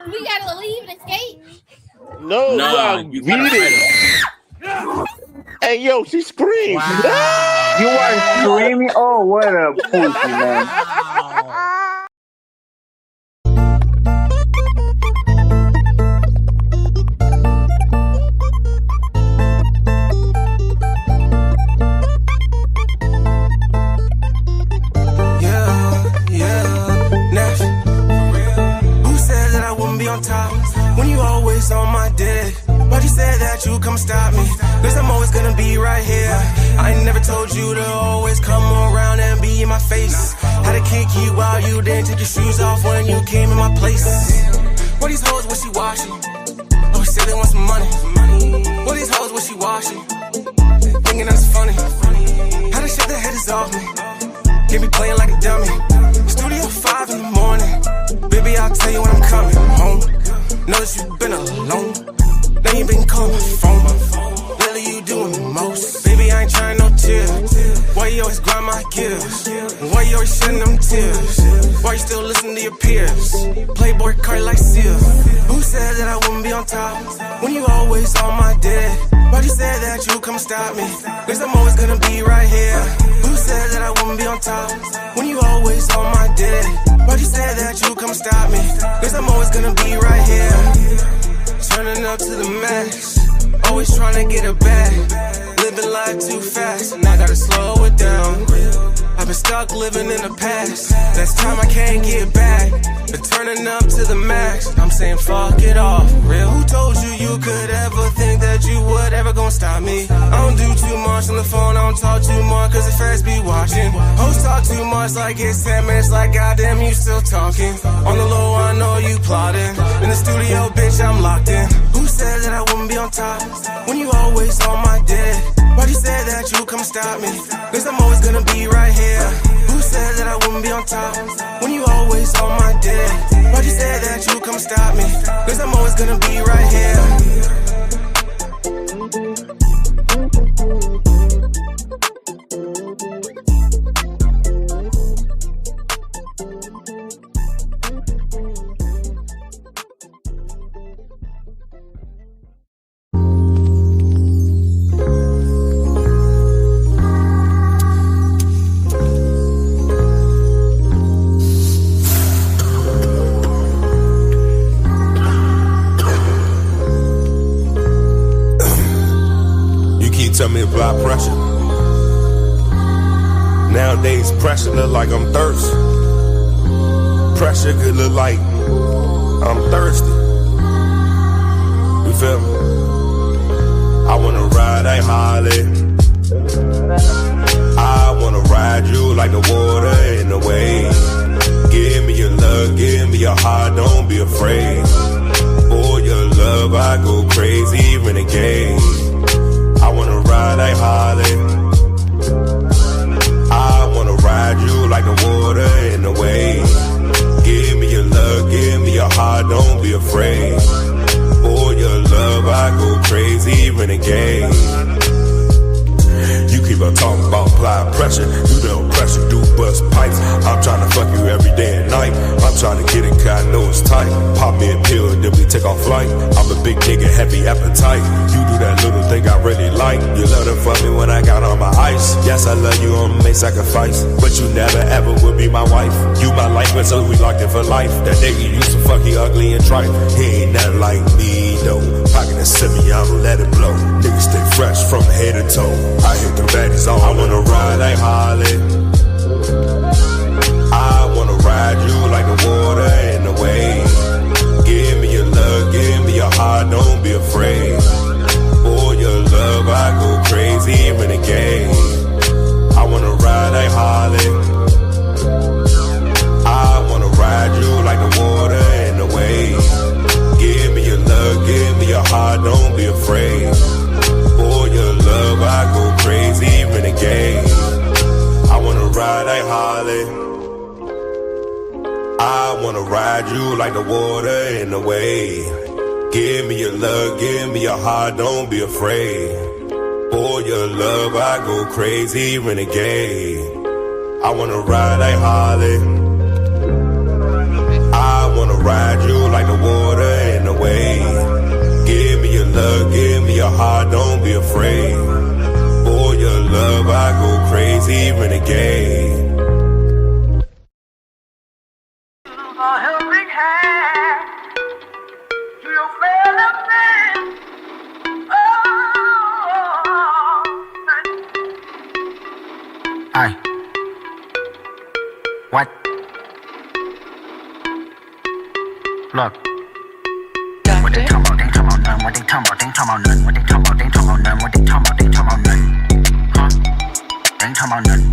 We gotta leave and escape. No, you gotta beat it. Hey, yo, she screamed. Wow. You are screaming? Oh, what a pussy, man. Wow. On top when you always on my dick. But you said that you come stop me, cause I'm always gonna be right here. I never told you to always come around and be in my face. Had to kick you while you didn't take your shoes off when you came in my place. What these hoes wishy-washy? Oh, say they want some money. What these hoes wishy-washy? Thinking that's funny. How to shake the head is off me. Get me playing like a dummy. Studio 5 in the morning. Baby, I'll tell you when I'm coming home. Know that you've been alone. Now you been calling my phone. Lately you doing the most. Baby, I ain't trying no tears. Why you always grind my gears? Why you always shedding them tears? Why you still listen to your peers? Playboy card like Seal. Who said that I wouldn't be on top when you always on my dick? Why'd you say that you come stop me? Cause I'm always gonna be right here. Who said that I wouldn't be on top when you always on my dick? Why'd you say that you come stop me? Cause I'm always gonna be right here. Turning up to the max, always trying to get it back. Living life too fast, and I gotta slow it down. I've been stuck living in the past. That's time I can't get back. But turning up to the max, I'm saying fuck it off. Real, who told you you could ever think that you would ever gonna stop me? I don't do too much on the phone, I don't talk too much cause the feds be watching. Hoes talk too much like it's 10 minutes, like goddamn you still talking. On the low I know you plotting. In the studio bitch I'm locked in. Who said that I wouldn't be on top when you always on my dick? Why'd you say that you come stop me? Cause I'm always gonna be right here. Who said that I wouldn't be on top when you always on my dick? Why'd you say that you come stop me? Cause I'm always gonna be right here. Tell me about pressure. Nowadays pressure look like I'm thirsty. Pressure could look like I'm thirsty. You feel me? I wanna ride a Harley. I wanna ride you like the water in the wave. Give me your love, give me your heart, don't be afraid. For your love I go crazy, renegade. I wanna ride like Harley. I wanna ride you like the water in the wave. Give me your love, give me your heart, don't be afraid. For your love I go crazy, renegade. You keep on talking about apply pressure. You don't pressure, do bust pipes. I'm trying to fuck you every day and night. I'm trying to get it cause I know it's tight. Pop me a pill, then we take off flight. I'm a big nigga, heavy appetite. You do that little thing I really like. You love to fuck me when I got on my ice. Yes, I love you, I'ma make sacrifice. But you never ever will be my wife. You my life, but so we locked in for life. That nigga used to fuck you ugly and trite. He ain't nothing like me though. Pocket a semi, I'ma let it blow. Niggas stay fresh from head to toe. I hit the baddies on. I wanna ride like Harley. I wanna ride you like the water in the wave. Give me your love, give me your heart, don't be afraid. For your love I go crazy, renegade. I wanna ride like Harley. I wanna ride you like the water in the wave. Give me your love, give me your heart, don't be afraid. For your love I go crazy, renegade. I wanna ride like Harley. I wanna ride you like the water in the wave. Give me your love, give me your heart, don't be afraid. For your love I go crazy, renegade. I wanna ride like Harley. I I wanna ride you like the water in the wave. Give me your love, give me your heart, don't be afraid. For your love, I go crazy, renegade. Aye. What? Look. What they talking about? They talking about none. What they talking about? They talking about none. What they talking about? They talking about none. What they talking about? They talking about none. Huh? They ain't talking about none.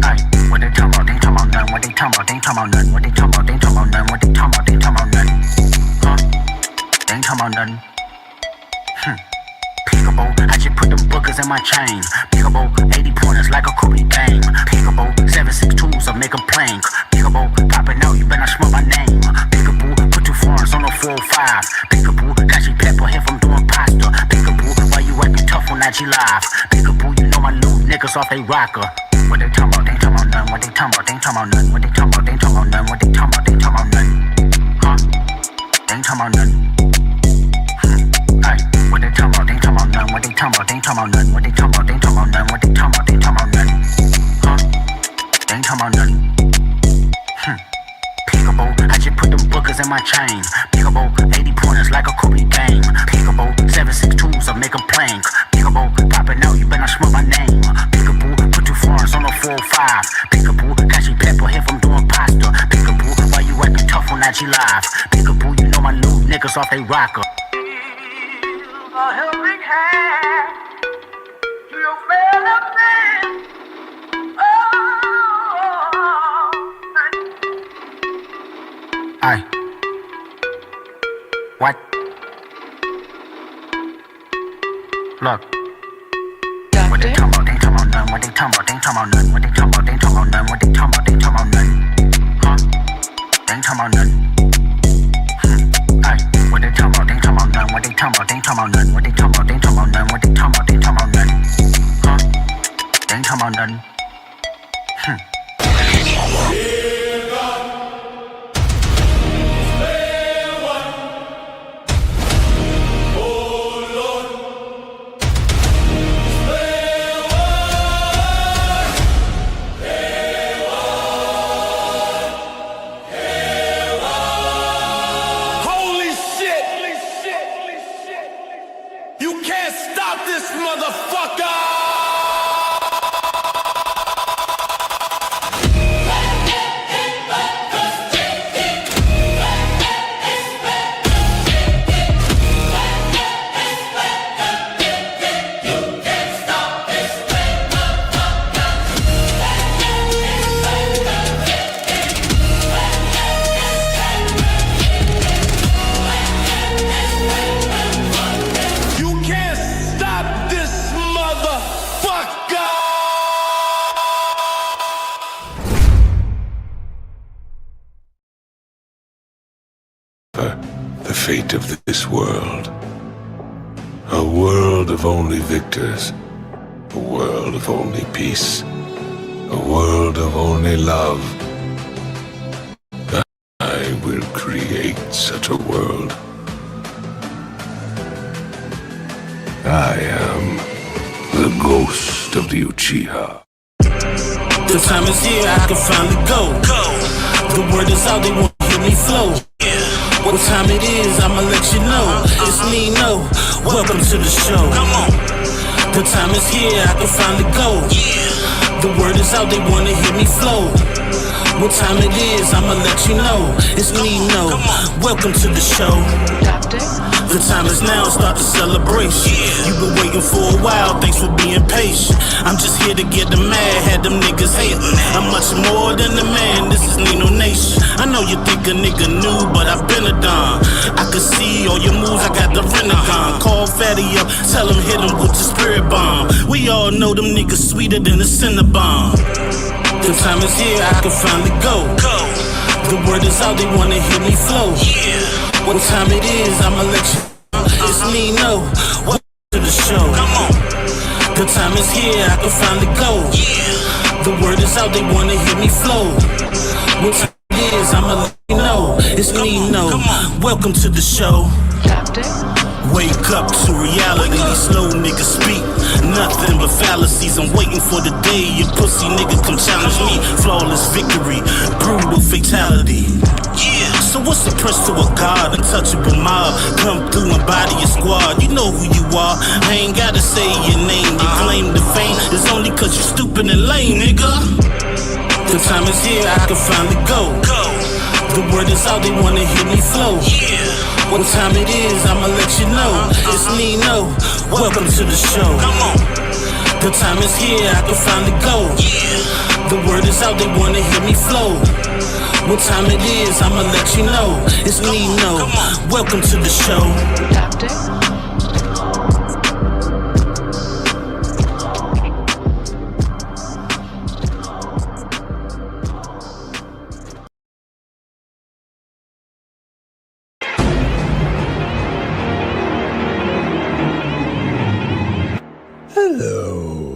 Aye. What they talking about? They talking about none. What they talking about? They talking about none. What they talking about? They talking about none. What they talking about? They talking about none. Huh? They ain't talking about none. Peekaboo, I just put them boogers in my chain. Peekaboo, 80 pointers like a Kobe game. Peekaboo, 762s I make them plank. Peekaboo, popping out, you better not smell my name. Peekaboo, put 2 foreigns on a 405. Peekaboo, got you pepper here from doing pasta. Peekaboo, why you acting tough on IG Live? Peekaboo, you know my new niggas off they rocker. What they talking about? They talking about none. What they talking about? They talking about none. What they talking about? They talking about none. What they talking about? They talking about none. Huh? They ain't talking about none. Aye. What they talking about? They talking about none. What they talking about? They talking about none. What they talking about? They talking about none. What they talking about? They talking about none. Huh? They ain't talking about none. Peekaboo, I just put them boogers in my chain. Peekaboo, 80 pointers like a Kobe game. Peekaboo, 762s I make them plank. Peekaboo, popping out, you better not smell my name. Peekaboo, put 2 foreigns on a 405. Peekaboo, got you pepper here from doing pasta. Peekaboo, why you acting tough on IG Live? Peekaboo, you know my new niggas off they rocker. A helping hand to your fellow man. Aye. What? Look. What they talking about? They talking about none. What they talking about? They talking about none. What they talking about? They talking about none. What they talking about? They talking about none. Huh? They ain't talking about none. Aye. What they talking about? They talking about none. What they talking about? They talking about none. What they talking about? They talking about none. What they talking about? They talking about none. Huh? They ain't talking about none. The fate of this world. A world of only victors. A world of only peace. A world of only love. I will create such a world. I am the ghost of the Uchiha. The time is here, I can finally go. The word is out, they won't hear me flow. What time it is, I'ma let you know. It's Nino, welcome to the show. Come on. The time is here, I can finally go. The word is out, they wanna hear me flow. What time it is, I'ma let you know. It's Nino, welcome to the show. The time is now, start the celebration. You've been waiting for a while, thanks for being patient. I'm just here to get them mad, had them niggas hating. I'm much more than a man, this is Nino Nation. I know you think a nigga new, but I've been a don. I can see all your moves, I got the Renagon. Call Fatty up, tell him hit him with the spirit bomb. We all know them niggas sweeter than the Cinnabon. The time is here, I can finally go. The word is out, they wanna hear me flow. What time it is, I'ma let you know. It's Nino, welcome to the show. Come on. The time is here, I can finally go. The word is out, they wanna hear me flow. What time it is, I'ma let you know. It's Nino. Welcome to the show. Wake up to reality, these slow niggas speak nothing but fallacies. I'm waiting for the day you pussy nigga come challenge me. Flawless victory, brutal fatality. Yeah, so what's the price to a god, untouchable mob? Come through and body your squad, you know who you are. I ain't gotta say your name, you claim the fame. It's only cause you stupid and lame, nigga. The time is here, I can finally go. The word is out, they wanna hear me flow. What time it is, I'ma let you know. It's Nino, welcome to the show. The time is here, I can finally go. The word is out, they wanna hear me flow. What time it is, I'ma let you know. It's Nino, welcome to the show. Hello.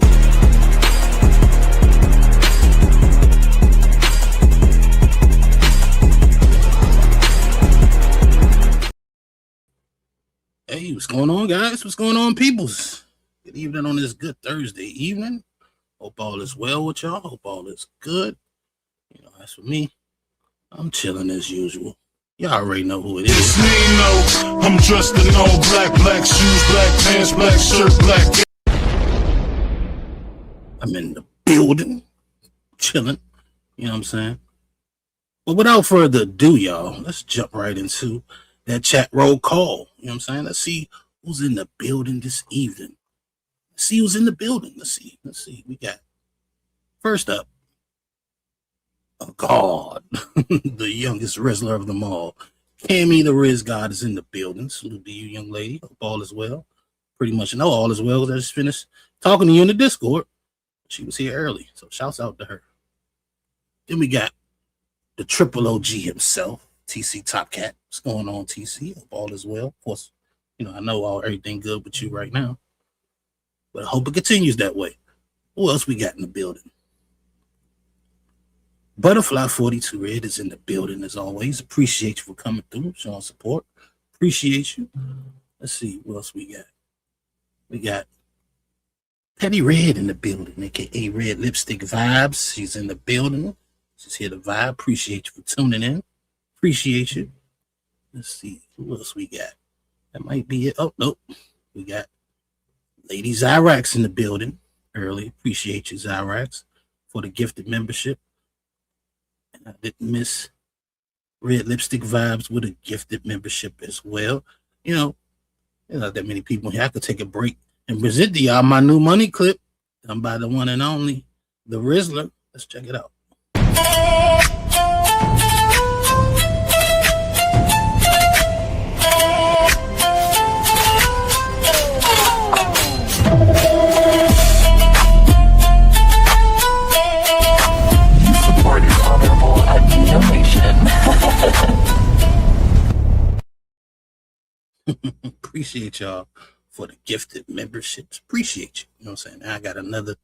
Hey, what's going on, guys? What's going on, peoples? Good evening on this good Thursday evening. Hope all is well with y'all. Hope all is good. You know, as for me, I'm chilling as usual. Y'all already know who it is. It's Nino. I'm dressed in all black, black shoes, black pants, black shirt, black. I'm in the building, chilling. You know what I'm saying? But without further ado, y'all, let's jump right into that chat roll call. You know what I'm saying? Let's see who's in the building this evening. Let's see who's in the building. Let's see. We got, first up, a god, the youngest wrestler of them all. Cammy the Riz God is in the building. Salute to you, young lady. Hope all is well. Pretty much know all is well because I just finished talking to you in the Discord. She was here early, so shouts out to her. Then we got the triple OG himself, TC Top Cat. What's going on, TC? Hope all is well. Of course, you know, I know everything good with you right now, but I hope it continues that way. Who else we got in the building? Butterfly 42 Red is in the building as always. Appreciate you for coming through, showing support. Appreciate you. Let's see what else we got. We got Petty Red in the building, aka Red Lipstick Vibes. She's in the building. She's here to vibe. Appreciate you for tuning in. Appreciate you. Let's see who else we got. That might be it. Oh, nope. We got Lady Zyrax in the building early. Appreciate you, Zyrax, for the gifted membership. And I didn't miss Red Lipstick Vibes with a gifted membership as well. You know, there's not that many people here. I could take a break and present to y'all my new money clip done by the one and only, the Rizzler. Let's check it out. You supported honorable donation. Appreciate y'all for the gifted memberships. Appreciate you. You know what I'm saying? Now I got another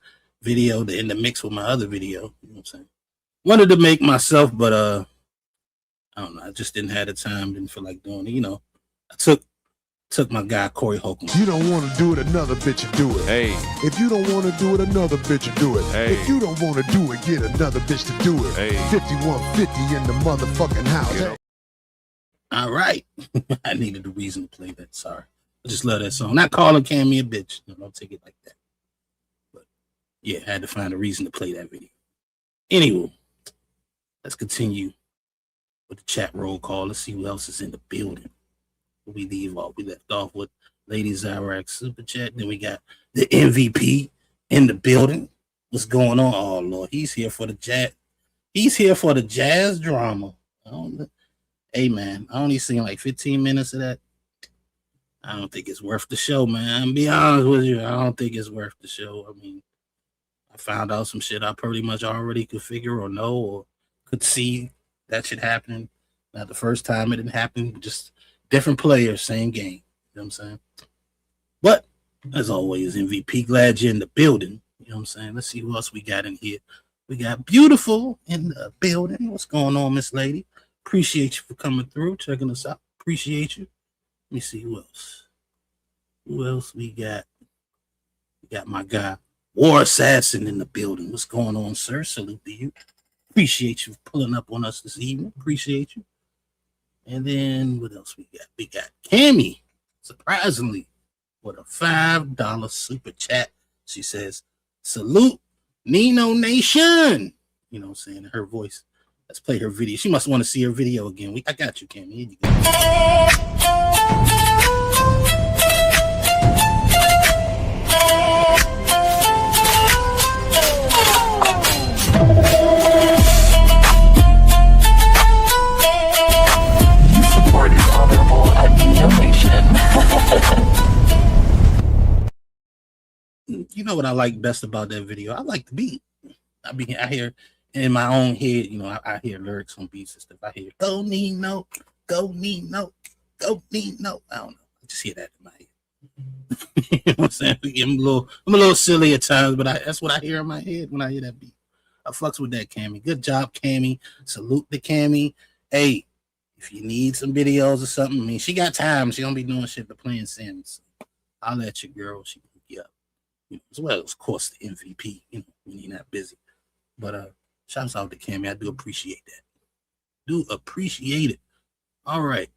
video in the mix with my other video. You know what I'm saying? Wanted to make myself, but I don't know. I just didn't have the time, didn't feel like doing it. You know, I took my guy Corey Holcomb. You don't want to do it, another bitch will do it. Hey. If you don't want to do it, another bitch will do it. Hey. If you don't want to do it, get another bitch to do it. Hey. 5150 in the motherfucking house. Yeah. All right. I needed a reason to play that. Sorry. I just love that song. Not calling Cammy a bitch. No, don't take it like that. But yeah, I had to find a reason to play that video. Anyway, let's continue with the chat roll call. Let's see who else is in the building. We left off with Lady Zyrax Super Chat. Then we got the MVP in the building. What's going on? Oh Lord, he's here for the jazz. He's here for the jazz drama. Hey man, I only seen like 15 minutes of that. I don't think it's worth the show, man. I'll be honest with you. I don't think it's worth the show. I mean, I found out some shit I pretty much already could figure or know or could see that shit happening. Not the first time it didn't happen, just different players, same game. You know what I'm saying? But as always, MVP, glad you're in the building. You know what I'm saying? Let's see who else we got in here. We got Beautiful in the building. What's going on, Miss Lady? Appreciate you for coming through, checking us out. Appreciate you. Let me see who else. Who else we got? We got my guy, War Assassin in the building. What's going on, sir? Salute to you. Appreciate you pulling up on us this evening. Appreciate you. And then what else we got? We got Cammy, surprisingly, with a $5 super chat. She says, salute Nino Nation. You know what I'm saying? Her voice. Let's play her video. She must want to see her video again. I got you, Cammy. Here you go. Support is honorable at Nino Nation. You know what I like best about that video? I like the beat. I hear in my own head, you know, I hear lyrics on beats and stuff. I hear go Nino, go Nino, go Nino. I don't know. I just hear that in my head. You know what I'm saying? I'm a little silly at times, but that's what I hear in my head when I hear that beat. I fucks with that, Cammy. Good job, Cammy. Salute to Cammy. Hey, if you need some videos or something, I mean, she got time. She don't be doing shit but playing Sims. I'll let your girl. She can hook you up. You know, as well as, of course, the MVP. You know, when you're not busy. But shouts out to Cammy. I do appreciate that. Do appreciate it. All right.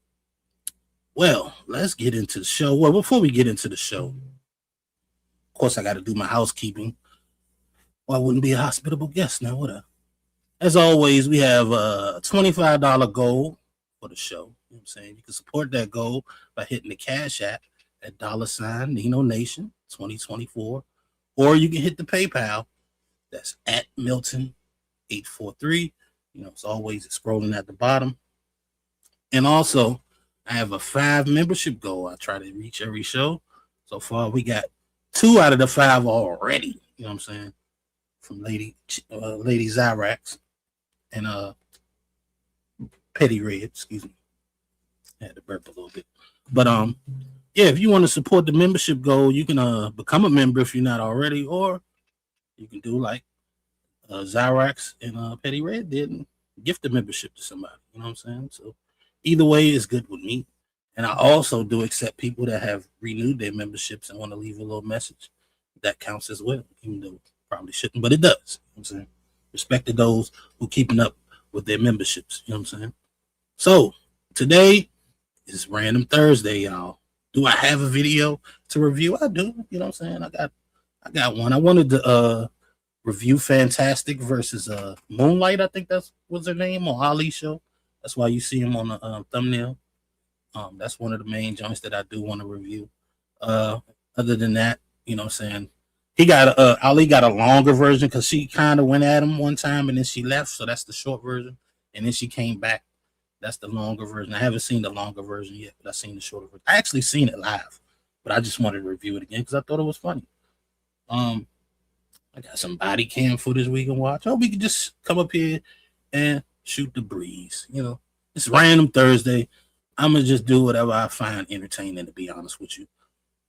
Well, let's get into the show. Well, before we get into the show, of course, I got to do my housekeeping. Well, I wouldn't be a hospitable guest now, would I? As always, we have a $25 goal for the show. You know what I'm saying? You can support that goal by hitting the Cash App at $ Nino Nation 2024. Or you can hit the PayPal. That's at Milton843. You know, it's always scrolling at the bottom. And also, I have a 5 membership goal I try to reach every show. So far, we got 2 out of the 5 already. You know what I'm saying? From Lady Zyrax and Petty Red, excuse me. I had to burp a little bit. But yeah, if you want to support the membership goal, you can become a member if you're not already, or you can do like Zyrax and Petty Red did and gift the membership to somebody. You know what I'm saying? So either way is good with me. And I also do accept people that have renewed their memberships and want to leave a little message. That counts as well, even though probably shouldn't, but it does. You know what I'm saying? Respect to those who keeping up with their memberships. You know what I'm saying? So today is Random Thursday, y'all. Do I have a video to review? I do. You know what I'm saying? I got one. I wanted to review Fantastic versus Moonlight. I think that's what's her name on Ali's show. That's why you see him on the thumbnail. That's one of the main joints that I do want to review. Other than that, you know what I'm saying? Ali got a longer version because she kind of went at him one time and then she left. So that's the short version. And then she came back. That's the longer version. I haven't seen the longer version yet, but I've seen the shorter version. I actually seen it live, but I just wanted to review it again because I thought it was funny. I got some body cam footage we can watch. Or we can just come up here and shoot the breeze. You know, it's Random Thursday. I'm going to just do whatever I find entertaining, to be honest with you.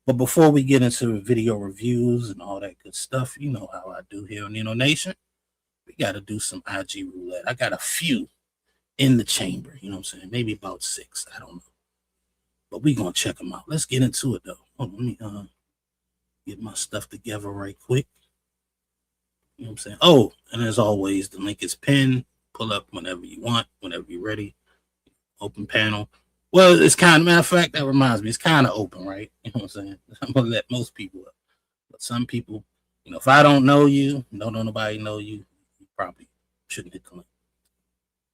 But before we get into video reviews and all that good stuff, you know how I do here on Nino Nation. We got to do some IG roulette. I got a few in the chamber, you know what I'm saying? Maybe about 6. I don't know. But we going to check them out. Let's get into it, though. Hold on, let me get my stuff together right quick. You know what I'm saying? Oh, and as always, the link is pinned. Pull up whenever you want, whenever you're ready. Open panel. Well, it's kind of, matter of fact, that reminds me, it's kind of open, right? You know what I'm saying? I'm going to let most people up. But some people, you know, if I don't know you, don't know nobody know you, you probably shouldn't hit the link.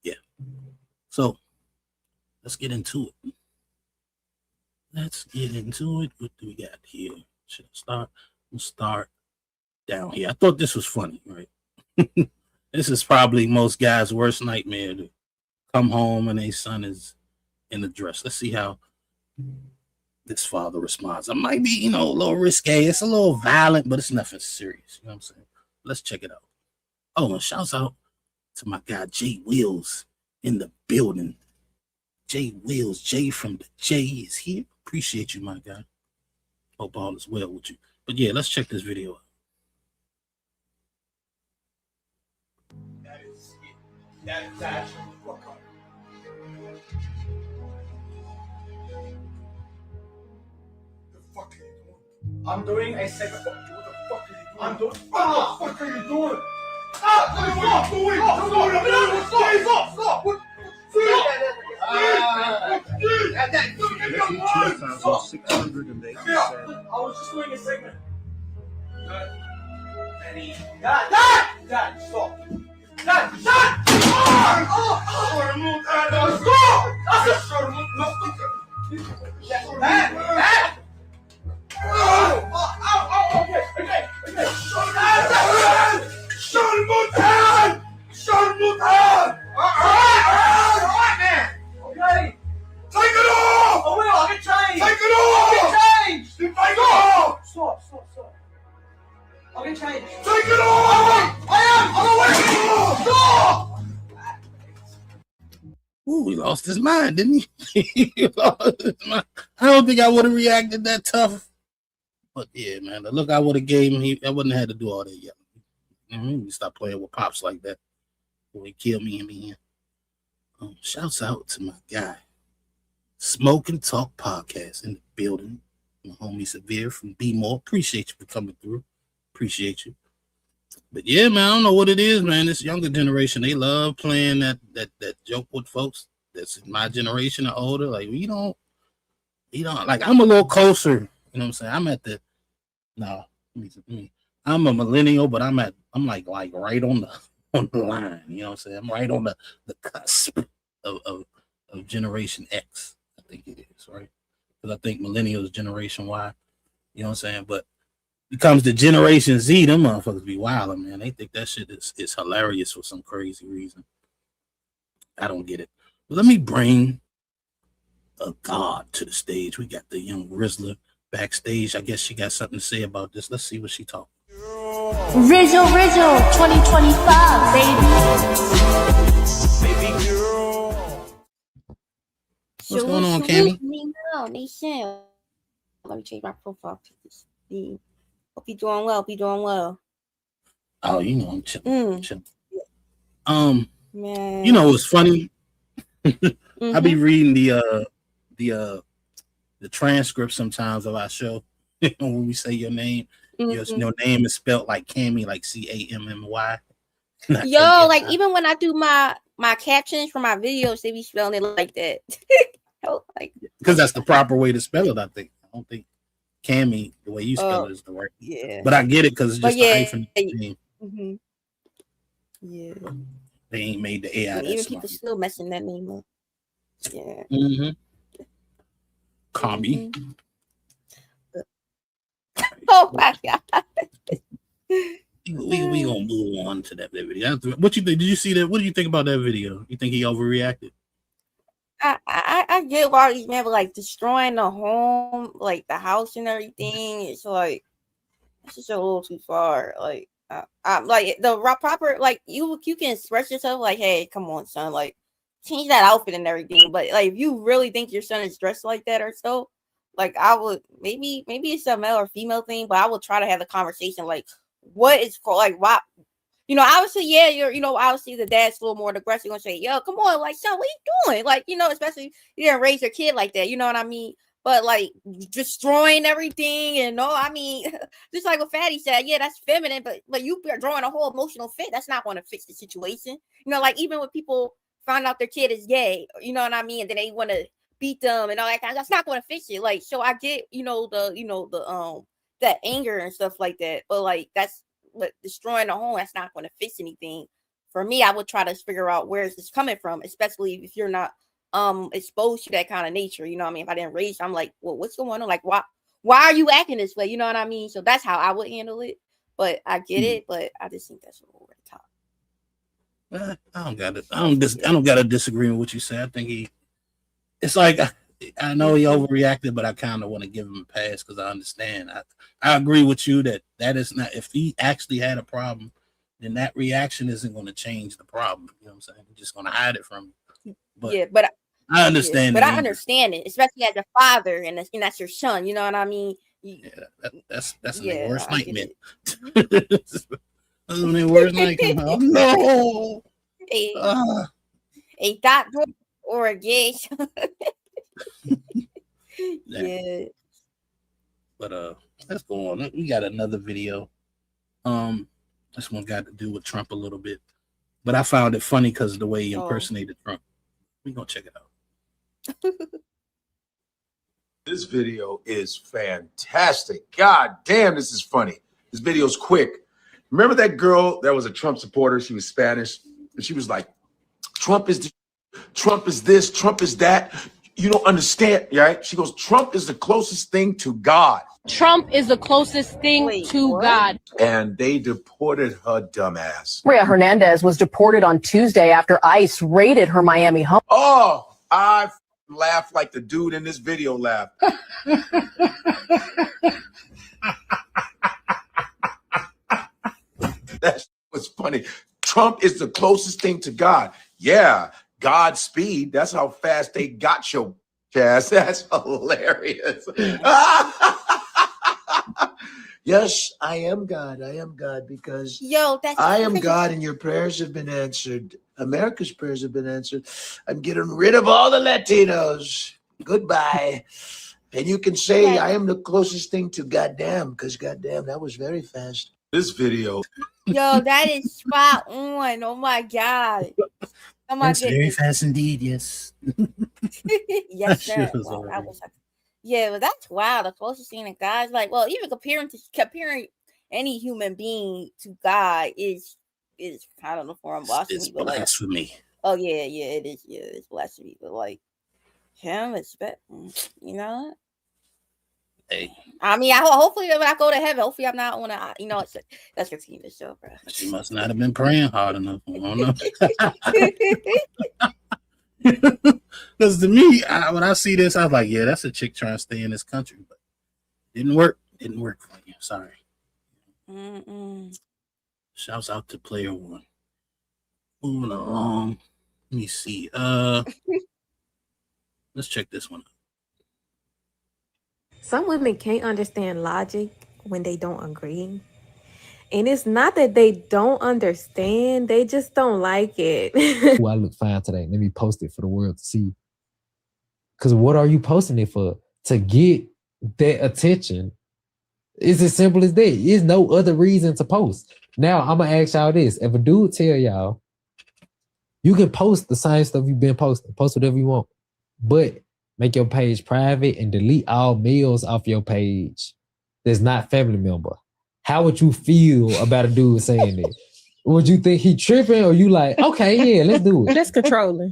Yeah. So, let's get into it. Let's get into it. What do we got here? Should I start? We'll start down here. I thought this was funny, right? This is probably most guys' worst nightmare, to come home and their son is in the dress. Let's see how this father responds. It might be, you know, a little risque. It's a little violent, but it's nothing serious. You know what I'm saying? Let's check it out. Oh, and shouts out to my guy Jay Wills in the building. Jay Wills, Jay from the J is here. Appreciate you, my guy. Hope all is well with you. But yeah, let's check this video out. Dad, fuck up. The fuck are you doing? I'm doing a segment. What the fuck are you doing? I'm doing. What the fuck are you doing? Stop! What are you doing? Stop! Stop! What? I was just doing a segment. Dad, stop. Dad! Ooh, he lost his mind, didn't he? He lost his mind. I don't think I would have reacted that tough. But yeah, man, the look I would have gave him, I wouldn't have had to do all that yet. You stop playing with pops like that. Boy, he killed me in the end. Shouts out to my guy, Smoke and Talk Podcast in the building. My homie Severe from B More. Appreciate you for coming through. Appreciate you. But yeah, man, I don't know what it is, man. This younger generation, they love playing that joke with folks that's in my generation or older. Like, you don't like, I'm a little closer, you know what I'm saying? I'm at the I'm a millennial, but I'm like right on the line, you know what I'm saying? I'm right on the cusp of Generation X, I think it is, right? Because I think millennials Generation Y, you know what I'm saying? But it comes to Generation Z, them motherfuckers be wild, man. They think that shit is hilarious for some crazy reason. I don't get it. But let me bring a god to the stage. We got the young Rizzler backstage. I guess she got something to say about this. Let's see what she talking. Rizzle, 2025, baby. Baby girl. What's going on, Cammy? Nation. Let me change my profile picture. Hope you're doing well. Oh, you know I'm chilling. Man. You know what's funny? I be reading the transcript sometimes of our show. When we say your name, your name is spelled like Cammy, like Cammy. Yo, like even when I do my captions for my videos, they be spelling it like that. Because that's the proper way to spell it, I think. I don't think Cammy, the way you spell it, is the right. Yeah. But I get it because it's just a hyphen name. Mm-hmm. Yeah. They ain't made the AI. Even people still messing that name up. Yeah. Mm-hmm. Cammy. Oh my god. We gonna move on to that video. What you think? Did you see that? What do you think about that video? You think he overreacted? I get why these men were like destroying the home, like the house and everything. It's like it's just a little too far. Like I'm like the proper, like you can express yourself like, hey, come on, son, like change that outfit and everything. But like if you really think your son is dressed like that or so, like I would maybe it's a male or female thing, but I would try to have the conversation like what is for like why. You know, obviously, yeah, obviously the dad's a little more aggressive and say, yo, come on, like, son, what you doing? Like, especially if you didn't raise your kid like that, you know what I mean? But like destroying everything and just like what Fatty said, yeah, that's feminine, but you are drawing a whole emotional fit. That's not going to fix the situation. Like even when people find out their kid is gay, you know what I mean? And then they want to beat them and all that kind of, that's not going to fix it. Like, so I get, that anger and stuff like that, but like but destroying the home, that's not going to fix anything. For me, I would try to figure out where is this coming from, especially if you're not exposed to that kind of nature. You know what I mean? If I didn't raise, I'm like, well, what's going on? Like, why are you acting this way? You know what I mean? So that's how I would handle it. But I get it, but I just think that's a little over the top. I don't got to disagree with what you say. I think it's like I know he overreacted, but I kind of want to give him a pass because I understand. I agree with you that is not, if he actually had a problem, then that reaction isn't going to change the problem. You know what I'm saying? He's just going to hide it from you. But yeah, but I understand. But I understand it, especially as a father, and that's your son. You know what I mean? Yeah, that's the worst nightmare. That's the worst nightmare. No. a dot or a gay. Yeah. But let's go on. We got another video. This one got to do with Trump a little bit, but I found it funny because of the way he impersonated Trump. We gonna check it out. This video is fantastic. God damn, this is funny. This video's quick. Remember that girl that was a Trump supporter? She was Spanish, and she was like, "Trump is this, Trump is that. You don't understand, right?" She goes, "Trump is the closest thing to God. Trump is the closest thing to God." And they deported her dumbass. Maria Hernandez was deported on Tuesday after ICE raided her Miami home. Oh, I laughed like the dude in this video laughed. That was funny. Trump is the closest thing to God. Yeah, Godspeed. That's how fast they got your ass. That's hilarious. Yes, I am God. I am God because I am God and your prayers have been answered. America's prayers have been answered. I'm getting rid of all the Latinos. Goodbye. And you can say I am the closest thing to goddamn because goddamn, that was very fast. This video. Yo, that is spot on. Oh my God. Oh my That's very goodness. fast indeed. Yes. Yes, That shit sir. was Wow, that hilarious. was yeah, but that's wow. The closest thing to God, like, well, even comparing any human being to God is kind of a form of blasphemy. It's but like, blasphemy. oh yeah, it is. Yeah, it's blasphemy. But like him, you know. Hey, I mean, hopefully when I go to heaven, hopefully I'm not on a, let's continue the show, bro. she must not have been praying hard enough. I don't know. Because to me, when I see this, I was like, yeah, that's a chick trying to stay in this country, but didn't work. Didn't work for you. Sorry. Shouts out to player one. Moving along. Let me see. Let's check this one out. Some women can't understand logic when they don't agree. And it's not that they don't understand, they just don't like it. Ooh, I look fine today. Let me post it for the world to see. Because what are you posting it for? To get that attention. It's as simple as that. There's no other reason to post. Now, I'm going to ask y'all this. If a dude tell y'all, you can post the same stuff you've been posting. Post whatever you want. But make your page private and delete all mails off your page that's not family member. How would you feel about a dude saying that? Would you think he tripping or you like, okay, yeah, let's do it? That's controlling.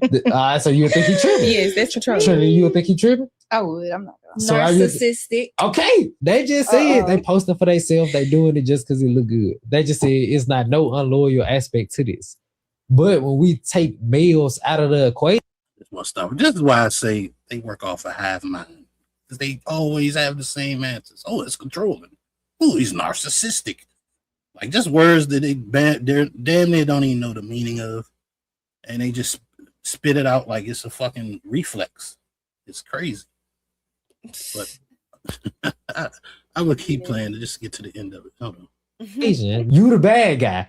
So you would think he tripping? Yes, that's controlling. Trinity, you would think he tripping? I would. I'm not gonna. So are you- Narcissistic. Okay, they just said they posting for themselves. They doing it just because it look good. They just said it's not no unloyal aspect to this. But when we take males out of the equation, This is why I say they work off a hive mind. Because they always have the same answers. Oh, it's controlling. Oh, he's narcissistic. Like just words that they're damn near don't even know the meaning of. And they just spit it out like it's a fucking reflex. It's crazy. But I would keep playing to just get to the end of it. Hold on. you the bad guy.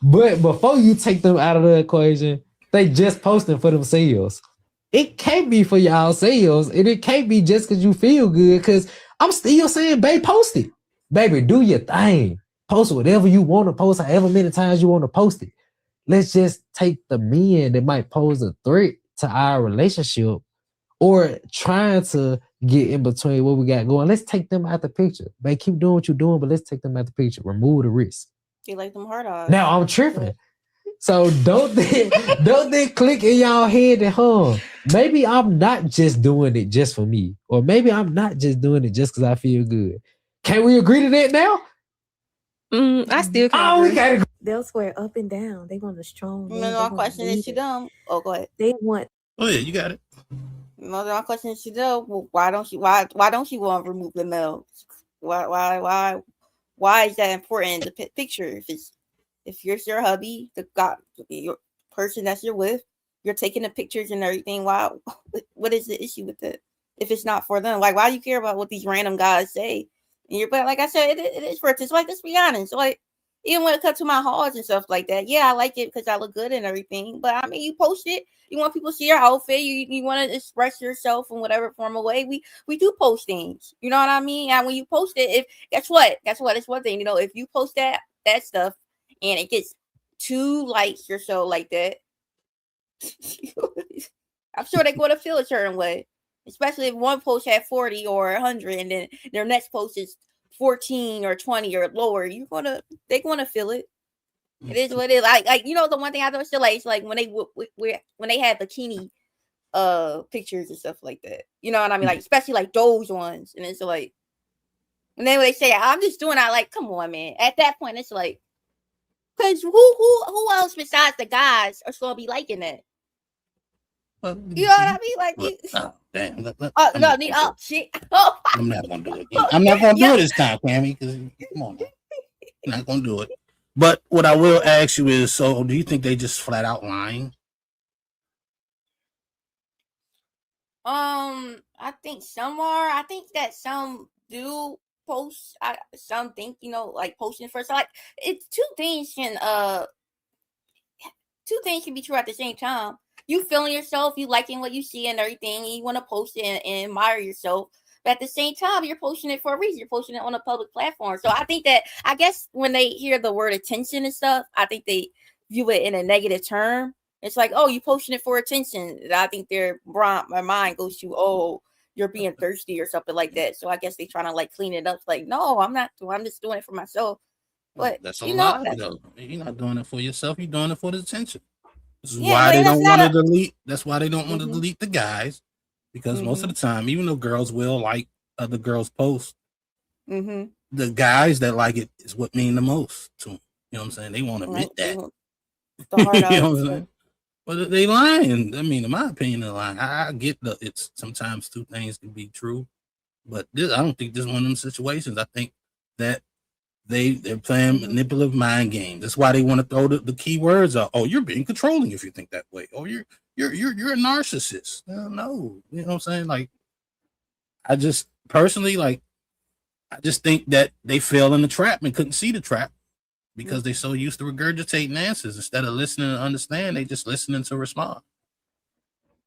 But before you take them out of the equation, they just posting for themselves. It can't be for y'all sales, and it can't be just because you feel good. Because I'm still saying, babe, post it. Baby, do your thing. Post whatever you want to post, however many times you want to post it. Let's just take the men that might pose a threat to our relationship or trying to get in between what we got going. Let's take them out the picture. Babe, keep doing what you're doing, but let's take them out the picture. Remove the risk. You like them hard eyes. Now I'm tripping. So don't then click in y'all head that, maybe I'm not just doing it just for me. Or maybe I'm not just doing it just because I feel good. Can we agree to that now? I still can't. We can't agree. They'll swear up and down. They want a strong man. My question is to them. Oh, go ahead. They want. Oh yeah, you got it. My question is to them. Well, why don't you want to remove the males? Why is that important? The picture. If you're your hubby, your person that you're with, you're taking the pictures and everything. Why? What is the issue with it? If it's not for them, like, why do you care about what these random guys say? And but like I said, it is for it. It's like, let's be honest. Like, even when it comes to my hauls and stuff like that. Yeah, I like it because I look good and everything. But I mean, you post it. You want people to see your outfit. You want to express yourself in whatever form of way. We do post things. You know what I mean? And when you post it, if guess what? It's one thing. If you post that stuff and it gets 2 likes or so like that, I'm sure they're going to feel a certain way. Especially if one post had 40 or 100 and then their next post is 14 or 20 or lower, they're gonna feel it. It is what it is. Like the one thing I don't feel like it's like when they had bikini pictures and stuff like that. You know what I mean? Like especially like those ones, and it's like when they say I'm just doing that, like come on, man. At that point, it's like because who else besides the guys are gonna be liking that? You know what I mean? Like, damn. Shit. I'm not gonna do it. I'm not gonna do it this time, Cammy. Because come on, man. I'm not gonna do it. But what I will ask you is, so do you think they just flat out lying? I think some are. I think that some do post. Some think like posting first. Like it's two things can be true at the same time. You feeling yourself, you liking what you see and everything, and you want to post it and admire yourself. But at the same time, you're posting it for a reason. You're posting it on a public platform. So I guess when they hear the word attention and stuff, I think they view it in a negative term. It's like, oh, you posting it for attention. I think my mind goes to, oh, you're being thirsty or something like that. So I guess they trying to like clean it up. Like, no, I'm not. I'm just doing it for myself. But that's a lie, though. You're not doing it for yourself. You're doing it for the attention. This is why they don't want to delete. That's why they don't want to delete the guys, because most of the time, even though girls will like other girls' posts, the guys that like it is what mean the most to them. You know what I'm saying? They won't admit that. You know what I'm saying? But they lying. I mean, in my opinion, they're lying. I get it's sometimes two things can be true, but I don't think this is one of them situations. I think that they're playing manipulative mind games. That's why they want to throw the key words out. Oh, you're being controlling if you think that way. Oh, you're a narcissist. No, you know what I'm saying? Like, I just personally I just think that they fell in the trap and couldn't see the trap because they're so used to regurgitating answers instead of listening to understand. They just listening to respond.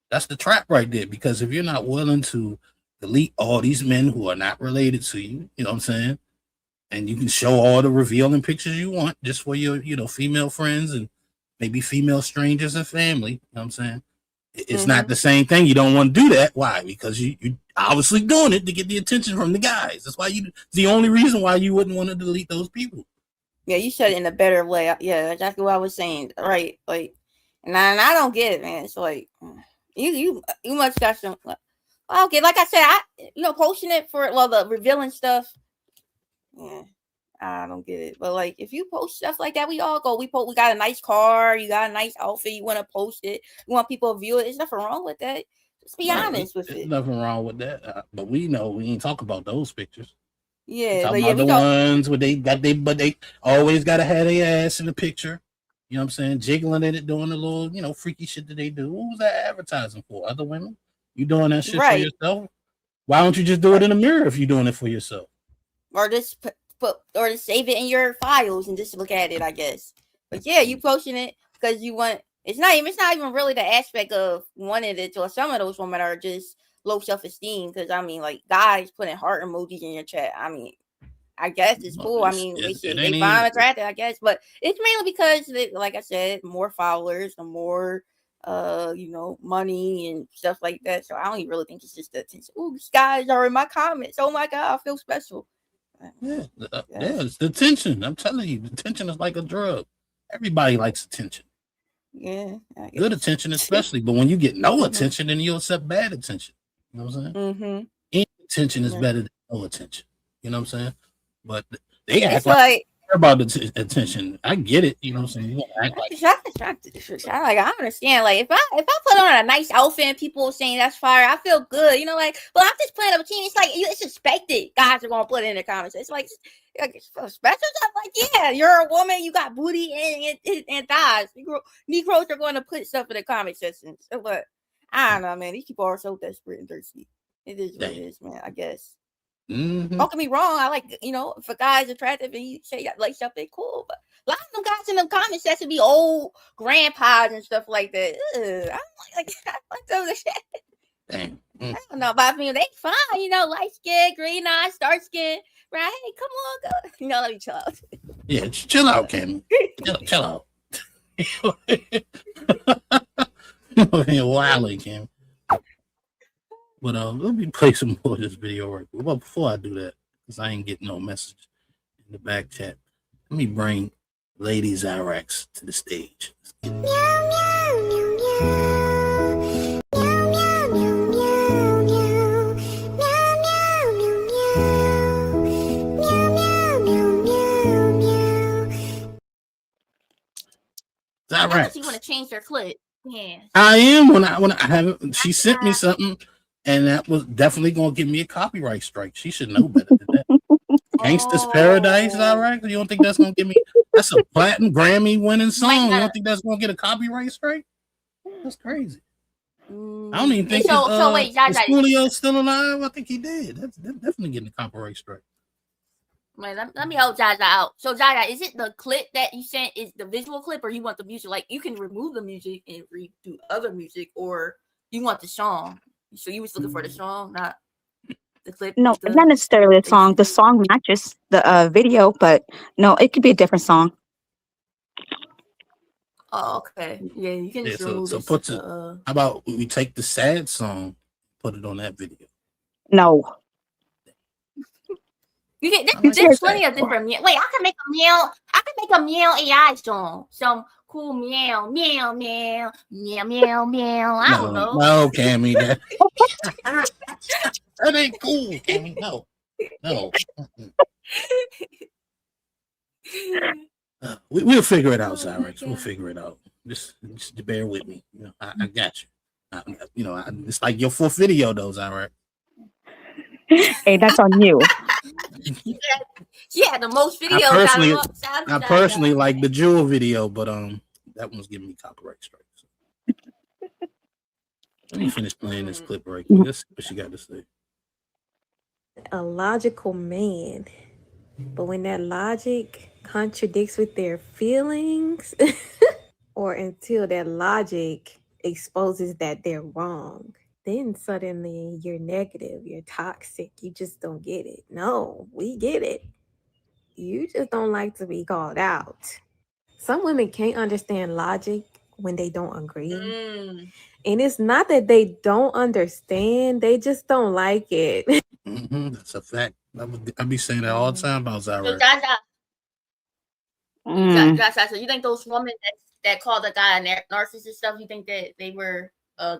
That's the trap right there. Because if you're not willing to delete all these men who are not related to you, you know what I'm saying? And you can show all the revealing pictures you want just for your, female friends and maybe female strangers and family. You know what I'm saying? It's not the same thing. You don't want to do that. Why? Because you obviously doing it to get the attention from the guys. That's why it's the only reason why you wouldn't want to delete those people. Yeah, you said it in a better way. Yeah, exactly what I was saying. Right. Like, and I don't get it, man. It's like, you must got some. Okay, like I said, posting it for the revealing stuff. Yeah, I don't get it. But like, if you post stuff like that, we all go. We got a nice car. You got a nice outfit. You want to post it. You want people to view it. There's nothing wrong with that. Just be honest with it. Nothing wrong with that. But we know we ain't talk about those pictures. Yeah, talking about the ones where but they always gotta have their ass in the picture. You know what I'm saying? Jiggling in it, doing the little, freaky shit that they do. What was that advertising for? Other women? You doing that shit for yourself? Why don't you just do it in the mirror if you're doing it for yourself? Or just or just save it in your files and just look at it, I guess. But yeah, you posting it because you want. It's not even really the aspect of wanting it. Or some of those women are just low self-esteem. Because I mean, like guys putting heart emojis in your chat. I mean, I guess it's cool. I mean, they find attractive, I guess. But it's mainly because, like I said, more followers, the more money and stuff like that. So I don't even really think it's just the attention. Oh, these guys are in my comments. Oh my god, I feel special. Yeah, it's the attention. I'm telling you, attention is like a drug. Everybody likes attention. Yeah, good attention, especially. But when you get no attention, then you'll accept bad attention. You know what I'm saying? Any attention is better than no attention. You know what I'm saying? But they act like about the attention. I get it. You know what I'm saying? You act like I understand. Like if I put on a nice outfit and people saying that's fire, I feel good. Well, I'm just playing a bikini. It's like it's expected. Guys are gonna put it in the comments. It's like special stuff. Like yeah, you're a woman. You got booty and thighs. Negroes are going to put stuff in the comment section. So, but I don't know, man. These people are so desperate and thirsty. It is what it is, man. I guess. Mm-hmm. Don't get me wrong. I like, if a guy's attractive and he say like something cool, but a lot of them guys in them comment section be old grandpas and stuff like that. Ugh, I don't like those shit. Damn. I don't know about me. They fine, light skin, green eyes, dark skin. Right? Hey, come on, go. Let me chill out. Yeah, chill out, Cammy. Chill out. Wildly, Cammy. But let me play some more of this video right quick. Well, before I do that, because I ain't getting no message in the back chat, let me bring Lady Zyrax to the stage. Zyrax. You want to change their clip? Yeah. I am when I haven't. She sent me something, and that was definitely gonna give me a copyright strike. She should know better than that. Gangsta's Paradise, Zyrax. You don't think that's gonna give me? That's a platinum Grammy winning song. You don't think that's gonna get a copyright strike? That's crazy. I don't even think wait, is Julio still alive? I think he did. That's definitely getting a copyright strike. Wait, let me help Zaza out. So Zaza, is it the clip that you sent is the visual clip, or you want the music? Like you can remove the music and redo other music, or you want the song? So you was looking for the song, not the clip. No, not necessarily a song. The song matches the video, but no, it could be a different song. Oh, okay. Yeah, you can just remove so put how about we take the sad song, put it on that video? No. You can. There's plenty of different. Wait, I can make a meow. I can make a meow AI song. Some cool meow, meow, meow, meow, meow, meow. I don't know. No, Cammy, that ain't cool, Cammy. No. We'll figure it out, Zyrax. We'll figure it out. Just bear with me. I got you. It's like your fourth video, though, Zyrax. Hey, that's on you. Yeah, the most videos. I personally like the Jewel video, but that one's giving me copyright strikes. Let me finish playing this clip right quick. Let's see what she got to say. A logical man, but when that logic contradicts with their feelings, or until that logic exposes that they're wrong, then suddenly you're negative, you're toxic, you just don't get it. No, we get it. You just don't like to be called out. Some women can't understand logic when they don't agree. And it's not that they don't understand, they just don't like it. That's a fact. I be saying that all the time about Zyrax. So you think those women that call the guy a narcissist stuff, you think that they were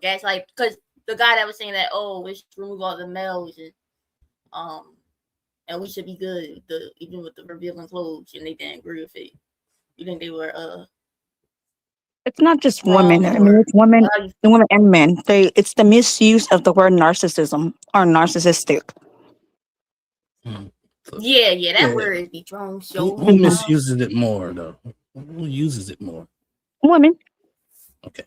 gaslight? Because the guy that was saying that, we should remove all the males and we should be good, even with the revealing clothes, and they didn't agree with it. You think they were It's not just women. I mean, it's women and men. It's the misuse of the word narcissism or narcissistic. Yeah, that word is be thrown so. Who misuses it more, though? Who uses it more? Women. Okay.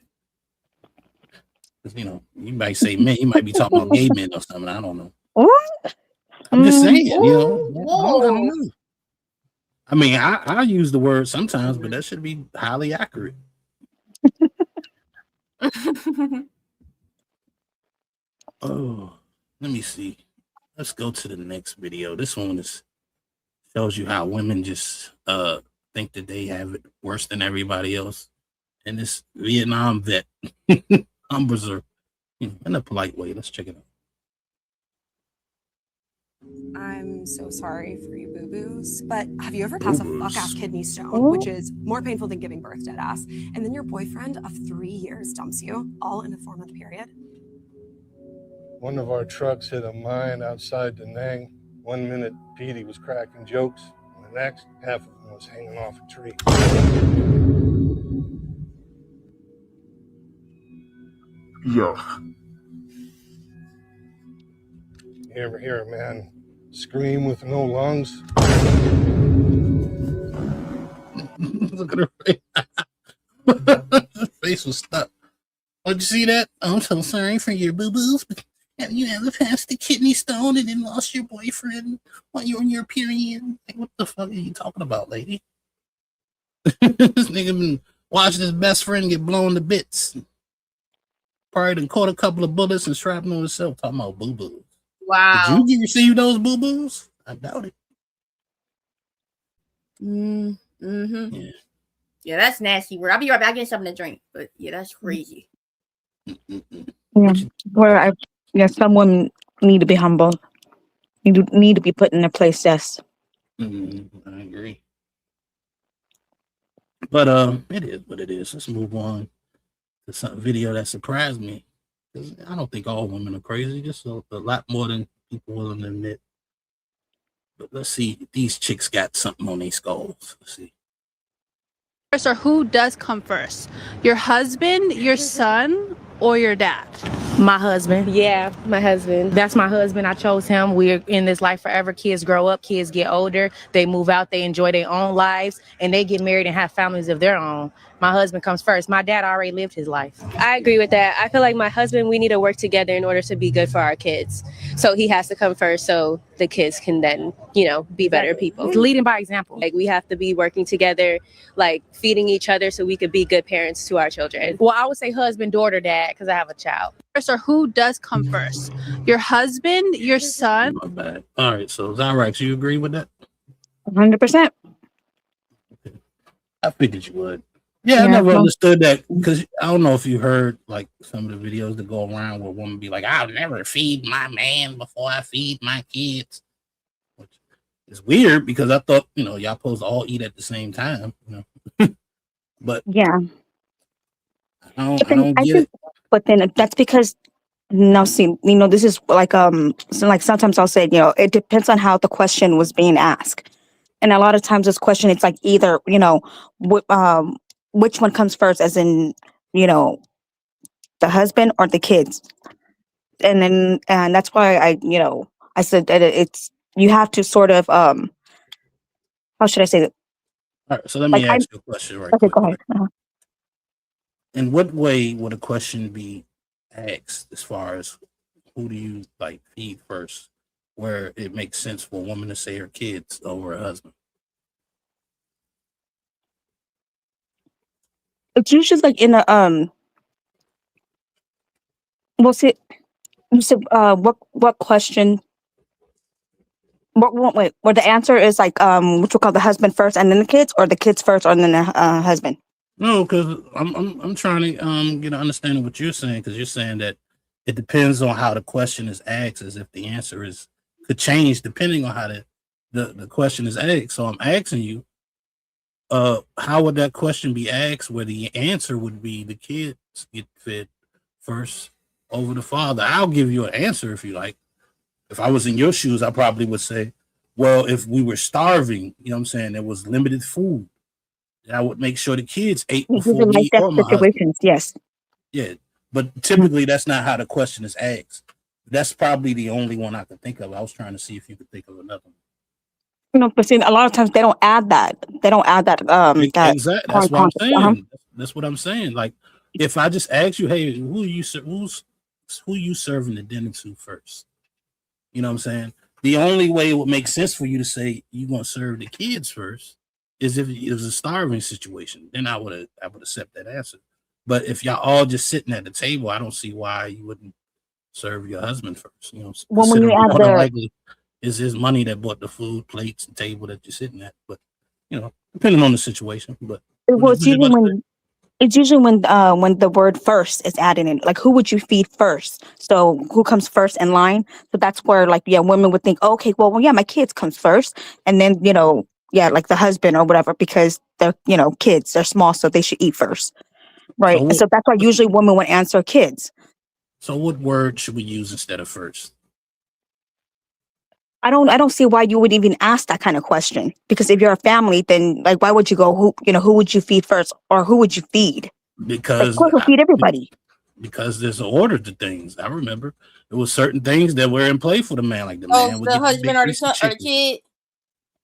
You might say men. You might be talking about gay men or something. I don't know. What? I'm just saying, I don't know. I mean, I use the word sometimes, but that should be highly accurate. Oh, let me see. Let's go to the next video. This one shows you how women just think that they have it worse than everybody else. And this Vietnam vet numbers are in a polite way. Let's check it out. I'm so sorry for you boo-boos, but have you ever passed a fuck-ass kidney stone, which is more painful than giving birth, dead ass, and then your boyfriend of 3 years dumps you, all in a 4-month period? One of our trucks hit a mine outside Da Nang. 1 minute, Petey was cracking jokes, and the next, half of him was hanging off a tree. Yo. You ever hear a man scream with no lungs? Look at her face. Her face was stuck. Oh, did you see that? I'm so sorry for your boo-boos. Have you ever passed the kidney stone and then lost your boyfriend while you're on your period? Like, what the fuck are you talking about, lady? This nigga been watching his best friend get blown to bits. Probably done caught a couple of bullets and shrapnel himself. Talking about boo-boos. Wow. Did you receive those boo-boos? I doubt it. Mm-hmm. Yeah, that's nasty. I'll be right back getting something to drink. But yeah, that's crazy. Yeah, someone need to be humble. You need to be put in a place. Yes. I agree. But it is what it is. Let's move on to some video that surprised me. I don't think all women are crazy. Just a lot more than people willing to admit. But let's see. These chicks got something on their skulls. Let's see. Or who does come first? Your husband, your son, or your dad? My husband. Yeah, my husband. That's my husband. I chose him. We're in this life forever. Kids grow up, kids get older, they move out, they enjoy their own lives, and they get married and have families of their own. My husband comes first. My dad already lived his life. I agree with that. I feel like my husband, we need to work together in order to be good for our kids. So he has to come first so the kids can then, be better people. Leading by example. Like we have to be working together, like feeding each other so we could be good parents to our children. Well, I would say husband, daughter, dad, because I have a child. Or who does come first? Your husband, your son? My bad. All right, so Zyrax, you agree with that? 100%. I figured you would. Yeah, I never understood that because I don't know if you heard like some of the videos that go around where women be like, "I'll never feed my man before I feed my kids." Which is weird because I thought y'all supposed to all eat at the same time, But yeah, I don't get it. But then that's because see, this is like so like sometimes I'll say it depends on how the question was being asked, and a lot of times this question it's like either which one comes first, as in, the husband or the kids. And that's why I said that it's, you have to sort of, how should I say that? All right, so let me ask you a question right quick. Go ahead. In what way would a question be asked as far as who do you feed first, where it makes sense for a woman to say her kids over her husband? It's usually like in a well, see, you said what question? Wait, where the answer is like what you call the husband first and then the kids, or the kids first and then the husband? No, because I'm trying to get an understanding of what you're saying, because you're saying that it depends on how the question is asked, as if the answer could change depending on how the question is asked. So I'm asking you, how would that question be asked where the answer would be the kids get fed first over the father? I'll give you an answer if you like. If I was in your shoes, I probably would say, well, if we were starving, there was limited food, I would make sure the kids ate before me or my husband. Yes. Yeah, but typically that's not how the question is asked. That's probably the only one I could think of. I was trying to see if you could think of another one. But see, a lot of times they don't add that. They don't add that. Exactly. That's what I'm saying. That's what I'm saying. Like, if I just ask you, hey, who you serving the dinner to first? You know what I'm saying? The only way it would make sense for you to say you're gonna serve the kids first is if it was a starving situation. Then I would accept that answer. But if y'all all just sitting at the table, I don't see why you wouldn't serve your husband first. Well, when you add likely is his money that bought the food, plates, and table that you're sitting at. But depending on the situation. But it's usually when the word first is added in, like who would you feed first? So who comes first in line? So that's where women would think, okay, well, my kids comes first, and then like the husband or whatever, because they're kids, they're small, so they should eat first, right? So that's why usually women would answer kids. So what word should we use instead of first? I don't see why you would even ask that kind of question, because if you're a family, then why would you go who would you feed first, or who would you feed? Because of course we'll feed everybody. Because there's an order to things. I remember there was certain things that were in play for the man, like the man would the get husband or the son or the kid.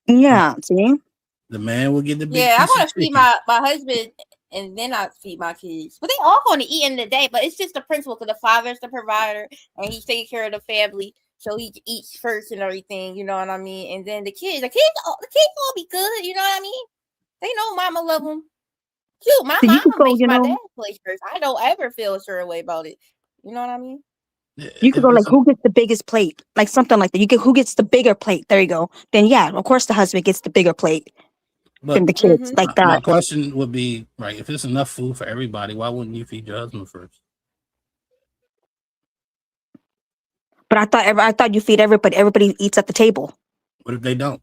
Yeah, see, the man would get the big I piece want of to feed chicken. my husband and then I feed my kids. But they all going to eat in the day. But it's just the principle because the father's the provider and he's taking care of the family, so he eats first and everything. You know what I mean? And then the kids all be good. You know what I mean? They know mama love them. Shoot, my So you could mama go, makes you my know, dad place first. I don't ever feel a certain way about it. You know what I mean? you could go like who gets the biggest plate, like something like that. You get who gets the bigger plate. There you go. Then yeah, of course the husband gets the bigger plate But than the kids, like my that. question would be, right, if it's enough food for everybody, why wouldn't you feed your husband first? But I thought you feed everybody. Everybody eats at the table. What if they don't?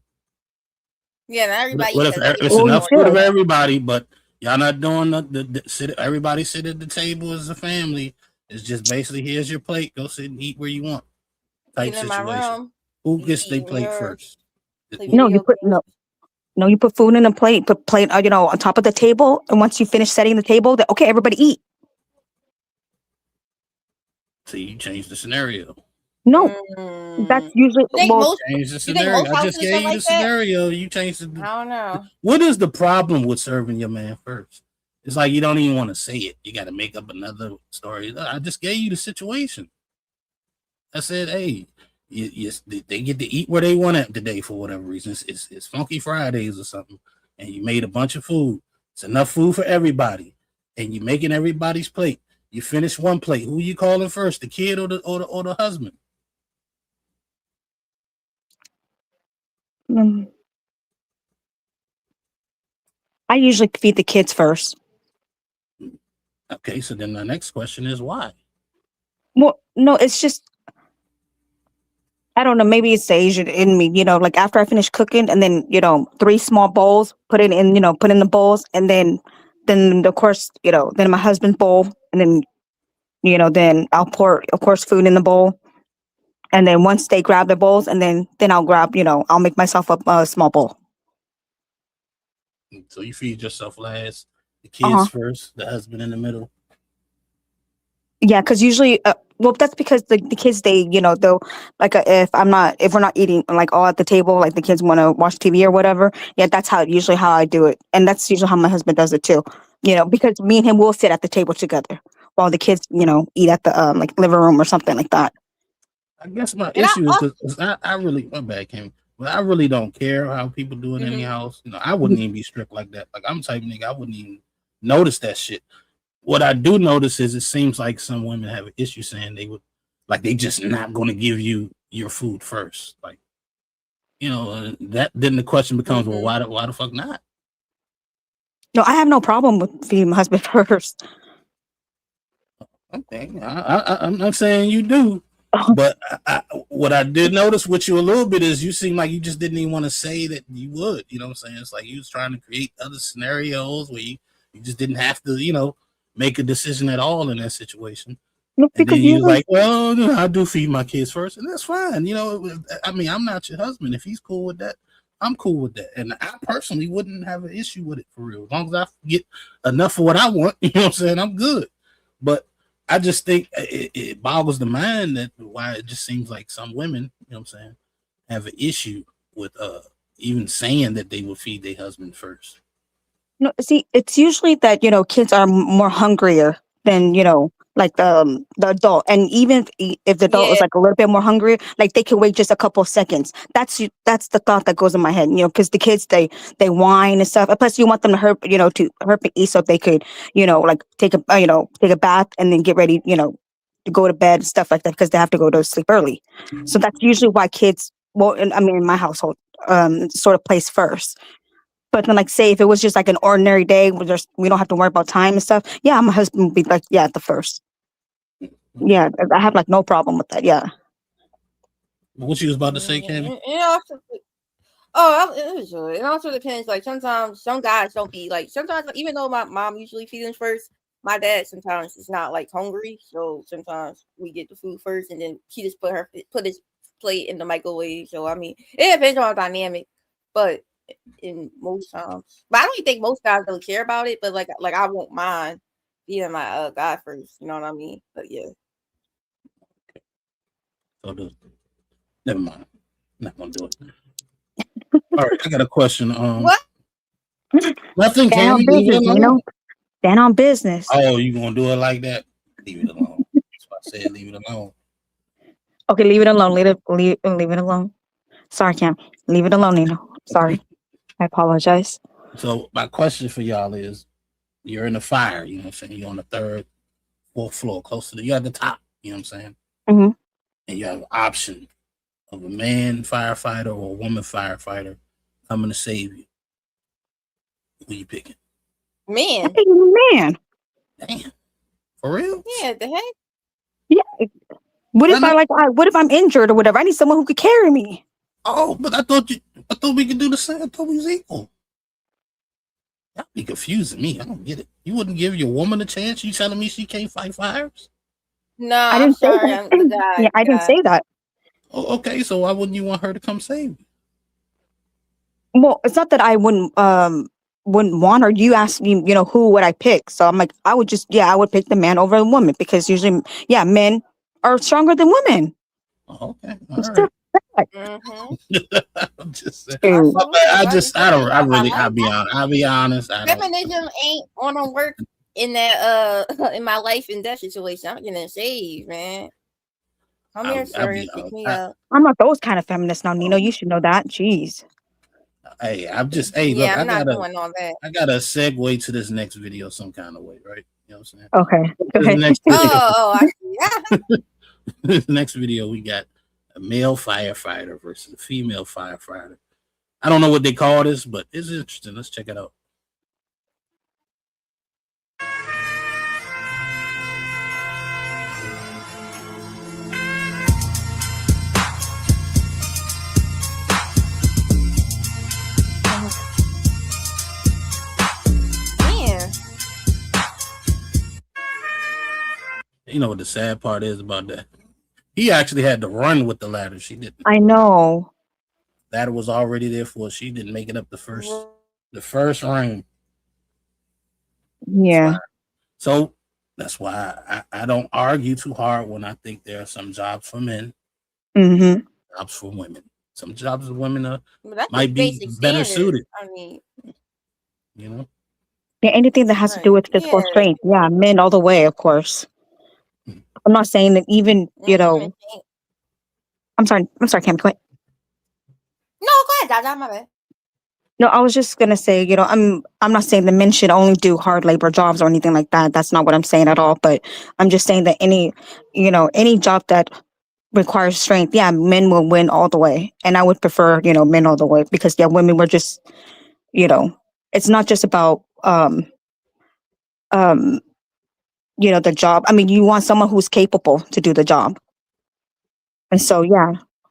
Yeah, not everybody. What if it's enough food for everybody, but y'all not doing the sit? Everybody sit at the table as a family. It's just basically here's your plate. Go sit and eat where you want. Type in my situation. room. Who gets their plate first? No, you put food in a plate. Put plate, you know, on top of the table. And once you finish setting the table, okay, everybody eat. So you change the scenario. No, that's usually change the scenario. I just gave you the scenario. You changed the. I don't know. What is the problem with serving your man first? It's like you don't even want to say it. You got to make up another story. I just gave you the situation. I said, hey, they get to eat where they want it today for whatever reason. It's Funky Fridays or something, and you made a bunch of food. It's enough food for everybody, and you're making everybody's plate. You finish one plate. Who you calling first, the kid or the husband? I usually feed the kids first. Okay, so then the next question is why? Well, no, it's just I don't know. Maybe it's the Asian in me, you know. Like after I finish cooking, and then 3 small bowls, put it in, put in the bowls, and then of course, then my husband's bowl, and then then I'll pour, of course, food in the bowl, and then once they grab the bowls, and then I'll grab, I'll make myself a small bowl. So you feed yourself last, the kids first, the husband in the middle. Yeah, because usually, well, that's because the kids, they'll like if we're not eating like all at the table, like the kids want to watch TV or whatever. Yeah, that's usually how I do it, and that's usually how my husband does it too. Because me and him will sit at the table together while the kids, eat at the like living room or something like that. I guess my issue is I really my bad Kim, but I really don't care how people do it in the house. I wouldn't even be strict like that. Like I'm the type of nigga, I wouldn't even notice that shit. What I do notice is it seems like some women have an issue saying they just not going to give you your food first. Like, that then the question becomes, well, why the fuck not? No, I have no problem with feeding my husband first. Okay, I'm not saying you do, but what I did notice with you a little bit is you seem like you just didn't even want to say that you would. You know what I'm saying? It's like you was trying to create other scenarios where you just didn't have to, make a decision at all in that situation. No, and then you're like, well, I do feed my kids first, and that's fine. I mean, I'm not your husband. If he's cool with that, I'm cool with that. And I personally wouldn't have an issue with it for real. As long as I get enough of what I want, you know what I'm saying? I'm good. But I just think it boggles the mind that why it just seems like some women, you know what I'm saying, have an issue with even saying that they would feed their husband first. No, see, it's usually that kids are more hungrier than like the adult, and even if the adult is like a little bit more hungry, like they can wait just a couple of seconds. That's the thought that goes in my head, because the kids they whine and stuff. Plus, you want them to hurp and eat so they could like take a bath and then get ready to go to bed and stuff like that because they have to go to sleep early. So that's usually why kids. Well, in my household, sort of place first. But then, like, say if it was just like an ordinary day where we don't have to worry about time and stuff. Yeah, my husband would be like, yeah, the first. Yeah, I have like no problem with that. Yeah. What you was about to say, Cammy? It also depends. Like sometimes some guys don't be like. Sometimes even though my mom usually feeds them first, my dad sometimes is not like hungry. So sometimes we get the food first, and then he just put his plate in the microwave. So I mean, it depends on the dynamic, but. In most times, but I don't think most guys don't care about it. But like I won't mind being my guy first. You know what I mean? But yeah. So never mind. Not gonna do it. All right, I got a question. What? Nothing, Damn Cammy. busy, Stand on business. Oh, you gonna do it like that? Leave it alone. That's why I said leave it alone. Okay, leave it alone. Leave it alone. Sorry, Cam. Leave it alone, Nino. Sorry. I apologize. So my question for y'all is, you're in the fire, you know what I'm saying? You're on the third, fourth floor, close to you're at the top, you know what I'm saying? Mm-hmm. And you have an option of a man firefighter or a woman firefighter coming to save you. Who you picking? Man. Man. Damn. For real? Yeah, the heck? Yeah. What if I'm injured or whatever? I need someone who could carry me. Oh, but I thought we could do the same. I thought we was equal. That'd be confusing me. I don't get it. You wouldn't give your woman a chance? You telling me she can't fight fires? No, I I'm didn't say sorry. that. I'm the guy. Yeah, I didn't say that. Oh, okay, so why wouldn't you want her to come save you? Well, it's not that I wouldn't want her. You asked me, who would I pick? So I'm like, I would pick the man over the woman because usually, men are stronger than women. Oh, okay, all right. I'm just saying. I'll be honest. Feminism ain't gonna work in that in my life and death situation. I'm getting saved, man. Come here, sir. Pick me up. I'm not those kind of feminists now, Nino. You should know that. Jeez. Hey, look, I'm not doing all that. I gotta segue to this next video some kind of way, right? You know what I'm saying? Okay. Go ahead. I see. This next video, we got a male firefighter versus a female firefighter. I don't know what they call this, but it's interesting. Let's check it out. You know what the sad part is about that? He actually had to run with the ladder. She didn't. I know. Ladder was already there for her. She didn't make it up the first ring. Yeah. So that's why I don't argue too hard when I think there are some jobs for men, jobs for women. Some jobs for women might be better suited. I mean, Yeah, anything that has to do with physical strength. Yeah, men all the way, of course. I'm not saying that even, I'm sorry, Cam, go ahead. No, go ahead, Dada, my bad. No, I was just gonna say, I'm not saying that men should only do hard labor jobs or anything like that. That's not what I'm saying at all. But I'm just saying that any job that requires strength, men will win all the way. And I would prefer, men all the way because women were just, it's not just about the job. I mean, you want someone who's capable to do the job. And so,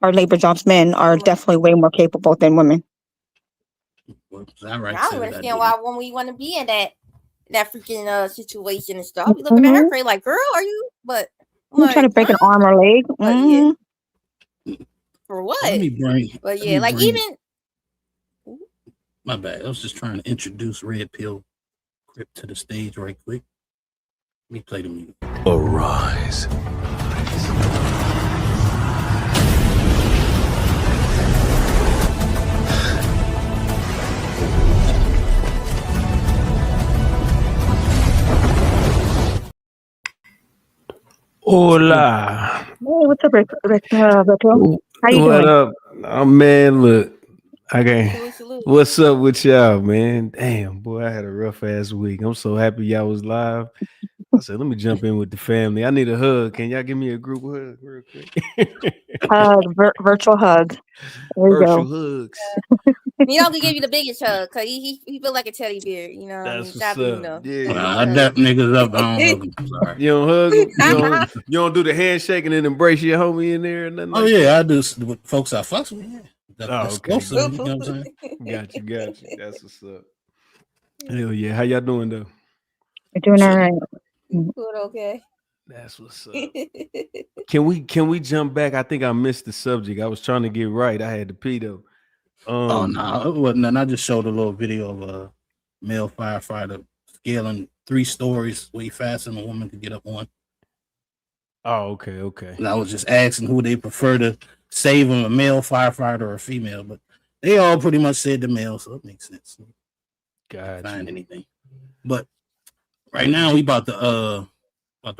hard labor jobs, men are definitely way more capable than women. I don't understand why when we want to be in that freaking situation and stuff, you looking at her crazy like, girl, are you? But I'm trying to break an arm or leg. For what? Even. My bad. I was just trying to introduce Red Pill Crip to the stage right quick. Let me play the music. Arise. Hola. Hey, what's up, Red Pill? How you what doing? up? Oh, man, look. Okay. What's up with y'all, man? Damn, boy, I had a rough ass week. I'm so happy y'all was live. I said, let me jump in with the family. I need a hug. Can y'all give me a group hug real quick? Virtual hug. There you Virtual go. hugs. You know, to give you the biggest hug because he feel like a teddy bear. You know, That's I mean, what's up. I dap niggas up. I don't hug them. Sorry. You don't hug them? You don't do the handshake and then embrace your homie in there or nothing like that? that? I do with folks I fucks with. Yeah. Okay. You know what I'm saying? Got you. That's what's up. Hell yeah. How y'all doing though? We're doing all right. Good, okay. That's what's up. Can we jump back? I think I missed the subject. I was trying to get right. I had to pee though. Oh no, it wasn't nothing. I just showed a little video of a male firefighter scaling 3 stories way faster than a woman could get up on. Oh, okay. And I was just asking who they prefer to save them, a male firefighter or a female, but they all pretty much said the male, so it makes sense. Gotcha. Find anything. But Right now, we about to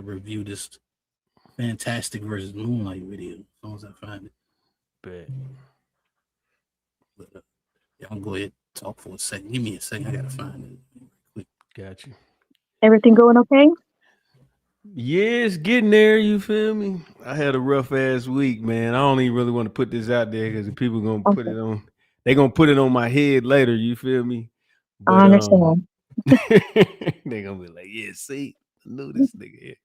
review this Fantastic versus Moonlight video. As long as I find it. Bet. But, y'all go ahead and talk for a second. Give me a second. I gotta find it. Got you. Everything going okay? Yeah, it's getting there. You feel me? I had a rough ass week, man. I don't even really want to put this out there because the people gonna put it on. They gonna put it on my head later. You feel me? But, I understand. they gonna be like, yeah, see, I knew this nigga here.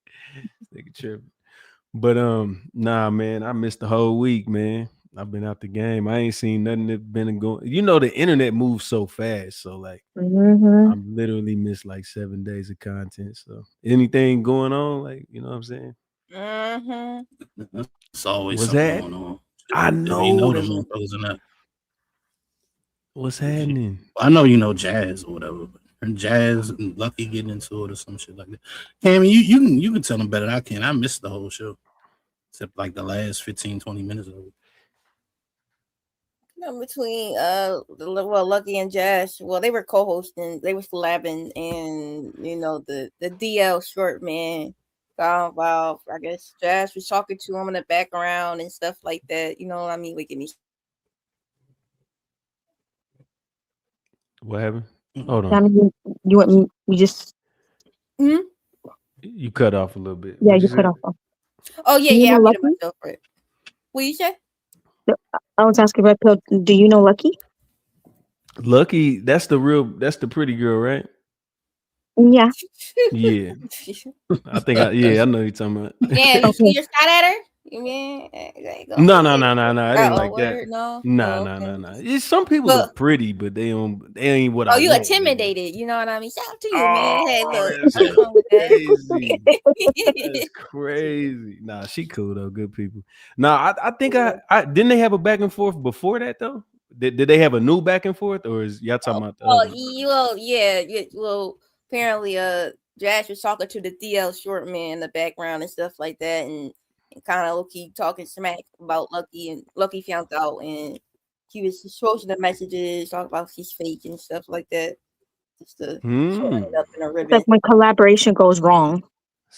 This nigga tripping. But nah, man, I missed the whole week, man. I've been out the game. I ain't seen nothing that been going. You know, the internet moves so fast, so like I'm literally missed like 7 days of content. So anything going on, like, you know what I'm saying? It's always What's something that? going on. I know. You know them know. motherfuckers in that. What's happening? I know you know Jazz or whatever. And Jazz and Lucky getting into it or some shit like that. Cammy, you can tell them better than I can. I missed the whole show. Except like the last 15, 20 minutes of it. Between Lucky and Jazz, well, they were co-hosting, they were collabing, and you know the DL short man got involved. I guess Jazz was talking to him in the background and stuff like that. You know what I mean? Waking me. What happened? Hold on. You want me? You just. You cut off a little bit. Yeah, What'd you say? cut off. Oh yeah, You yeah. I know muted Lucky? myself for it. What you say? I was asking about. Do you know Lucky? Lucky, that's the pretty girl, right? Yeah. Yeah. I think I know you're talking about. Yeah, you just shot at her. You mean? No. It ain't like word? that. No. No. Some people are pretty, but they ain't what I you want. intimidated. You know what I mean? Shout out to you, man. Hey, That's look, wrong with crazy. that. That's crazy. Nah, she cool though. Good people. Nah, I think I didn't they have a back and forth before that though? Did they have a new back and forth, or is y'all talking about the other one? Well, apparently, Jazz was talking to the DL short man in the background and stuff like that, and kind of low-key talking smack about Lucky, and Lucky found out, and he was exposing the messages, talking about she's fake and stuff like that, just to end up in a ribbon. It's like when collaboration goes wrong,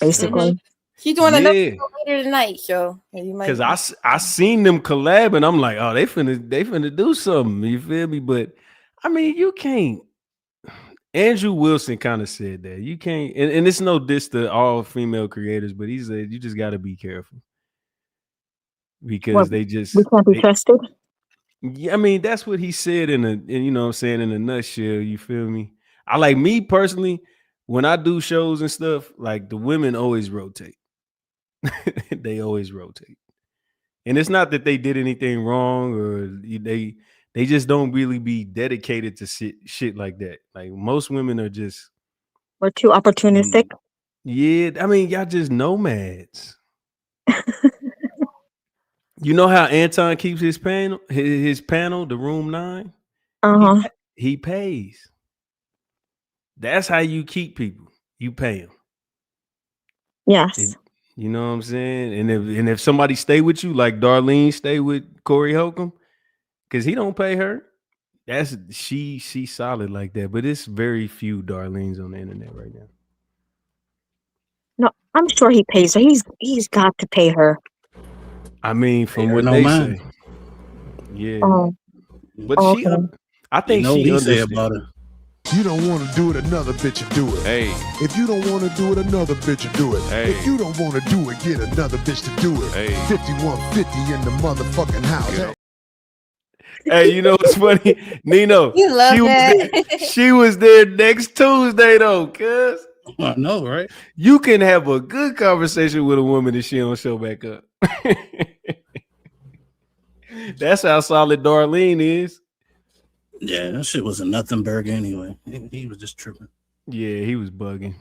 basically. She's doing another show later tonight, so because I seen them collab and I'm like, oh, they finna do something. You feel me? But I mean, you can't. Andrew Wilson kind of said that you can't, and it's no diss to all female creators, but he said you just got to be careful because we can't be trusted. Yeah, I mean that's what he said in you know what I'm saying, in a nutshell. You feel me? I like me personally when I do shows and stuff, like the women always rotate. They always rotate, and it's not that they did anything wrong or they just don't really be dedicated to shit like that. Like most women are just we're too opportunistic. Yeah, I mean y'all just nomads. You know how Anton keeps his panel, the Room 9? He pays. That's how you keep people. You pay them. Yes. You know what I'm saying? And if somebody stay with you, like Darlene stay with Corey Holcomb, because he don't pay her, that's she's solid like that. But it's very few Darlenes on the internet right now. No, I'm sure he pays her. He's got to pay her. I mean, from what they say. Yeah. But I think she understands about it. You don't want to do it, another bitch will do it. Hey. If you don't want to do it, another bitch will do it. Hey. If you don't want to do it, get another bitch to do it. Hey. 5150 in the motherfucking house. Hey, you know what's funny? Nino, you love she was there next Tuesday though, cuz. I know, right? You can have a good conversation with a woman and she don't show back up. That's how solid Darlene is. Yeah, that shit was a nothing burger anyway. He was just tripping. Yeah, he was bugging.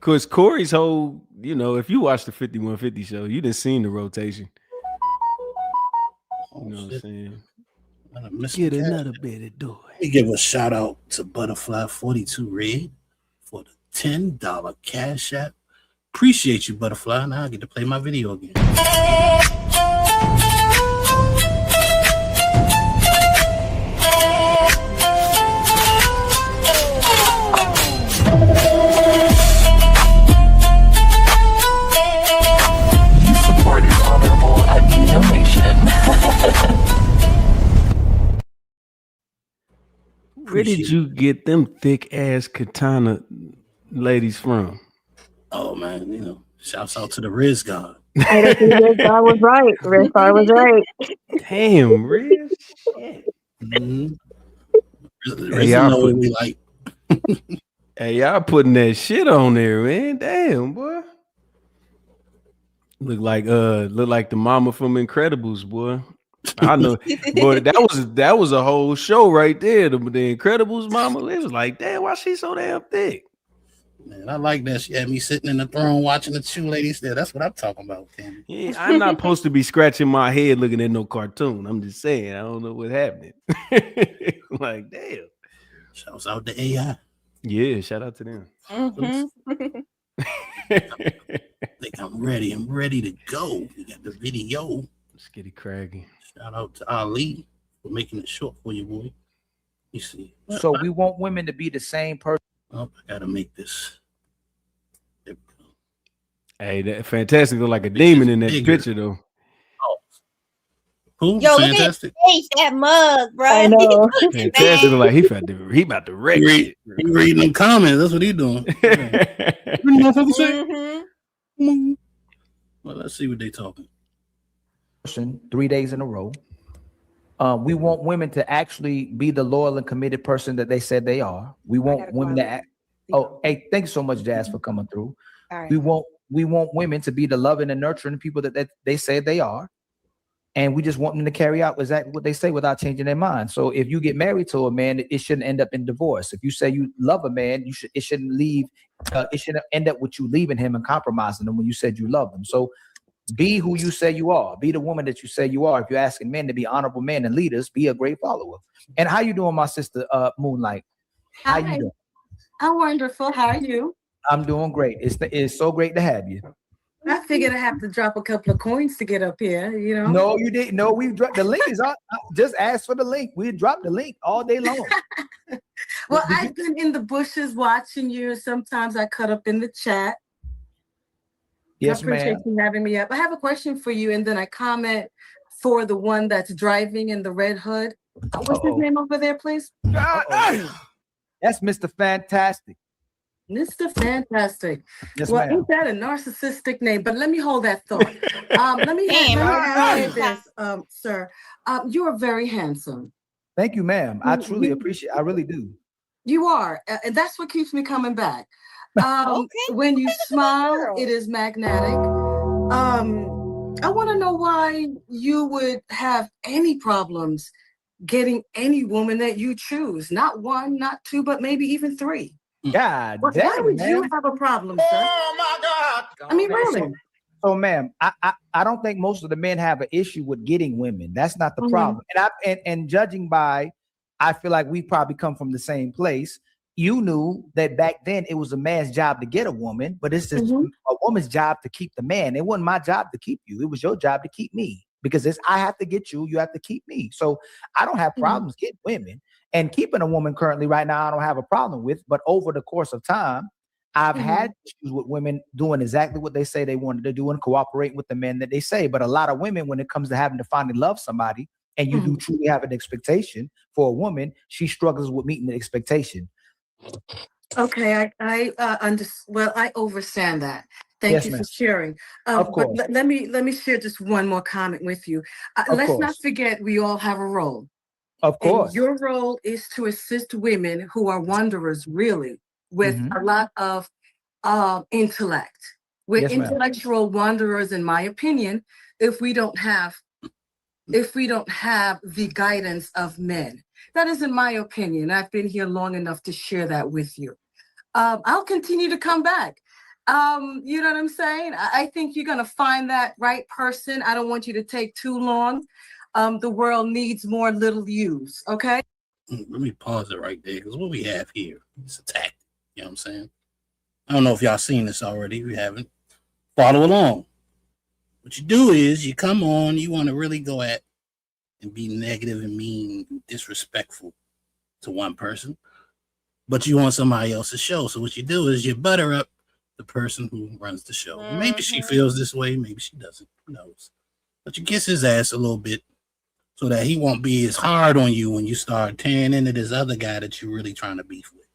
Cause Corey's whole, you know, if you watch the 5150 show, you done seen the rotation. You know what I'm saying? Get another bit of do it. We give a shout out to Butterfly42 Red for the $10 cash app. Appreciate you, Butterfly. Now I get to play my video again. Where did you get them thick ass katana ladies from? Oh man, you know, shouts out to the Riz God. I don't think Red Star was right. Red Star was right. Damn, Riz. Shit. Mm-hmm. Hey, y'all hey, y'all putting that shit on there, man. Damn, boy. Look like the mama from Incredibles, boy. I know, boy. That was a whole show right there. The Incredibles mama. It was like, damn, why she so damn thick? Man, I like that. She had me sitting in the throne watching the two ladies there. That's what I'm talking about, Candy. Yeah, I'm not supposed to be scratching my head looking at no cartoon. I'm just saying, I don't know what's happening. Like, damn. Shouts out to AI. Yeah, shout out to them. Mm-hmm. I think I'm ready. I'm ready to go. We got the video. Let's get it craggy. Shout out to Ali for making it short for you, boy. You see. So we want women to be the same person. Oh, I gotta make this. Hey, that Fantastic look like a demon in that picture, though. Who? Yo, Fantastic. look at that mug, bro. I know. Fantastic look like he about to wreck it. He reading them comments. That's what he doing. Mm-hmm. Well, let's see what they talking. 3 days in a row. We want women to actually be the loyal and committed person that they said they are. We want women to act. Oh, hey, thank you so much, Jazz, for coming through. All right. We want women to be the loving and nurturing people that they say they are. And we just want them to carry out exactly what they say without changing their mind. So if you get married to a man, it shouldn't end up in divorce. If you say you love a man, it shouldn't leave. It shouldn't end up with you leaving him and compromising him when you said you love him. So be who you say you are. Be the woman that you say you are. If you're asking men to be honorable men and leaders, be a great follower. And how you doing, my sister Moonlight? How you doing? I'm wonderful. How are you? I'm doing great. It's so great to have you. I figured I have to drop a couple of coins to get up here, you know? No, you didn't. No, we dropped the link. Is just ask for the link. We dropped the link all day long. Well, I've been in the bushes watching you. Sometimes I cut up in the chat. Yes, I appreciate you having me up. I have a question for you, and then I comment for the one that's driving in the red hood. What's his name over there, please? That's Mr. Fantastic. Mr. Fantastic. Yes, well, ma'am. ain't that a narcissistic name? But let me hold that thought. Let me ask this, sir. You are very handsome. Thank you, ma'am. I truly appreciate. I really do. You are, and that's what keeps me coming back. When you smile, it is magnetic. I want to know why you would have any problems getting any woman that you choose. Not one, not two, but maybe even three. God Why damn, would man. you have a problem, sir? Oh my God! I mean, really. So, ma'am, I don't think most of the men have an issue with getting women. That's not the problem. And judging by, I feel like we probably come from the same place. You knew that back then it was a man's job to get a woman, but it's just a woman's job to keep the man. It wasn't my job to keep you. It was your job to keep me, because I have to get you. You have to keep me. So I don't have problems getting women. And keeping a woman currently right now, I don't have a problem with. But over the course of time, I've had issues with women doing exactly what they say they wanted to do and cooperating with the men that they say. But a lot of women, when it comes to having to finally love somebody, and you do truly have an expectation for a woman, she struggles with meeting the expectation. Okay, I understand that. Thank you for sharing. Of course. But let me share just one more comment with you. Let's not forget we all have a role. Of course. And your role is to assist women who are wanderers, really, with a lot of intellect. We're intellectual wanderers, in my opinion, if we don't have the guidance of men. That is in my opinion. I've been here long enough to share that with you. I'll continue to come back. You know what I'm saying? I think you're going to find that right person. I don't want you to take too long. The world needs more little yous, okay? Let me pause it right there, because what we have here is a tactic. You know what I'm saying? I don't know if y'all seen this already. If you haven't, follow along. What you do is you come on, you want to really go at and be negative and mean and disrespectful to one person, but you want somebody else's show. So what you do is you butter up the person who runs the show. Maybe she feels this way, maybe she doesn't. Who knows? But you kiss his ass a little bit so that he won't be as hard on you when you start tearing into this other guy that you're really trying to beef with.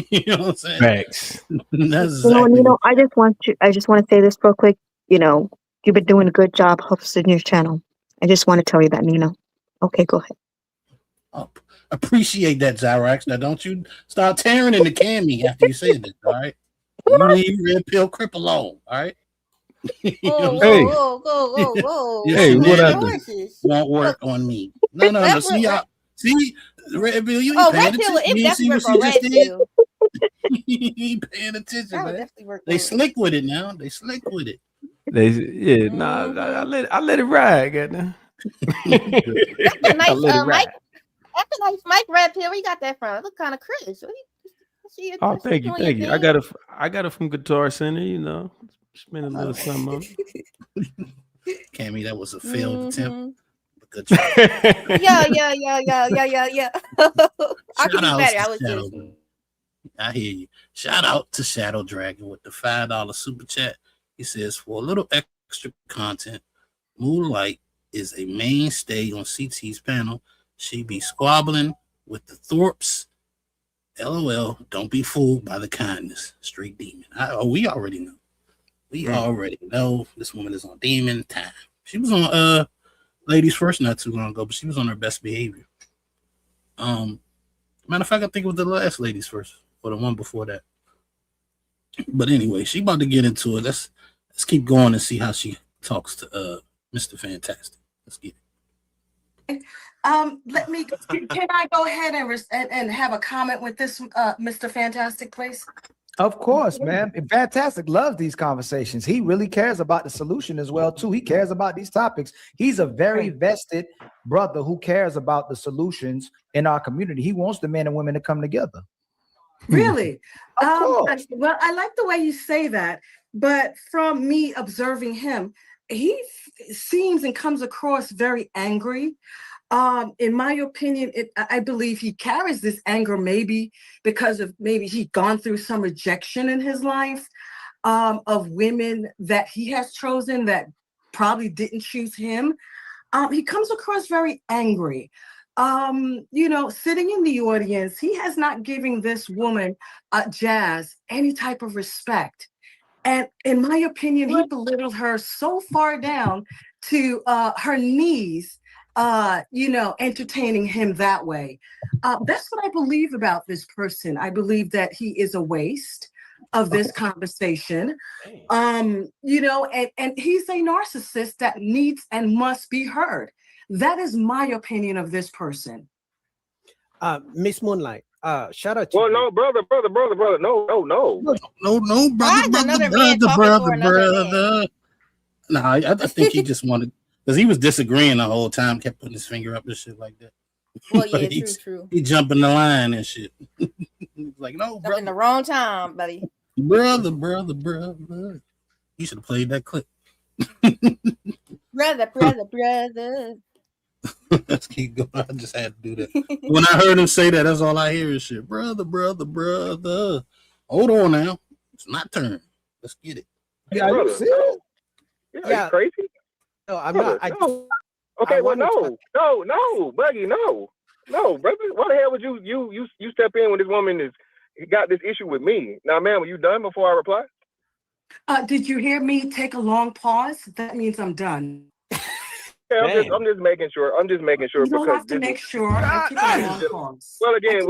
You know what I'm saying? Facts. That's exactly I just want to say this real quick. You've been doing a good job hosting your channel. I just want to tell you that, Nino. Okay, go ahead. Appreciate that, Zyrax. Now don't you start tearing into Cammy after you say this, all right? You leave Red Pill Crip alone, all right? Whoa. Hey, what I do? Won't work on me. No. See, Red Pill, you ain't Oh, paying Red Pill, attention. it You see definitely what work on she Red just did? Pill. You ain't paying attention, That would man. definitely work. They slick with it now. They slick with it. I let it ride, goddamn. That's a nice let it ride. mic. That's a nice mic, Red Pill. Where you got that from? It look kind of crisp. Oh, thank you. I got it from Guitar Center. Spend a little something on it. Cammy, that was a failed attempt. Good try. Yeah. I could do better. I was just. I hear you. Shout out to Shadow Dragon with the $5 super chat. He says, for a little extra content, Moonlight is a mainstay on CT's panel. She be squabbling with the Thorpes. LOL, don't be fooled by the kindness. Straight demon. We already know. We already know this woman is on demon time. She was on Ladies First not too long ago, but she was on her best behavior. Matter of fact, I think it was the last Ladies First or the one before that. But anyway, she about to get into it. Let's keep going and see how she talks to Mr. Fantastic. Let's get it. Can I go ahead and have a comment with this, Mr. Fantastic, please? Of course, man. Fantastic loves these conversations. He really cares about the solution as well, too. He cares about these topics. He's a very vested brother who cares about the solutions in our community. He wants the men and women to come together. Really? Well, I like the way you say that, but from me observing him, he seems and comes across very angry. In my opinion, I believe he carries this anger maybe because of maybe he's gone through some rejection in his life of women that he has chosen that probably didn't choose him. He comes across very angry. Sitting in the audience, he has not given this woman, Jazz, any type of respect. And in my opinion, he belittled her so far down to her knees, entertaining him that way. That's what I believe about this person. I believe that he is a waste of this conversation. And he's a narcissist that needs and must be heard. That is my opinion of this person. Miss Moonlight, shout out to well, you. no, brother. No, brother. No, I think he just wanted, because he was disagreeing the whole time, kept putting his finger up and shit like that. Well, yeah, true. He jumping the line and shit. Like, no, brother. In the wrong time, buddy. Brother. You should have played that clip. Brother. Let's keep going. I just had to do that. When I heard him say that, that's all I hear is shit. Brother. Hold on now. It's my turn. Let's get it. Yeah, are you serious? Yeah, you crazy? No, I'm not. Okay, well, no, Buggy, no, brother. Why the hell would you step in when this woman got this issue with me? Now, ma'am, were you done before I reply? Did you hear me take a long pause? That means I'm done. Yeah, I'm just making sure. You don't have to make sure. I took a long pause. Well, again,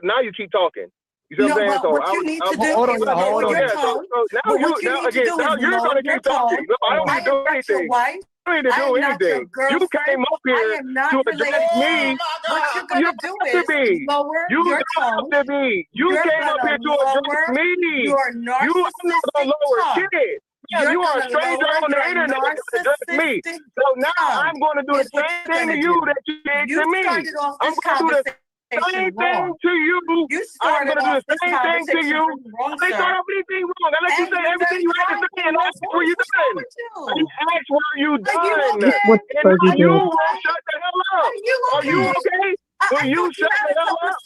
now you keep talking. You see what I'm saying? So what you need to do is lower your tone. Now you're going to keep talking. No, I don't need to do anything. I don't need to do anything. You came up here to address me. What you're going to do is lower your tone. You came up here to address me. You are not going to lower shit. Yeah, you are a stranger on the internet to address me. So now I'm going to do the same thing to you that you did to me. I'm going to do the same thing to you. I'm going to do the same thing to you. They start off anything wrong. I let you say everything you had to say and ask where you done. You asked where you done. And you won't shut the hell up. Are you okay? Will you shut the hell up?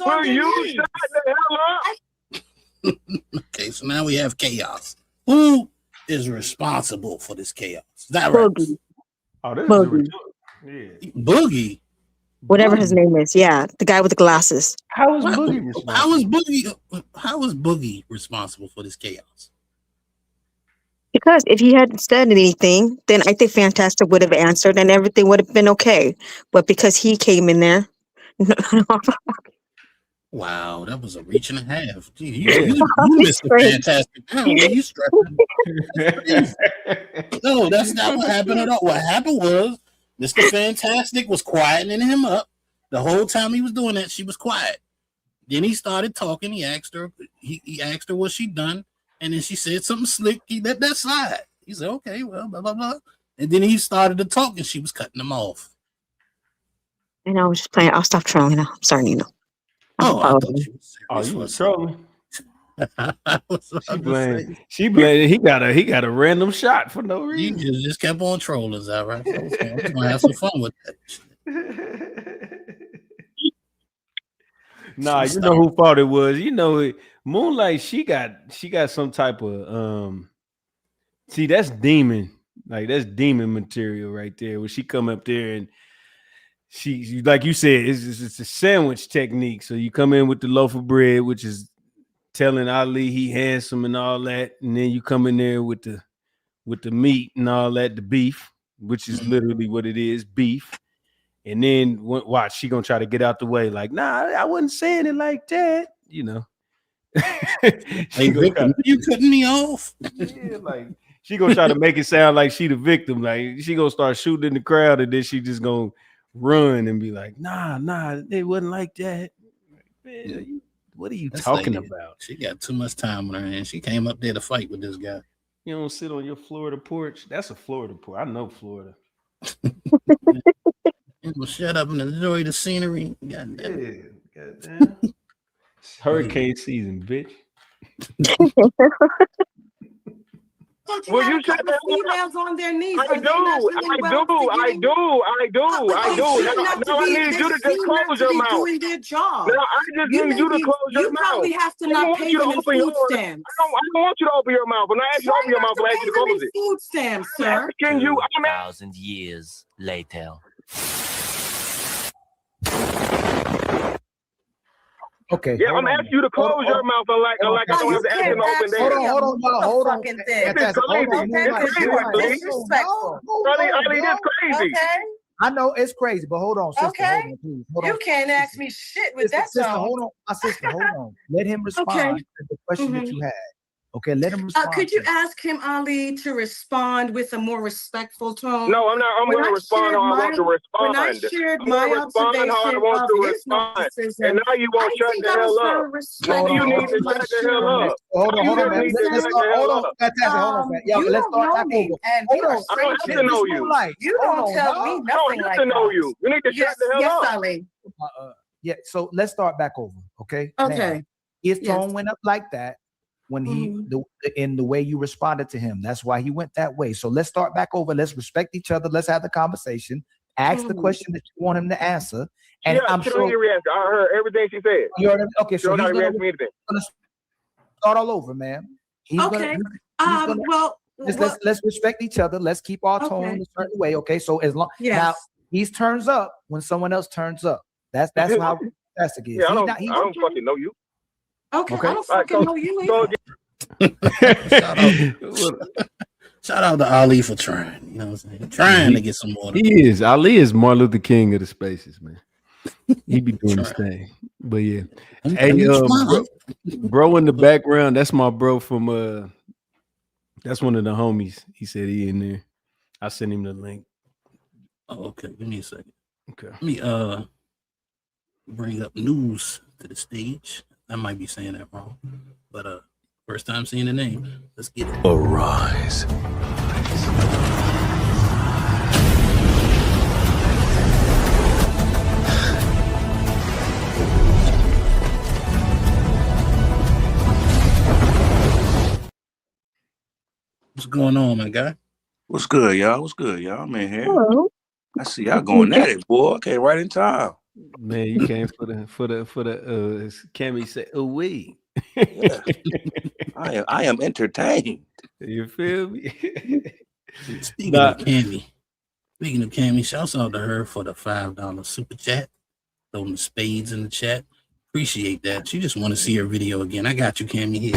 Will you shut the hell up? Okay, so now we have chaos. Who is responsible for this chaos? Is that right? Oh, this Boogie. Yeah. Boogie. Whatever his name is. Yeah, the guy with the glasses. How is Boogie responsible? How is Boogie responsible for this chaos? Because if he hadn't said anything, then I think Fantastic would have answered and everything would have been okay. But because he came in there. Wow, that was a reach and a half. Gee, you missed the Fantastic. You stressing. No, that's not what happened at all. What happened was Mr. Fantastic was quietening him up. The whole time he was doing that, she was quiet. Then he started talking. He asked her, he asked her what she'd done, and then she said something slick. He let that slide. He said, okay, well, blah, blah, blah. And then he started to talk, and she was cutting him off. And I was just playing. I'll stop trolling now. I'm sorry, Nino. I thought you were you was trolling. She She blamed. He got a random shot for no reason. You just kept on trolling, all right? I was gonna have some fun with that. Nah, you know who thought it was. You know, Moonlight. She got some type of See, that's demon. Like that's demon material right there. When she come up there and she like you said, it's a sandwich technique. So you come in with the loaf of bread, which is telling Ali he handsome and all that, and then you come in there with the meat and all that, the beef, which is literally what it is, beef. And then watch, she gonna try to get out the way, like, nah, I wasn't saying it like that, you know. You cutting me off? Yeah, like she gonna try to make it sound like she the victim, like she gonna start shooting in the crowd, and then she just gonna run and be like, nah, it wasn't like that. Man, what are you talking about? She got too much time on her hands. She came up there to fight with this guy. You don't sit on your Florida porch. That's a Florida porch. I know Florida. Well, shut up and enjoy the scenery. Goddamn. It's hurricane season, bitch. Well, you shut the females on their knees. I do. Now I need you to just close your mouth. Doing their job. Now I just need you to close your mouth. You probably have to not pay them in food stamps. I don't want you to open your mouth. When I ask you to open your mouth, I ask you to close it. Food stamps, sir. 2,000 years later. Okay. Yeah, I'm asking you to close your mouth unlike I don't have to ask you to open there. Hold on. This crazy. Disrespectful. Ali, this crazy. Okay. I know it's crazy, but hold on, sister. Okay. Hold on, please. Hold on. You can't ask me shit with that sister, tone. hold on. My sister, hold on. Let him respond to the question that you had. Okay, let him respond. Could you ask him, Ali, to respond with a more respectful tone? No, I'm not. I'm going to respond how I want to respond. When I shared my observation of his narcissism, and now you won't shut the hell up. You need to shut the hell up. Hold on, man. Hold on. Yeah, let's start back over. I don't have to know you. You don't tell me nothing like that. I don't have to know you. You need to shut the hell up. Yes, Ali. Yeah, so let's start back over, okay? Okay. Now, his tone went up like that when in the way you responded to him. That's why he went that way. So let's start back over. Let's respect each other. Let's have the conversation. Ask the question that you want him to answer. And yeah, I'm sure I heard everything she said. Okay, so he's gonna start all over, man. Let's respect each other. Let's keep our tone a certain way. Okay, so as long now he turns up when someone else turns up. That's how fantastic is. Yeah, I don't fucking know you. Okay. I don't fucking know you either. Shout out to Ali for trying. You know what I'm saying? Trying to get some water. He is. Ali is Martin Luther King of the spaces, man. He be doing his thing. But yeah. Hey, bro in the background, that's my bro from that's one of the homies. He said he in there. I sent him the link. Oh, okay. Give me a second. Okay. Let me bring up news to the stage. I might be saying that wrong, but first time seeing the name. Let's get it. Arise. What's going on, my guy? What's good, y'all? What's good, y'all? I'm in here. Hello. I see y'all going at it, boy. Okay, right in time. Man, you came for the Cammy say, oh wait. Yeah. I am entertained. You feel me? Speaking of Cammy, Speaking of Cammy, shouts out to her for the $5 super chat. Throwing the spades in the chat. Appreciate that. She just want to see her video again. I got you, Cammy, here.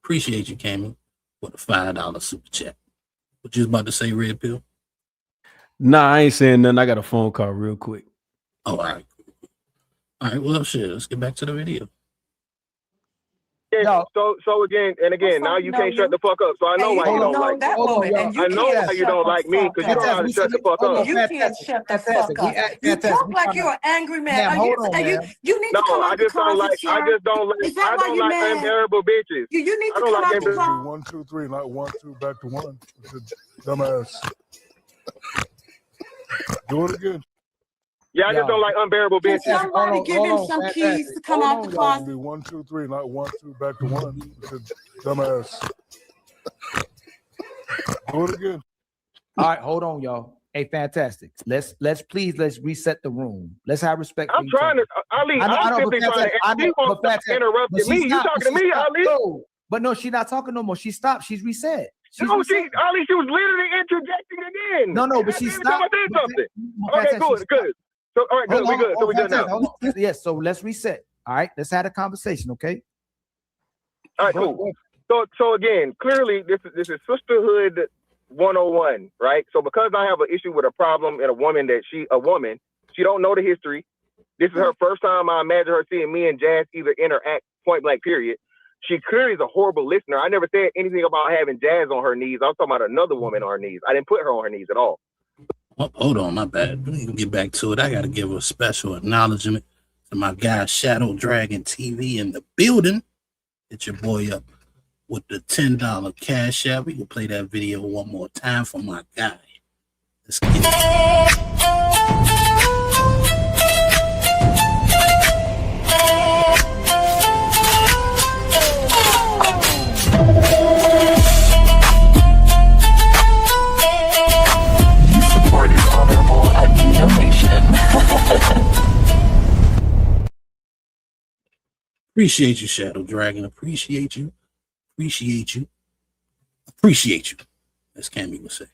Appreciate you, Cammy, for the $5 super chat. What you was about to say, Red Pill? Nah, I ain't saying nothing. I got a phone call real quick. Oh, all right. All right, well, shit, let's get back to the video. Yeah, so again, now you can't shut the fuck up. So I know why you don't like me. I know why you don't like me, because you don't know how to shut the fuck up. You can't shut the fuck up. You talk like you're an angry man. You need to come out the closet, sir. I just don't like unbearable bitches. You need to come out the closet. 1, 2, 3, not 1, 2, back to 1. Dumbass. Do it again. Yeah, I just don't like unbearable bitches. Somebody give him some keys to come out the closet. 1, 2, 3, not 1, 2, back to 1. Dumbass. Do it again. All right, hold on, y'all. Hey, fantastic. Let's reset the room. Let's have respect. I'm trying to, Ali. I'm simply trying to interrupt me. You talking to me, Ali? No, but no, she's not talking no more. She stopped. She's reset. Ali, she was literally interjecting again. No, but she stopped. Okay, good. So, all right, good. We good. So we good now. Yes. So let's reset. All right. Let's have a conversation. Okay. All right. Cool. So again, clearly this is sisterhood 101, right? So because I have an issue with a problem in a woman she don't know the history. This is her first time I imagine her seeing me and Jazz either interact point blank period. She clearly is a horrible listener. I never said anything about having Jazz on her knees. I was talking about another woman on her knees. I didn't put her on her knees at all. Oh, hold on, my bad. Let me get back to it. I got to give a special acknowledgement to my guy Shadow Dragon TV in the building. Hit your boy up with the $10 cash app. We can play that video one more time for my guy. Let's get it. Appreciate you, Shadow Dragon. Appreciate you. As Cammy would say.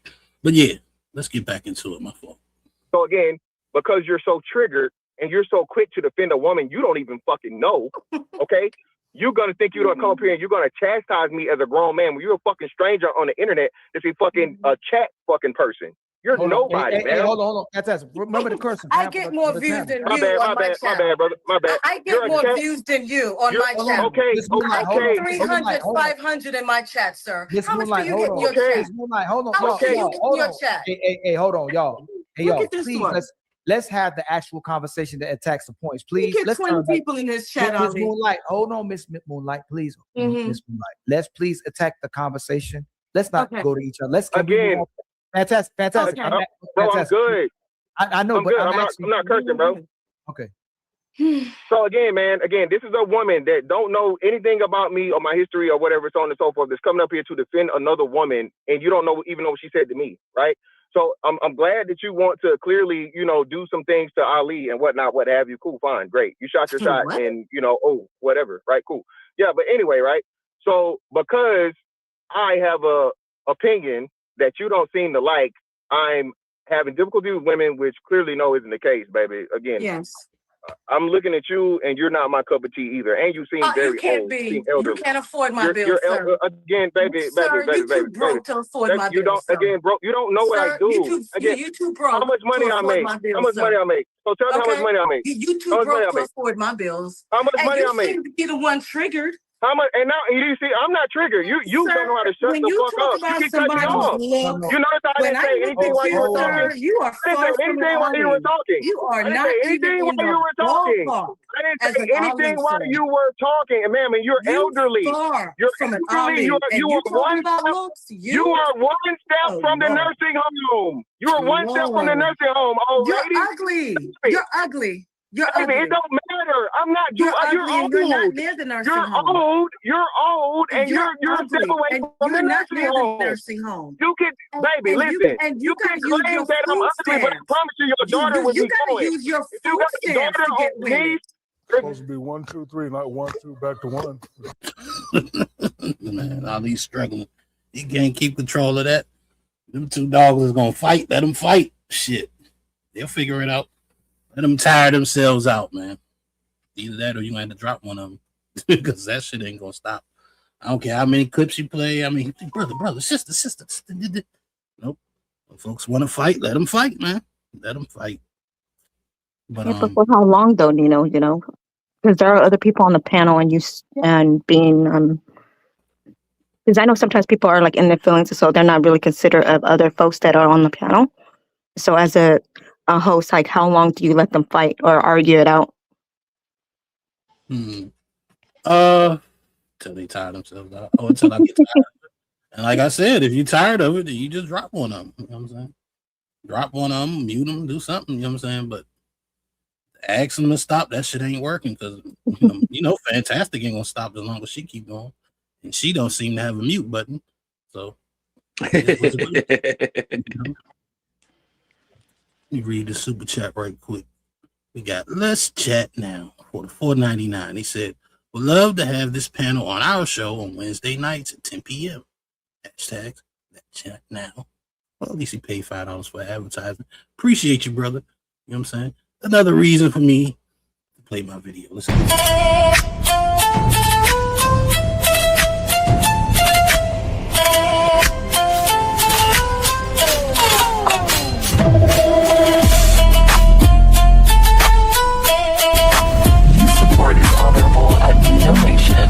But yeah, let's get back into it, my fault. So again, because you're so triggered and you're so quick to defend a woman you don't even fucking know, okay? You're gonna think you're gonna come up here and you're gonna chastise me as a grown man when you're a fucking stranger on the internet that's a fucking chat fucking person. You're nobody, man. Hold on. That's remember the curse. I get more views than you on my channel. My bad, brother. My bad. I get more views than you on my channel. Okay. I get 300, 500 in my chat, sir. How much do you get in your chat? Hold on. How much do you get in your chat? Hey, hold on, y'all. Hey, y'all, please, let's have the actual conversation that attacks the points. Please, let's 20 people in this chat. Miss Moonlight, hold on, Miss Moonlight, please. Miss Moonlight, let's please attack the conversation. Let's not go to each other. Let's again. Fantastic. Okay. Bro, I'm good. I know, I'm but good. I'm not cursing, bro. Okay. So again, this is a woman that don't know anything about me or my history or whatever, so on and so forth, that's coming up here to defend another woman, and you don't know even know what she said to me, right? So I'm glad that you want to clearly, do some things to Ali and whatnot, what have you. Cool, fine, great. You shot your shot, and whatever, right? Cool. Yeah, but anyway, right? So because I have a opinion that you don't seem to like, I'm having difficulty with women, which clearly isn't the case, baby. Again, yes. I'm looking at you, and you're not my cup of tea either. And you seem very you can't old. be. You seem elderly. You can't afford my bills, sir. Again, baby, you too broke to afford my bills, sir. Again, bro, you don't know what I do. You too broke. How much money I make? How much money I make? So tell me how much money I make. You too broke to afford my bills. How much money I make? You seem to be the one triggered. How much? And now you see, I'm not triggered. You don't know how to shut the fuck up. You keep cutting me off. You notice I didn't say anything while you were talking. You are I didn't say anything while you were talking. You are not anything while you were talking. I didn't say anything while you were talking. And ma'am, you're elderly. You're elderly. You are one step from the nursing home. You are one step from the nursing home already. You're ugly. You're ugly. You're Baby, ugly. it don't matter. I'm not. You're ugly, You're and old. you're not near the nursing home. You're old, and you're a step ugly, away and from the you're not nursing near the home. nursing home. You can, baby, and listen. you can gotta use claim your that I'm food ugly, but I stamps. promise you, your daughter would You be gotta going. use your If you food got a stamps daughter to get on women. me, Supposed to be 1, 2, 3, not 1, 2, back to 1. Man, Ali struggling. He can't keep control of that. Them two dogs is gonna fight. Let them fight. Shit, they'll figure it out. Let them tire themselves out, man. Either that or you gonna have to drop one of them because that shit ain't gonna stop. I don't care how many clips you play. I mean, brother, sister. Nope. If folks want to fight, let them fight, man. Let them fight. But Yeah, but for how long though? You know, because there are other people on the panel, and being because I know sometimes people are like in their feelings, so they're not really considerate of other folks that are on the panel. So as a host, like how long do you let them fight or argue it out? Till they tire themselves out. Oh, until I get tired. And like I said, if you're tired of it, then you just drop one of them. You know what I'm saying? Drop one of them, mute them, do something. You know what I'm saying? But ask them to stop. That shit ain't working because Fantastic ain't gonna stop as long as she keep going, and she don't seem to have a mute button. So let me read the super chat right quick. We got Let's Chat Now for the $4.99. He said, "Would love to have this panel on our show on Wednesday nights at 10 p.m. Hashtag Let's Chat Now." Well, at least he paid $5 for advertising. Appreciate you, brother. You know what I'm saying? Another reason for me to play my video. Let's go. Support is honorable donation.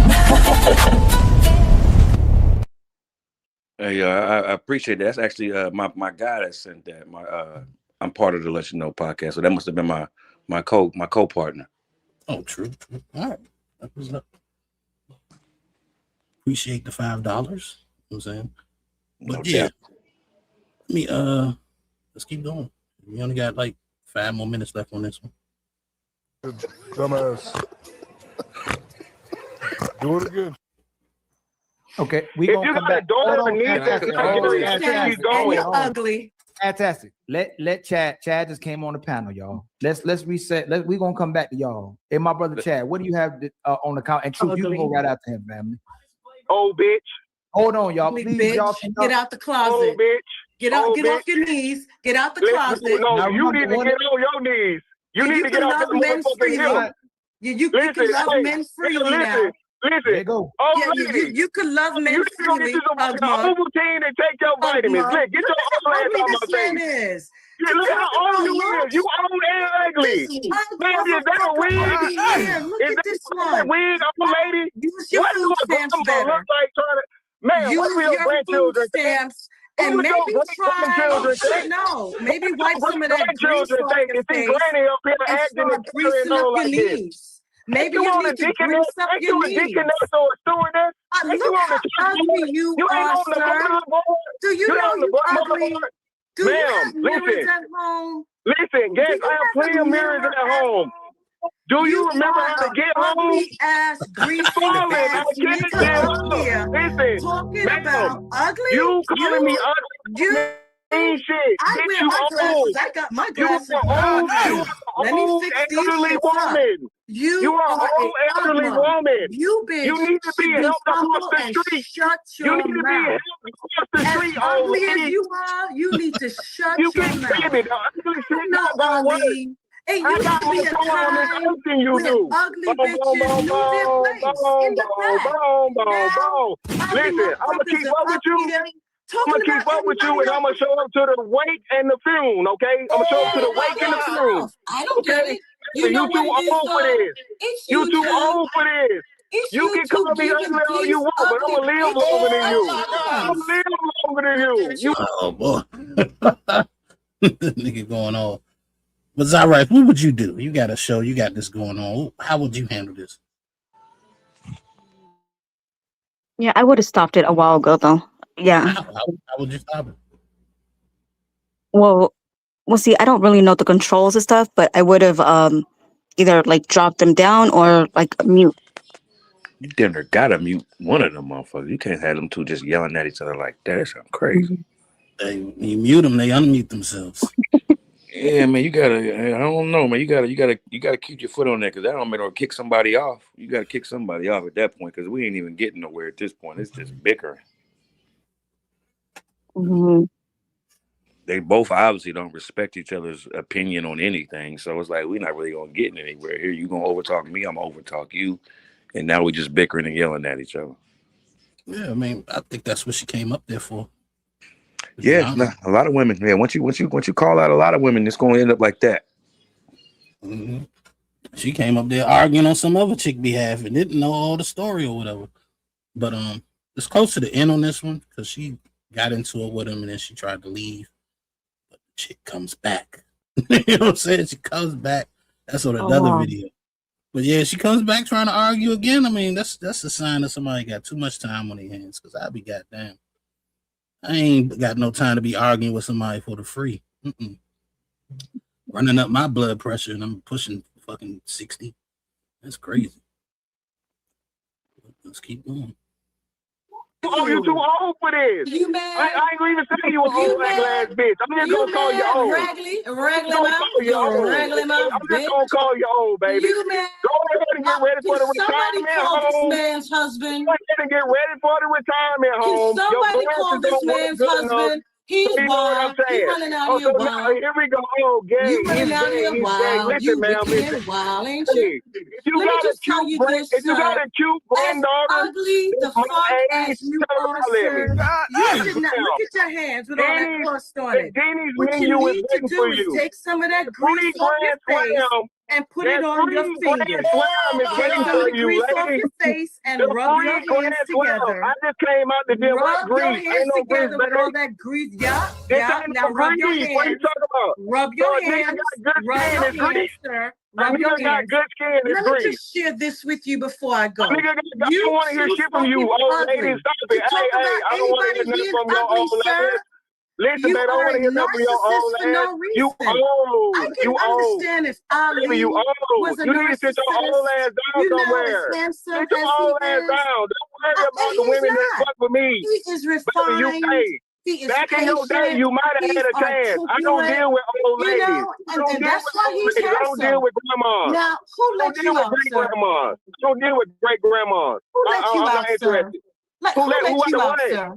Hey, I appreciate that. That's actually my guy that sent that. I'm part of the Let You Know podcast, so that must have been my co-partner. Oh, true. All right, that was up. Appreciate the $5. You know what I'm saying? But yeah, let's keep going. We only got like 5 more minutes left on this one. Dumbass. Do it again. Okay, we gonna come back. Hold on, You're ugly. Fantastic. Let Chad just came on the panel, y'all. Let's reset. We gonna come back to y'all. Hey, my brother Chad, what do you have on the count? And Truth, you can go right after him, family. Oh, bitch. Hold on, y'all. Ugly Please, bitch. y'all Get out the closet. Oh, bitch. Get off your knees. Get out the closet. No, you need to get on your knees. You need to get off that motherfucking hill. You can love men freely now. Listen. There you go. You can love men freely. You need to go Ovaltine and take your vitamins. Look, get your old ass on my face. Look how old you is. You old and ugly. Man, is that a wig? Look at this one. Wig, old lady? Use your food stamps better. Look like trying to, man, Use what are your grandchildren? Stamps. And maybe try, maybe wipe some of that grease off your face Granny up here and acting start greasing up your knees. Maybe you need to grease up your knees. Look how ugly you are, sir. Do you know you ugly? Do you have mirrors at home? Listen, guys, I have plenty of mirrors at home. Do you remember how to get home? Ugly ass, greasy ass nigga up here. Listen, talking about ugly. You calling me ugly? Shit. I wear my glasses. I got my glasses. Let me fix these woman. You are an old elderly woman. You need to be helped across the street. Shut your mouth. You need to be helped across the street. As ugly as you are, you need to shut your mouth. I'm not ugly. And you need to be a time when ugly bitches knew their place in the back. Listen, I'm gonna keep up with you. I'm gonna keep up with you, and I'm gonna show up to the wake and the funeral. Okay, I'm gonna show up to the wake and the funeral. I don't get it. You too old for this. You too old for this. You can call me ugly all you want, but I'm gonna live longer than you. I'm gonna live longer than you. Oh boy, nigga going on. But Zyrek, what would you do? You got a show, you got this going on. How would you handle this? Yeah, I would have stopped it a while ago, though. Yeah. How would you stop it? Well, see, I don't really know the controls and stuff, but I would have either like drop them down or like mute. You damn near gotta mute one of them motherfuckers. You can't have them two just yelling at each other like that. That sounds crazy. You mute them, they unmute themselves. Yeah, man, you gotta. I don't know, man. You gotta keep your foot on that because that don't matter. Or kick somebody off. You gotta kick somebody off at that point because we ain't even getting nowhere at this point. It's just bickering. Mm-hmm. They both obviously don't respect each other's opinion on anything. So it's like we're not really gonna get anywhere here. You gonna overtalk me, I'm gonna overtalk you, and now we just bickering and yelling at each other. Yeah, I mean, I think that's what she came up there for. Yeah, a lot of women. Yeah, once you call out a lot of women, it's gonna end up like that. Mm-hmm. She came up there arguing on some other chick behalf and didn't know all the story or whatever. But it's close to the end on this one because she got into it with him and then she tried to leave. But the chick comes back. You know what I'm saying? She comes back. That's on another video. But yeah, she comes back trying to argue again. I mean, that's a sign that somebody got too much time on their hands because I'll be goddamn. I ain't got no time to be arguing with somebody for the free. Running up my blood pressure and I'm pushing fucking 60. That's crazy. Let's keep going. Oh, you too old for this. You mad? I ain't gonna even say you an old ass bitch. I'm just gonna call you old. Regular mouth, I'm just gonna call you old, baby. You mad? Go ahead and get ready for the retirement home. This man's husband. Go ahead and get ready for the retirement home. Can somebody call this man's husband? He's wild. He's running out here wild. Here we go. Oh, gay. You running out here wild. Listen, You man, wicked and wild, ain't you? If you got a cute granddaughter, ugly the fuck as you are, sir, you should not look at your hands with all that crust on it. What you need to do is take some of that grease off your face and put it on your fingers. Take some of the grease off your face and rub your hands together. I just came out to deal with grease. Rub your hands together with all that grease. Yeah. Now rub your hands. What are you talking about? Rub your hands. Rub your hands, sir. Rub your hands. Good skin is Let me just share this with you before I go. I don't want to hear shit from you, old lady. Stop it. Hey, I don't want to hear nothing from your old lady. Listen, man, I don't want to hear nothing from your old lady. You old. I can understand if Ali was a narcissist. You need to sit your old ass down somewhere. Sit your old ass down. Don't worry about the women that fuck with me. He is refined. Back in your day, you might have had a chance. I don't deal with old ladies. And that's why he's handsome. I don't deal with grandmas. Now, who let you out, sir? I don't deal with great grandmas. Who let you out, sir? Who let you out, sir?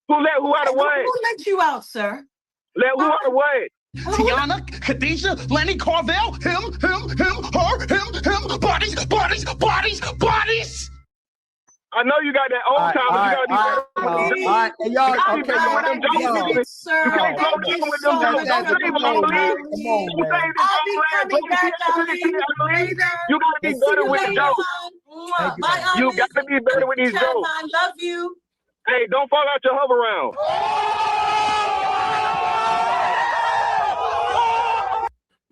Who let who out of what? Who let you out, sir? Let who out of what? Tiana, Khadijah, Lenny Carvel, him, her, him, bodies. I know you got that old time, but you gotta be better. All right, hey, y'all, okay, sir. You can't go down with them jokes. Don't say you gotta be better with the jokes. You gotta be better with these jokes. I love you. Hey, don't fall out your hover round.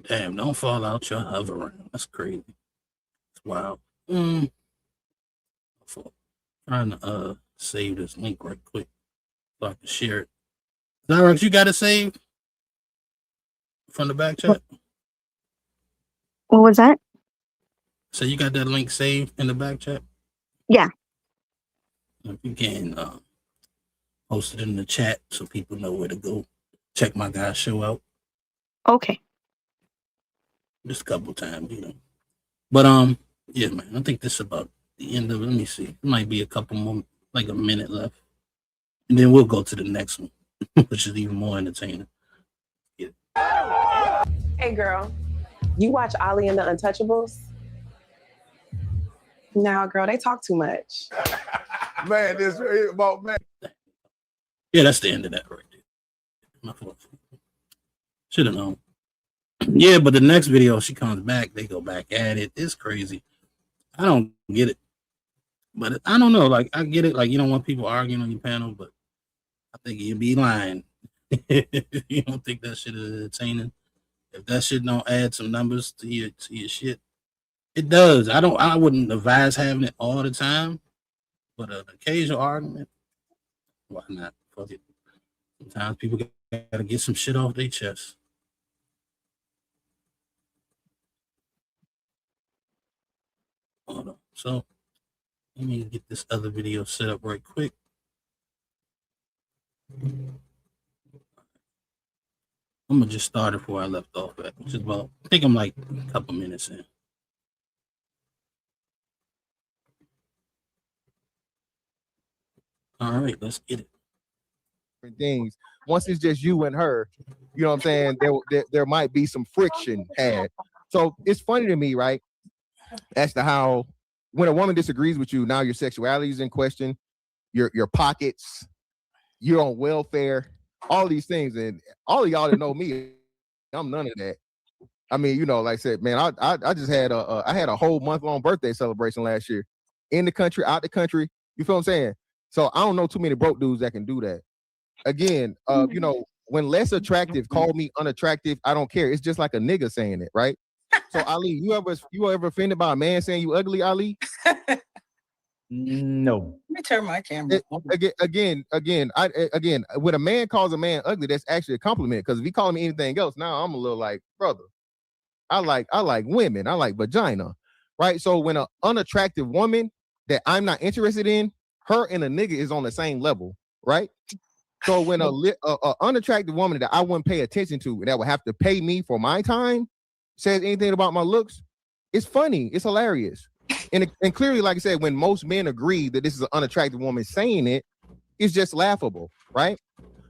Damn, don't fall out your hover round. That's crazy. Wow. Trying to save this link right quick so I can share it. Zyrex, you got it saved from the back chat? What was that? So you got that link saved in the back chat? Yeah. If you can post it in the chat so people know where to go. Check my guy's show out. Okay. Just a couple times, you know. But yeah, man, I think this is about the end of it. Let me see. It might be a couple more, like a minute left. And then we'll go to the next one, which is even more entertaining. Yeah. Hey girl, you watch Ali and the Untouchables? Nah, girl, they talk too much. Man, this about man. Yeah, that's the end of that right there. My fault. Should have known. Yeah, but the next video, she comes back, they go back at it. It's crazy. I don't get it. But I don't know. Like, I get it. Like, you don't want people arguing on your panel, but I think you'd be lying if you don't think that shit is entertaining. If that shit don't add some numbers to your shit, it does. I wouldn't advise having it all the time, but an occasional argument, why not? Fuck it. Sometimes people gotta get some shit off their chest. So let me get this other video set up right quick. I'm gonna just start it where I left off at, which is about, I think I'm like a couple minutes in. All right, let's get it. Things. Once it's just you and her, you know what I'm saying? There might be some friction had. So it's funny to me, right? As to how when a woman disagrees with you, now your sexuality is in question, your pockets, you're on welfare, all these things, and all of y'all that know me, I'm none of that. I mean, you know, like I said, man, I just had a whole month-long birthday celebration last year, in the country, out the country. You feel what I'm saying? So I don't know too many broke dudes that can do that. Again, you know, when less attractive call me unattractive, I don't care. It's just like a nigga saying it, right? So Ali, you ever offended by a man saying you ugly, Ali? No. Let me turn my camera. Again, when a man calls a man ugly, that's actually a compliment. Because if he calls me anything else, now I'm a little like, brother, I like women, I like vagina, right? So when an unattractive woman that I'm not interested in, her and a nigga is on the same level, right? So when a unattractive woman that I wouldn't pay attention to and that would have to pay me for my time says anything about my looks, it's funny, it's hilarious. And clearly, like I said, when most men agree that this is an unattractive woman saying it, it's just laughable, right?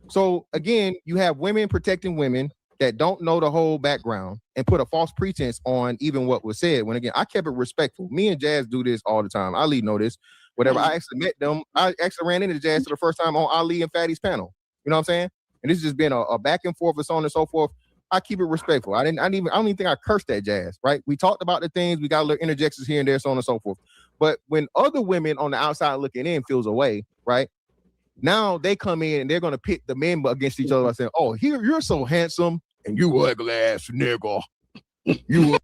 So again, you have women protecting women that don't know the whole background and put a false pretense on even what was said. When again, I kept it respectful. Me and Jazz do this all the time. Ali know this. Whatever, I actually met them. I actually ran into Jazz for the first time on Ali and Fatty's panel. You know what I'm saying? And this has just been a back and forth and so on and so forth. I keep it respectful. I don't even think I cursed at Jazz, right? We talked about the things, we got little interjections here and there, so on and so forth. But when other women on the outside looking in feels away, right? Now they come in and they're gonna pit the men against each other by saying, "Oh, here you're so handsome and you ugly ass nigga." You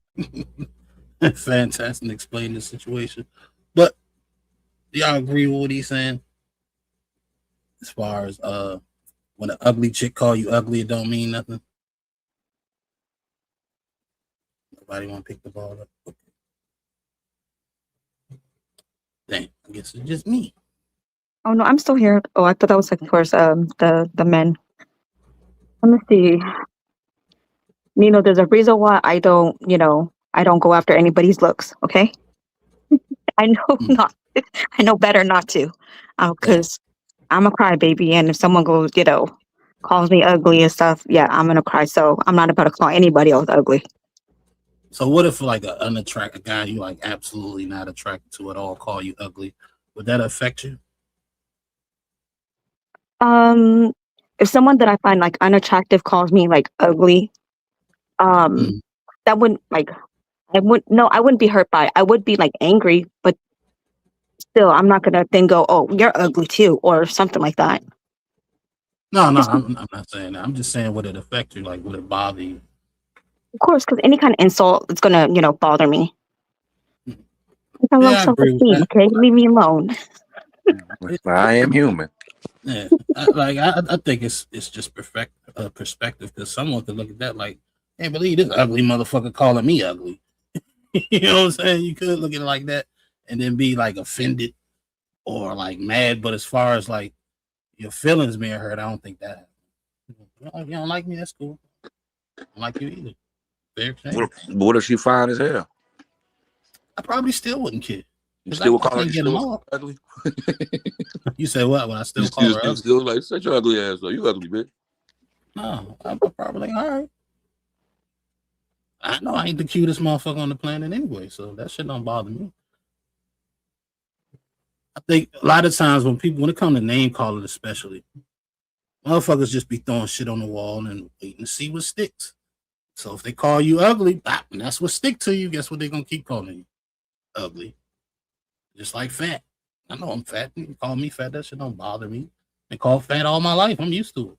fantastic explaining the situation. But do y'all agree with what he's saying? As far as when an ugly chick call you ugly, it don't mean nothing. Nobody want to pick the ball up. Okay. Dang, I guess it's just me. Oh no, I'm still here. Oh, I thought that was like towards the men. Let me see. There's a reason why I don't go after anybody's looks. Okay, I know not. I know better not to, because I'm a crybaby, and if someone goes, calls me ugly and stuff, yeah, I'm gonna cry. So I'm not about to call anybody else ugly. So what if like an unattractive guy you like absolutely not attracted to at all call you ugly? Would that affect you? If someone that I find like unattractive calls me like ugly, that wouldn't like I wouldn't be hurt by it. I would be like angry, but still I'm not gonna then go, "Oh, you're ugly too," or something like that. No, I'm not saying that. I'm just saying, would it affect you? Like, would it bother you? Of course, because any kind of insult is gonna, bother me. I love self-esteem, okay? Leave me alone. I am human. Yeah, I think it's just perspective, because someone could look at that like, "Can't believe this ugly motherfucker calling me ugly." You know what I'm saying? You could look at it like that and then be like offended or like mad. But as far as like your feelings being hurt, I don't think that. You don't like me? That's cool. I don't like you either. Fair exchange. What if she fine as hell? I probably still wouldn't care. You still I can't get them all. Ugly? You say what? When I still call her ugly? Still like, such your ugly ass though. You ugly, bitch. No, I'm probably like, all right. I know I ain't the cutest motherfucker on the planet anyway, so that shit don't bother me. I think a lot of times when it comes to name calling, especially, motherfuckers just be throwing shit on the wall and waiting to see what sticks. So if they call you ugly, and that's what stick to you, guess what they're gonna keep calling you? Ugly. Just like fat. I know I'm fat. You can call me fat, that shit don't bother me. They call fat all my life. I'm used to it.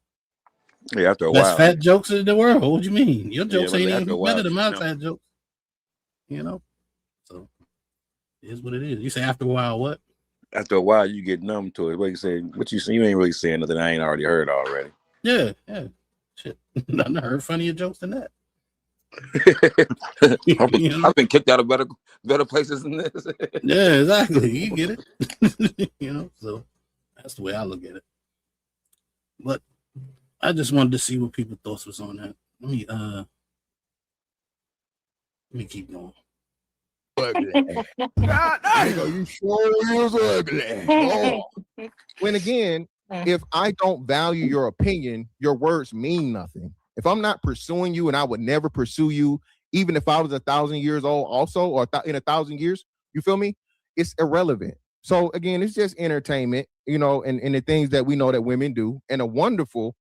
Yeah, after a Best while. fat jokes in the world. What do you mean? Your jokes ain't even better than my fat jokes. So it is what it is. You say after a while, what? After a while, you get numb to it. Like you say, what you say, you ain't really saying nothing I ain't already heard already. Yeah. Shit. Nothing heard funnier jokes than that. I've been kicked out of better places than this. Yeah, exactly. You get it. So that's the way I look at it. But I just wanted to see what people's thoughts was on that. Let me keep going. Ugly. You sure is ugly. Oh. When again, if I don't value your opinion, your words mean nothing. If I'm not pursuing you, and I would never pursue you, even if I was 1,000 years old, also, or in 1,000 years, you feel me? It's irrelevant. So again, it's just entertainment, and the things that we know that women do, and a wonderful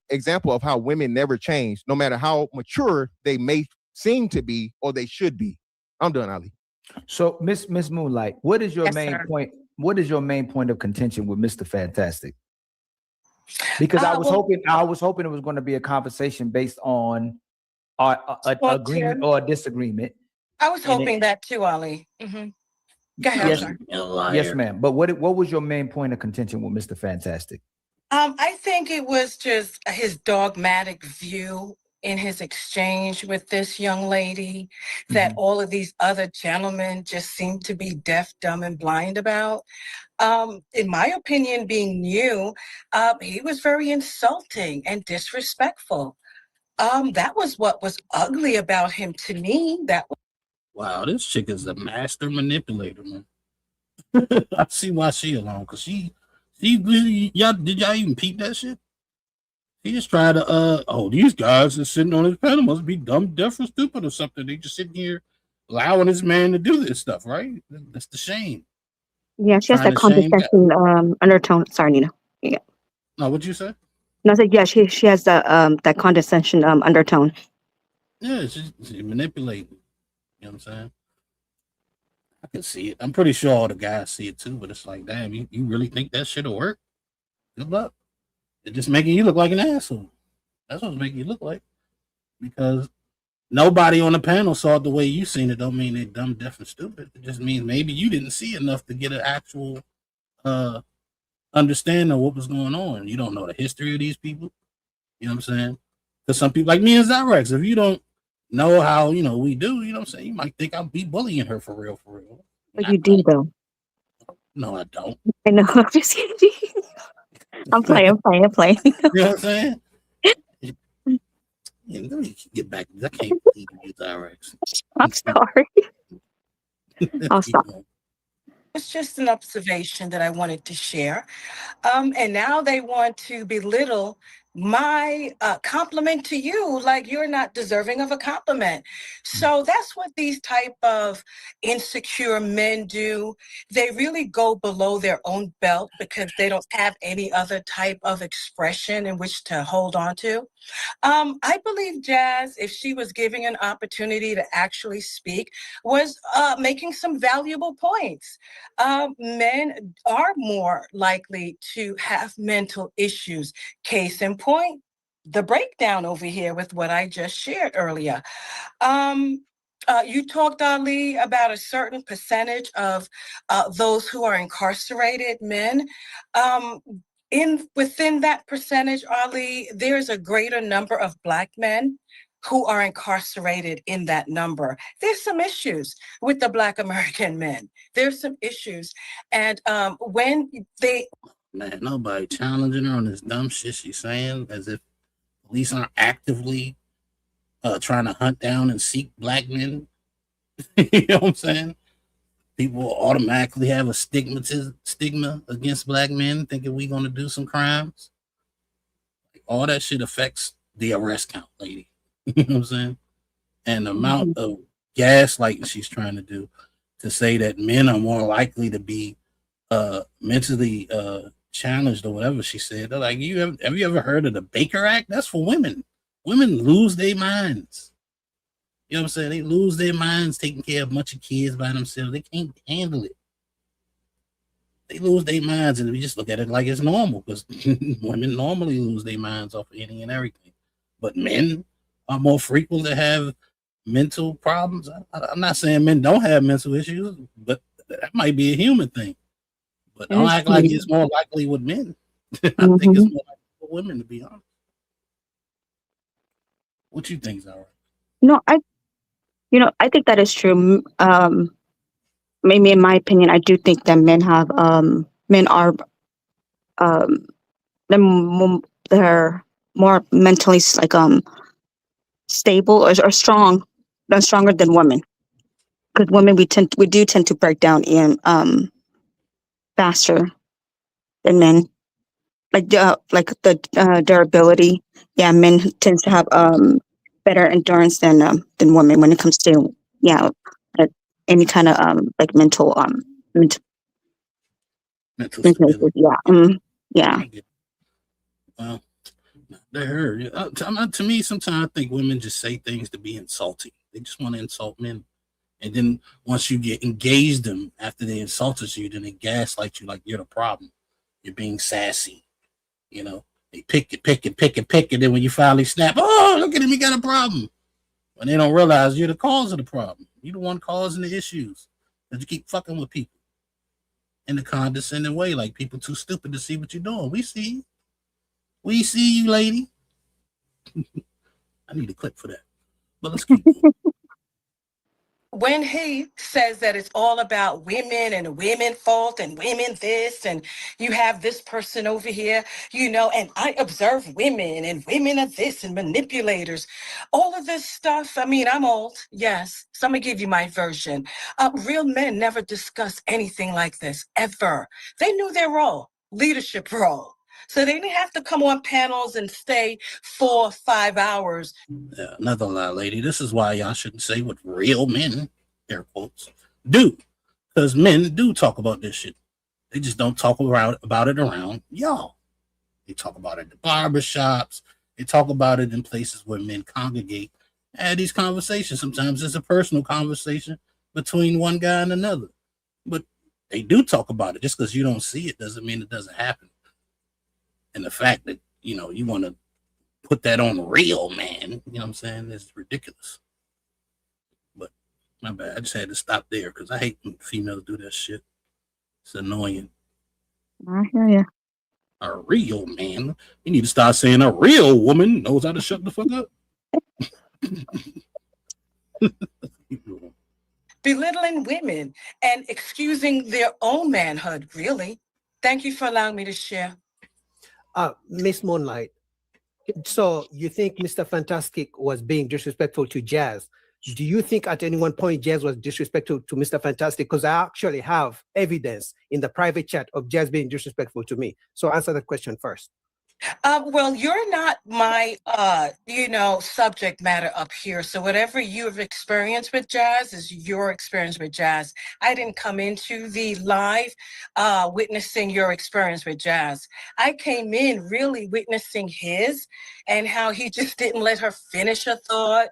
example of how women never change, no matter how mature they may seem to be or they should be. I'm done, Ali. So, Miss Moonlight, what is your main point? What is your main point of contention with Mr. Fantastic? Because I was hoping it was going to be a conversation based on an agreement or a disagreement. I was hoping that too, Ali. Mm-hmm. Go ahead. Yes, ma'am. But what was your main point of contention with Mr. Fantastic? I think it was just his dogmatic view in his exchange with this young lady that all of these other gentlemen just seem to be deaf, dumb, and blind about. In my opinion, being new, he was very insulting and disrespectful. That was what was ugly about him to me. Wow, this chick is a master manipulator, man. I see why she alone, because y'all did y'all even peep that shit? He just tried to these guys are sitting on his panel must be dumb, deaf, or stupid or something. They just sitting here allowing this man to do this stuff, right? That's the shame. Yeah, she has that condescension undertone. Sorry, Nina. Yeah. No, what'd you say? No, I said yeah, she has that condescension undertone. Yeah, she's manipulating. You know what I'm saying? I can see it. I'm pretty sure all the guys see it too, but it's like, damn, you really think that shit'll work? Good luck. It's just making you look like an asshole. That's what's making you look like. Because nobody on the panel saw it the way you seen it. Don't mean they're dumb, deaf, and stupid. It just means maybe you didn't see enough to get an actual understanding of what was going on. You don't know the history of these people. You know what I'm saying? Because some people like me and Zyrex, if you don't know how, we do, you know what I'm saying? You might think I'll be bullying her for real. But you do, though. No, I don't. I know. I'm just kidding. I'm playing. You know what I'm saying? Yeah, let me get back. I can't believe you, Zyrex. I'm sorry. I'll stop. It's just an observation that I wanted to share. And now they want to belittle my compliment to you like you're not deserving of a compliment. So that's what these type of insecure men do. They really go below their own belt because they don't have any other type of expression in which to hold on to. I believe Jazz, if she was giving an opportunity to actually speak, was making some valuable points. Men are more likely to have mental issues. Case in point, the breakdown over here with what I just shared earlier. You talked, Ali, about a certain percentage of those who are incarcerated men. Within that percentage, Ali, there's a greater number of Black men who are incarcerated in that number. There's some issues with the Black American men. There's some issues. And when they... Man, nobody challenging her on this dumb shit she's saying, as if police aren't actively trying to hunt down and seek Black men. You know what I'm saying? People automatically have a stigma against Black men, thinking we're going to do some crimes. All that shit affects the arrest count, lady. You know what I'm saying? And the amount of gaslighting she's trying to do to say that men are more likely to be mentally challenged or whatever she said. They're like, have you ever heard of the Baker Act? That's for women. Women lose their minds. You know what I'm saying? They lose their minds taking care of a bunch of kids by themselves. They can't handle it. They lose their minds, and we just look at it like it's normal, because women normally lose their minds off of any and everything. But men are more frequent to have mental problems. I'm not saying men don't have mental issues, but that might be a human thing. But don't act like it's more likely with men. I think it's more likely for women, to be honest. What you think, Zara? No, I think that is true. Maybe in my opinion, I do think that men are um they're more mentally stable or strong, stronger than women. Because women we do tend to break down in faster than men. Like the durability. Yeah, men tend to have better endurance than women when it comes to yeah uh, any kind of like mental stability. issues. Yeah. Yeah. Well, they heard. To me, sometimes I think women just say things to be insulting. They just want to insult men. And then once you get engaged them after they insulted you, then they gaslight you like you're the problem. You're being sassy. You know, they pick it. Then when you finally snap, oh, look at him, he got a problem. When they don't realize you're the cause of the problem. You're the one causing the issues. Because you keep fucking with people in a condescending way, like people too stupid to see what you're doing. We see you. We see you, lady. I need a clip for that. But let's keep going. When he says that it's all about women and women fault and women this, and you have this person over here, and I observe women and women are this and manipulators, all of this stuff. I mean, I'm old, yes. So I'm gonna give you my version. Real men never discuss anything like this, ever. They knew their role, leadership role. So they didn't have to come on panels and stay 4 or 5 hours. Yeah, another lie, lady. This is why y'all shouldn't say what real men, air quotes, do. Because men do talk about this shit. They just don't talk about it around y'all. They talk about it in the barbershops. They talk about it in places where men congregate. Have these conversations. Sometimes it's a personal conversation between one guy and another. But they do talk about it. Just because you don't see it doesn't mean it doesn't happen. And the fact that, you want to put that on real man, you know what I'm saying? It's ridiculous. But my bad. I just had to stop there because I hate when females do that shit. It's annoying. I hear you. A real man. You need to start saying a real woman knows how to shut the fuck up. Belittling women and excusing their own manhood, really. Thank you for allowing me to share. Miss Moonlight, so you think Mr. Fantastic was being disrespectful to Jazz? Do you think at any one point Jazz was disrespectful to Mr. Fantastic? Because I actually have evidence in the private chat of Jazz being disrespectful to me. So answer that question first. Well, you're not my, subject matter up here. So whatever you've experienced with Jazz is your experience with Jazz. I didn't come into the live witnessing your experience with Jazz. I came in really witnessing his and how he just didn't let her finish her thought.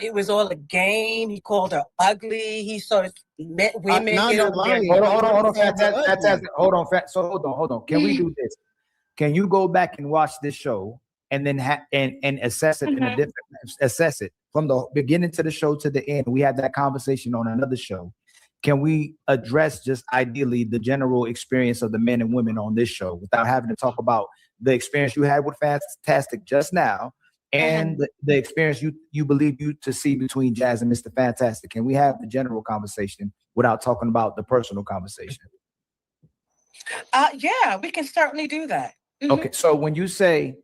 It was all a game. He called her ugly. He sort of met women. Now you're lying. Hold on, fantastic. Hold on. Can we do this? Can you go back and watch this show and then and assess it in a different assess it from the beginning to the show to the end? We had that conversation on another show. Can we address just ideally the general experience of the men and women on this show without having to talk about the experience you had with Fantastic just now and the experience you believe you to see between Jazz and Mr. Fantastic? Can we have the general conversation without talking about the personal conversation? Yeah, we can certainly do that. Okay, so when you say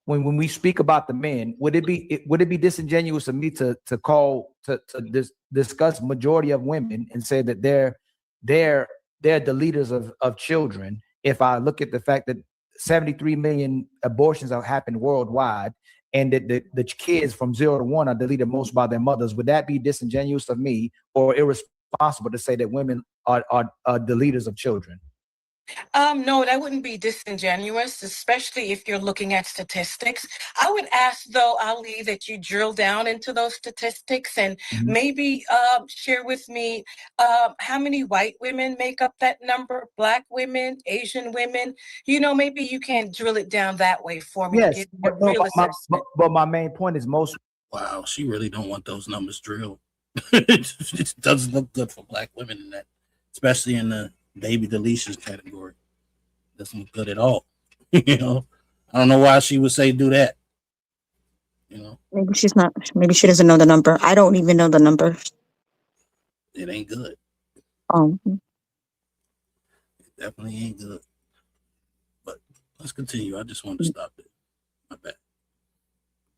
when we speak about the men, would it be disingenuous of me to discuss majority of women and say that they're the leaders of children if I look at the fact that 73 million abortions have happened worldwide and that the kids from 0 to 1 are deleted most by their mothers? Would that be disingenuous of me or irresponsible to say that women are the leaders of children? No, that wouldn't be disingenuous, especially if you're looking at statistics. I would ask, though, Ali, that you drill down into those statistics and maybe share with me how many white women make up that number, Black women, Asian women. Maybe you can drill it down that way for me. Yes, but my main point is most. Wow, she really don't want those numbers drilled. It doesn't look good for Black women in that, especially in the baby deletions category. Doesn't look good at all. I don't know why she would say do that. Maybe she's not. Maybe she doesn't know the number. I don't even know the number. It ain't good. Oh, It definitely ain't good. But let's continue. I just want to stop it. My bad.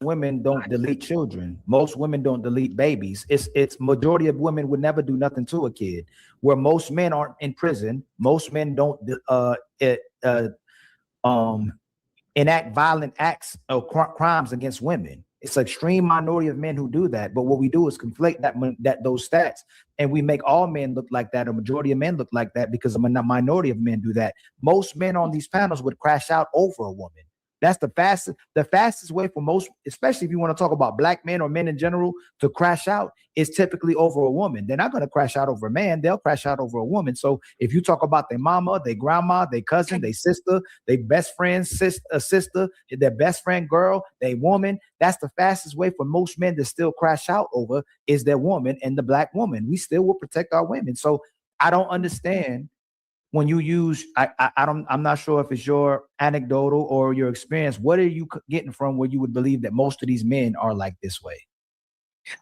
Women don't delete children. Most women don't delete babies. It's majority of women would never do nothing to a kid. Where most men aren't in prison, most men don't enact violent acts or crimes against women. It's an extreme minority of men who do that. But what we do is conflate those stats, and we make all men look like that. A majority of men look like that because a minority of men do that. Most men on these panels would crash out over a woman. That's the fastest way for most, especially if you want to talk about black men or men in general, to crash out is typically over a woman. They're not going to crash out over a man. They'll crash out over a woman. So if you talk about their mama, their grandma, their cousin, their sister, their best friend, sister, their best friend girl, their woman, that's the fastest way for most men to still crash out over is their woman and the black woman. We still will protect our women. So I don't understand when you use, I'm not sure if it's your anecdotal or your experience. What are you getting from where you would believe that most of these men are like this way?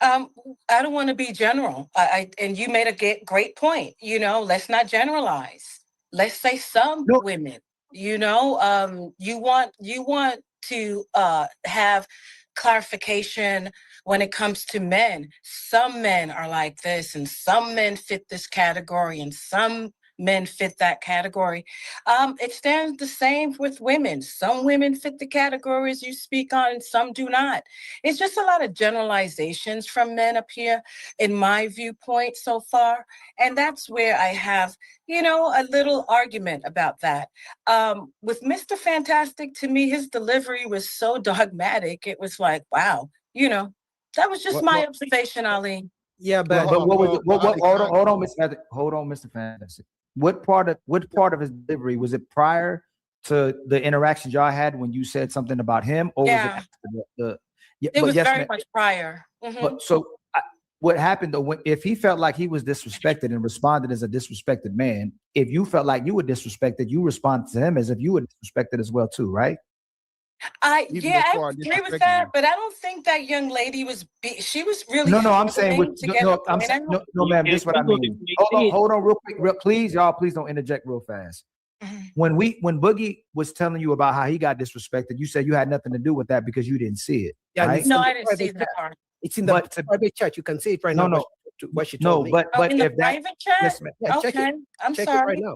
I don't want to be general. And you made a great point. Let's not generalize. Let's say some women. You want to have clarification when it comes to men. Some men are like this, and some men fit this category, and some men fit that category. It stands the same with women. Some women fit the categories you speak on, and some do not. It's just a lot of generalizations from men up here in my viewpoint so far. And that's where I have, a little argument about that. With Mr. Fantastic, to me, his delivery was so dogmatic. It was like, wow, that was just my observation, Ali. Yeah, but hold on, Mr. Fantastic. What part of his delivery was it prior to the interactions y'all had when you said something about him, or was it after it was very much prior. But so what happened though, if he felt like he was disrespected and responded as a disrespected man, if you felt like you were disrespected, you responded to him as if you were disrespected as well too, right? I agree with that, but I don't think that young lady was. She was really. No, I'm saying no, ma'am. This is what I mean. Hold on, real quick, please, y'all. Please don't interject real fast. When Boogie was telling you about how he got disrespected, you said you had nothing to do with that because you didn't see it. Yeah, right? No, I didn't see that part. It's in the private chat. You can see it right now. What she told me. But in if the private chat. Yes, ma'am. Yeah, Okay, I'm check sorry. it right now.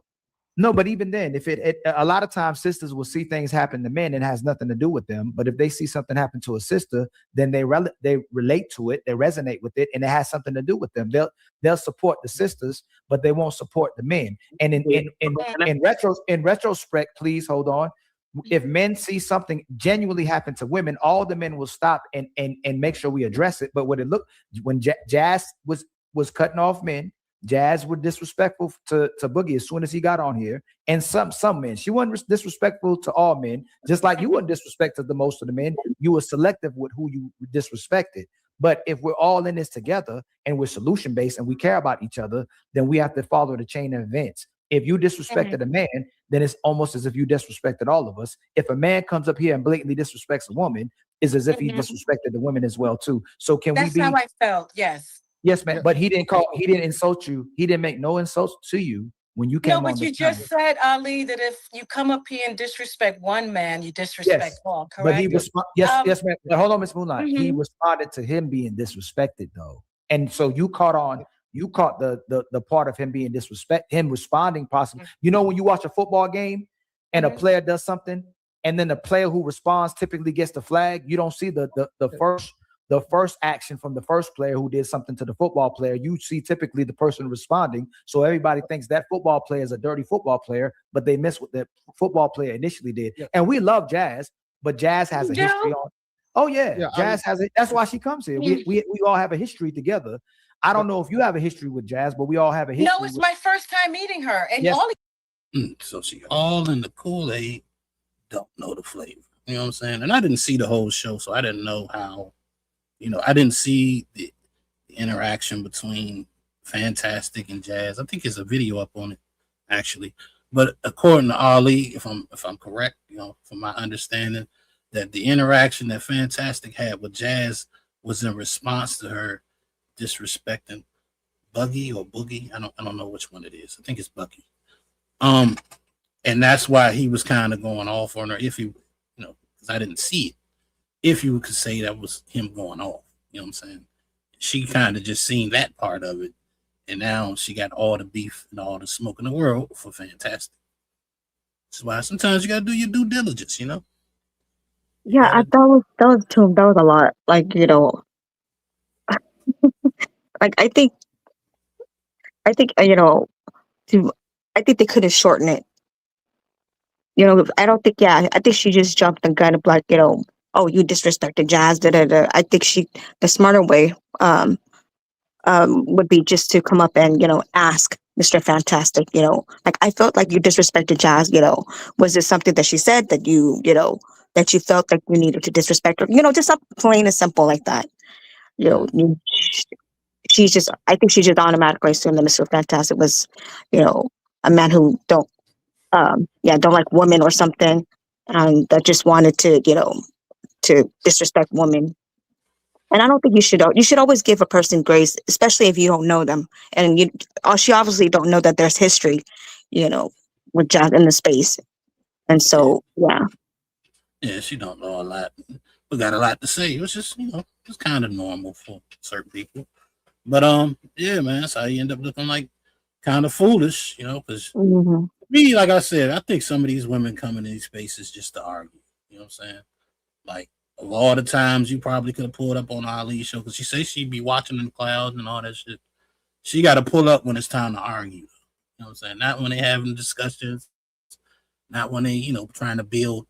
No, but even then, if a lot of times sisters will see things happen to men and it has nothing to do with them. But if they see something happen to a sister, then they relate to it, they resonate with it, and it has something to do with them. They'll support the sisters, but they won't support the men. And in retrospect, please hold on. If men see something genuinely happen to women, all the men will stop and make sure we address it. But when Jazz was cutting off men, Jazz was disrespectful to Boogie as soon as he got on here, and some men. She wasn't disrespectful to all men, just like you weren't disrespectful to most of the men. You were selective with who you disrespected. But if we're all in this together and we're solution based and we care about each other, then we have to follow the chain of events. If you disrespected a man, then it's almost as if you disrespected all of us. If a man comes up here and blatantly disrespects a woman, it's as if he disrespected the women as well too. So That's how I felt. Yes. Yes, man. But he didn't insult you. He didn't make no insults to you when you came on. No, but you just said, Ali, that if you come up here and disrespect one man, you disrespect all, correct? But he yes, man. But hold on, Miss Moonlight. He responded to him being disrespected, though. And so you caught the part of him being him responding possibly. You know, when you watch a football game and a player does something, and then the player who responds typically gets the flag, you don't see the first action from the first player who did something to the football player. You see typically the person responding. So everybody thinks that football player is a dirty football player, but they miss what the football player initially did. Yeah. And we love Jazz, but Jazz has a history on. Oh yeah, Jazz has it. That's why she comes here. We all have a history together. I don't know if you have a history with Jazz, but we all have a history. No, it's my first time meeting her. And So she all in the Kool-Aid, don't know the flavor. You know what I'm saying? And I didn't see the whole show, so I didn't know how. I didn't see the interaction between Fantastic and Jazz. I think there's a video up on it, actually. But according to Ali, if I'm correct, from my understanding, that the interaction that Fantastic had with Jazz was in response to her disrespecting Buggy or Boogie. I don't know which one it is. I think it's Buggy. And that's why he was kind of going off on her. If you know, because I didn't see it. If you could say that was him going off, you know what I'm saying? She kind of just seen that part of it, and now she got all the beef and all the smoke in the world for Fantastic. That's why sometimes you gotta do your due diligence, you know. Yeah, that was a lot. Like, you know, like I think you know, to I think they could have shortened it. You know, I don't think. Yeah, I think she just jumped the gun of like, you know, oh, you disrespected Jazz. Da, da, da. I think the smarter way would be just to come up and, you know, ask Mr. Fantastic. You know, like, I felt like you disrespected Jazz. You know, was there something that she said that you know, that you felt like you needed to disrespect her? You know, just something plain and simple like that. You know, she's just. I think she just automatically assumed that Mr. Fantastic was, you know, a man who don't like women or something, and that just wanted to, you know, to disrespect women. And I don't think you should always give a person grace, especially if you don't know them. And she obviously don't know that there's history, you know, with Jack in the space. And so, Yeah, she don't know a lot. We got a lot to say. It was just, you know, it's kind of normal for certain people. But yeah, man, that's how you end up looking like kind of foolish, you know, because me, like I said, I think some of these women come in these spaces just to argue. You know what I'm saying? Like, a lot of times you probably could have pulled up on Ali's show because she says she'd be watching in the clouds and all that shit. She got to pull up when it's time to argue. You know what I'm saying? Not when they having discussions, not when they, you know, trying to build.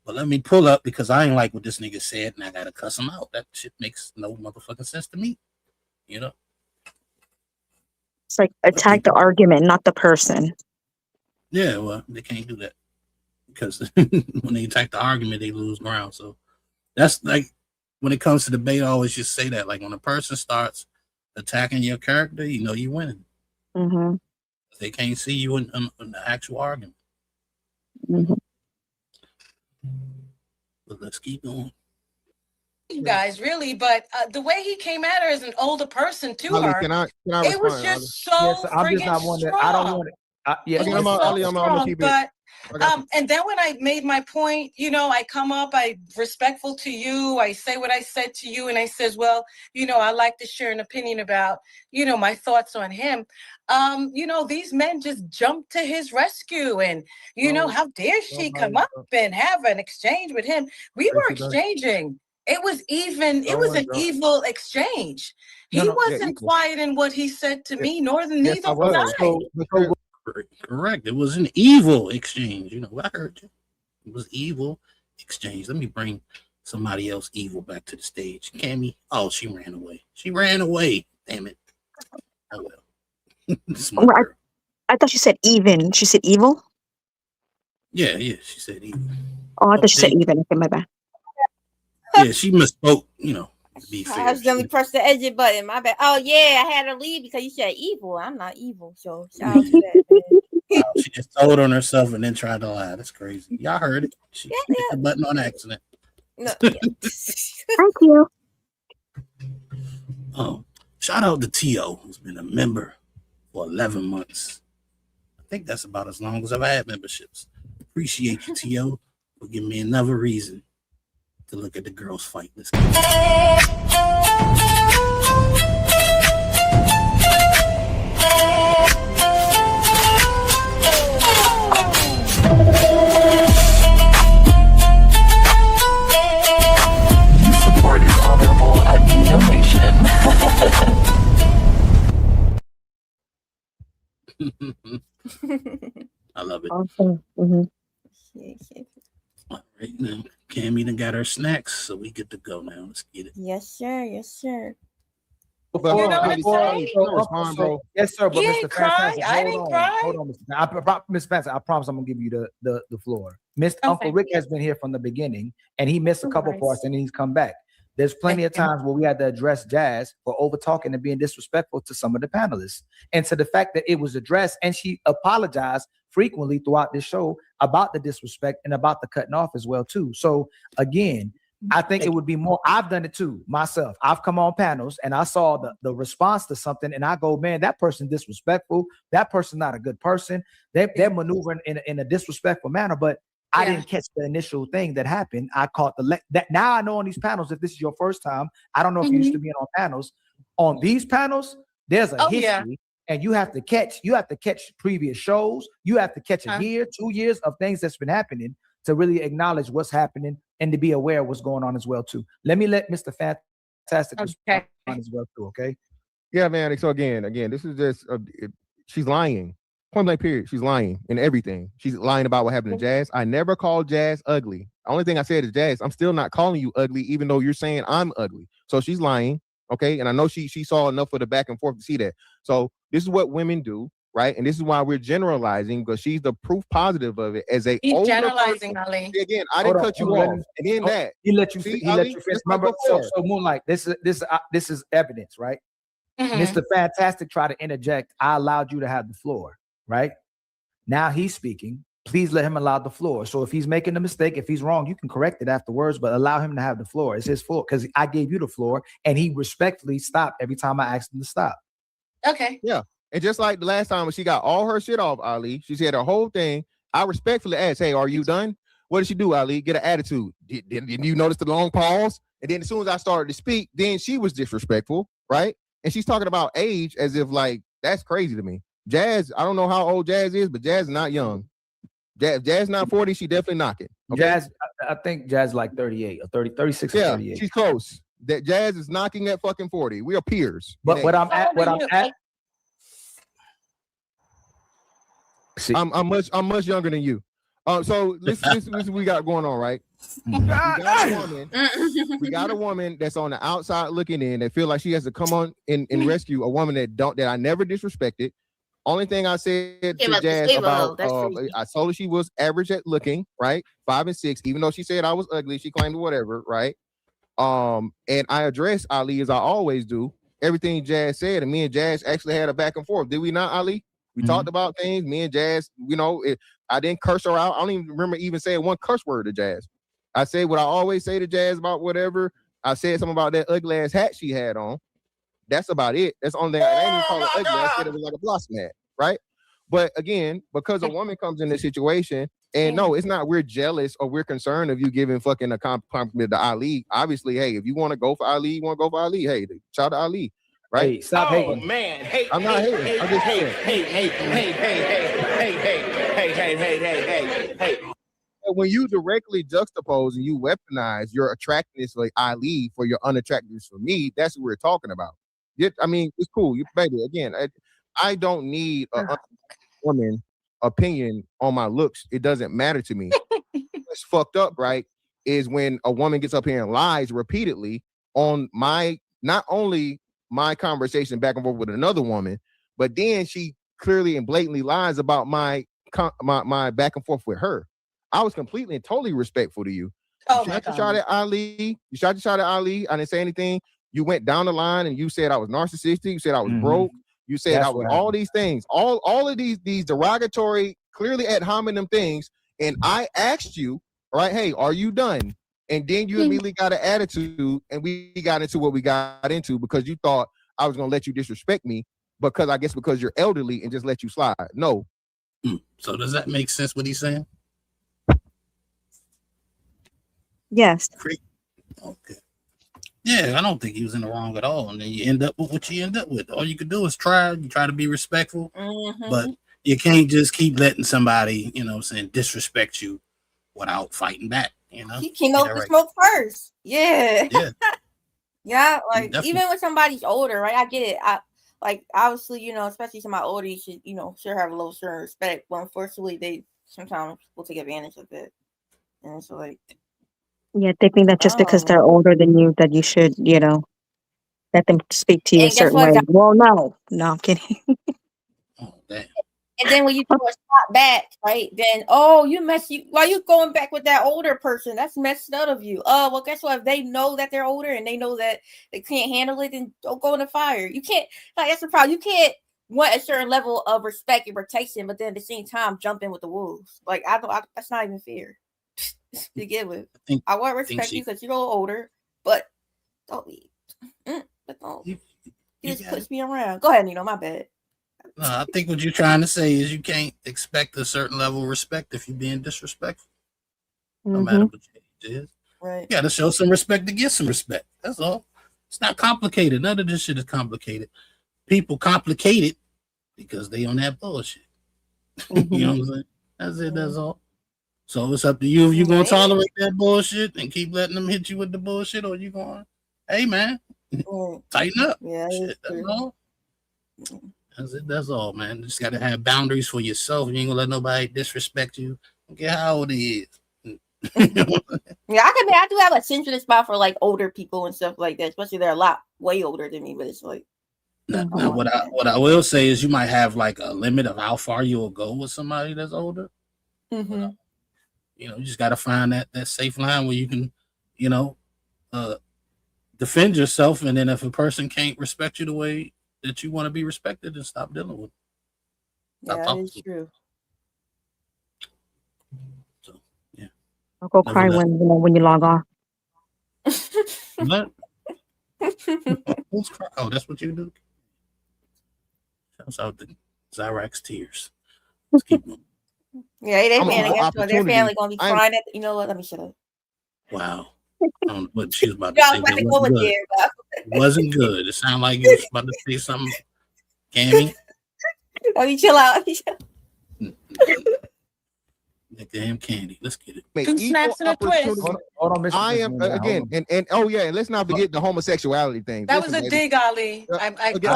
But let me pull up because I ain't like what this nigga said and I got to cuss him out. That shit makes no motherfucking sense to me. You know? it's like attack the argument, not the person. Yeah, well, they can't do that because when they attack the argument, they lose ground. So that's like when it comes to debate, I always just say that. Like when a person starts attacking your character, you know you winning. Mm-hmm. They can't see you in the actual argument. Mm-hmm. But let's keep going. You guys, really, but the way he came at her as an older person to Ali, her, can I it was respond, just so Yes, I'm just friggin' not one that strong. I don't want it. It Okay, was so Ali, I'm gonna strong, keep it. but I got you. and then when I made my point, you know, I come up, I respectful to you, I say what I said to you, and I says, well, you know, I like to share an opinion about, you know, my thoughts on him. You know, these men just jumped to his rescue, and you know, how dare she come up and have an exchange with him? We were exchanging. It was even. It was an evil exchange. He wasn't quiet in what he said to me, nor neither was I. Correct. It was an evil exchange. You know, I heard you. It was evil exchange. Let me bring somebody else evil back to the stage. Cammy. Oh, she ran away. She ran away. Damn it. Oh well. Smart girl. I thought she said even. She said evil. Yeah, she said evil. Oh, I thought she said even. Okay, my bad. Yeah, she misspoke. You know, to be fair. I accidentally pressed the exit button. My bad. Oh yeah, I had to leave because you said evil. I'm not evil, so shout out to that, man. Wow, she just told on herself and then tried to lie. That's crazy. Y'all heard it. She hit the button on accident. No, Thank you. Shout out to T.O., who's been a member for 11 months. I think that's about as long as I've had memberships. Appreciate you, T.O., for giving me another reason to look at the girls fight. Let's go. You supported honorable adulation. I love it. Awesome. Mm-hmm. All right, now Cammy done got her snacks, so we get to go now. Let's get it. Yes, sir. Yes, sir. Yes, sir. But He Mr. ain't cry. Fantastic, I didn't cry. Hold on, Mr. Fantastic. I promise I'm gonna give you the floor. Uncle Rick has been here from the beginning, and he missed a couple parts, and he's come back. There's plenty of times where we had to address Jazz for over talking and being disrespectful to some of the panelists, and to the fact that it was addressed, and she apologized frequently throughout this show about the disrespect and about the cutting off as well too. So again, I think it would be more. I've done it too myself. I've come on panels and I saw the response to something, and I go, man, that person disrespectful. That person not a good person. They're maneuvering in a disrespectful manner. But I didn't catch the initial thing that happened. I caught that. Now I know on these panels, if this is your first time, I don't know if you used to be on panels. On these panels, there's a history, and you have to catch previous shows. You have to catch a year, 2 years of things that's been happening to really acknowledge what's happening and to be aware of what's going on as well too. Let me let Mr. Fantastic respond as well too. Okay. Yeah, man. So again, this is just she's lying. Point blank period. She's lying in everything. She's lying about what happened to Jazz. I never called Jazz ugly. The only thing I said is, Jazz, I'm still not calling you ugly, even though you're saying I'm ugly. So she's lying. Okay. And I know she saw enough of the back and forth to see that. So this is what women do, right? And this is why we're generalizing, because she's the proof positive of it as a older generalizing, person. Ali. Again, I didn't cut you off. Again, that he let you finish. Remember, so Moonlight, this is evidence, right? Mr. Fantastic tried to interject. I allowed you to have the floor, right? Now he's speaking. Please let him allow the floor. So if he's making a mistake, if he's wrong, you can correct it afterwards, but allow him to have the floor. It's his floor because I gave you the floor, and he respectfully stopped every time I asked him to stop. Okay. Yeah. And just like the last time when she got all her shit off, Ali, she said her whole thing. I respectfully asked, hey, are you done? What did she do, Ali? Get an attitude. Didn't you notice the long pause? And then as soon as I started to speak, then she was disrespectful, right? And she's talking about age as if like, that's crazy to me. Jazz, I don't know how old Jazz is, but Jazz is not young. Jazz not 40, she definitely knocking. Okay? Jazz, I think Jazz like 38 or 36 or 38. She's close. That Jazz is knocking at fucking 40. We are peers. But what I'm at. See, I'm much younger than you. So this we got going on, right? We got a woman that's on the outside looking in that feel like she has to come on and rescue a woman that I never disrespected. Only thing I said to Jazz about I told her she was average at looking, right? 5 and 6, even though she said I was ugly, she claimed whatever, right? And I addressed Ali as I always do. Everything Jazz said, and me and Jazz actually had a back and forth. Did we not, Ali? We talked about things. Me and Jazz, I didn't curse her out. I don't even remember even saying one curse word to Jazz. I say what I always say to Jazz about whatever. I said something about that ugly ass hat she had on. That's about it. That's the only thing. I didn't even call it ugly. I said it was like a blossom hat, right? But again, because a woman comes in this situation, and no, it's not we're jealous or we're concerned of you giving fucking a compliment to Ali. Obviously, hey, if you want to go for Ali, you want to go for Ali. Hey, shout out to Ali. Right? Hey, stop hating. Man, hey, I'm not hating. I'm just saying. Hey. When you directly juxtapose and you weaponize your attractiveness for Ali for your unattractiveness for me, that's what we're talking about. I mean, it's cool. Baby, again, I don't need a woman opinion on my looks. It doesn't matter to me. What's fucked up, right, is when a woman gets up here and lies repeatedly on not only my conversation back and forth with another woman, but then she clearly and blatantly lies about my back and forth with her. I was completely and totally respectful to you. You shot your shot at Ali. You shot your shot at Ali. I didn't say anything. You went down the line and you said I was narcissistic. You said I was broke. You said I was all these things, all of these derogatory, clearly ad hominem things. And I asked you, right, hey, are you done? And then you immediately got an attitude, and we got into what we got into because you thought I was gonna let you disrespect me because you're elderly and just let you slide. No. So does that make sense what he's saying? Yes. Okay. Yeah, I don't think he was in the wrong at all. And then you end up with what you end up with. All you could do is try to be respectful, but you can't just keep letting somebody, disrespect you without fighting back. He came up with smoke first. Yeah. Yeah. Like Definitely. Even when somebody's older, right? I get it. Obviously, especially somebody older, you should, should have a little certain respect. But unfortunately, they sometimes will take advantage of it. And it's like, yeah, they think that just because they're older than you, that you should, let them speak to you a certain way. Well, no, I'm kidding. And then when you do a shot back, right? Then why you going back with that older person? That's messed up of you. Well, guess what? If they know that they're older and they know that they can't handle it, then don't go in the fire. You can't. Like that's the problem. You can't want a certain level of respect and protection, but then at the same time jump in with the wolves. Like that's not even fair to begin with. I want to respect you because you're a little older, but don't you just push me around. Go ahead, Nino. My bad. No, I think what you're trying to say is you can't expect a certain level of respect if you're being disrespectful. No matter what your age is. Right. You got to show some respect to get some respect. That's all. It's not complicated. None of this shit is complicated. People complicate it because they on that bullshit. You know what I'm saying? That's it. That's all. So it's up to you if you're going to tolerate that bullshit and keep letting them hit you with the bullshit, or you going, hey, man, tighten up. Yeah, shit, that's all. That's it. That's all, man. Just got to have boundaries for yourself. You ain't going to let nobody disrespect you. Don't care how old he is. Yeah, I do have a sensitive spot for like older people and stuff like that, especially they're a lot way older than me, but it's like now, what I will say is you might have like a limit of how far you'll go with somebody that's older. Mm-hmm. You just got to find that safe line where you can, defend yourself, and then if a person can't respect you the way that you want to be respected, then stop dealing with them. Yeah, that is true. I'll go cry when you log off. What? Who's crying? Oh, that's what you do? Shouts out to Zyrax tears. Let's keep going. Yeah, their family gonna be crying at. You know what? Let me shut up. Wow. What she was about to say. It wasn't good. It sounded like you was about to say something. Cammy. Let me chill out. Like damn candy. Let's get it. Two snaps and a twist. Hold on, I am again, and let's not forget the homosexuality thing. That was a dig, Ali. I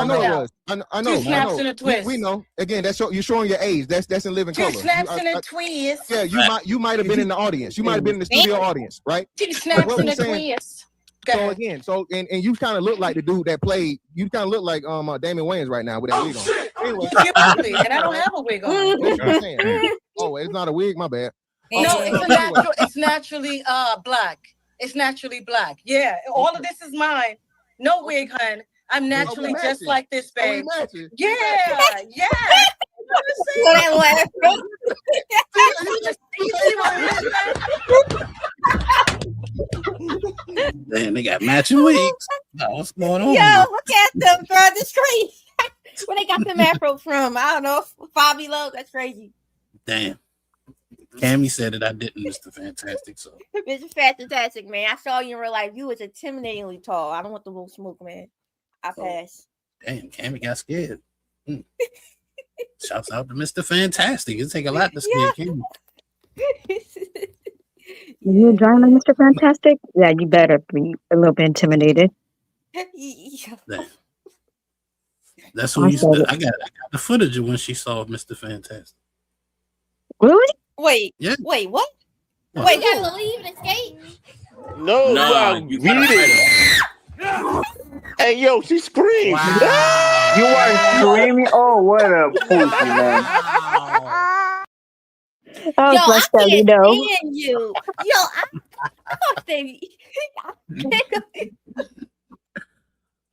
know it was. I know. Two snaps and a twist. We know. Again, you're showing your age. That's in living color. Two snaps and a twist. Yeah, you might have been in the audience. You might have been in the studio audience, right? Two snaps and a twist. So again, and you kind of look like the dude that played. You kind of look like Damon Wayans right now with that wig on. Anyway, and I don't have a wig on. That's what I'm saying. Oh, it's not a wig. My bad. No, it's natural. It's naturally black. It's naturally black. Yeah, all of this is mine. No wig, hun. I'm naturally just like this, babe. Yeah. Damn, they got matching wigs. What's going on? Yo, look at them, bro. This crazy. Where they got them afro from? I don't know. Bobby Love. That's crazy. Damn. Cammy said it. I didn't, Mr. Fantastic. So, Mr. Fantastic, man. I saw you in real life. You was intimidatingly tall. I don't want the little smoke, man. I passed. Damn, Cammy got scared. Shouts out to Mr. Fantastic. It take a lot to scare Cammy. You join Mr. Fantastic? Yeah, you better be a little bit intimidated. Damn. That's who I got the footage of when she saw Mr. Fantastic. Really? Wait. Yeah. Wait, what? What? Wait, you gotta leave and escape? No, you gotta Hey, yo, she screamed. Wow. You are screaming? Oh, what a pussy, man. Oh, Yo, bless I can't Davido. stand you. Yo, I baby.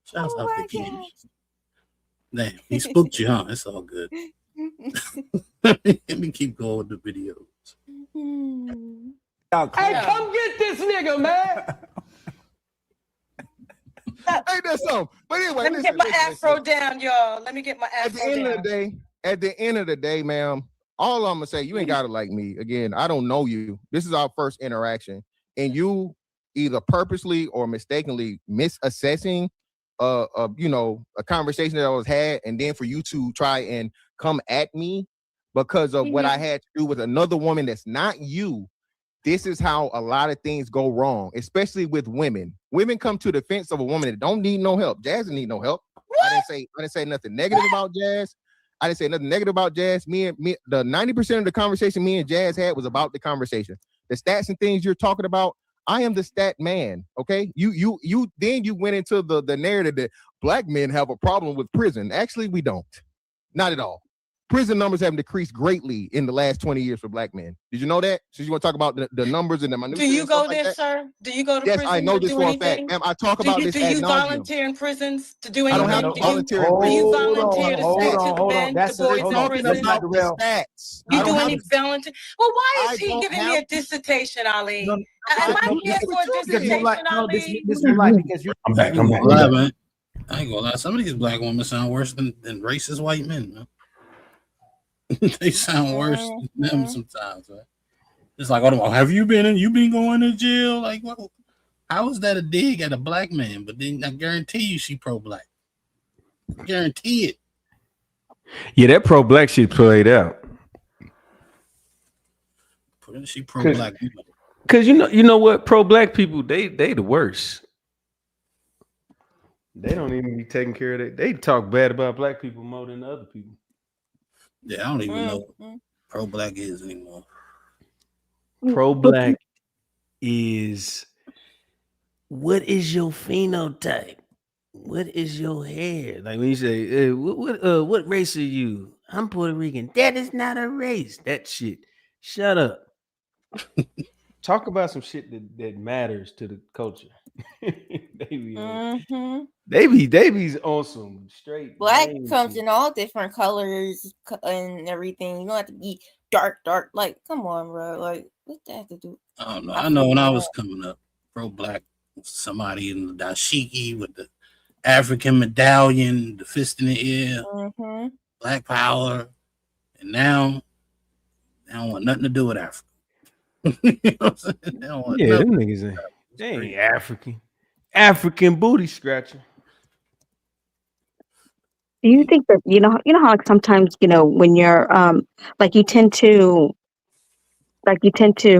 Shouts out to Cammy. Damn, he spooked you, huh? It's all good. Let me keep going with the videos. Hey, come get this nigga, man. Ain't that something? But anyway, let me get my afro down, y'all. Let me get my afro down. At the end of the day, ma'am, all I'm gonna say, you ain't gotta like me. Again, I don't know you. This is our first interaction, and you either purposely or mistakenly misassessing a conversation that I was had, and then for you to try and come at me because of what I had to do with another woman that's not you. This is how a lot of things go wrong, especially with women. Women come to the defense of a woman that don't need no help. Jazz didn't need no help. I didn't say nothing negative about Jazz. I didn't say nothing negative about Jazz. The 90% of the conversation me and Jazz had was about the conversation. The stats and things you're talking about, I am the stat man. Okay. You went into the narrative that black men have a problem with prison. Actually, we don't. Not at all. prison numbers have decreased greatly in the last 20 years for black men. Did you know that? So you want to talk about the numbers and the minutiae? Do you and stuff go like there, that? sir? Do you go to Yes, prison I know to this do for a anything? fact. Ma'am, I talk about this Do ad you nauseum. volunteer in prisons to do I don't anything? have to Do you, volunteer in do prison. you volunteer to Hold speak to the on. men, the That's boys We're in talking prison? about the stats. You I don't do have any to. volunteer? Well, why is I he don't giving me have a dissertation, Ali? No, Am I no, here for a because dissertation, Ali? Miss Moonlight, because you. I'm back. I'm back. Man. I ain't gonna lie. Some of these black women sound worse than racist white men, man. They sound worse than them sometimes, man. It's like, oh, have you been going to jail? Like, what? How is that a dig at a black man? But then I guarantee you she pro-black. Guarantee it. Yeah, that pro-black shit played out. She pro-black. Because you know what? Pro-black people, they the worst. They don't even be taking care of that. They talk bad about black people more than other people. Yeah, I don't even know what pro-black is anymore. Pro-black is, what is your phenotype? What is your hair? Like when you say, hey, what race are you? I'm Puerto Rican. That is not a race. That shit. Shut up. Talk about some shit that matters to the culture. They be on some straight. Black comes in all different colors and everything. You don't have to be dark. Like, come on, bro. Like, what that have to do? I don't know. I know when I was coming up, pro-black, somebody in the dashiki with the African medallion, the fist in the air, black power, and now they don't want nothing to do with Africa. You know what I'm saying? They don't want them niggas they ain't African. African booty scratcher. Do you think that you know how like sometimes when you're like you tend to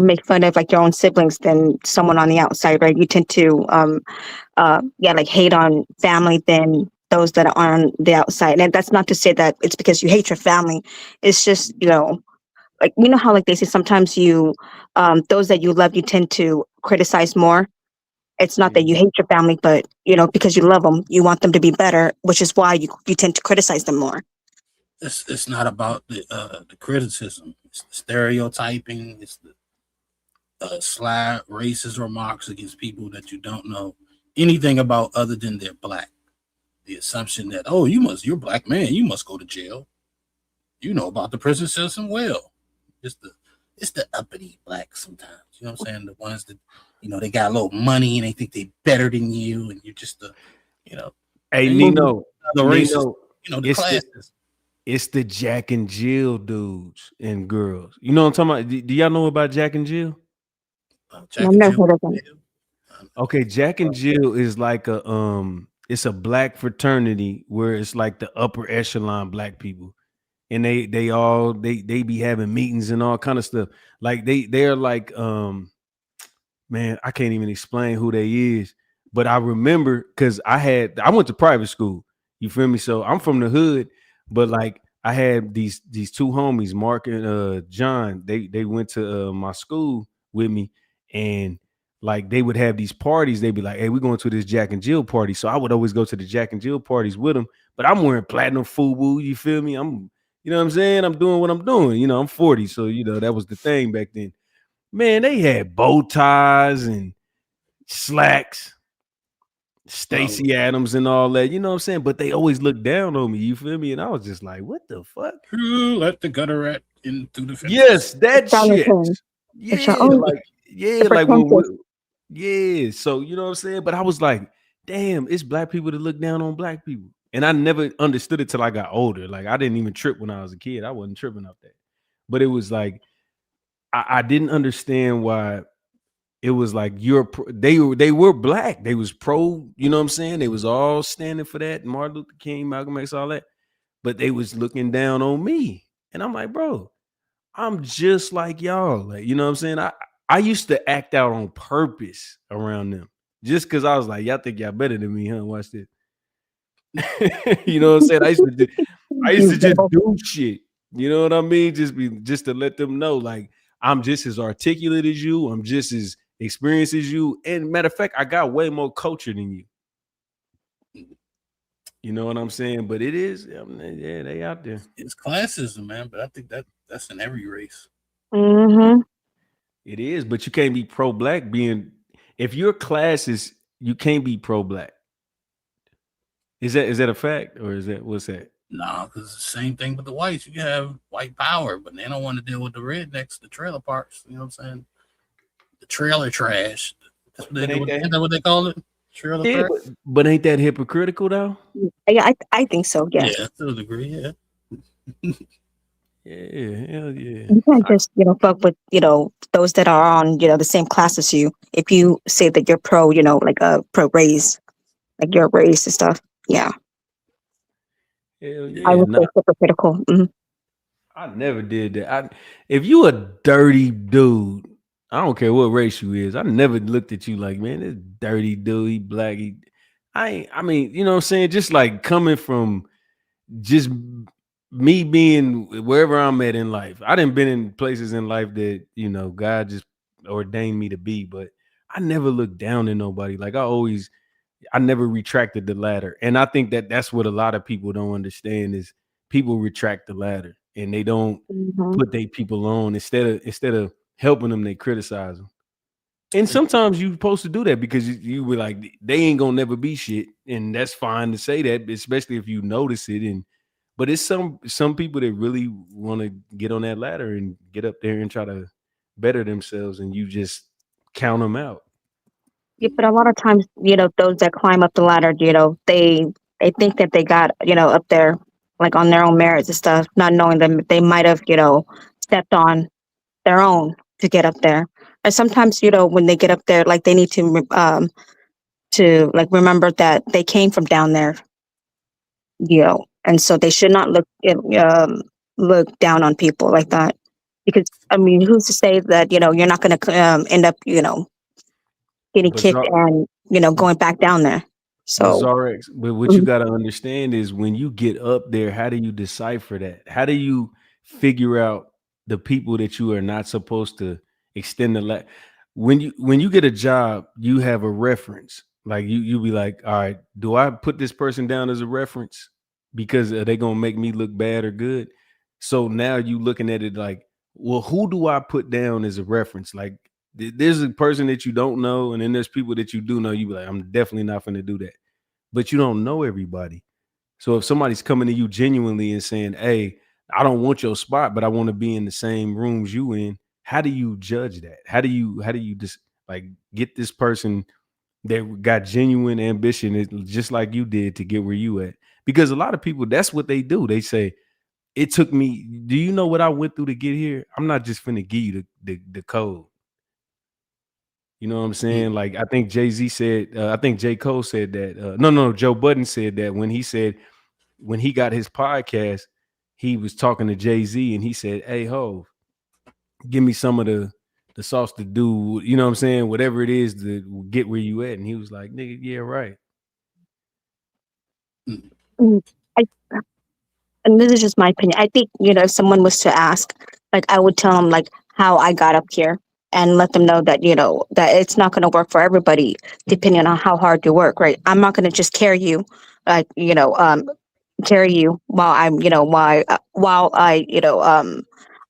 make fun of like your own siblings than someone on the outside, right? You tend to like hate on family than those that are on the outside. And that's not to say that it's because you hate your family. It's just like how like they say sometimes you those that you love you tend to criticize more. It's not that you hate your family, but because you love them, you want them to be better, which is why you tend to criticize them more. It's not about the criticism. It's the stereotyping. It's the sly racist remarks against people that you don't know anything about other than they're black. The assumption that you're a black man, you must go to jail. You know about the prison system well. It's the uppity black sometimes. You know what I'm saying? The ones that they got a little money and they think they're better than you, and you're just Hey, Nino, the racist. The classes. It's the Jack and Jill dudes and girls. You know what I'm talking about? Do y'all know about Jack and Jill? I've never heard of them. Okay, Jack and Jill is like it's a black fraternity where it's like the upper echelon black people. And they be having meetings and all kind of stuff. Like they're like man, I can't even explain who they is, but I remember because I went to private school. You feel me? So I'm from the hood, but like I had these two homies, Mark and John. They went to my school with me, and like they would have these parties. They'd be like, "Hey, we're going to this Jack and Jill party." So I would always go to the Jack and Jill parties with them. But I'm wearing platinum FUBU. You feel me? You know what I'm saying? I'm doing what I'm doing. I'm 40, so that was the thing back then. Man, they had bow ties and slacks, Stacey Adams and all that. You know what I'm saying? But they always looked down on me. You feel me? And I was just like, what the fuck? Let the gutter rat into the fence. Yes, that shit. So you know what I'm saying? But I was like, damn, it's black people that look down on black people. And I never understood it till I got older. Like I didn't even trip when I was a kid. I wasn't tripping off that. But it was like I didn't understand why it was like they were black. They was pro, you know what I'm saying? They was all standing for that. Martin Luther King, Malcolm X, all that. But they was looking down on me. And I'm like, bro, I'm just like y'all. Like, you know what I'm saying? I used to act out on purpose around them. Just because I was like, y'all think y'all better than me, huh? Watch this. You know what I'm saying? I used to just do shit. You know what I mean? Just to let them know, like, I'm just as articulate as you. I'm just as experienced as you. And matter of fact, I got way more culture than you. You know what I'm saying? But it is, yeah, they out there. It's classism, man. But I think that's in every race. Mm-hmm. It is, but you can't be pro-black being if your class is you can't be pro-black. Is that a fact or is that what's that? No, because it's the same thing with the whites. You have white power, but they don't want to deal with the rednecks, the trailer parks. You know what I'm saying? The trailer trash. That's what they do. Isn't that what they call it? Trailer Yeah, trash. but ain't that hypocritical though? Yeah, I think so. Yes. Yeah, to a degree. Yeah. Yeah, hell yeah. You can't just fuck with those that are on the same class as you. If you say that you're pro, like pro race, like you're race and stuff. Yeah, Hell I yeah. would say hypocritical. I never did that. If you a dirty dude, I don't care what race you is. I never looked at you like, man, this dirty dude, he black. I mean, you know what I'm saying? Just like coming from just me being wherever I'm at in life. I didn't been in places in life that, God just ordained me to be, but I never looked down on nobody. Like I never retracted the ladder. And I think that that's what a lot of people don't understand is people retract the ladder and they don't put their people on instead of helping them, they criticize them. And sometimes you're supposed to do that because you were like, they ain't gonna never be shit. And that's fine to say that, especially if you notice it. But it's some people that really want to get on that ladder and get up there and try to better themselves, and you just count them out. Yeah, but a lot of times, those that climb up the ladder, they think that they got up there like on their own merits and stuff, not knowing that they might have stepped on their own to get up there. And sometimes, when they get up there, like they need to like remember that they came from down there, and so they should not look down on people like that. Because I mean, who's to say that you're not going to end up getting kicked and going back down there? So, But what you got to understand is when you get up there, how do you decipher that? How do you figure out the people that you are not supposed to extend the when you get a job, you have a reference. Like you be like, all right, do I put this person down as a reference because are they gonna make me look bad or good? So now you looking at it like, well, who do I put down as a reference? Like there's a person that you don't know, and then there's people that you do know. You be like, I'm definitely not going to do that, but you don't know everybody. So if somebody's coming to you genuinely and saying, "Hey, I don't want your spot, but I want to be in the same rooms you in," how do you judge that? How do you just like get this person that got genuine ambition, just like you did, to get where you at? Because a lot of people, that's what they do. They say, it took me. Do you know what I went through to get here? I'm not just finna give you the code. You know what I'm saying? Like I think Jay-Z said, I think J. Cole said that. No, Joe Budden said that when he got his podcast, he was talking to Jay-Z and he said, "Hey ho, give me some of the sauce to do, you know what I'm saying? Whatever it is to get where you at." And he was like, "Nigga, yeah, right." And this is just my opinion. I think, if someone was to ask, like, I would tell them, like, how I got up here and let them know that, that it's not going to work for everybody depending on how hard you work, right? I'm not going to just carry you, like, carry you while I'm, while I,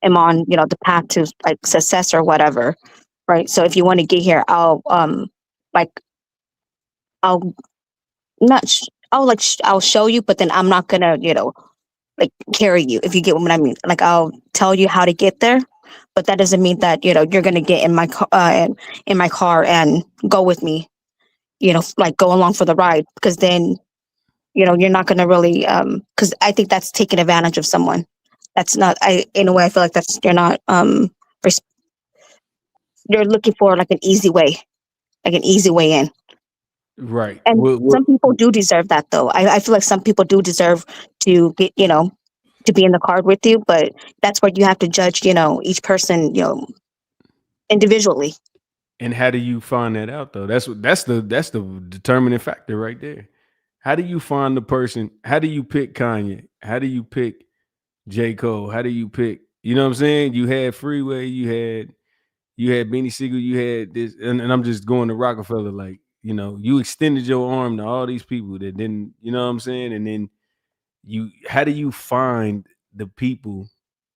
am on, the path to like success or whatever, right? So if you want to get here, like, I'll not, I'll show you, but then I'm not going to, like carry you, if you get what I mean. Like I'll tell you how to get there, but that doesn't mean that you're gonna get in my car and go with me, like go along for the ride, because then you're not gonna really because I think that's taking advantage of someone. That's not, in a way I feel like that's, you're not you're looking for like an easy way in. Right. And some people do deserve that, though. I feel like some people do deserve to get, to be in the card with you, but that's where you have to judge, each person, individually. And how do you find that out though? That's the determining factor right there. How do you find the person? How do you pick Kanye? How do you pick J. Cole? How do you pick, you know what I'm saying? You had Freeway, you had Beanie Siegel, you had this, and I'm just going to Rockefeller. Like, you know, you extended your arm to all these people that didn't, you know what I'm saying? And then how do you find the people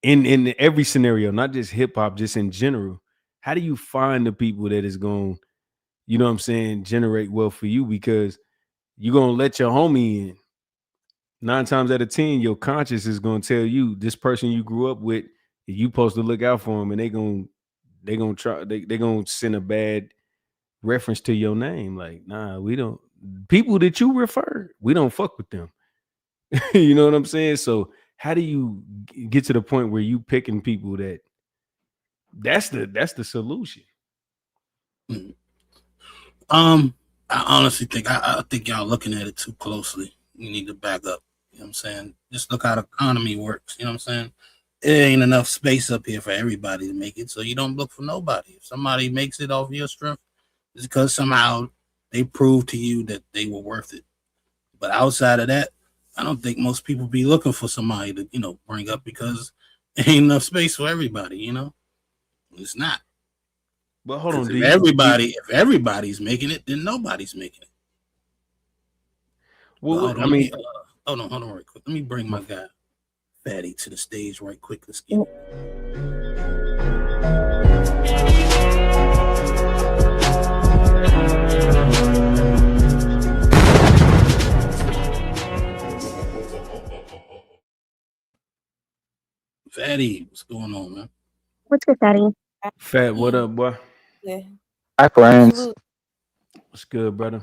in every scenario, not just hip hop, just in general? How do you find the people that is going, you know what I'm saying, generate wealth for you? Because you're gonna let your homie in. 9 times out of 10, your conscience is gonna tell you this person you grew up with, you supposed to look out for them, and they gonna send a bad reference to your name. Like, nah, we don't. People that you refer, we don't fuck with them. You know what I'm saying? So how do you get to the point where you picking people that's the solution? I honestly think I think y'all looking at it too closely. You need to back up. You know what I'm saying? Just look how the economy works. You know what I'm saying? It ain't enough space up here for everybody to make it, so you don't look for nobody. If somebody makes it off your strength, it's because somehow they proved to you that they were worth it. But outside of that, I don't think most people be looking for somebody to, you know, bring up because there ain't enough space for everybody, you know? It's not. But hold on, if everybody's making it, then nobody's making it. Well, hold on, I mean, hold on, right quick. Let me bring my guy Fatty to the stage right quick. Let's get Fatty, what's going on, man? What's good, Fatty? Fat, what up, boy? Yeah. Hi, friends. What's good, brother?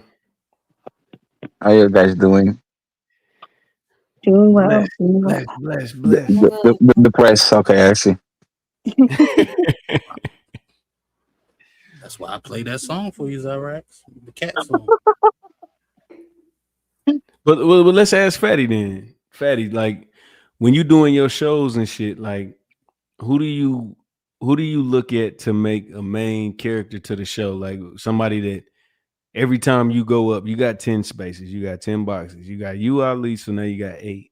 How you guys doing? Doing well. Bless. The press. Okay, I see. That's why I play that song for you, Zyrax. The cat song. But let's ask Fatty then. Fatty, like when you doing your shows and shit, like who do you look at to make a main character to the show? Like somebody that every time you go up, you got 10 spaces, you got 10 boxes, you got you at least, so now you got 8.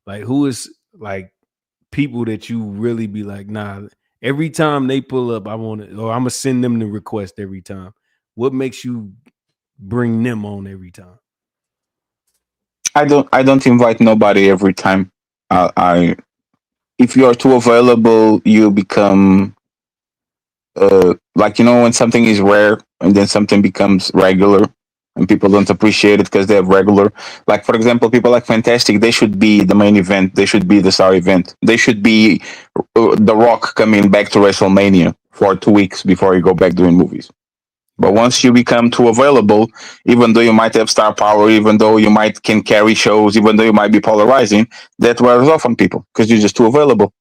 Like who is like people that you really be like, nah, every time they pull up, I want to, or I'm gonna send them the request every time. What makes you bring them on every time? I don't invite nobody every time. I if you are too available, you become like, you know, when something is rare and then something becomes regular and people don't appreciate it because they're regular. Like, for example, people like Fantastic, they should be the main event. They should be the star event. They should be The Rock coming back to WrestleMania for 2 weeks before you go back doing movies. But once you become too available, even though you might have star power, even though you can carry shows, even though you might be polarizing, that wears off on people because you're just too available,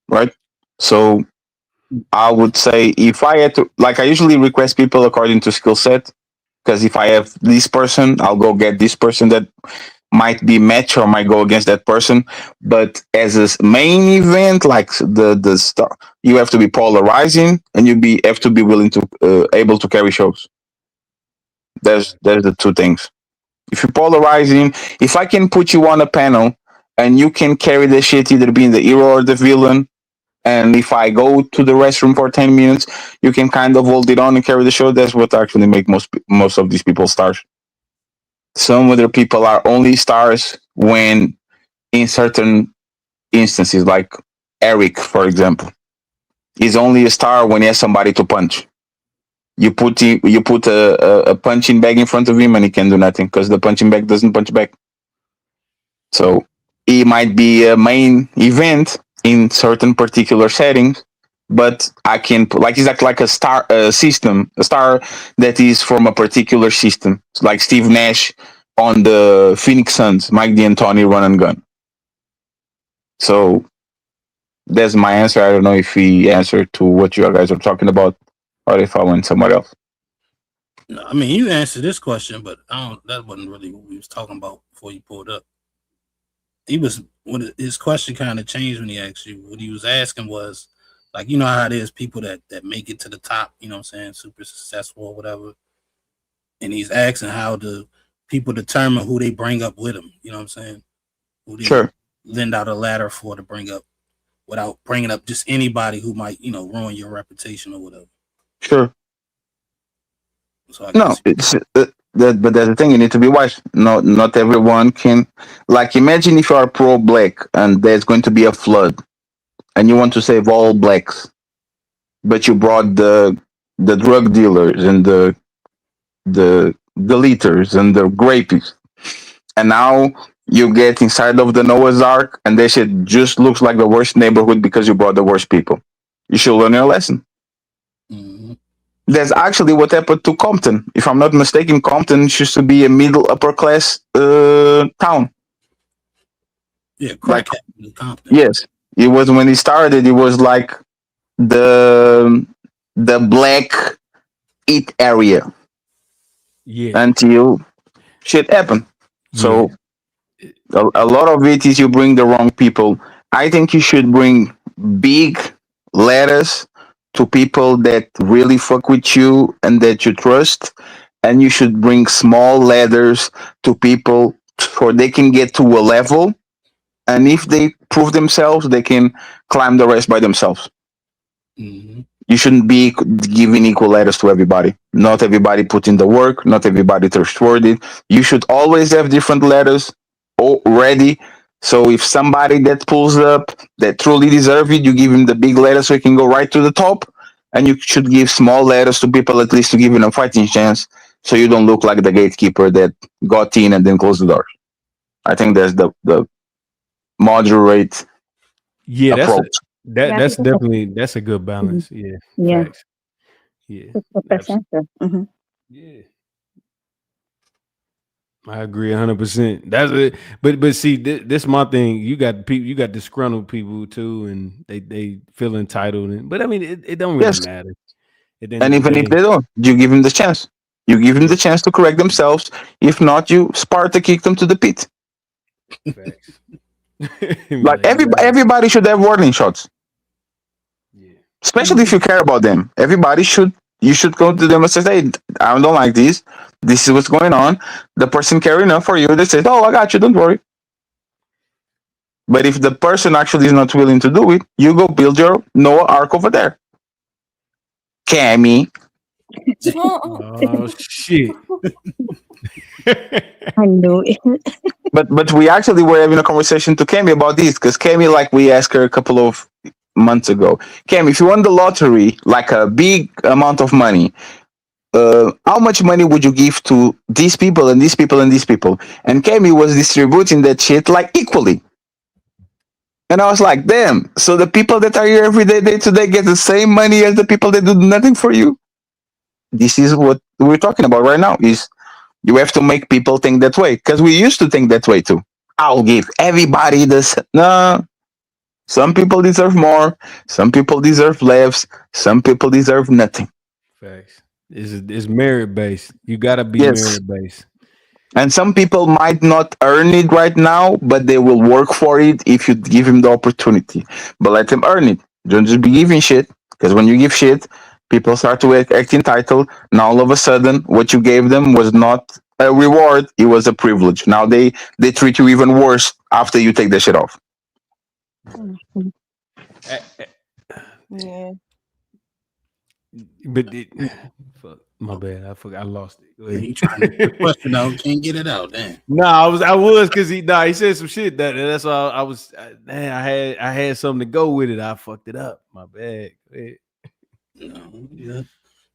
right? So I would say if I had to, like, I usually request people according to skill set, because if I have this person, I'll go get this person that might be match or might go against that person. But as a main event, like the star, you have to be polarizing and have to be willing to able to carry shows. There's the two things. If you're polarizing, if I can put you on a panel and you can carry the shit, either being the hero or the villain, and if I go to the restroom for 10 minutes, you can kind of hold it on and carry the show. That's what actually make most of these people stars. Some other people are only stars when in certain instances, like Eric, for example, is only a star when he has somebody to punch. You put a punching bag in front of him and he can do nothing because the punching bag doesn't punch back. So it might be a main event in certain particular settings, but I can like exactly like a star system, a star that is from a particular system, like Steve Nash on the Phoenix Suns, Mike D'Antoni run and gun. So that's my answer. I don't know if he answered to what you guys are talking about, or if I went somewhere else. No, I mean, you answered this question, but that wasn't really what we was talking about before you pulled up. His question kind of changed when he asked you. What he was asking was, like, you know how it is, people that make it to the top, you know what I'm saying, super successful or whatever. And he's asking how do people determine who they bring up with them, you know what I'm saying? Who they lend out a ladder for to bring up without bringing up just anybody who might, you know, ruin your reputation or whatever. Sure. So I No, guess it's but there's the thing. You need to be wise. No, not everyone can. Like, imagine if you are pro-black and there's going to be a flood, and you want to save all blacks, but you brought the drug dealers and the deleters and the grapies, and now you get inside of the Noah's Ark, and that shit just looks like the worst neighborhood because you brought the worst people. You should learn your lesson. Mm-hmm. That's actually what happened to Compton. If I'm not mistaken, Compton used to be a middle upper class town. Yeah, Like, crack in Compton. yes, it was when it started. It was like the the black eat area Yeah. until shit happened. Yeah. So a lot of it is you bring the wrong people. I think you should bring big letters to people that really fuck with you and that you trust, and you should bring small letters to people so they can get to a level, and if they prove themselves they can climb the rest by themselves. Mm-hmm. You shouldn't be giving equal letters to everybody. Not everybody put in the work, not everybody trustworthy. You should always have different letters ready. So if somebody that pulls up that truly deserve it, you give him the big letter so he can go right to the top. And you should give small letters to people at least to give him a fighting chance, so you don't look like the gatekeeper that got in and then closed the door. I think that's the moderate Yeah, approach. that's definitely that's a good balance. Yeah. Yeah. Facts. Yeah. That's the best answer. Mm-hmm. Yeah. I agree 100%. That's it. But see, this my thing. You got people, you got disgruntled people too, and they feel entitled. But I mean, it don't really Yes. matter at the end of And the even if day. they don't, you give them the chance. You give them the chance to correct themselves. If not, you Sparta kick them to the pit. Facts. Like everybody should have warning shots. Especially if you care about them. Everybody should. You should go to them and say, "Hey, I don't like this. This is what's going on." The person care enough for you. They say, "Oh, I got you. Don't worry." But if the person actually is not willing to do it, you go build your Noah Ark over there. Cammy. Oh shit. I knew it. But we actually were having a conversation to Cammy about this, because Cammy, like, we asked her a couple of months ago, Cammy, if you won the lottery, like a big amount of money, how much money would you give to these people and these people and these people? And Cammy was distributing that shit like equally. And I was like, damn, so the people that are here every day to day get the same money as the people that do nothing for you? This is what we're talking about right now, is you have to make people think that way, because we used to think that way too. I'll give everybody this. No, some people deserve more. Some people deserve less. Some people deserve nothing. Facts. It's merit based. You gotta be Yes. merit based. And some people might not earn it right now, but they will work for it if you give them the opportunity. But let them earn it. Don't just be giving shit, because when you give shit, people start to act entitled. Now all of a sudden, what you gave them was not a reward; it was a privilege. Now they treat you even worse after you take the shit off. Yeah. But fuck, my bad. I forgot. I lost it. Go ahead. You trying to get the question out, can't get it out. Damn. No, I was because he said some shit that's all I was. Man, I had something to go with it. I fucked it up. My bad. Go ahead. No,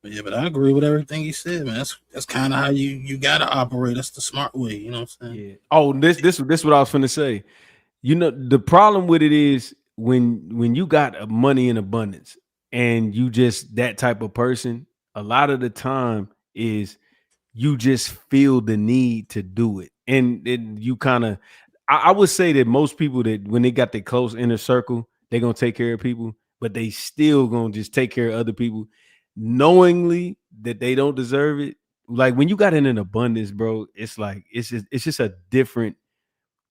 yeah. But I agree with everything he said, man. That's kind of how you gotta operate. That's the smart way, you know what I'm saying? Yeah. Oh, this what I was finna say. You know, the problem with it is when you got money in abundance and you just that type of person, a lot of the time is you just feel the need to do it. And you kind of I would say that most people that when they got their close inner circle, they're gonna take care of people, but they still gonna just take care of other people knowingly that they don't deserve it. Like when you got it in abundance, bro, it's like it's just a different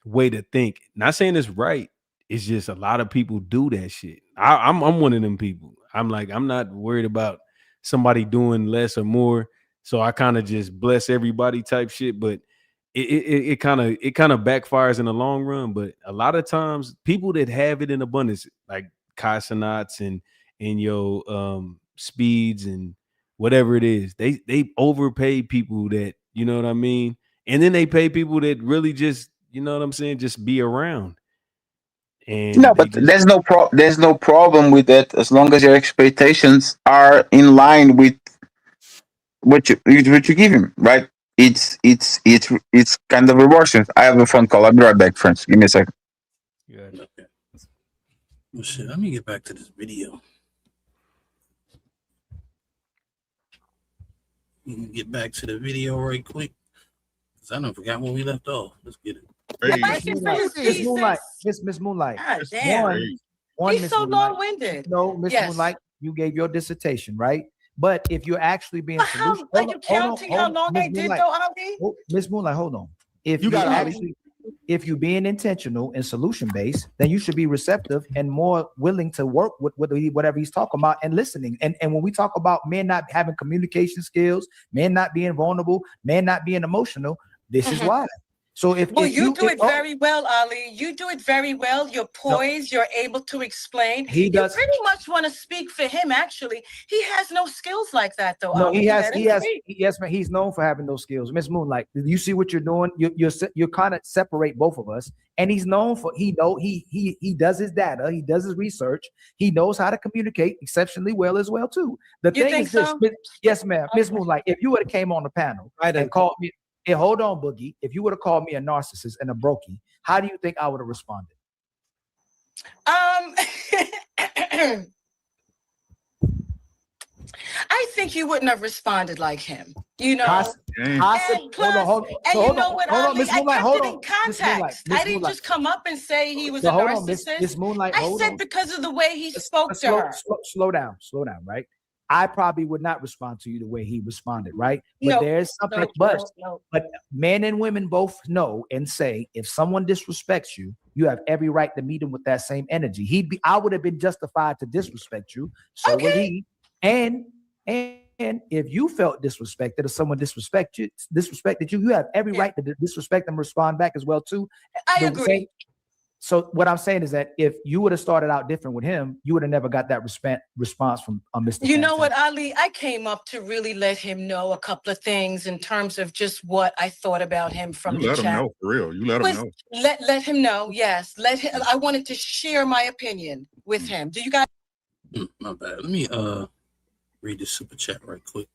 way to think. Not saying it's right. It's just a lot of people do that shit. I'm one of them people. I'm like, I'm not worried about somebody doing less or more. So I kind of just bless everybody type shit. But it kind of backfires in the long run. But a lot of times people that have it in abundance, like Kai Cenats and your speeds and whatever it is. They overpay people that, you know what I mean? And then they pay people that really just, you know what I'm saying, just be around. And No, but there's no problem with that as long as your expectations are in line with what you give him, right? It's kind of rewarding. I have a phone call. I'll be right back, friends. Give me a second. Okay. Well, shit, let me get back to this video. We can get back to the video right quick. Because I don't forgot where we left off. Let's get it. Miss Moonlight. God damn. One He's Miss so Moonlight. long-winded. No, Miss Yes. Moonlight, you gave your dissertation, right? But if you're actually being solution, Are you counting how long I did though, Ali? Miss Moonlight, hold on. If You you got it, Ali. actually, if you're being intentional and solution based, then you should be receptive and more willing to work with whatever he's talking about and listening. And when we talk about men not having communication skills, men not being vulnerable, men not being emotional, this is why. So if You do it very well, Ali. You do it very well. You're poised. You're able to explain. He does. You pretty much want to speak for him. Actually, he has no skills like that, though. No, Ali. yes, man. He's known for having those skills. Miss Moonlight, you see what you're doing? You're kind of separate both of us. And he's known for he does his data, he does his research, he knows how to communicate exceptionally well as well too. The You thing think is this, so? yes, ma'am, Miss Moonlight. If you would have came on the panel and called me, hey, hold on, Boogie. If you would have called me a narcissist and a brokey, how do you think I would have responded? I think you wouldn't have responded like him. You know. Hold on, Ali, Miss I Moonlight, kept hold it on. in context. I didn't just come up and say he was a Hold on, narcissist. Miss Moonlight. I said because of the way he spoke to her. Slow down, right? I probably would not respond to you the way he responded, right? But there's something, but men and women both know and say if someone disrespects you, you have every right to meet him with that same energy. I would have been justified to disrespect you. So would he. And if you felt disrespected or someone disrespected you, you have every right to disrespect and respond back as well too. I agree. So what I'm saying is that if you would have started out different with him, you would have never got that response from Mr. You know what, Ali? I came up to really let him know a couple of things in terms of just what I thought about him from the let chat. him know for real. You let him know. Let him know. Yes, let him. I wanted to share my opinion with him. Do you guys? My bad. Let me read the super chat right quick,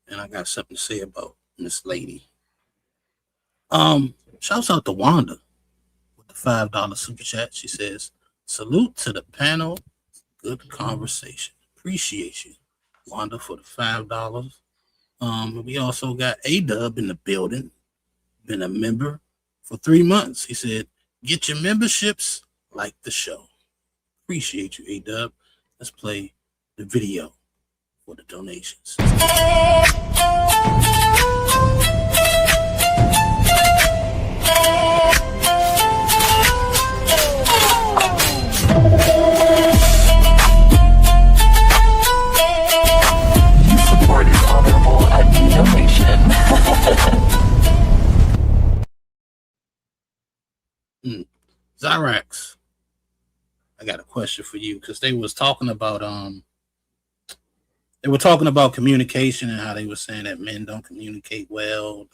and I got something to say about Miss Lady. Shouts out to Wanda. $5 super chat. She says, salute to the panel. Good conversation. Appreciate you, Wanda, for the $5. We also got A-Dub in the building. Been a member for 3 months. He said, get your memberships like the show. Appreciate you, A-Dub. Let's play the video for the donations. Zyrax, I got a question for you because they was talking about communication and how they were saying that men don't communicate well.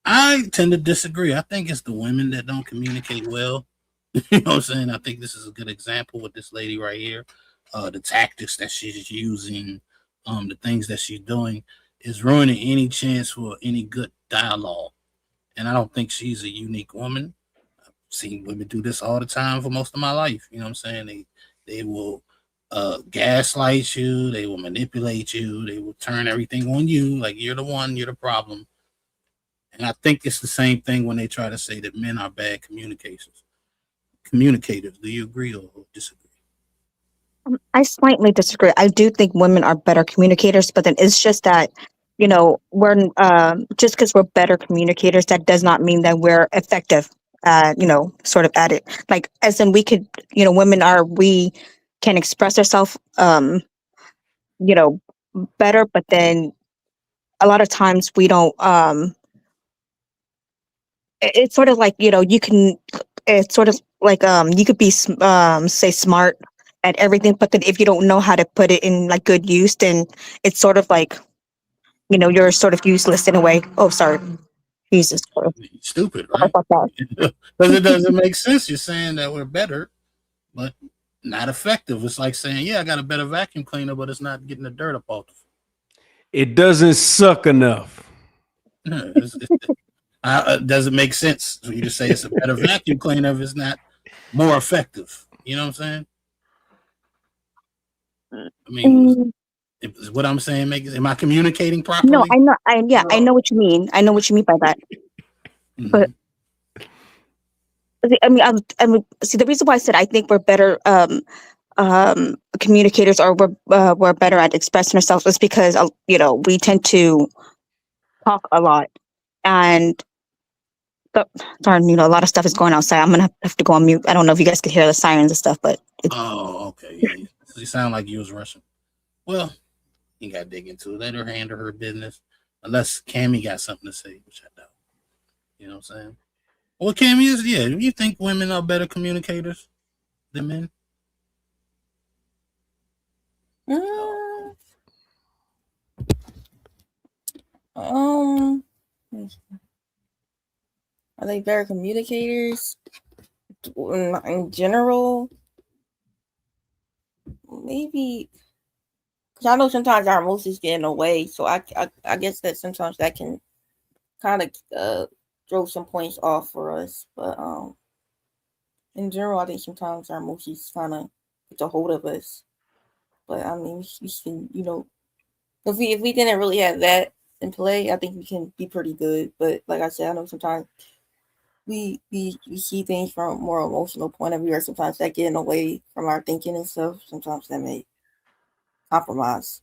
I tend to disagree. I think it's the women that don't communicate well. You know what I'm saying? I think this is a good example with this lady right here. The tactics that she's using, the things that she's doing is ruining any chance for any good dialogue. And I don't think she's a unique woman. I've seen women do this all the time for most of my life. You know what I'm saying? They will gaslight you. They will manipulate you. They will turn everything on you. Like you're the one, you're the problem. And I think it's the same thing when they try to say that men are bad communicators. Do you agree or disagree? I slightly disagree. I do think women are better communicators, but then it's just that, we're just because we're better communicators, that does not mean that we're effective. Sort of at it. Like as in we could, we can express ourselves, better, but then a lot of times we don't. It's sort of like you can. It's sort of like you could be say smart at everything, but then if you don't know how to put it in like good use, then it's sort of like, you know, you're sort of useless in a way. Oh, sorry. Jesus Christ. Stupid, Sorry right? about that. Because it doesn't make sense. You're saying that we're better, but not effective. It's like saying, yeah, I got a better vacuum cleaner, but it's not getting the dirt up off the floor. It doesn't suck enough. Doesn't make sense for you to say it's a better vacuum cleaner if it's not more effective. You know what I'm saying? I mean, is what I'm saying am I communicating properly? No, I know. I know what you mean. I know what you mean by that. But I mean, see, the reason why I said I think we're better communicators, or we're better at expressing ourselves, is because you know, we tend to talk a lot, and darn, you know, a lot of stuff is going outside. I'm gonna have to go on mute. I don't know if you guys could hear the sirens and stuff, but okay. Yeah. You sound like you was rushing. Well, you got to dig into it. Let her handle her business, unless Cammy got something to say, which I doubt. You know what I'm saying? Well, Cammy is, yeah. You think women are better communicators than men? Are they better communicators in general? Maybe, because I know sometimes our emotions get in the way, so I guess that sometimes that can kind of throw some points off for us. But in general, I think sometimes our emotions kind of get a hold of us. But I mean, we can, you know, if we didn't really have that in play, I think we can be pretty good. But like I said, I know sometimes we see things from a more emotional point of view, or sometimes that get in the way from our thinking and stuff. Sometimes that may compromise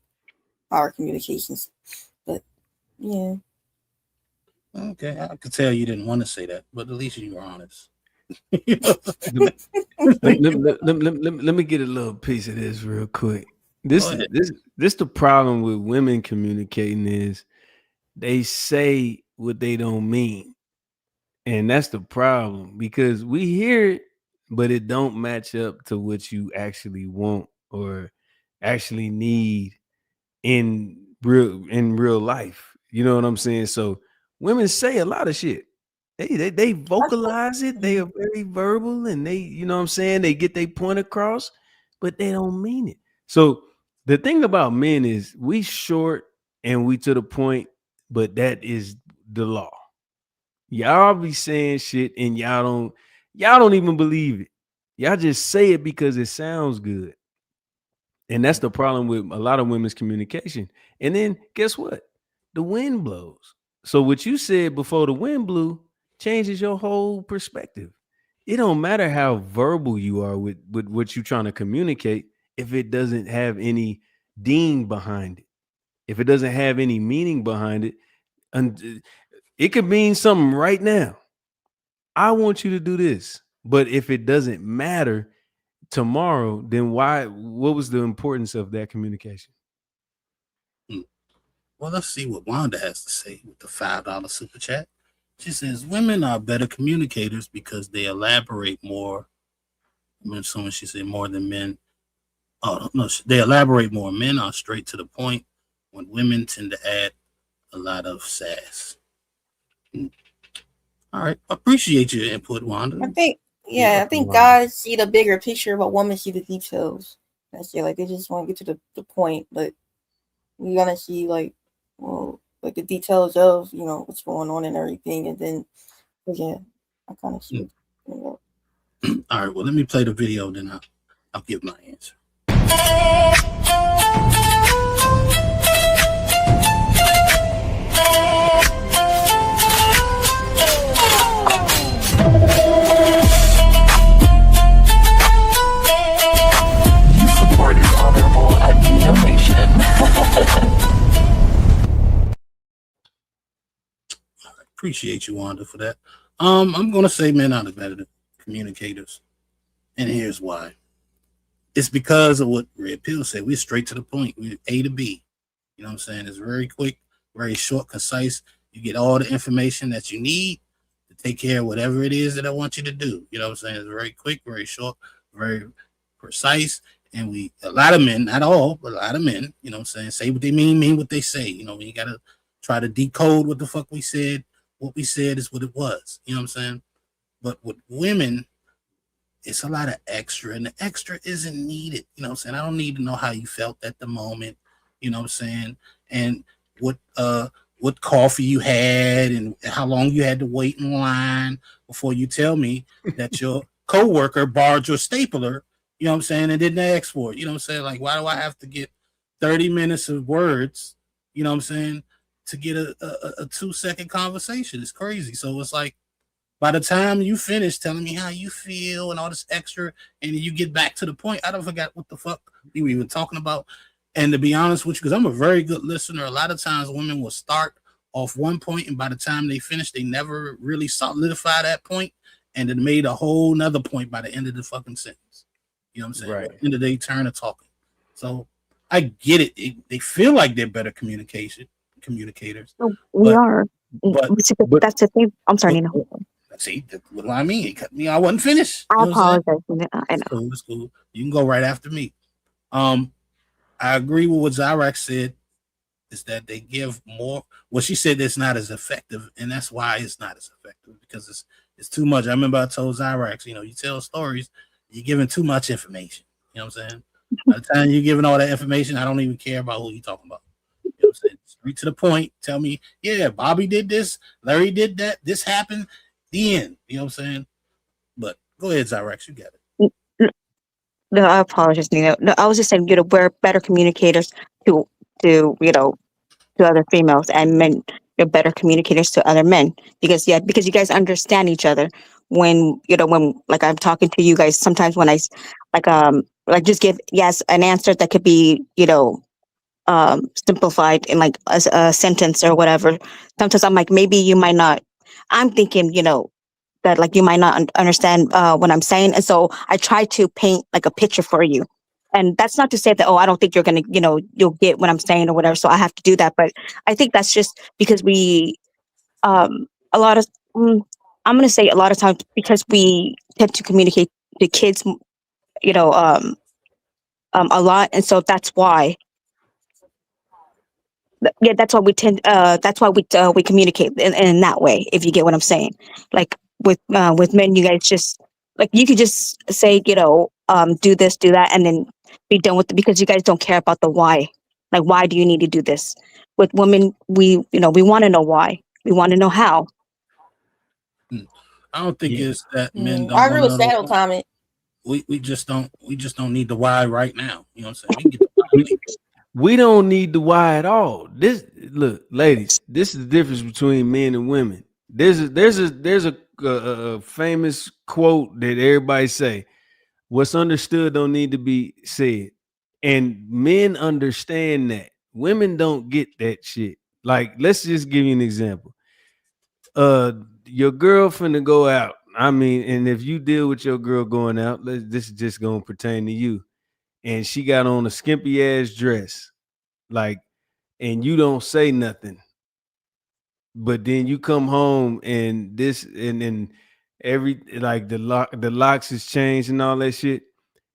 our communications. But yeah. Okay, I could tell you didn't want to say that, but at least you were honest. let me get a little piece of this real quick. This the problem with women communicating is they say what they don't mean. And that's the problem, because we hear it, but it don't match up to what you actually want or actually need in real life. You know what I'm saying? So women say a lot of shit. They vocalize it. They are very verbal, and they, you know what I'm saying, they get their point across, but they don't mean it. So the thing about men is we short and we to the point, but that is the law. Y'all be saying shit and y'all don't even believe it. Y'all just say it because it sounds good. And that's the problem with a lot of women's communication. And then guess what? The wind blows. So what you said before the wind blew changes your whole perspective. It don't matter how verbal you are with what you're trying to communicate if it doesn't have any ding behind it. If it doesn't have any meaning behind it, and it could mean something right now. I want you to do this. But if it doesn't matter tomorrow, then what was the importance of that communication? Well, let's see what Wanda has to say with the $5 super chat. She says women are better communicators because they elaborate more. I'm assuming she said more than men. Oh no, they elaborate more. Men are straight to the point, when women tend to add a lot of sass. All right, appreciate your input, Wanda. I think guys see the bigger picture, but women see the details. That's it. Like, they just want to get to the point, but we gotta see like the details of, you know, what's going on and everything, and then I kind of see. All right, well, let me play the video, then I'll give my answer. You supported honorable donation. Appreciate you, Wanda, for that. I'm gonna say men are the better communicators, and here's why. It's because of what Red Pill said. We're straight to the point. We're A to B. You know what I'm saying? It's very quick, very short, concise. You get all the information that you need to take care of whatever it is that I want you to do. You know what I'm saying? It's very quick, very short, very precise, And a lot of men, not all, but a lot of men, you know what I'm saying, say what they mean what they say. You know, we gotta try to decode what the fuck we said. What we said is what it was. You know what I'm saying? But with women, it's a lot of extra, and the extra isn't needed. You know what I'm saying? I don't need to know how you felt at the moment. You know what I'm saying? And what coffee you had and how long you had to wait in line before you tell me that your coworker borrowed your stapler, you know what I'm saying, and didn't ask for it. You know what I'm saying? Like, why do I have to get 30 minutes of words, you know what I'm saying, to get a 2-second conversation? It's crazy. So it's like, by the time you finish telling me how you feel and all this extra, and you get back to the point, I don't forget what the fuck we were even talking about. And to be honest with you, because I'm a very good listener, a lot of times women will start off one point, and by the time they finish, they never really solidify that point, and it made a whole nother point by the end of the fucking sentence. You know what I'm saying? Right. At the end of the day, turn to talking. So I get it. They feel like they're better communicators. We are. But that's the thing. I'm sorry, Nina. See, what do I mean? He cut me. I wasn't finished. I You know what I'm apologize. saying? I know. Cool, it's cool. You can go right after me. I agree with what Zyrax said, is that they give more. Well, she said it's not as effective, and that's why it's not as effective, because it's too much. I remember I told Zyrax, you know, you tell stories, you're giving too much information. You know what I'm saying? By the time you're giving all that information, I don't even care about who you're talking about. You know what I'm saying? Straight to the point. Tell me, yeah, Bobby did this, Larry did that, this happened. The end. You know what I'm saying? But go ahead, Zyrax, you got it. No, I apologize, Nina. No, I was just saying, we're better communicators to other females, and men, you're better communicators to other men, because you guys understand each other. When like I'm talking to you guys, sometimes when I like just give an answer that could be simplified in like a sentence or whatever. Sometimes I'm like, maybe you might not. I'm thinking, that like you might not understand what I'm saying, and so I try to paint like a picture for you. And that's not to say that, I don't think you're gonna, you'll get what I'm saying or whatever. So I have to do that, but I think that's just because we, a lot of, I'm gonna say a lot of times, because we tend to communicate to kids, a lot, and so that's why. Yeah, that's why we tend. That's why we communicate in that way. If you get what I'm saying, like with men, you guys just like you could just say, do this, do that, and then be done with it, because you guys don't care about the why. Like, why do you need to do this? With women, we want to know why. We want to know how. I don't think it's that men don't. I agree with wanna know. Saddle comment. We just don't need the why right now. You know what I'm saying? We can get the why later. We don't need the why at all. This, look, ladies, this is the difference between men and women. There's a famous quote that everybody say: "What's understood don't need to be said," and men understand that. Women don't get that shit. Like, let's just give you an example. Your girl finna go out. I mean, and if you deal with your girl going out, this is just gonna pertain to you. And she got on a skimpy ass dress, like, and you don't say nothing, but then you come home and then every, like, the locks is changed and all that shit,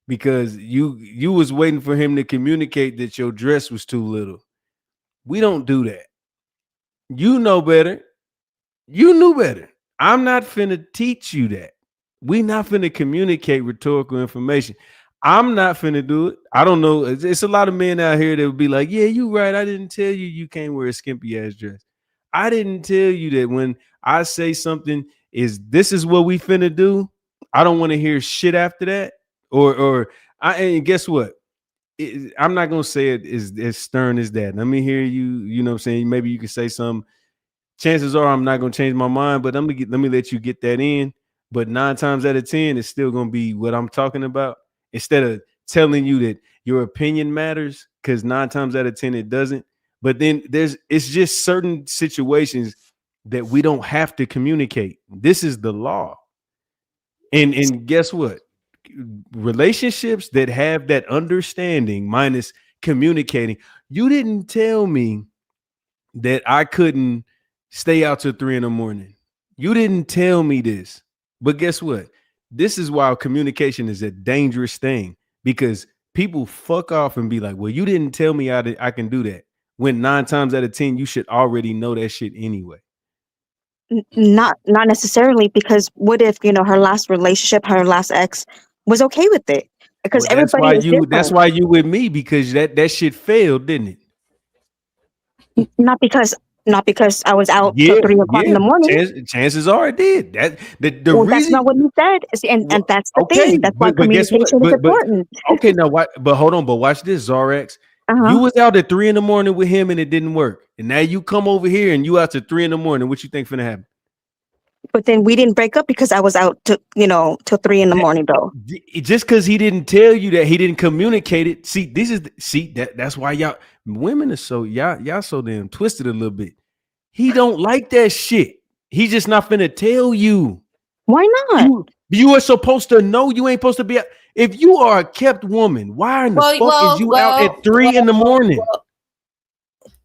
because you was waiting for him to communicate that your dress was too little. We don't do that. You know better. You knew better. I'm not finna teach you that. We not finna communicate rhetorical information. I'm not finna do it. I don't know. It's a lot of men out here that would be like, yeah, you right. I didn't tell you can't wear a skimpy ass dress. I didn't tell you that when I say something this is what we finna do. I don't want to hear shit after that. And guess what? I'm not gonna say it as stern as that. Let me hear you. You know what I'm saying? Maybe you can say something. Chances are I'm not gonna change my mind, but let me let you get that in. But 9 times out of 10, it's still gonna be what I'm talking about. Instead of telling you that your opinion matters, because 9 times out of 10 it doesn't. But then it's just certain situations that we don't have to communicate. This is the law. And guess what? Relationships that have that understanding minus communicating. You didn't tell me that I couldn't stay out till 3 a.m. You didn't tell me this. But guess what? This is why communication is a dangerous thing, because people fuck off and be like, well, you didn't tell me I can do that. When 9 times out of 10, you should already know that shit anyway. Not necessarily, because what if, her last relationship, her last ex was okay with it? Because Well, everybody is different. that's why you with me, because that shit failed, didn't it? Not because I was out till 3 o'clock in the morning. Chances are it did. The Well, reason, that's not what you said. And that's the okay, thing. That's why but guess what? communication is important. Okay, now what? But hold on. But watch this, Zarex. Uh-huh. You was out at 3 in the morning with him and it didn't work. And now you come over here and you out to 3 in the morning. What you think finna happen? But then we didn't break up because I was out to, till 3 in the morning though. Just because he didn't tell you that, he didn't communicate it. See, that's why y'all women are so y'all so damn twisted a little bit. He don't like that shit. He's just not finna tell you. Why not? You are supposed to know. You ain't supposed to be. If you are a kept woman, why in the fuck is you out at 3 in the morning?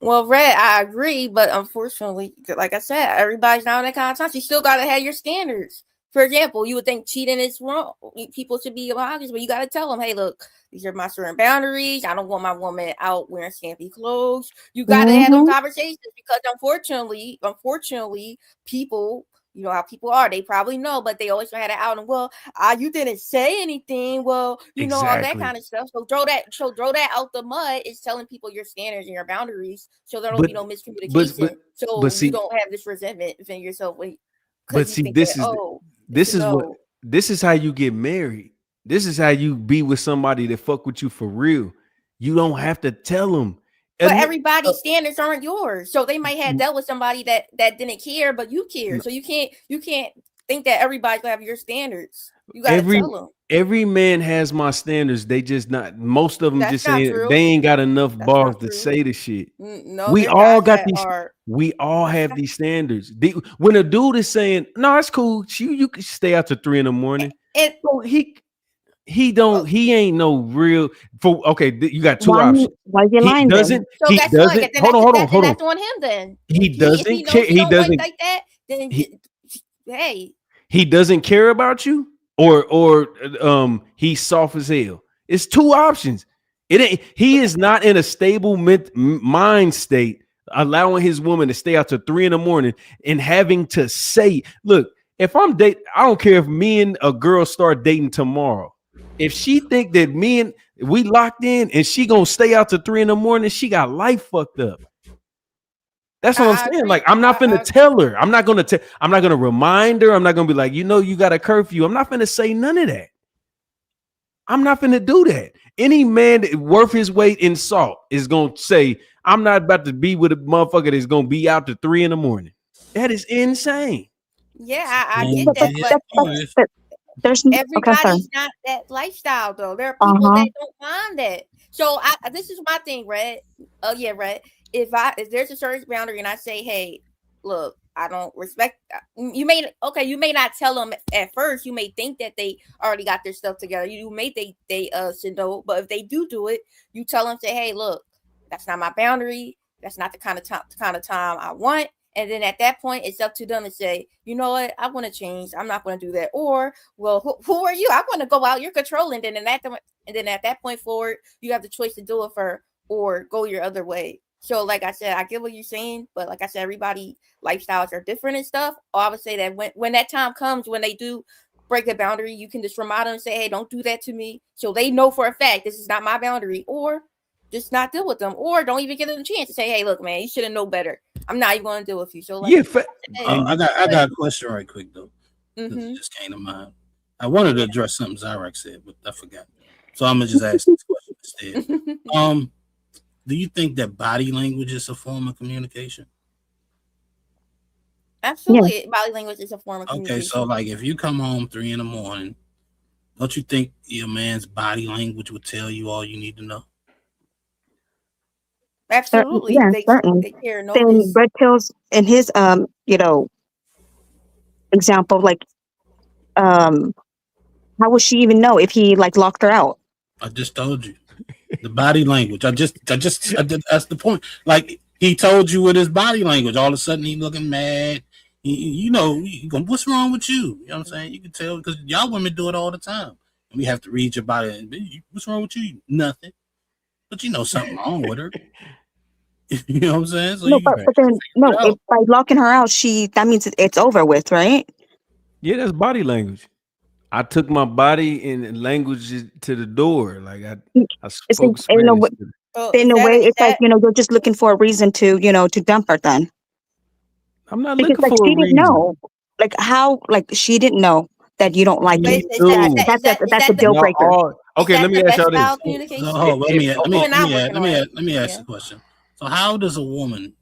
Well, Red, I agree, but unfortunately, like I said, everybody's not on that kind of time. You still gotta have your standards. For example, you would think cheating is wrong. People should be honest, but you gotta tell them, hey, look, these are my certain boundaries. I don't want my woman out wearing skimpy clothes. You gotta have them conversations, because unfortunately, people, you know how people are. They probably know, but they always had it out. And well, you didn't say anything. Well, you know, all that kind of stuff. So throw that out the mud. Is telling people your standards and your boundaries, so there don't be no miscommunication. You don't have this resentment within yourself. But see, this is how you get married. This is how you be with somebody that fuck with you for real. You don't have to tell them. But everybody's standards aren't yours. So they might have dealt with somebody that didn't care, but you care. So you can't think that everybody's gonna have your standards. You gotta tell them. Every man has my standards. They just not. Most of them just saying they ain't got enough balls to say the shit. No, we all got these. We all have these standards. When a dude is saying, "No, it's cool. You can stay out to 3 in the morning," he ain't no real. You got two options. Why you lying? Hold on. That's on him then. He doesn't care. He doesn't like that. Then hey, he doesn't care about you, or he's soft as hell. It's two options. It ain't. He is not in a stable mind state, allowing his woman to stay out to 3 in the morning and having to say, "Look, if I'm dating, I don't care if me and a girl start dating tomorrow. If she think that we locked in and she gonna stay out to 3 in the morning, she got life fucked up." That's what I'm saying. Like, I'm not gonna tell her. I'm not gonna remind her. I'm not gonna be like, you got a curfew. I'm not gonna say none of that. I'm not gonna do that. Any man that worth his weight in salt is gonna say, I'm not about to be with a motherfucker that's gonna be out to 3 in the morning. That is insane. Yeah, I get that, but everybody's not that lifestyle though. There are people that don't mind that. So this is my thing, Red. Oh yeah, Red. If there's a certain boundary and I say, hey, look, I don't respect you may not tell them at first. You may think that they already got their stuff together. You may think they should know, but if they do it, you tell them, say, hey, look, that's not my boundary. That's not the kind of time I want. And then at that point, it's up to them to say, you know what, I want to change. I'm not going to do that. Or, well, who are you? I want to go out. You're controlling. And then at that point forward, you have the choice to do it or go your other way. So, like I said, I get what you're saying, but like I said, everybody lifestyles are different and stuff. I would say that when that time comes, when they do break a boundary, you can just remind them and say, hey, don't do that to me. So they know for a fact this is not my boundary, or just not deal with them, or don't even give them a chance to say, hey, look, man, you should have known better. I'm not even going to deal with you. So like, I got a question right quick though. It just came to mind. I wanted to address something Zyrak said, but I forgot. So I'm gonna just ask this question instead. Do you think that body language is a form of communication? Absolutely, yeah. Body language is a form of communication. Okay, so like if you come home 3 in the morning, don't you think your man's body language would tell you all you need to know? Absolutely, yeah, certainly. They care. Then Red Pill's in his example, like how would she even know if he like locked her out? I just told you. The body language. I just that's the point. Like he told you with his body language. All of a sudden he looking mad. You go, what's wrong with you? You know what I'm saying? You can tell because y'all women do it all the time. We have to read you about it. And, what's wrong with you? Nothing. But you know something wrong with her. You know what I'm saying? So No, you but then no, if by locking her out, that means it's over with, right? Yeah, that's body language. I took my body and language to the door. Like I It's spoke in a Spanish. way, in a way, it's like you're just looking for a reason to to dump her. Then I'm not because looking like for a she didn't reason. know, like how like she didn't know that you don't like it. That's a deal Y'all breaker. okay, let me ask y'all this. Let me ask the question. So how does a woman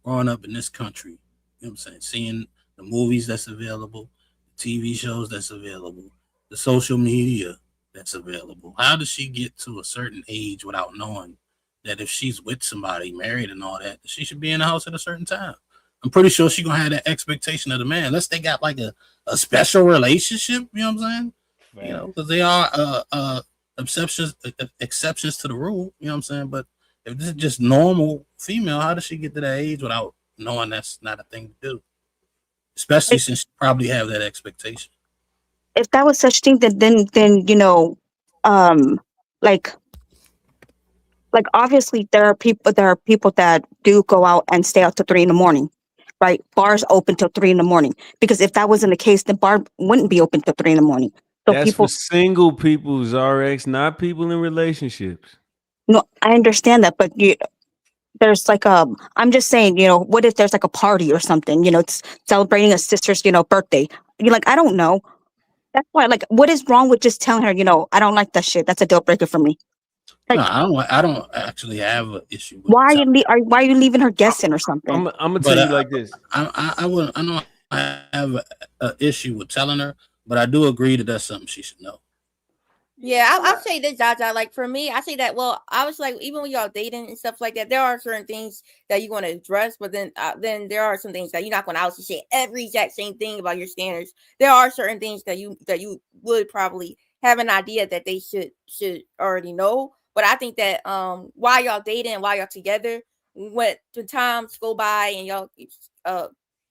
growing up in this country, you know what I'm saying, seeing the movies that's available, the TV shows that's available, the social media that's available, how does she get to a certain age without knowing that if she's with somebody, married and all that, she should be in the house at a certain time? I'm pretty sure she's gonna have that expectation of the man, unless they got like a special relationship, you know what I'm saying? Right. You know, because they are exceptions to the rule, you know what I'm saying? But if this is just normal female, how does she get to that age without knowing that's not a thing to do? Especially since she probably have that expectation. If that was such thing, then um, like obviously there are people that do go out and stay out till 3 a.m, right? Bars open till 3 a.m, because if that wasn't the case, the bar wouldn't be open till 3 a.m. So That's for single people's RX, not people in relationships. No, I understand that, but there's like I'm just saying, what if there's like a party or something, it's celebrating a sister's, birthday. You're like, I don't know. That's why, like, what is wrong with just telling her, I don't like that shit. That's a deal breaker for me. Like, no, I don't actually have an issue with why are you leaving her guessing or something? I'm gonna tell you like this. I know I have an issue with telling her, but I do agree that that's something she should know. Yeah, I'll say this, Jaja. Like for me, I say that. Well, I was like, even when y'all dating and stuff like that, there are certain things that you want to address, but then there are some things that you're not going to obviously say every exact same thing about your standards. There are certain things that you would probably have an idea that they should already know. But I think that while y'all dating, while y'all together, when the times go by and y'all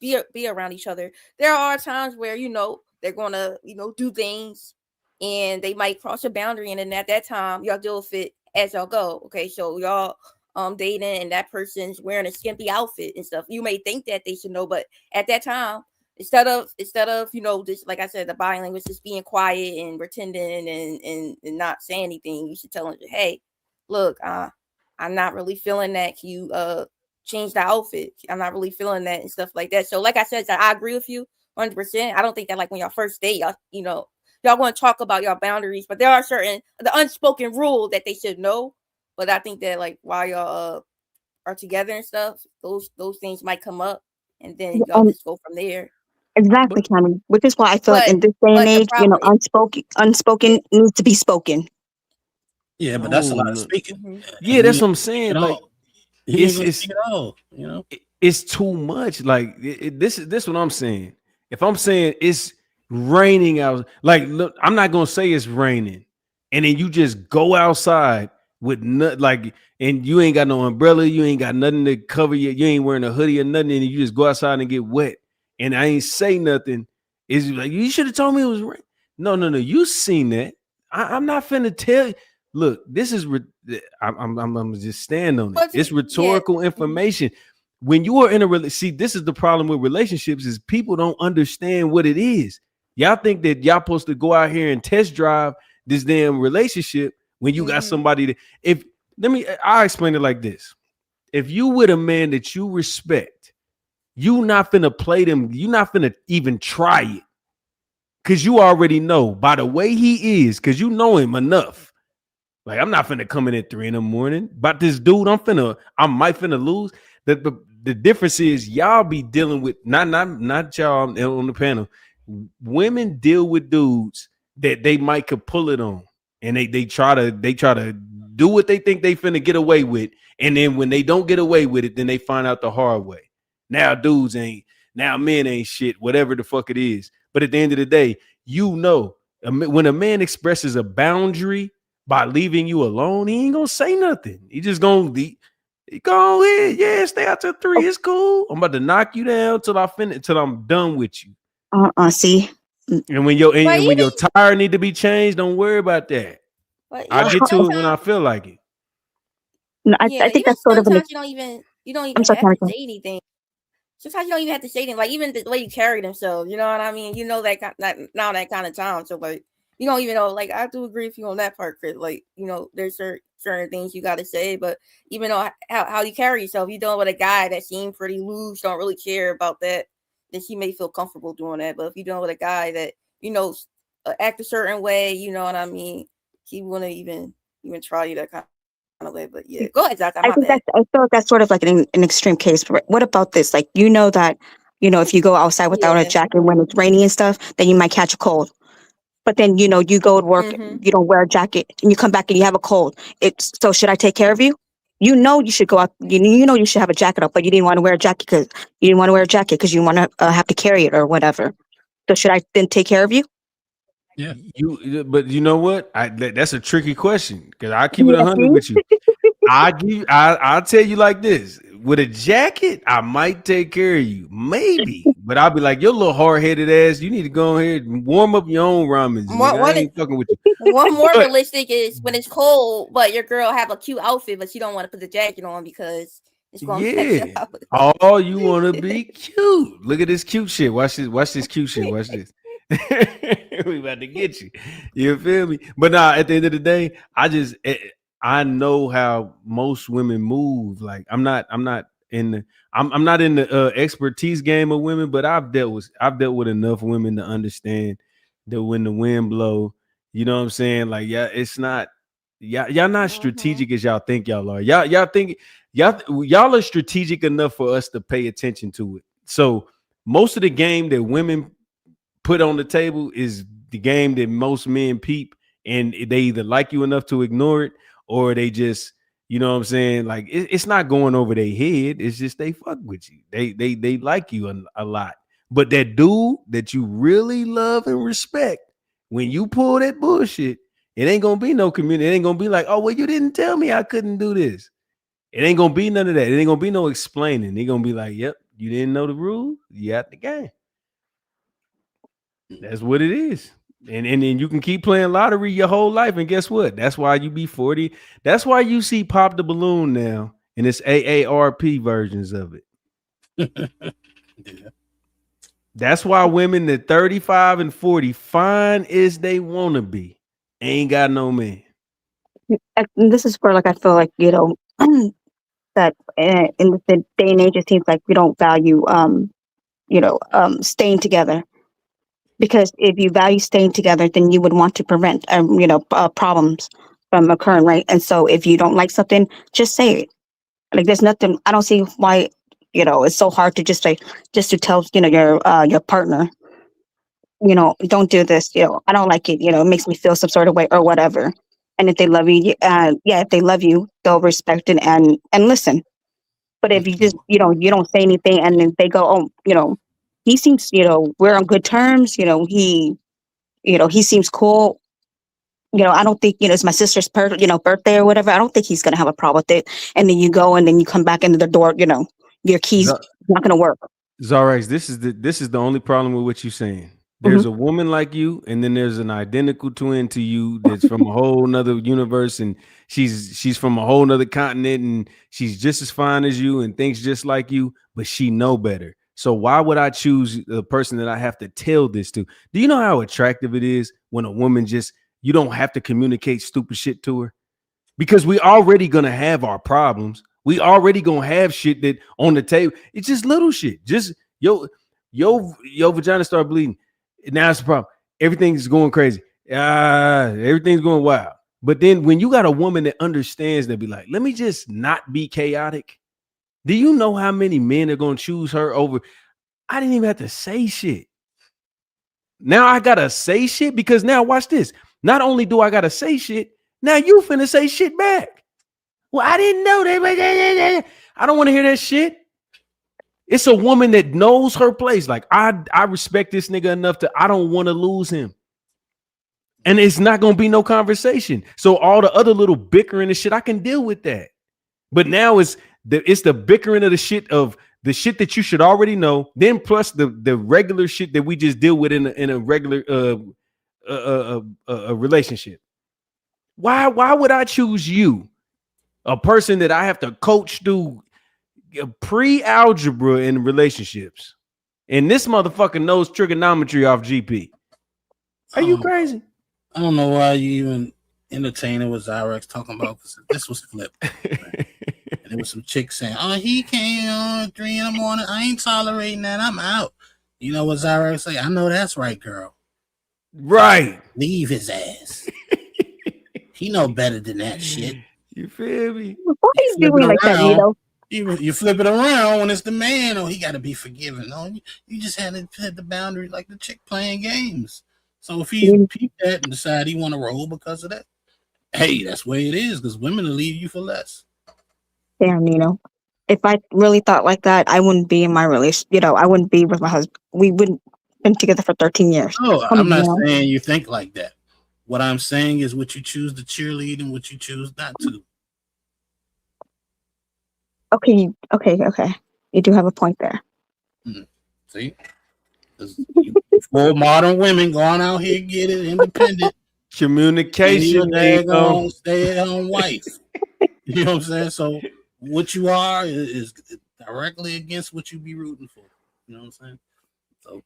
be around each other, there are times where they're gonna do things and they might cross a boundary, and then at that time y'all deal with it as y'all go. Okay, so y'all dating and that person's wearing a skimpy outfit and stuff. You may think that they should know, but at that time, instead of just like I said, the body language, just being quiet and pretending and not saying anything, you should tell them, hey, look, I'm not really feeling that. Can you change the outfit? I'm not really feeling that and stuff like that. So like I said, I agree with you 100%. I don't think that like when y'all first date, y'all want to talk about your boundaries, but there are the unspoken rule that they should know. But I think that like while y'all are together and stuff, those things might come up, and then y'all just go from there. Exactly, Cameron. Which is why I feel like in this day and age, unspoken needs to be spoken. Yeah, but that's a lot of speaking. Mm-hmm. Yeah, that's what I'm saying. Like, it's all, it's too much. Like this is what I'm saying. If I'm saying it's raining out, like, look, I'm not gonna say it's raining, and then you just go outside with and you ain't got no umbrella, you ain't got nothing to cover you ain't wearing a hoodie or nothing, and you just go outside and get wet, and I ain't say nothing. Is like, you should have told me it was rain. No, you seen that. I'm not finna tell you. Look, this is I'm just stand on it. It's rhetorical information. When you are in a this is the problem with relationships is people don't understand what it is. Y'all think that y'all supposed to go out here and test drive this damn relationship when you got somebody that I'll explain it like this. If you with a man that you respect, you not finna play them, you not finna even try it. Cause you already know by the way he is, cause you know him enough. Like, I'm not finna come in at 3 a.m. But this dude, I might finna lose. The difference is y'all be dealing with not y'all on the panel. Women deal with dudes that they might could pull it on, and they try to do what they think they finna get away with, and then when they don't get away with it, then they find out the hard way. Now men ain't shit, whatever the fuck it is. But at the end of the day, when a man expresses a boundary by leaving you alone, he ain't gonna say nothing. He just gonna go ahead. Yeah, stay out till 3. It's cool. I'm about to knock you down till I'm done with you. See, And when your tire need to be changed, don't worry about that. I get to it when I feel like it. No, I think that's sort of sometimes you don't even I'm sorry, have to Monica. say anything. Sometimes you don't even have to say anything. Like even the way you carry themselves, you know what I mean? You know that now that kind of time. So like you don't even know. Like I do agree with you on that part, Chris. Like there's certain things you got to say, but even though how you carry yourself, you dealing with a guy that seems pretty loose, don't really care about that, then she may feel comfortable doing that. But if you're dealing with a guy that act a certain way, you know what I mean, he wouldn't even try you that kind of way. But yeah, go ahead, Zach. I feel like that's sort of like an extreme case. But what about this? Like that if you go outside without a jacket when it's rainy and stuff, then you might catch a cold. But then you go to work, you don't wear a jacket, and you come back and you have a cold. So should I take care of you? You should go out. You should have a jacket up, but you didn't want to wear a jacket because you want to have to carry it or whatever. So should I then take care of you? Yeah. But you know what? That's a tricky question because I keep it 100 with you. I'll tell you like this: with a jacket, I might take care of you, maybe. But I'll be like, your little hard-headed ass. You need to go ahead and warm up your own ramen. I ain't fucking with you. One more realistic is when it's cold, but your girl have a cute outfit, but you don't want to put the jacket on because it's going to Yeah. Oh, you want to be cute? Look at this cute shit. Watch this. Watch this cute shit. Watch this. We about to get you. You feel me? But nah, at the end of the day, I know how most women move. Like I'm not in the expertise game of women, but I've dealt with enough women to understand that when the wind blow, you know what I'm saying? Like, yeah, it's not y'all not strategic as y'all think y'all are. Y'all think y'all are strategic enough for us to pay attention to it. So most of the game that women put on the table is the game that most men peep, and they either like you enough to ignore it, or they just, you know what I'm saying? Like it's not going over their head. It's just they fuck with you. They like you a lot. But that dude that you really love and respect, when you pull that bullshit, it ain't gonna be no community. It ain't gonna be like, oh, well, you didn't tell me I couldn't do this. It ain't gonna be none of that. It ain't gonna be no explaining. They're gonna be like, yep, you didn't know the rule. You out the game. That's what it is. And then you can keep playing lottery your whole life. And guess what? That's why you be 40. That's why you see Pop the Balloon now. And it's AARP versions of it. Yeah. That's why women at 35 and 40, fine as they want to be, ain't got no man. And this is where, like, I feel like that in the day and age, it seems like we don't value staying together. Because if you value staying together, then you would want to prevent problems from occurring, right? And so if you don't like something, just say it. Like there's nothing. I don't see why it's so hard to just to tell your partner, don't do this. I don't like it. It makes me feel some sort of way or whatever. And if they love you, if they love you, they'll respect it and listen. But if you just you don't say anything, and then they go, oh, he seems, we're on good terms. He seems cool. I don't think, it's my sister's birthday or whatever. I don't think he's going to have a problem with it. And then you go and then you come back into the door, your keys not going to work. Zarax, this is the only problem with what you're saying. There's a woman like you, and then there's an identical twin to you that's from a whole nother universe, and she's from a whole nother continent, and she's just as fine as you and thinks just like you, but she know better. So why would I choose the person that I have to tell this to? Do you know how attractive it is when a woman you don't have to communicate stupid shit to her? Because we already gonna have our problems. We already gonna have shit that on the table. It's just little shit. Just your vagina start bleeding. Now it's a problem. Everything's going crazy. Everything's going wild. But then when you got a woman that understands that, be like, let me just not be chaotic. Do you know how many men are gonna choose her over? I didn't even have to say shit. Now I gotta say shit because now watch this. Not only do I gotta say shit, now you finna say shit back. Well, I didn't know that. I don't want to hear that shit. It's a woman that knows her place. Like I respect this nigga enough to I don't want to lose him. And it's not gonna be no conversation. So all the other little bickering and shit, I can deal with that. But now it's the bickering of the shit of the shit that you should already know, then plus the regular shit that we just deal with in a regular relationship. Why would I choose you, a person that I have to coach through pre-algebra in relationships, and this motherfucker knows trigonometry off GP? Are you crazy? I don't know why you even entertaining what Zyrex talking about, because this was flipped. Right? And there was some chick saying, "Oh, he came on 3 in the morning. I ain't tolerating that. I'm out." You know what Zyrex say? I know that's right, girl. Right. Leave his ass. He know better than that shit. You feel me? Why are you doing like that, Nito? You flip it around when it's the man. Oh, he got to be forgiving. No, you just had to hit the boundary like the chick playing games. So if he peeped that and decide he want to roll because of that, hey, that's the way it is, because women will leave you for less. Damn, Nino. If I really thought like that, I wouldn't be in my relation. I wouldn't be with my husband. We wouldn't been together for 13 years. No, I'm not saying you think like that. What I'm saying is what you choose to cheerlead and what you choose not to. Okay. You do have a point there. See? Four modern women going out here get it independent. Communication. Stay-at-home wife. You know what I'm saying? So what you are is directly against what you be rooting for. You know what I'm saying? So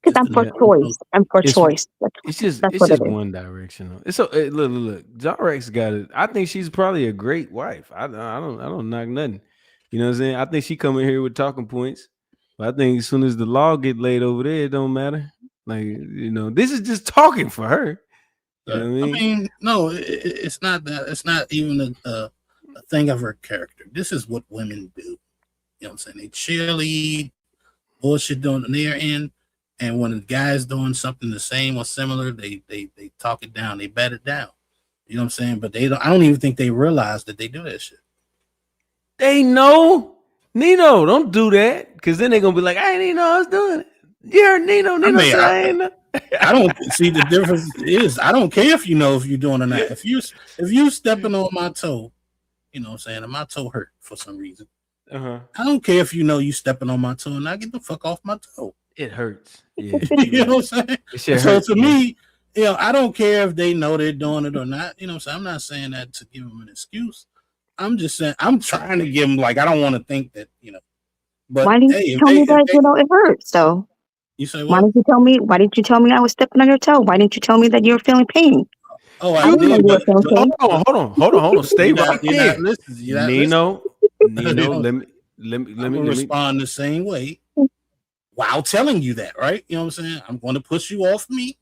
because I'm for choice. I'm for choice. It's just one directional. It's so look. Zyrex got it. I think she's probably a great wife. I don't knock nothing. You know what I'm saying? I think she coming here with talking points. But I think as soon as the law get laid over there, it don't matter. Like, this is just talking for her. You know what I mean? No, it's not that. It's not even a thing of her character. This is what women do. You know what I'm saying? They cheerlead, bullshit on their end, and when the guy's doing something the same or similar, they talk it down, they bat it down. You know what I'm saying? But they don't. I don't even think they realize that they do that shit. They know. Nino, don't do that, because then they're gonna be like, I didn't even know I was doing it. You heard Nino. I don't see the difference is I don't care if you know if you're doing or not. If you stepping on my toe, you know what I'm saying, and my toe hurt for some reason. I don't care if you know you stepping on my toe and I get the fuck off my toe. It hurts. Yeah. You know what I'm saying? So to me, I don't care if they know they're doing it or not. You know what I'm saying? I'm not saying that to give them an excuse. I'm just saying I'm trying to give them, like, I don't want to think that, but why didn't you tell me that it hurts? So you say what? Why didn't you tell me I was stepping on your toe? Why didn't you tell me that you were feeling pain? Oh, I did. Hold on. Stay right there. Nino, let me respond the same way while telling you that, right? You know what I'm saying? I'm going to push you off me.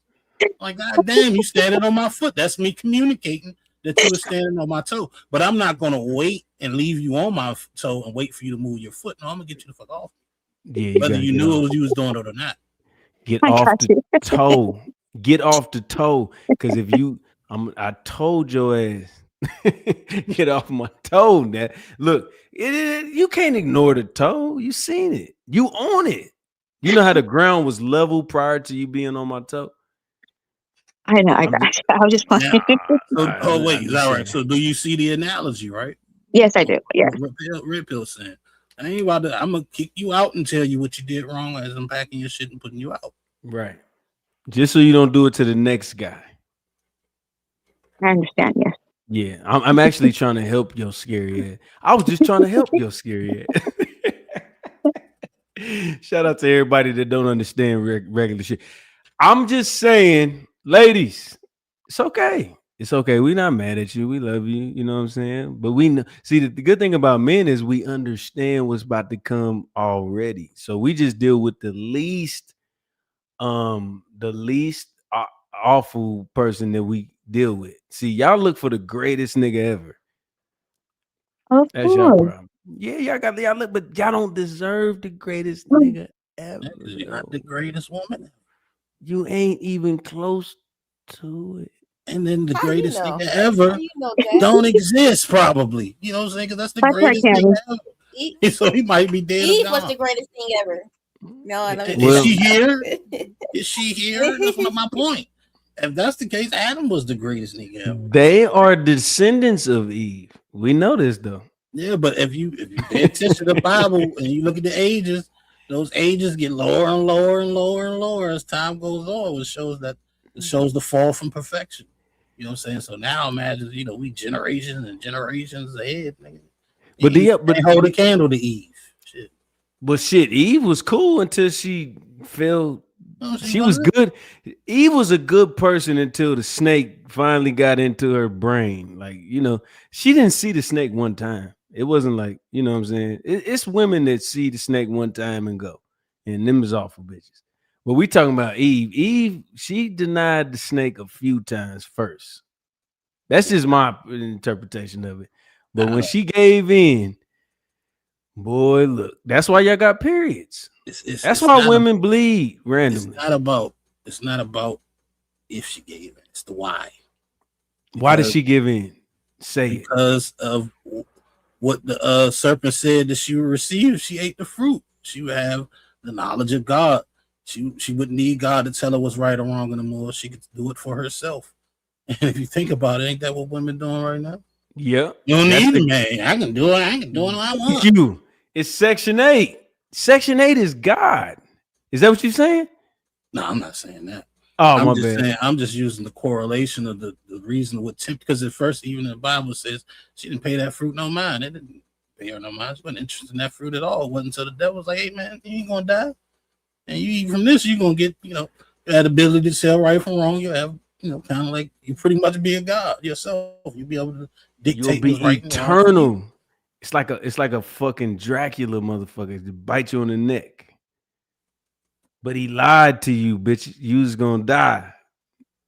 Like, God damn, you standing on my foot. That's me communicating that you were standing on my toe. But I'm not going to wait and leave you on my toe and wait for you to move your foot. No, I'm going to get you the fuck off. Yeah, whether you knew what you was doing it or not. Get off the toe. Get off the toe. Because if you, I told your ass, get off my toe. Now, look, you can't ignore the toe. You seen it. You on it. You know how the ground was level prior to you being on my toe? I know. I was just playing. Wait, is that right? So do you see the analogy, right? Yes, I do. Yeah. Red Pill saying, I ain't about to, I'm going to kick you out and tell you what you did wrong as I'm packing your shit and putting you out. Right. Just so you don't do it to the next guy. I understand, yes. Yeah, I'm actually trying to help your scary ass. I was just trying to help your scary ass. Shout out to everybody that don't understand regular shit. I'm just saying, ladies, it's okay. It's okay. We're not mad at you. We love you. You know what I'm saying? But we know, see, the good thing about men is we understand what's about to come already. So we just deal with the least awful person that we deal with. See, y'all look for the greatest nigga ever. That's your problem. Yeah, y'all look, but y'all don't deserve the greatest nigga ever. You're not the greatest woman. You ain't even close to it. And then the greatest nigga ever don't exist, probably. You know what I'm saying? Because that's the greatest thing ever. So he might be dead. Eve was the greatest thing ever. No, is she here? Is she here? That's not my point. If that's the case, Adam was the greatest nigga ever. They are descendants of Eve. We know this though. Yeah, but if you pay attention to the Bible and you look at the ages, those ages get lower and lower and lower and lower as time goes on, which shows the fall from perfection. You know what I'm saying? So now imagine, we generations and generations ahead, nigga. But Can't hold a candle to Eve. Shit. But shit, Eve was cool until she fell. No, she was good. Eve was a good person until the snake finally got into her brain. Like, she didn't see the snake one time. It wasn't like, you know what I'm saying? It's women that see the snake one time and go. And them is awful bitches. But we talking about Eve. Eve, she denied the snake a few times first. That's just my interpretation of it. But when she gave in, boy, look, that's why y'all got periods. That's why women bleed randomly. It's not about if she gave in. It's the why. Why did she give in? Because of what the serpent said that she would receive if she ate the fruit. She would have the knowledge of God. She wouldn't need God to tell her what's right or wrong anymore. She could do it for herself. And if you think about it, ain't that what women doing right now? Yeah. You don't need a man. I can do it. I can do what I want. It's Section 8. Section 8 is God. Is that what you're saying? No, I'm not saying that. Oh, I'm my just bad. saying, I'm just using the correlation of the reason what because at first, even the Bible says she didn't pay that fruit no mind. It didn't pay her no mind. She wasn't interested in that fruit at all. It wasn't until the devil was like, hey man, you ain't gonna die. And you eat from this, you're gonna get, you have the ability to tell right from wrong. You have, kind of like you pretty much be a god yourself. You'll be able to dictate You'll be right eternal. It's like a fucking Dracula motherfucker to bite you on the neck. But he lied to you, bitch. You was gonna die.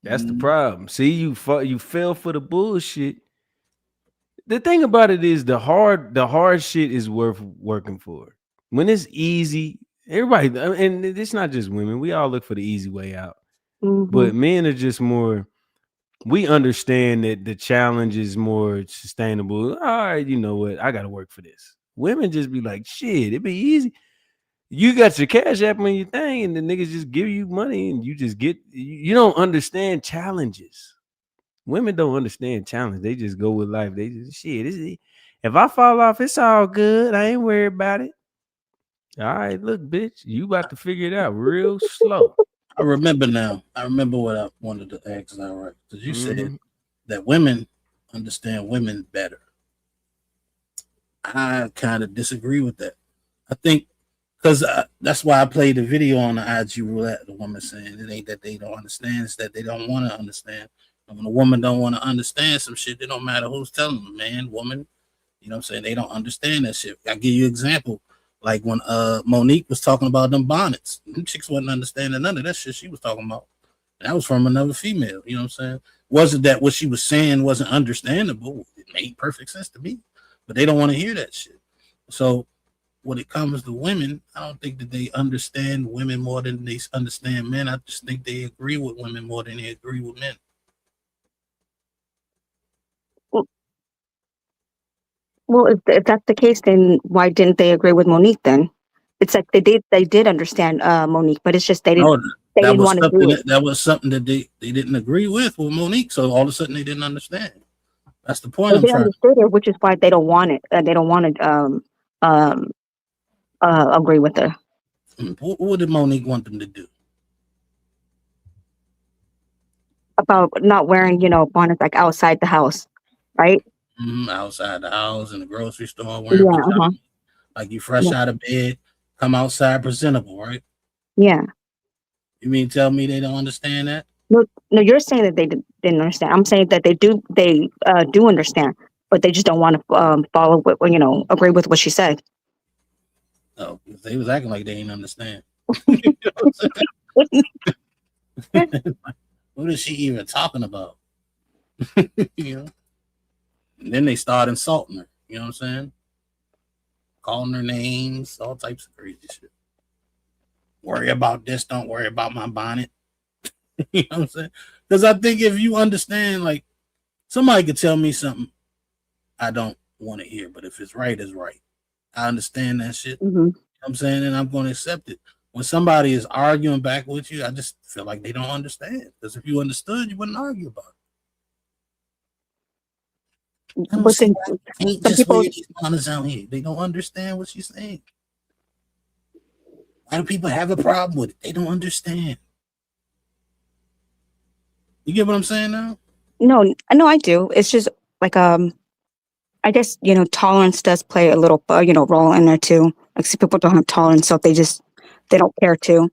That's the problem. See, you fell for the bullshit. The thing about it is the hard shit is worth working for. When it's easy, everybody, and it's not just women. We all look for the easy way out. But men are just more. We understand that the challenge is more sustainable. All right, you know what? I got to work for this. Women just be like, shit, it'd be easy. You got your cash app on your thing, and the niggas just give you money, and you just get. You don't understand challenges. Women don't understand challenge. They just go with life. They just shit. If I fall off, it's all good. I ain't worried about it. All right, look, bitch, you about to figure it out real slow. I remember now. I remember what I wanted to ask. All right, because you said that women understand women better. I kind of disagree with that. I think because that's why I played the video on the IG roulette. The woman saying it ain't that they don't understand; it's that they don't want to understand. And when a woman don't want to understand some shit, it don't matter who's telling them, man, woman. You know what I'm saying? They don't understand that shit. I give you an example. Like when Monique was talking about them bonnets, them chicks wasn't understanding none of that shit she was talking about. That was from another female. You know what I'm saying? Wasn't that what she was saying wasn't understandable? It made perfect sense to me, but they don't want to hear that shit. So when it comes to women, I don't think that they understand women more than they understand men. I just think they agree with women more than they agree with men. Well, if that's the case, then why didn't they agree with Monique then? It's like they did understand Monique, but it's just they didn't want to do it. That was something that they didn't agree with Monique, so all of a sudden they didn't understand. That's the point. They understood it, which is why they don't want it. They don't want to agree with her. What did Monique want them to do? About not wearing, bonnets like outside the house, right? Outside the house, in the grocery store, wearing pajamas. Like you fresh out of bed, come outside presentable, right? Yeah. You mean tell me they don't understand that? No, you're saying that they didn't understand. I'm saying that they do understand, but they just don't want to follow what, agree with what she said. Oh, they was acting like they didn't understand. What is she even talking about? And then they start insulting her. You know what I'm saying? Calling her names, all types of crazy shit. Worry about this, don't worry about my bonnet. You know what I'm saying? Because I think if you understand, like, somebody could tell me something I don't want to hear, but if it's right, it's right. I understand that shit. You know what I'm saying? And I'm going to accept it. When somebody is arguing back with you, I just feel like they don't understand. Because if you understood, you wouldn't argue about it. but then Ain't some just people, weird these mamas out here. They don't understand what she's saying. Why do people have a problem with it? They don't understand. You get what I'm saying now? no, I do. It's just like I guess tolerance does play a little role in there too. Like some people don't have tolerance, so they don't care to.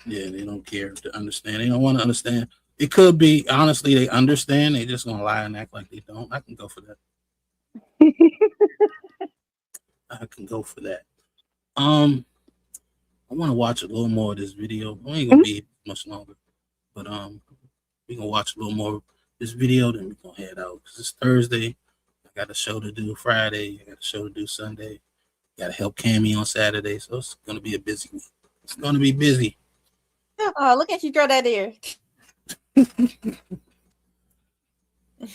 Yeah, they don't care to understand. They don't want to understand. It could be honestly they understand. They just gonna lie and act like they don't. I can go for that. I can go for that. I want to watch a little more of this video. We ain't gonna be much longer, but we gonna watch a little more of this video. Then we gonna head out because it's Thursday. I got a show to do Friday. I got a show to do Sunday. Got to help Cammy on Saturday, so it's gonna be a busy week. It's gonna be busy. Oh, look at you throw that there.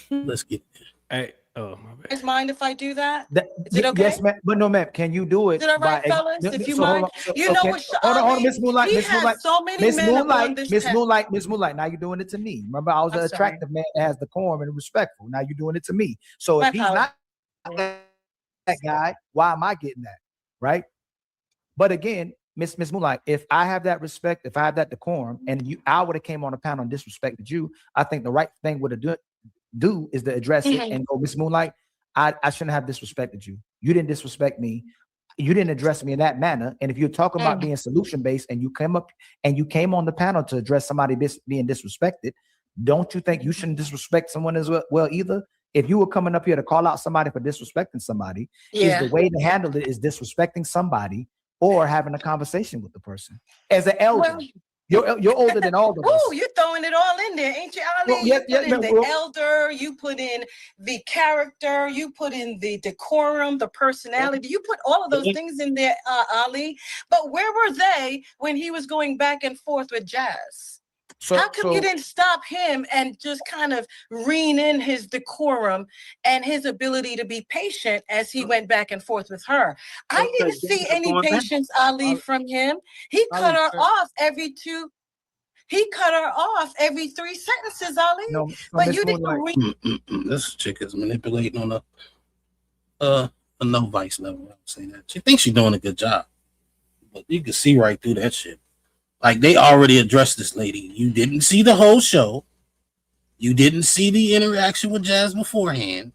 Let's get there. Hey, oh my bad. Guys mind if I do that? Is it okay? Yes, ma'am. But no, ma'am. Can you do it? Is it all right, by, fellas? If you so mind, you know okay. what? Hold on, Miss Moonlight. He Miss Moonlight. has so many Miss men upon Moonlight. this Miss panel. Moonlight. Miss Moonlight. Now you're doing it to me. Remember, I was an attractive man that has decorum and respectful. Now you're doing it to me. So if he's not that guy, why am I getting that? Right? But again, Miss Moonlight, if I have that respect, if I have that decorum, and I would have came on a panel and disrespected you, I think the right thing would have do is to address it and go, Miss Moonlight, I shouldn't have disrespected you. You didn't disrespect me. You didn't address me in that manner. And if you're talking about being solution-based and you came on the panel to address somebody being disrespected, don't you think you shouldn't disrespect someone as well either? If you were coming up here to call out somebody for disrespecting somebody, is the way to handle it is disrespecting somebody or having a conversation with the person. As an elder, you're older than all of us. Oh, you're throwing it all in there, ain't you, Ali? Well, yeah, you put in the well, elder, you put in the character, you put in the decorum, the personality. You put all of those things in there, Ali. But where were they when he was going back and forth with Jazz? How come you didn't stop him and just kind of rein in his decorum and his ability to be patient as he went back and forth with her? I didn't see any patience, Ali, from him. He cut her off every 3 sentences, Ali. No, but you didn't. This chick is manipulating on a no vice level. I would say that she thinks she's doing a good job, but you can see right through that shit. Like they already addressed this lady. You didn't see the whole show. You didn't see the interaction with Jazz beforehand.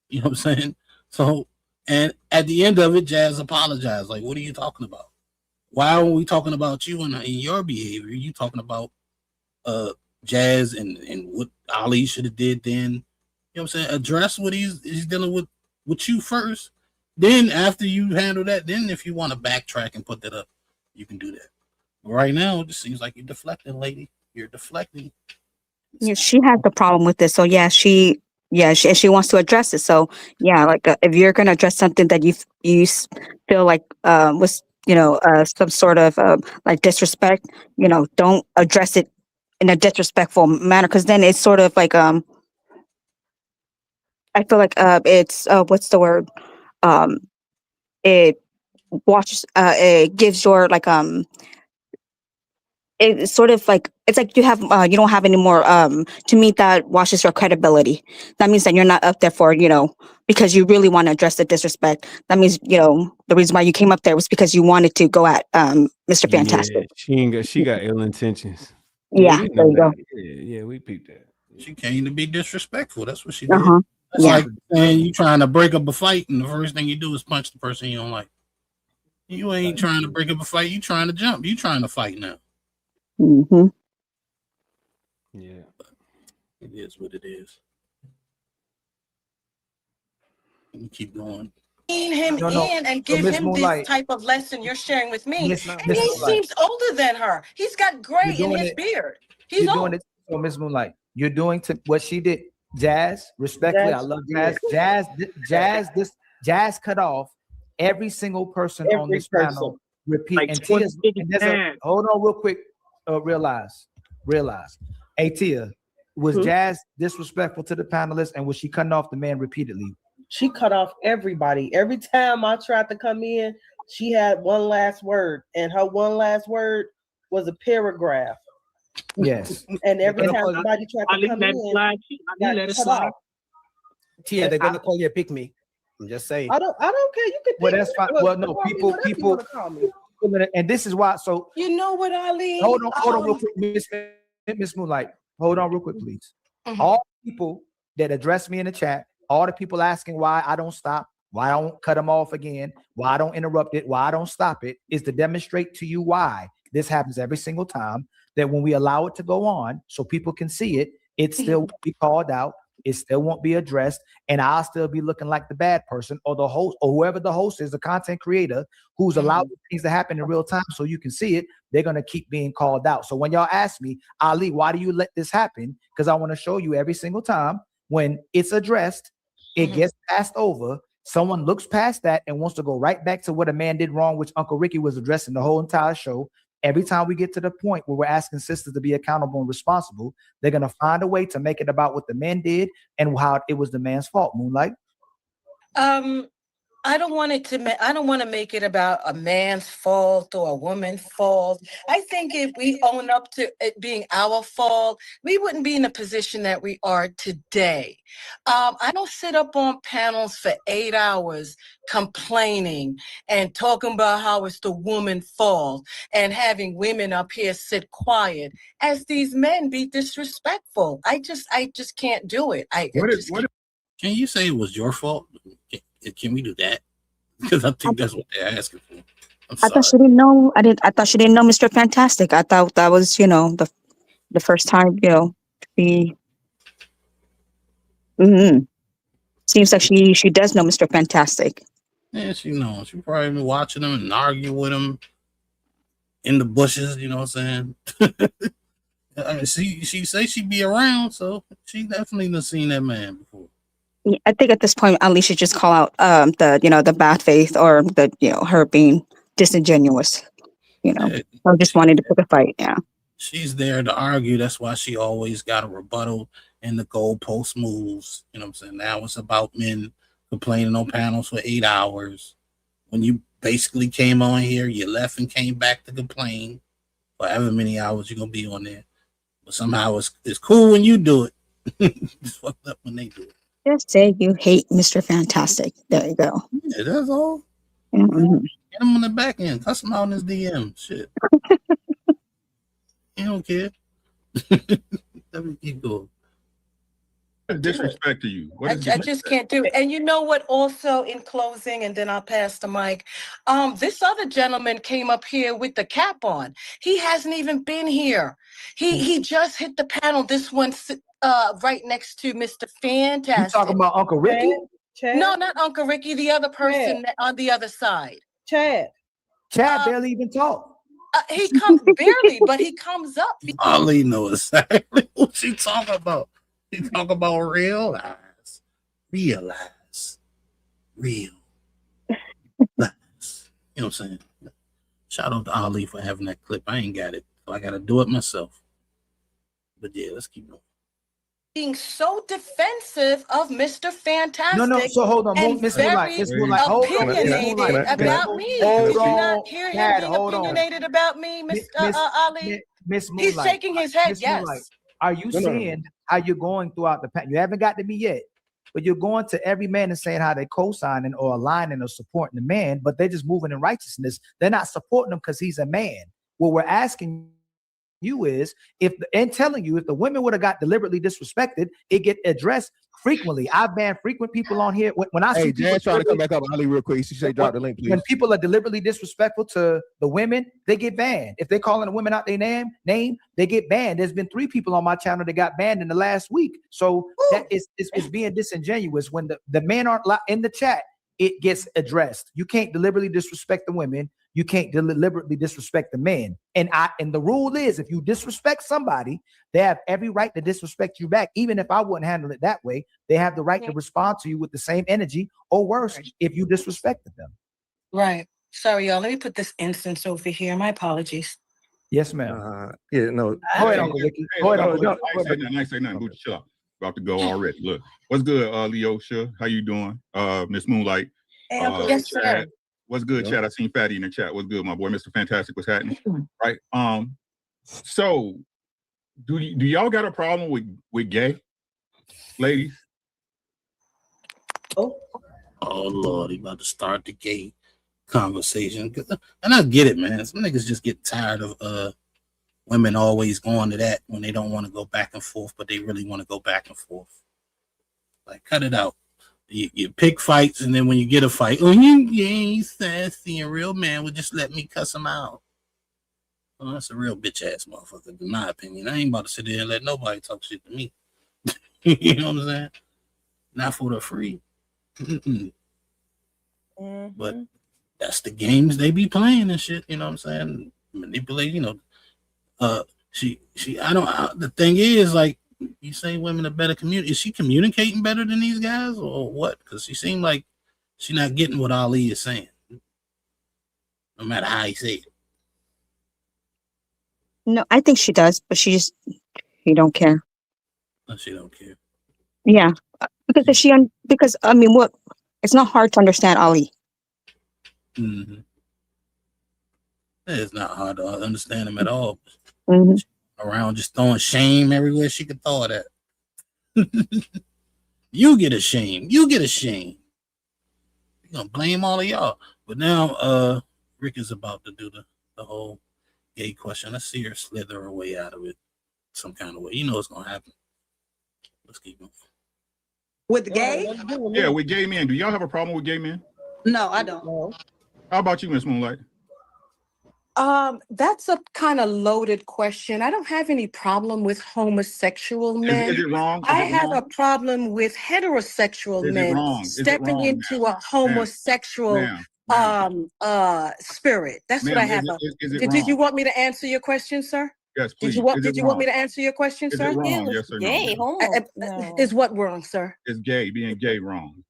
You know what I'm saying? So, and at the end of it, Jazz apologized. Like, what are you talking about? Why are we talking about you and your behavior? You talking about Jazz and what Ali should have did then? You know what I'm saying? Address what he's dealing with you first. Then after you handle that, then if you want to backtrack and put that up, you can do that. Right now, it just seems like you're deflecting, lady. You're deflecting. Yeah, she has the problem with this. So she wants to address it. So yeah, like if you're gonna address something that you feel like was some sort of like disrespect, don't address it in a disrespectful manner, because then it's sort of like I feel like it's what's the word, it it gives your like it's sort of like it's like you don't have any more to me, that washes your credibility. That means that you're not up there for because you really want to address the disrespect. That means the reason why you came up there was because you wanted to go at Mr. Fantastic. Yeah, she got ill intentions. Yeah, we there you go. Yeah, we peeped that. She came to be disrespectful. That's what she did. That's Yeah. like saying you trying to break up a fight and the first thing you do is punch the person you don't like. You ain't trying to break up a fight. You trying to jump. You trying to fight now. Mm-hmm. Yeah. It is what it is. Let me keep going. Him in and give him this type of lesson you're sharing with me. And he seems older than her. He's got gray in his beard. He's old. Doing it. So Miss Moonlight, you're doing to what she did. Jazz, respectfully, I love Jazz. Jazz cut off every single person on this panel. Repeat like and Tia's, hold on real quick. Realize. Hey Tia, was Jazz disrespectful to the panelists, and was she cutting off the man repeatedly? She cut off everybody. Every time I tried to come in, she had one last word, and her one last word was a paragraph. Yes. And every They're time gonna call, somebody tried I to leave come that in, slide. I got let it cut slide. off. Tia, they're gonna call you a pick me. I'm just saying. I don't care. You can Well, pick that's me. fine. Well, no, Call me people, whatever you want to call me. and this is why. So You know what, Ali? hold on, real quick, Miss Moonlight. Hold on, real quick, please. Mhm. All people that address me in the chat, all the people asking why I don't stop, why I don't cut them off again, why I don't interrupt it, why I don't stop it, is to demonstrate to you why this happens every single time. That when we allow it to go on, so people can see it, it still won't be called out. It still won't be addressed, and I'll still be looking like the bad person or the host or whoever the host is, the content creator who's allowed things to happen in real time so you can see it. They're gonna keep being called out. So when y'all ask me, Ali, why do you let this happen? Because I want to show you every single time when it's addressed, it gets passed over. Someone looks past that and wants to go right back to what a man did wrong, which Uncle Ricky was addressing the whole entire show. Every time we get to the point where we're asking sisters to be accountable and responsible, they're going to find a way to make it about what the men did and how it was the man's fault. Moonlight? I don't want to make it about a man's fault or a woman's fault. I think if we own up to it being our fault, we wouldn't be in the position that we are today. I don't sit up on panels for 8 hours complaining and talking about how it's the woman's fault and having women up here sit quiet as these men be disrespectful. I just can't do it. Can you say it was your fault? Can we do that? Because I think that's what they're asking for. I thought she didn't know. I thought she didn't know Mr. Fantastic. I thought that was, the first time, she. Seems like she does know Mr. Fantastic. Yeah, she knows. She probably been watching him and arguing with him in the bushes. You know what I'm saying? I mean, she say she be around, so she definitely done seen that man before. Yeah, I think at this point, Ali should just call out the bad faith or her being disingenuous. Or just wanting to pick a fight. Yeah. She's there to argue. That's why she always got a rebuttal and the goalpost moves. You know what I'm saying? Now it's about men complaining on panels for 8 hours. When you basically came on here, you left and came back to complain for however many hours you're gonna be on there. But somehow it's cool when you do it. It's fucked up when they do it. Just say you hate Mr. Fantastic. There you go. Yeah, that's all. Mm-hmm. Get him on the back end. Cuss him out in his DM. Shit. He don't care. Let me keep going. Disrespect to you. I just can't do it. And you know what, also in closing, and then I'll pass the mic. This other gentleman came up here with the cap on. He hasn't even been here. He just hit the panel. This one right next to Mr. Fantastic. You talking about Uncle Ricky? Chad? No, not Uncle Ricky, the other person on the other side. Chad barely even talk. He comes barely, but he comes up. Ali knows exactly what she talking about. She talk about realize. You know what I'm saying? Shout out to Ali for having that clip. I ain't got it, so I got to do it myself. But yeah, let's keep going. Being so defensive of Mr. Fantastic. No. So hold on, and Miss very Moonlight. Hold on, opinionated about me. Did you not hear him being opinionated about me, Mr. Ali? Miss Moonlight. He's shaking his head. Yes. Moonlight, are you seeing how you're going throughout the panel? You haven't got to me yet, but you're going to every man and saying how they co-signing or aligning or supporting the man, but they're just moving in righteousness. They're not supporting him because he's a man. What we're asking you is telling you if the women would have got deliberately disrespected, it get addressed frequently. I've banned frequent people on here when I see Jazz trying to come back up, Ali, real quick. She say drop the link, please. When people are deliberately disrespectful to the women, they get banned. If they're calling the women out their name, they get banned. There's been 3 people on my channel that got banned in the last week. So that is being disingenuous. When the men aren't in the chat, it gets addressed. You can't deliberately disrespect the women. You can't deliberately disrespect the men. And the rule is, if you disrespect somebody, they have every right to disrespect you back. Even if I wouldn't handle it that way, they have the right to respond to you with the same energy or worse if you disrespected them. Right. Sorry, y'all. Let me put this instance over here. My apologies. Yes, ma'am. Yeah, no. Go ahead, Uncle Ricky. Go ahead, Uncle Ricky. I ain't say nothing. Booty, chill out. About to go already. Look, what's good, Leosha? How you doing? Miss Moonlight. Yes, sir. What's good, Chad? I seen Fatty in the chat. What's good, my boy? Mr. Fantastic, what's happening? Right. So Do y'all got a problem with gay ladies? Oh Lord, he about to start the gay conversation. And I get it, man. Some niggas just get tired of women always going to that when they don't want to go back and forth, but they really want to go back and forth. Like, cut it out. You pick fights, and then when you get a fight, oh, you ain't sassy, and real man would just let me cuss him out. Well, that's a real bitch ass motherfucker, in my opinion. I ain't about to sit there and let nobody talk shit to me. You know what I'm saying? Not for the free. But that's the games they be playing and shit. You know what I'm saying? Manipulate. You know, the thing is, like, you say women are better communicate. Is she communicating better than these guys or what? Because she seemed like she's not getting what Ali is saying, no matter how he say it. No, I think she does, but she don't care. She don't care. Yeah, because because I mean, what? It's not hard to understand Ali. Mm-hmm. It's not hard to understand him at all. Mm-hmm. Around just throwing shame everywhere she could throw it at. You get a shame. You get a shame. You're gonna blame all of y'all. But now Rick is about to do the whole gay question. Let's see her slither her way out of it some kind of way. You know what's gonna happen. Let's keep going. With gay? Yeah, with gay men. Do y'all have a problem with gay men? No, I don't. How about you, Miss Moonlight? That's a kind of loaded question. I don't have any problem with homosexual men. Is it wrong? I have a problem with heterosexual men stepping into a homosexual spirit. That's what I have. Did you want me to answer your question, sir? Yes, please. Did you want me to answer your question, sir? Is it wrong? Yes or no? Is what wrong, sir? Is being gay wrong?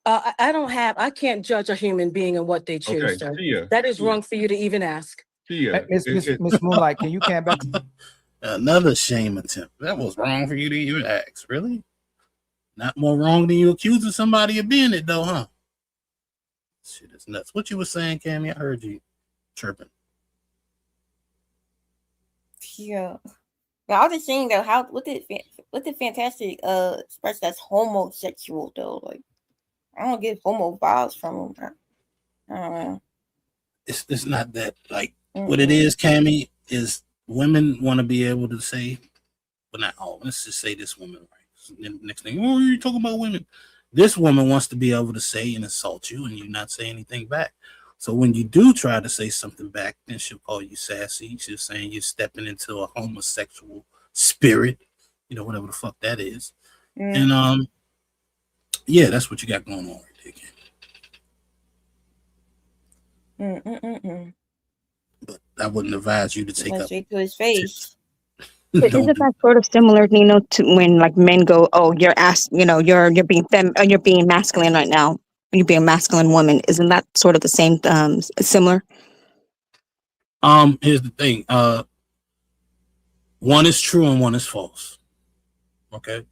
I can't judge a human being and what they choose, sir. That is wrong for you to even ask. Miss Moonlight, can you come back? Another shame attempt. That was wrong for you to even ask. Really? Not more wrong than you accusing somebody of being it, though, huh? Shit is nuts. What you were saying, Cammy? I heard you chirping. Yeah. But I was just saying though, what did Fantastic express that's homosexual though? Like, I don't get homo vibes from him. I don't know. It's not that. Like, what it is, Cammy, is women want to be able to say, but not all. Let's just say this woman, right? Then next thing, oh, you talking about women. This woman wants to be able to say and insult you, and you not say anything back. So when you do try to say something back, then she'll call you sassy. She's saying you're stepping into a homosexual spirit, you know, whatever the fuck that is. And yeah, that's what you got going on right there. But I wouldn't advise you to take up straight to his face. Isn't that sort of similar, to when like men go, "Oh, you're you're being you're being masculine right now. You're being a masculine woman." Isn't that sort of the same, similar? Here's the thing. One is true and one is false. Okay.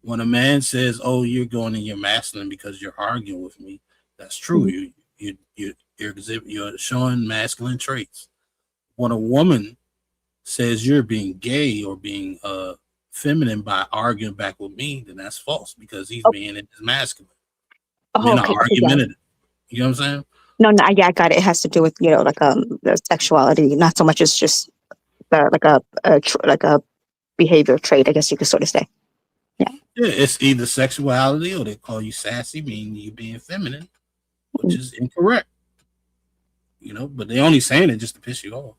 When a man says, "Oh, you're going and you're masculine because you're arguing with me," that's true. You're showing masculine traits. When a woman says you're being gay or being feminine by arguing back with me, then that's false because he's being masculine. Men are argumentative. You know what I'm saying? No, yeah, I got it. It has to do with like the sexuality, not so much as just like a behavior trait, I guess you could sort of say. Yeah, it's either sexuality or they call you sassy, meaning you being feminine, which is incorrect. You know, but they only saying it just to piss you off.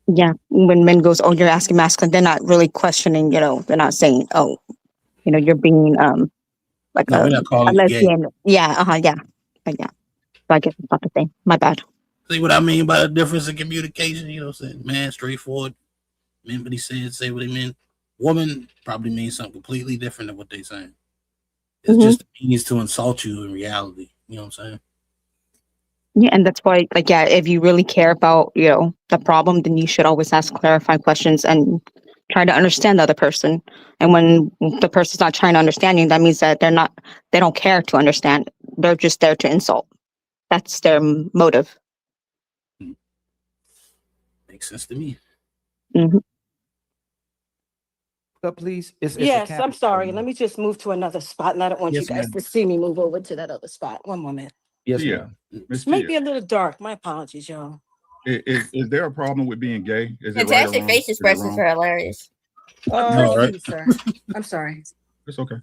Yeah, when men goes, "Oh, you're asking masculine," they're not really questioning. They're not saying, "Oh, you're being like no, we're not calling a lesbian." gay. Yeah, yeah, yeah. So I guess it's not the same. My bad. See what I mean by the difference in communication? You know what I'm saying? Man, straightforward. Men, what he said, say what he meant. Woman probably means something completely different than what they saying. It's just means to insult you in reality. You know what I'm saying? Yeah, and that's why, like, yeah, if you really care about, the problem, then you should always ask clarifying questions and try to understand the other person. And when the person's not trying to understand you, that means that they don't care to understand. They're just there to insult. That's their motive. Makes sense to me. Mm-hmm. up, please? It's Yes, camera. I'm sorry. Let me just move to another spot, and I don't want you Yes, guys ma'am. to see me move over to that other spot. One moment. Yes, Tia, ma'am. Miss It may Tia, be a little dark. My apologies, y'all. is there a problem with being gay? Is it right or Fantastic wrong? face Is it expressions wrong? are hilarious. Proceed, sir. I'm sorry. It's okay.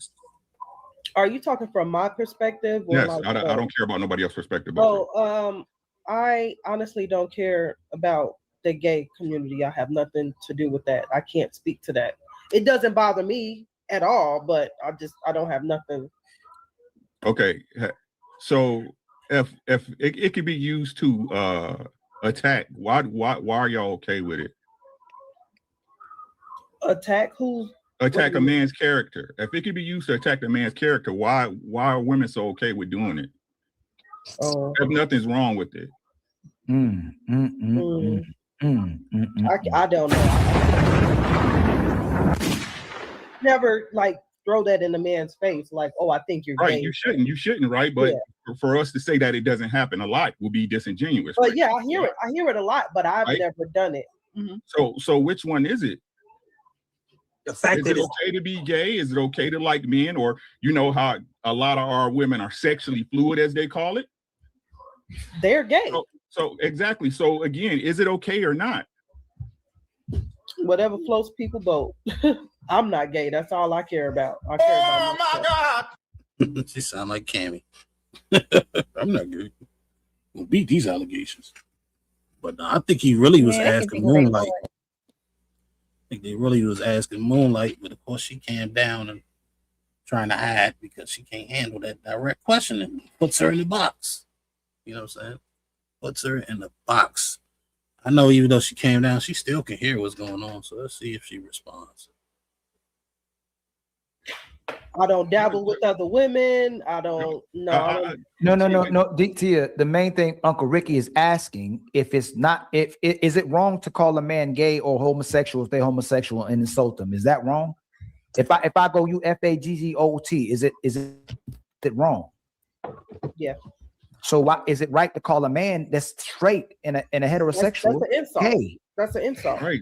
Are you talking from my perspective or Yes, like? I don't care about nobody else's perspective but you. I honestly don't care about the gay community. I have nothing to do with that. I can't speak to that. It doesn't bother me at all, but I don't have nothing. Okay, so if it could be used to attack, why are y'all okay with it? Attack who? Attack a man's character. If it could be used to attack a man's character, why are women so okay with doing it? Oh, if nothing's wrong with it. I don't know. Never like throw that in the man's face, like, oh, I think you're Right, gay. you shouldn't, right? But for us to say that it doesn't happen a lot will be disingenuous. But right? yeah, I hear it a lot, but I've Right? never done it. So which one is it? The fact is that it okay to be gay? Is it okay to like men? Or you know how a lot of our women are sexually fluid, as they call it? They're gay. So exactly. So again, is it okay or not? Whatever floats people boat. I'm not gay. That's all I care about. I care about myself. God! She sound like Cammy. I'm not gay. We'll beat these allegations. But I think he really was asking Moonlight. I think they really was asking Moonlight, but of course she came down and trying to hide because she can't handle that direct questioning. Puts her in the box. You know what I'm saying? Puts her in the box. I know even though she came down, she still can hear what's going on. So let's see if she responds. I don't dabble with other women. I don't. No. Tia, the main thing Uncle Ricky is asking if it's not is it wrong to call a man gay or homosexual if they're homosexual and insult them? Is that wrong? If I go UFAGGOT, is it wrong? Yeah. So why is it right to call a man that's straight and a heterosexual that's an insult. gay? That's an insult. Right.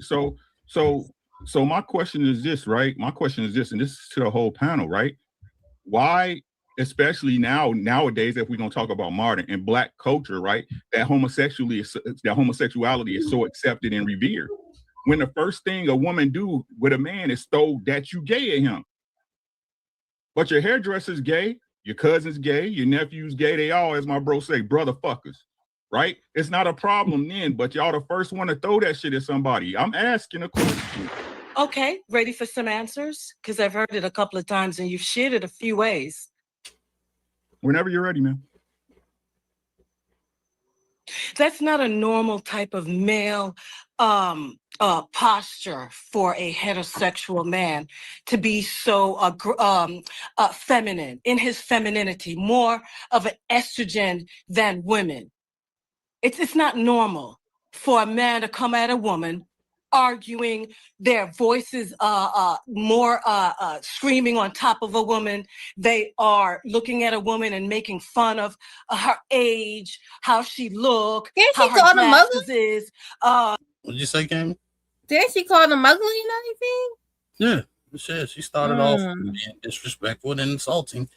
So my question is this, right? My question is this, and this is to the whole panel, right? Why, especially nowadays, if we're gonna talk about modern and black culture, right? That homosexuality is so accepted and revered. When the first thing a woman do with a man is throw that you gay at him. But your hairdresser's gay, your cousin's gay, your nephew's gay, they all, as my bro say, brother fuckers. Right? It's not a problem then, but y'all the first one to throw that shit at somebody. I'm asking a question. Okay, ready for some answers? Because I've heard it a couple of times and you've shared it a few ways. Whenever you're ready, man. That's not a normal type of male posture for a heterosexual man to be so feminine, in his femininity, more of an estrogen than women. It's not normal for a man to come at a woman arguing, their voices more screaming on top of a woman. They are looking at a woman and making fun of her age, how she look, how her glasses is. What did you say, Cammy? Did she call them ugly and everything? Yeah, she started off being disrespectful and insulting,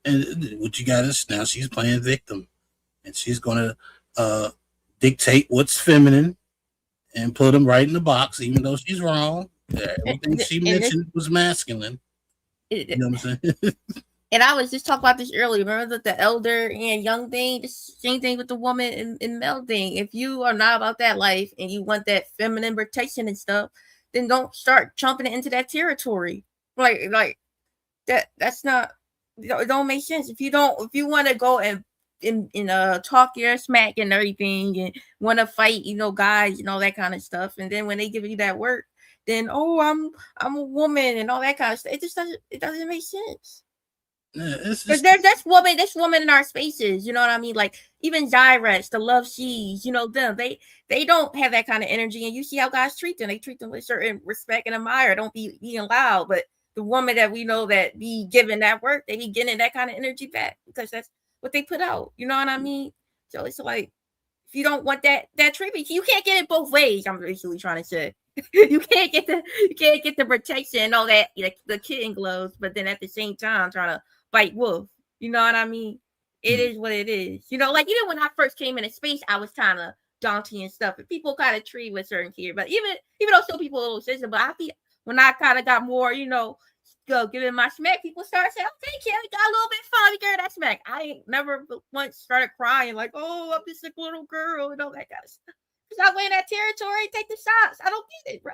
and what you got is now she's playing victim, and she's gonna dictate what's feminine and put them right in the box, even though she's wrong. Everything she mentioned was masculine. You know what I'm saying? And I was just talking about this earlier. Remember the elder and young thing? The same thing with the woman and male thing. If you are not about that life and you want that feminine protection and stuff, then don't start jumping into that territory. Like that's not, it don't make sense. If you want to go and talk your smack and everything and want to fight, guys and all that kind of stuff, and then when they give you that work, then I'm a woman and all that kind of stuff. It doesn't make sense. Yeah, there's this woman in our spaces, you know what I mean? Like even Zyrex, the Love She's, them, they don't have that kind of energy, and you see how guys treat them. They treat them with certain respect and admire. Don't be being loud, but the woman that we know that be giving that work, they be getting that kind of energy back because that's what they put out. You know what I mean? So it's like if you don't want that treatment, you can't get it both ways. I'm basically trying to say. you can't get the protection and all that, the kitten gloves, but then at the same time trying to fight wolf. You know what I mean? It is what it is. Like even when I first came into space, I was kind of daunting and stuff, and people kind of treat with certain care. But even though some people are a little sensitive, but I feel when I kind of got more, giving my smack, people started saying, "Okay, Kelly, got a little bit fun. You carry that smack." I ain't never once started crying like, "Oh, I'm just a little girl," and all that kind of stuff. Because I went in that territory, take the shots. I don't get it, bro.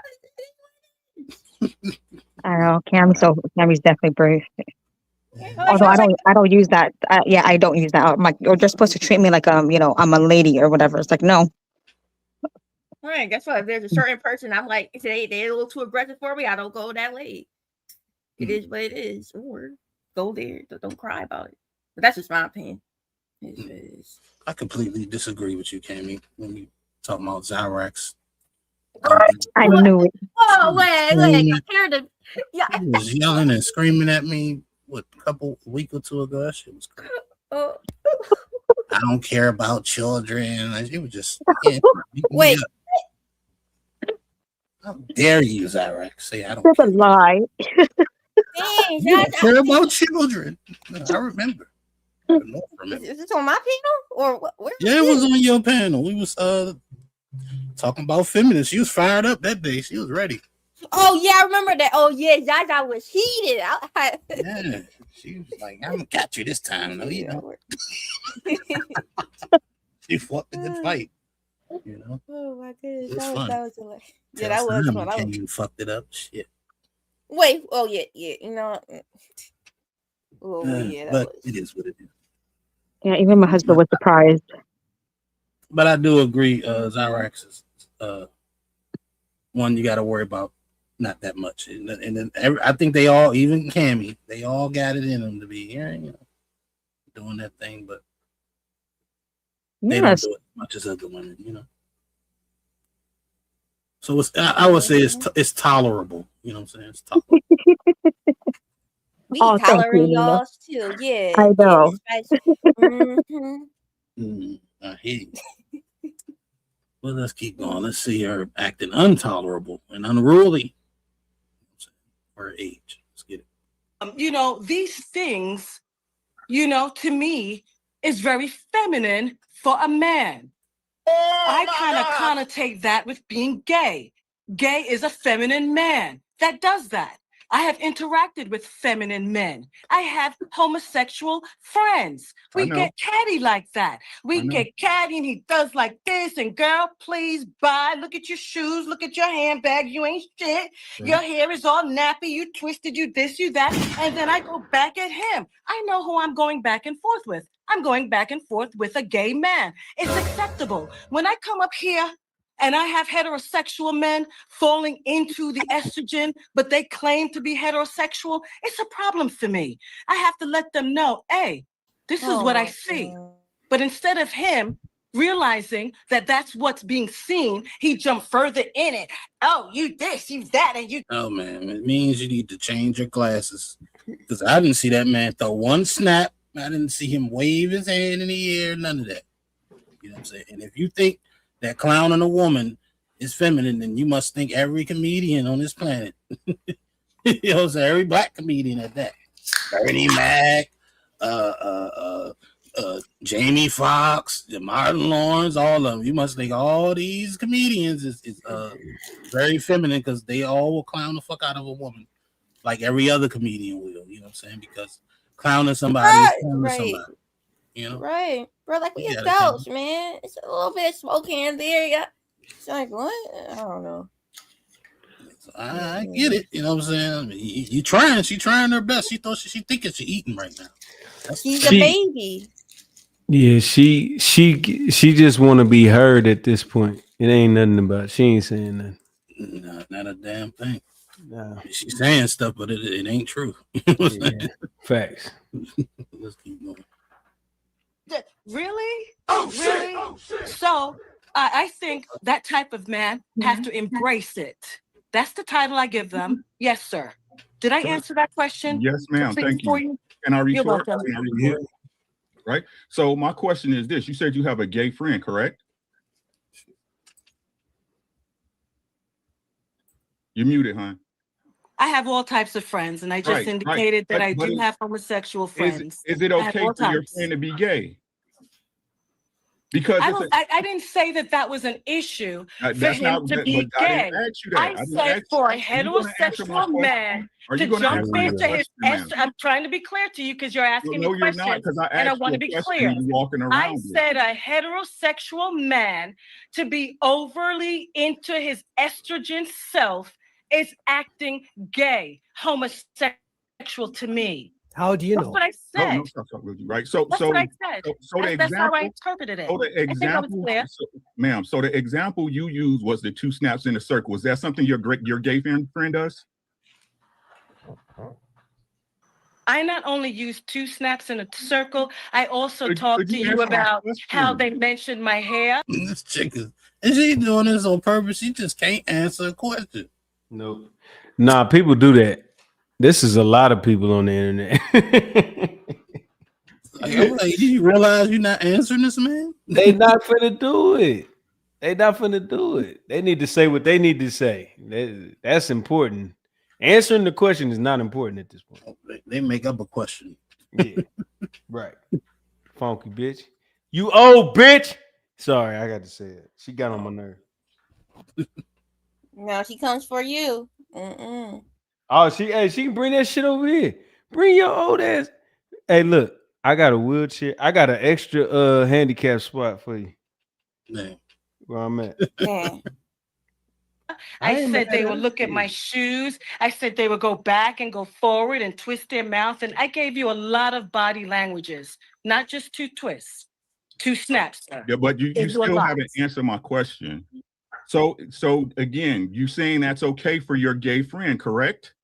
I don't know. Cammy's definitely brave. Yeah, Although I don't use that. I don't use that. I'm like, you're just supposed to treat me like I'm a lady or whatever. It's like, no. All right, guess what? If there's a certain person, I'm like, they're a little too aggressive for me, I don't go that late. It is what it is. Or go there. Don't cry about it. But that's just my opinion. I completely disagree with you, Cammy, when you talking about Zyrax. I knew it. Oh, wait. Compare the. Yeah. He was yelling and screaming at me, a week or two ago? That shit was crazy. I don't care about children. It was just. Wait. How dare you, Zyrax? Say I don't care. That's a lie. Dang, you don't care about children. I remember. Is this on my panel or where? Yeah, it was on your panel. We was talking about feminists. She was fired up that day. She was ready. Oh yeah, I remember that. Oh yeah, Zaza was heated. Yeah, she was like, "I'm gonna catch you this time." No, you know. She fought the good fight. Oh my goodness, that was hilarious. Yeah, that was fun. You fucked it up. Shit. Wait. Oh yeah. Oh yeah. But it is what it is. Yeah, even my husband was surprised. But I do agree, Zyrax is one you got to worry about, not that much. And then I think they all, even Cammy, they all got it in them to be here, doing that thing, but they don't do it as much as other women, So I would say it's tolerable. You know what I'm saying? It's tolerable. We tolerate y'all too. Yeah. I know. I hear you. Well, let's keep going. Let's see her acting intolerable and unruly for her age. Let's get it. These things, to me, is very feminine for a man. I kind of connotate that with being gay. Gay is a feminine man that does that. I have interacted with feminine men. I have homosexual friends. We get catty like that. We get catty and he does like this and girl, please bye. Look at your shoes. Look at your handbag. You ain't shit. Right. Your hair is all nappy. You twisted, you this, you that. And then I go back at him. I know who I'm going back and forth with. I'm going back and forth with a gay man. It's acceptable. When I come up here and I have heterosexual men falling into the estrogen, but they claim to be heterosexual, it's a problem for me. I have to let them know, hey, this is what I see. But instead of him realizing that that's what's being seen, he jumped further in it. Oh, you this, you that, and you. Oh, man, it means you need to change your glasses. Because I didn't see that man throw one snap. I didn't see him wave his hand in the air, none of that. You know what I'm saying? And if you think that clowning a woman is feminine, then you must think every comedian on this planet. You know what I'm saying? Every black comedian at that. Bernie Mac, Jamie Foxx, Martin Lawrence, all of them. You must think all these comedians is very feminine because they all will clown the fuck out of a woman like every other comedian will. You know what I'm saying? Because clowning somebody is clowning somebody. You know? Right. Bro, like we adults, man. It's a little bit of smoking in there. Yeah. It's like, what? I don't know. I get it. You know what I'm saying? I mean, you trying. She trying her best. She thinking she eating right now. She's a baby. Yeah, she just want to be heard at this point. It ain't nothing about. She ain't saying nothing. No, not a damn thing. No. She's saying stuff, but it ain't true. Yeah, facts. Let's keep going. Really? Really? So I think that type of man have to embrace it. That's the title I give them. Yes, sir. Did I answer that question? Yes, ma'am. Thank you. And I retort. Right. So my question is this: you said you have a gay friend, correct? You're muted, huh? I have all types of friends, and I just indicated that I do have homosexual friends. Is it okay for your friend to be gay? Because I didn't say that was an issue for that's him not. to be I gay. didn't ask you that. I said for a heterosexual man to jump into his. I'm trying to be clear to you because you're asking me questions, and I want to be clear. I said a heterosexual man to be overly into his estrogen self is acting gay, homosexual to me. How do you know? That's what I said. No, stop, right? So, that's what I said. That's how I interpreted it. So the example, ma'am. So the example you used was the 2 snaps in a circle. Is that something your gay friend does? I not only use 2 snaps in a circle. I also talked to you about how they mentioned my hair. This chick is she doing this on purpose? She just can't answer a question. Nope. Nah, people do that. This is a lot of people on the internet. I'm like, do you realize you're not answering this, man? They not finna do it. They not finna do it. They need to say what they need to say. That's important. Answering the question is not important at this point. They make up a question. Yeah, right. Funky bitch. You old bitch. Sorry, I got to say it. She got on my nerve. No, she comes for you. Mm-mm. Oh, she can bring that shit over here. Bring your old ass. Hey, look, I got a wheelchair. I got an extra handicap spot for you. Man. Where I'm at. Yeah. I said they would look at my shoes. I said they would go back and go forward and twist their mouth. And I gave you a lot of body languages, not just 2 twists, 2 snaps. Sir. Yeah, but you still haven't answered my question. So again, you saying that's okay for your gay friend, correct?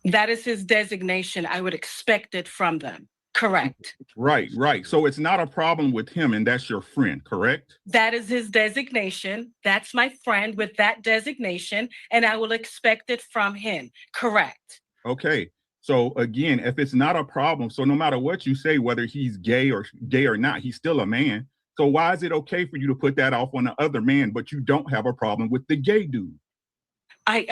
That is his designation. I would expect it from them. Correct. Right. So it's not a problem with him, and that's your friend, correct? That is his designation. That's my friend with that designation, and I will expect it from him. Correct. Okay. So again, if it's not a problem, so no matter what you say, whether he's gay or not, he's still a man. So why is it okay for you to put that off on the other man, but you don't have a problem with the gay dude? I've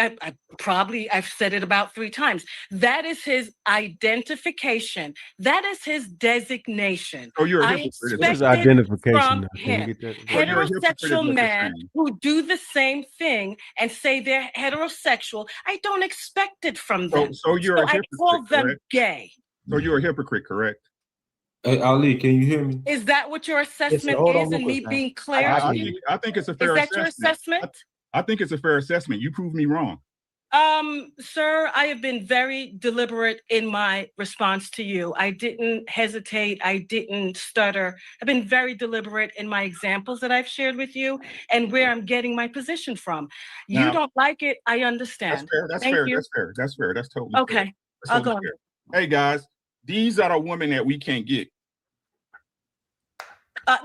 said it about 3 times. That is his identification. That is his designation. Oh, you're a hypocrite. What is identification? From him. Heterosexual men who do the same thing and say they're heterosexual, I don't expect it from them. So you're a hypocrite, I call them correct? gay. So you're a hypocrite, correct? Hey, Ali, can you hear me? Is that what your assessment is and me being clear? I think it's a fair assessment. Is that your assessment? I think it's a fair assessment. You prove me wrong. Sir, I have been very deliberate in my response to you. I didn't hesitate. I didn't stutter. I've been very deliberate in my examples that I've shared with you and where I'm getting my position from. You don't like it. I understand. That's fair. That's fair. That's totally okay. Fair. That's I'll totally go. Fair. Hey guys, these are the women that we can't get.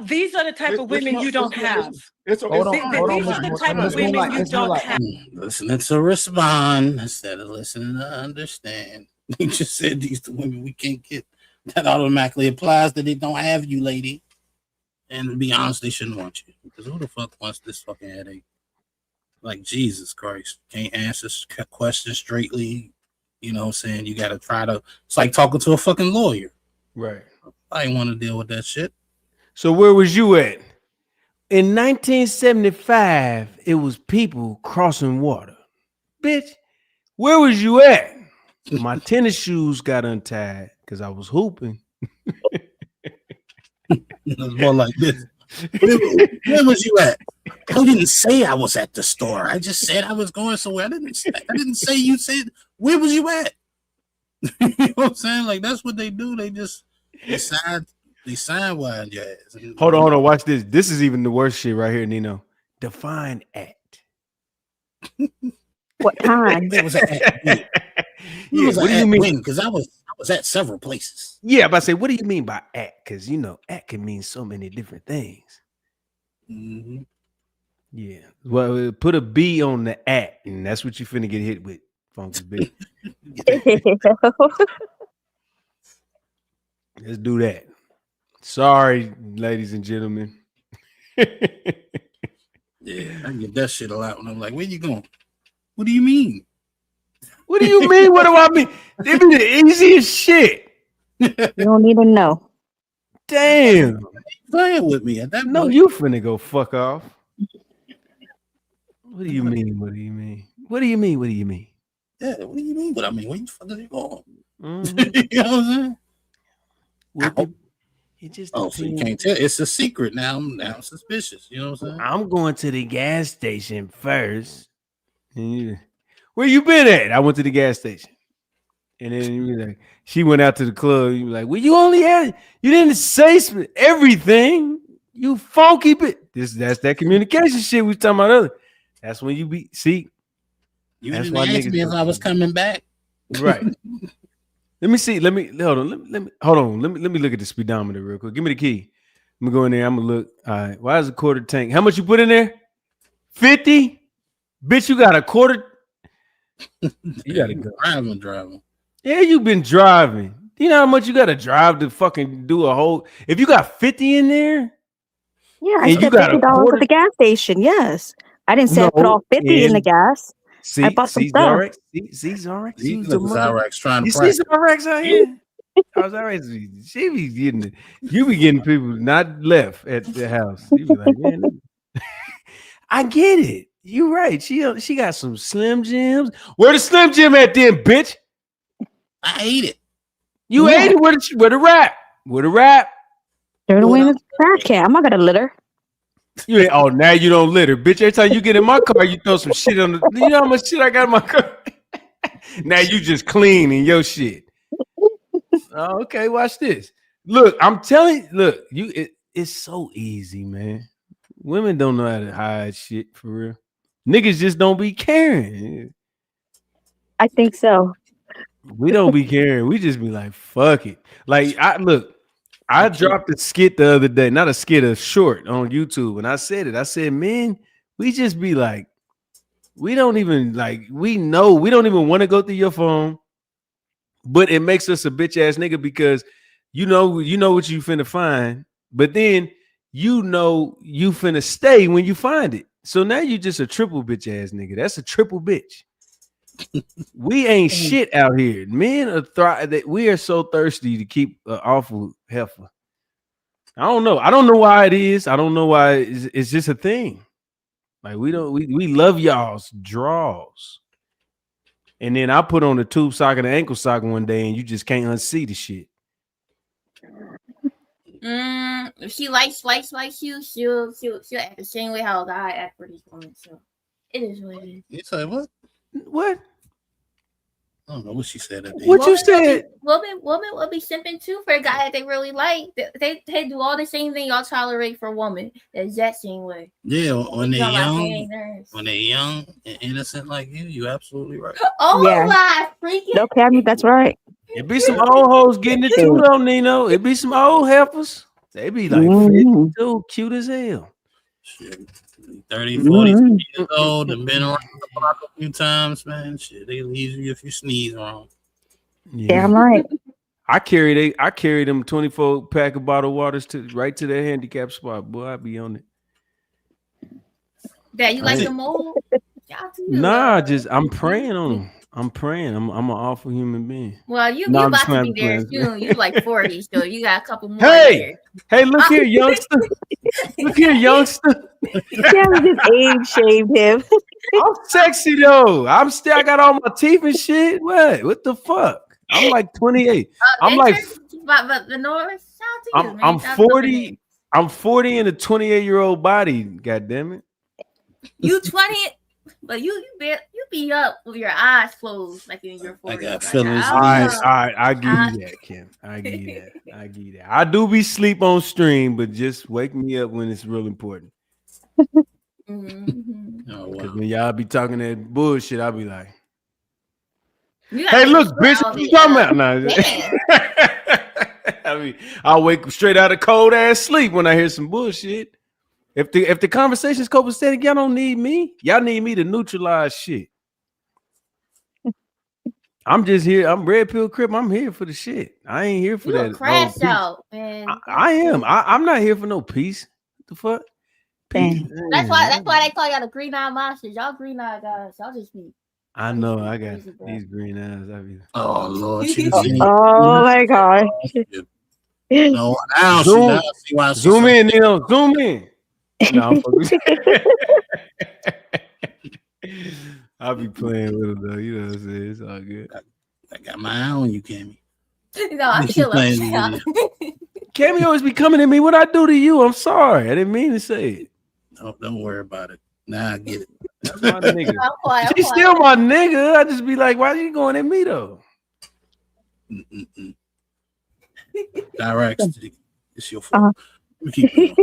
These are the type of women you don't have. These are the type of women you don't have. Listening to respond instead of listening to understand. You just said these the women we can't get. That automatically applies that they don't have you, lady. And to be honest, they shouldn't want you. Because who the fuck wants this fucking headache? Like, Jesus Christ. Can't answer questions straightly. You know what I'm saying? You got to try to... It's like talking to a fucking lawyer. Right. I didn't want to deal with that shit. So where was you at? In 1975, it was people crossing water. Bitch, where was you at? My tennis shoes got untied because I was hooping. It was more like this. Where was you at? I didn't say I was at the store. I just said I was going somewhere. I didn't say you said, where was you at? You know what I'm saying? Like, that's what they do. They just decide. They sidewind your ass. Hold on. Watch this. This is even the worst shit right here, Nino. Define act. What kind? It was an act. What do you mean? Because I was at several places. Yeah, but I say, what do you mean by act? Because act can mean so many different things. Mm-hmm. Yeah. Well, put a B on the act, and that's what you finna get hit with, Funky B. Let's do that. Sorry, ladies and gentlemen. Yeah. I get that shit a lot when I'm like, where you going? What do you mean? What do you mean? What do I mean? They be the easiest shit. You don't even know. Damn. Playing with me at that No, point. you finna go fuck off. What do you mean? What do you mean? What do you mean? What do you mean? Yeah, what do you mean? What I mean? Where the fuck are you going? Mm-hmm. You know what I'm saying? It just so you can't tell. It's a secret now. I'm suspicious. You know what I'm saying? I'm going to the gas station first. And where you been at? I went to the gas station. And then you like, she went out to the club. You like, well, you didn't say everything. You funky bit. That's that communication shit we was talking about earlier. That's when you be You that's didn't why ask me if I was coming back. Right. Let me see. Let me hold on. Let me look at the speedometer real quick. Give me the key. I'm gonna go in there. I'm gonna look. All right. Why is a quarter tank? How much you put in there? 50? Bitch, you got a quarter. You gotta go. Driving. Yeah, you been driving. You know how much you gotta drive to fucking do a whole. If you got 50 in there, yeah, I spent $50 at the gas station. Yes, I didn't say I put all 50 in the gas. I bought some stuff. See, Zarex. You look Zarex trying to You see practice. Zarex out here? She be getting it. You be getting people not left at the house. You be like, man, I get it. You're right. She got some Slim Jims. Where the Slim Jim at then, bitch? I ate it. You ate it. Where the rap? Where the rap? Throw it away in the trash can. I'm not gonna litter. You ain't, oh, now you don't litter, bitch. Every time you get in my car, you throw some shit on the. You know how much shit I got in my car? Now you just cleaning your shit. Oh, okay, watch this. Look, I'm telling you, it's so easy, man. Women don't know how to hide shit for real. Niggas just don't be caring. I think so. We don't be caring. We just be like, fuck it. Like, I dropped a skit the other day, not a skit, a short on YouTube, and I said it. I said, man, we just be like, we don't even want to go through your phone, but it makes us a bitch ass nigga because you know what you finna find, but then you know you finna stay when you find it. So now you just a triple bitch ass nigga. That's a triple bitch. We ain't shit out here. Men are that we are so thirsty to keep an awful heifer. I don't know why it is. I don't know why it's just a thing. Like we love y'all's draws. And then I put on the tube sock and the ankle sock one day, and you just can't unsee the shit. If she likes you, she'll act the same way how a guy act for these women. So it is what it is. You say what? What? I don't know what she said. What you said? Women will be simping too for a guy that they really like. They do all the same thing y'all tolerate for women. The exact same way. Yeah, when they're young and innocent like you absolutely right. Oh my freaking! Okay, that's right. It be some old hoes getting it too, though, Nino. It be some old heifers. They be like 52, cute as hell. Shit. 30, 40 years old and been around the block a few times, man. Shit, they leave you if you sneeze wrong. Yeah, damn right. I carry them 24 pack of bottled waters right to their handicap spot. Boy, I be on it. That you like the mold? Nah, I'm praying on them. I'm praying. I'm an awful human being. Well, you about to be there soon. You like 40, so you got a couple more years. Hey, look here, youngster. Look here, youngster. Yeah, we just age shaved him. I'm sexy though. I got all my teeth and shit. What the fuck? I'm like 28. I'm like, but the North. I'm 40. I'm 40 in a 28-year-old body. God damn it. You 20, but you be up with your eyes closed like in your 40s. I got feelings. All right. I give you that, Kim. I give you that. I do be sleep on stream, but just wake me up when it's real important. Because when y'all be talking that bullshit, I'll be like, hey, look, bitch, what you talking about? Nah. I mean, I'll wake straight out of cold ass sleep when I hear some bullshit. If the conversation is copacetic, y'all don't need me. Y'all need me to neutralize shit. I'm just here. I'm red pill crip. I'm here for the shit. I ain't here for that. Crash out, man. I am. I'm not here for no peace. What the fuck? That's why they call y'all the green eye monsters. Y'all green eye guys. Y'all just be. I know I got these green eyes. Oh Lord, Oh my gosh. No, now Zoom, see why zoom in, Nino. Zoom in. No, I'm fucking. I'll be playing with him though. You know what I'm saying? It's all good. I got my eye on you, Cammy. No, I feel like Cammy always be coming at me. What I do to you? I'm sorry. I didn't mean to say it. No, don't worry about it. Nah, I get it. That's my nigga. She's still my nigga. I just be like, why are you going at me though? Direct. It's your fault. Keep going.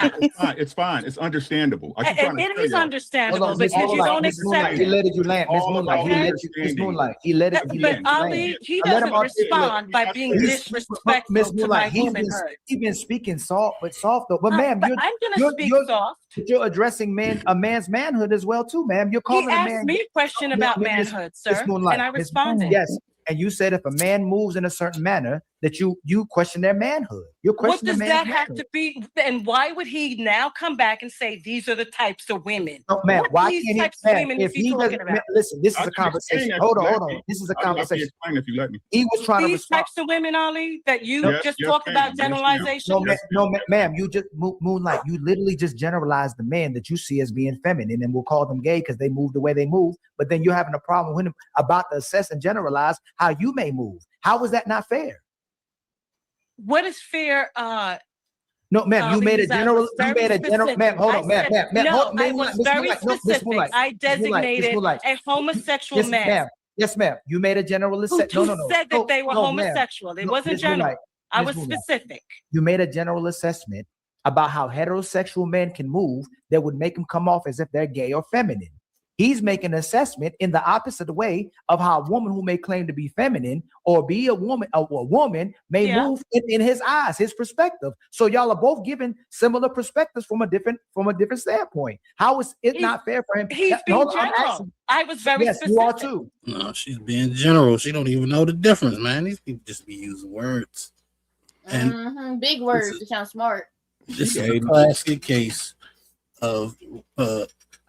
It's fine. It's understandable. It is understandable because you don't accept He it. let you land, Miss Moonlight. He let you, Miss Moonlight. He let it. But Ali, he doesn't respond by being disrespectful Miss to Moonlight, my womanhood. he's been speaking soft, but soft though. But ma'am, I'm gonna speak soft. You're addressing a man's manhood as well, too, ma'am. You're calling He a asked man. me a question about manhood, sir, Miss Moonlight, and I Miss- responded. Yes. And you said if a man moves in a certain manner, that you question their manhood. You're What questioning does the that man's have manhood. to be? And why would he now come back and say these are the types of women? No, ma'am, What why these can't he? types of Ma'am, women if is he he talking doesn't, about? listen, this is I a can explain conversation. if Hold you on, let hold me. on. This is a I'll be conversation. explain if you let me. He was trying to These respond. types of women, Ali, that you Yes, just yes, talk ma'am. about Yes, ma'am. generalizations. No, ma'am, you just Moonlight. You literally just generalized the man that you see as being feminine, and we'll call them gay because they move the way they move. But then you're having a problem with him about to assess and generalize how you may move. How is that not fair? What is fair? No, ma'am, you made a general. You made a general. Specific. Ma'am, hold I on, ma'am, said- ma'am, ma'am. No, hold on, I Miss was Moonlight, very Miss Moonlight, specific. I Miss designated Moonlight. a homosexual Yes, man. ma'am. Yes, ma'am. You made a general Who assessment. No. said that they were no, ma'am. homosexual. It No, wasn't Miss general. Moonlight, I Miss was Moonlight. specific. You made a general assessment about how heterosexual men can move that would make them come off as if they're gay or feminine. He's making an assessment in the opposite way of how a woman who may claim to be feminine or be a woman may move in his eyes, his perspective. So y'all are both giving similar perspectives from a different standpoint. How is it not fair for him? He's being general. I was very yes, specific. you are too. No, she's being general. She don't even know the difference, man. These people just be using words. And big words to sound smart. this is a classic case of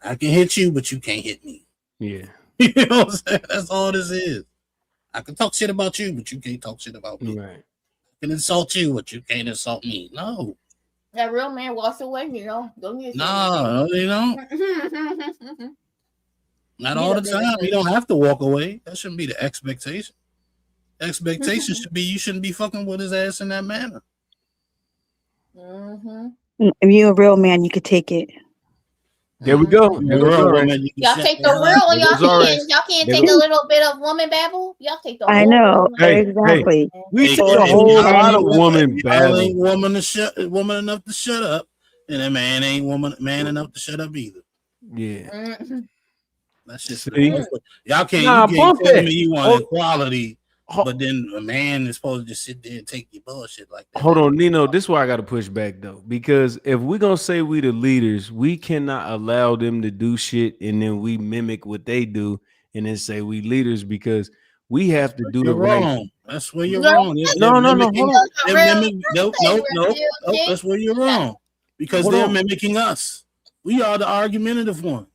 I can hit you, but you can't hit me. Yeah. You know what I'm saying? That's all this is. I can talk shit about you, but you can't talk shit about me. Right. I can insult you, but you can't insult me. No. That real man walks away, Don't get No, you know. Not all the time. You don't have to walk away. That shouldn't be the expectation. Expectation should be you shouldn't be fucking with his ass in that manner. If you're a real man, you could take it. There we go. Y'all take the real or y'all can't take a little bit of woman babble. Y'all take the I whole know woman. exactly. We take a whole lot of woman Y'all ain't babble. woman enough to shut up, and a man ain't man enough to shut up either. Yeah. That's just See? y'all can't. Nah, You bump can't tell that. me you want Hold- equality, but then a man is supposed to just sit there and take your bullshit like that. Hold on, Nino. This is why I got to push back though, because if we're gonna say we the leaders, we cannot allow them to do shit and then we mimic what they do and then say we leaders because we have to do You're it right. wrong. That's where you're wrong. No. Hold on. Nope. That's where you're wrong because Hold they're on. mimicking us. We are the argumentative ones.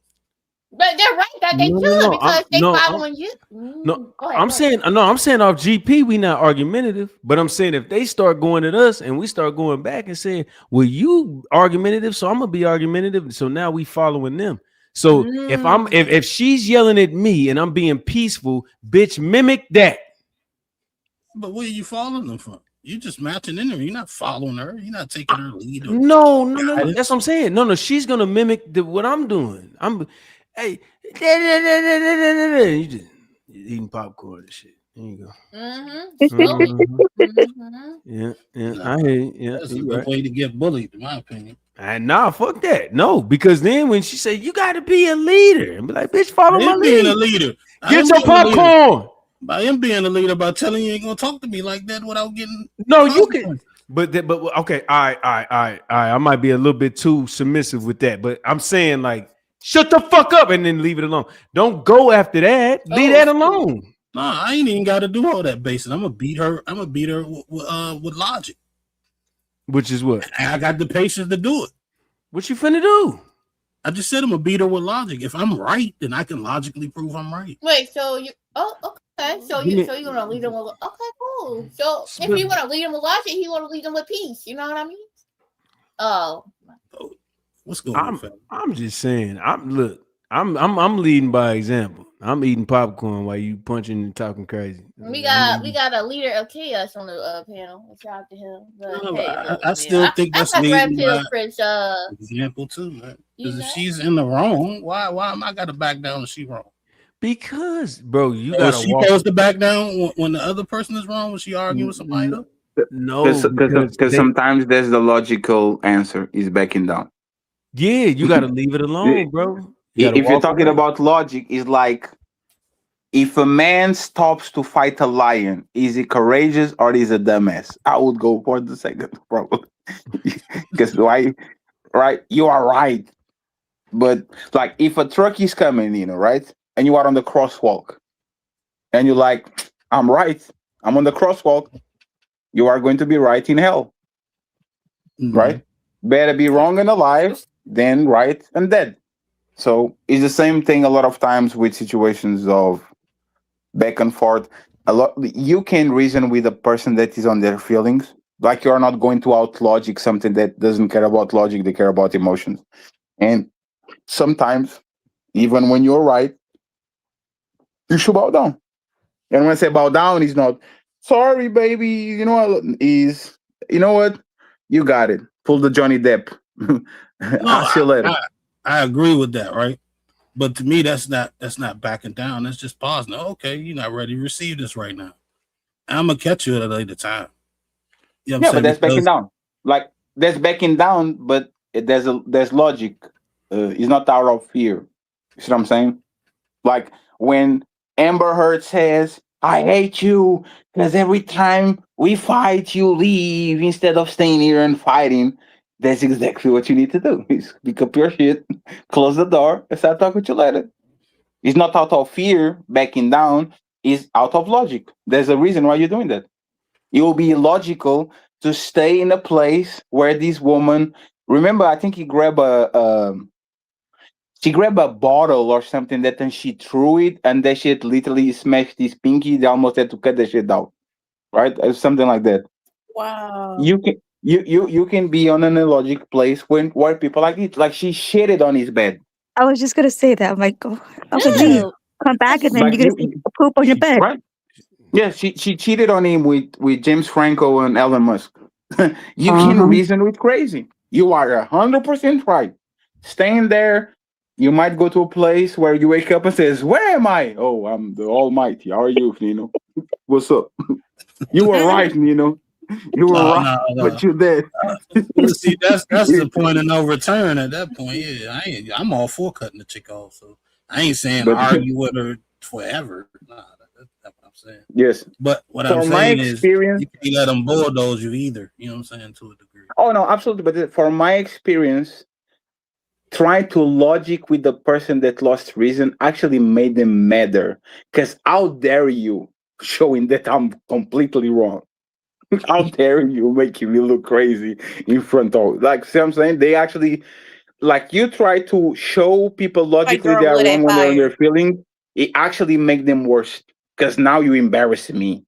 But they're right that they should because they following you. No, Go ahead, I'm saying off GP, we not argumentative, but I'm saying if they start going at us and we start going back and saying, well, you argumentative, so I'm gonna be argumentative. So now we following them. So if she's yelling at me and I'm being peaceful, bitch, mimic that. But where are you following them from? You're just matching in her. You're not following her. You're not taking her lead. No. That's what I'm saying. No, she's gonna mimic what I'm doing. Hey, you just eating popcorn and shit. There you go. Yeah. I hear you. Yeah, That's a good way to get bullied, in my opinion. And nah, fuck that. No, because then when she say you got to be a leader, and be like, bitch, follow my lead. Being a leader. Get your popcorn. I am being a leader by telling you ain't gonna talk to me like that without getting. No, you can. But okay, all right. I might be a little bit too submissive with that, but I'm saying like, shut the fuck up and then leave it alone. Don't go after that. Leave that alone. Nah, I ain't even got to do all that basic. I'm gonna beat her. I'm gonna beat her with logic. Which is what? And I got the patience to do it. What you finna do? I just said I'm gonna beat her with logic. If I'm right, then I can logically prove I'm right. Wait, so you? Oh, okay. So you're gonna lead him with? Okay, cool. So if you want to lead him with logic, he want to lead him with peace. You know what I mean? Oh, what's going on? I'm just saying. I'm leading by example. I'm eating popcorn while you punching and talking crazy. we got a leader of chaos on the panel. Shout out to him. But hey, look, I still think that's I red leading pill by French. example too, man. Because if she's in the wrong, why am I gotta back down if she's wrong? Because, bro, you gotta. gotta She supposed to back down when the other person is wrong. Was she arguing with somebody else? No, because sometimes there's the logical answer is backing down. Yeah, you gotta leave it alone, bro. If you're talking about logic, it's like if a man stops to fight a lion, is he courageous or is he a dumbass? I would go for the second, probably. Because why? Right, you are right. But like, if a truck is coming, right, and you are on the crosswalk, and you're like, I'm right, I'm on the crosswalk. You are going to be right in hell, right? Better be wrong and alive than right and dead. So it's the same thing a lot of times with situations of back and forth. You can reason with a person that is on their feelings. Like, you are not going to out logic something that doesn't care about logic, they care about emotions. And sometimes, even when you're right, you should bow down. And when I say bow down, it's not sorry, baby. You know what? You got it. Pull the Johnny Depp. I'll see you later. I agree with that, right? But to me, that's not backing down. That's just pausing. Okay, you're not ready to receive this right now. I'm gonna catch you at a later time. You know yeah, but that's backing down. Like, that's backing down, but there's logic. It's not out of fear. You see what I'm saying? Like when Amber Heard says, "I hate you because every time we fight, you leave instead of staying here and fighting." That's exactly what you need to do. Is pick up your shit, close the door, and start talking to you later. It's not out of fear, backing down. It's out of logic. There's a reason why you're doing that. It will be illogical to stay in a place where this woman. Remember, I think she grabbed a bottle or something that then she threw it, and that shit literally smashed his pinky. They almost had to cut the shit out, right? Something like that. Wow. You can be on an illogic place where people like it. Like, she shitted on his bed. I was just gonna say that. I'm like, oh, leave, come back, and then Like, you're gonna see poop on your bed. Right? Yeah, she cheated on him with James Franco and Elon Musk. You can reason with crazy. You are 100% right. Staying there, you might go to a place where you wake up and says, "Where am I?" "Oh, I'm the Almighty. How are you, Nino? What's up?" You were right, Nino. You were right, but you're dead. See, that's the point of no return at that point. Yeah, I'm all for cutting the chick off. So I ain't saying argue with her forever. Nah, that's what I'm saying. Yes, but what I'm saying is you can't let them bulldoze you either. You know what I'm saying, to a degree. Oh no, absolutely. But for my experience, trying to logic with the person that lost reason actually made them madder. Because how dare you showing that I'm completely wrong? How dare you making me look crazy in front of, like, see what I'm saying? They actually, like, you try to show people logically they are wrong when they're in their feelings, it actually make them worse. Because now you embarrass me,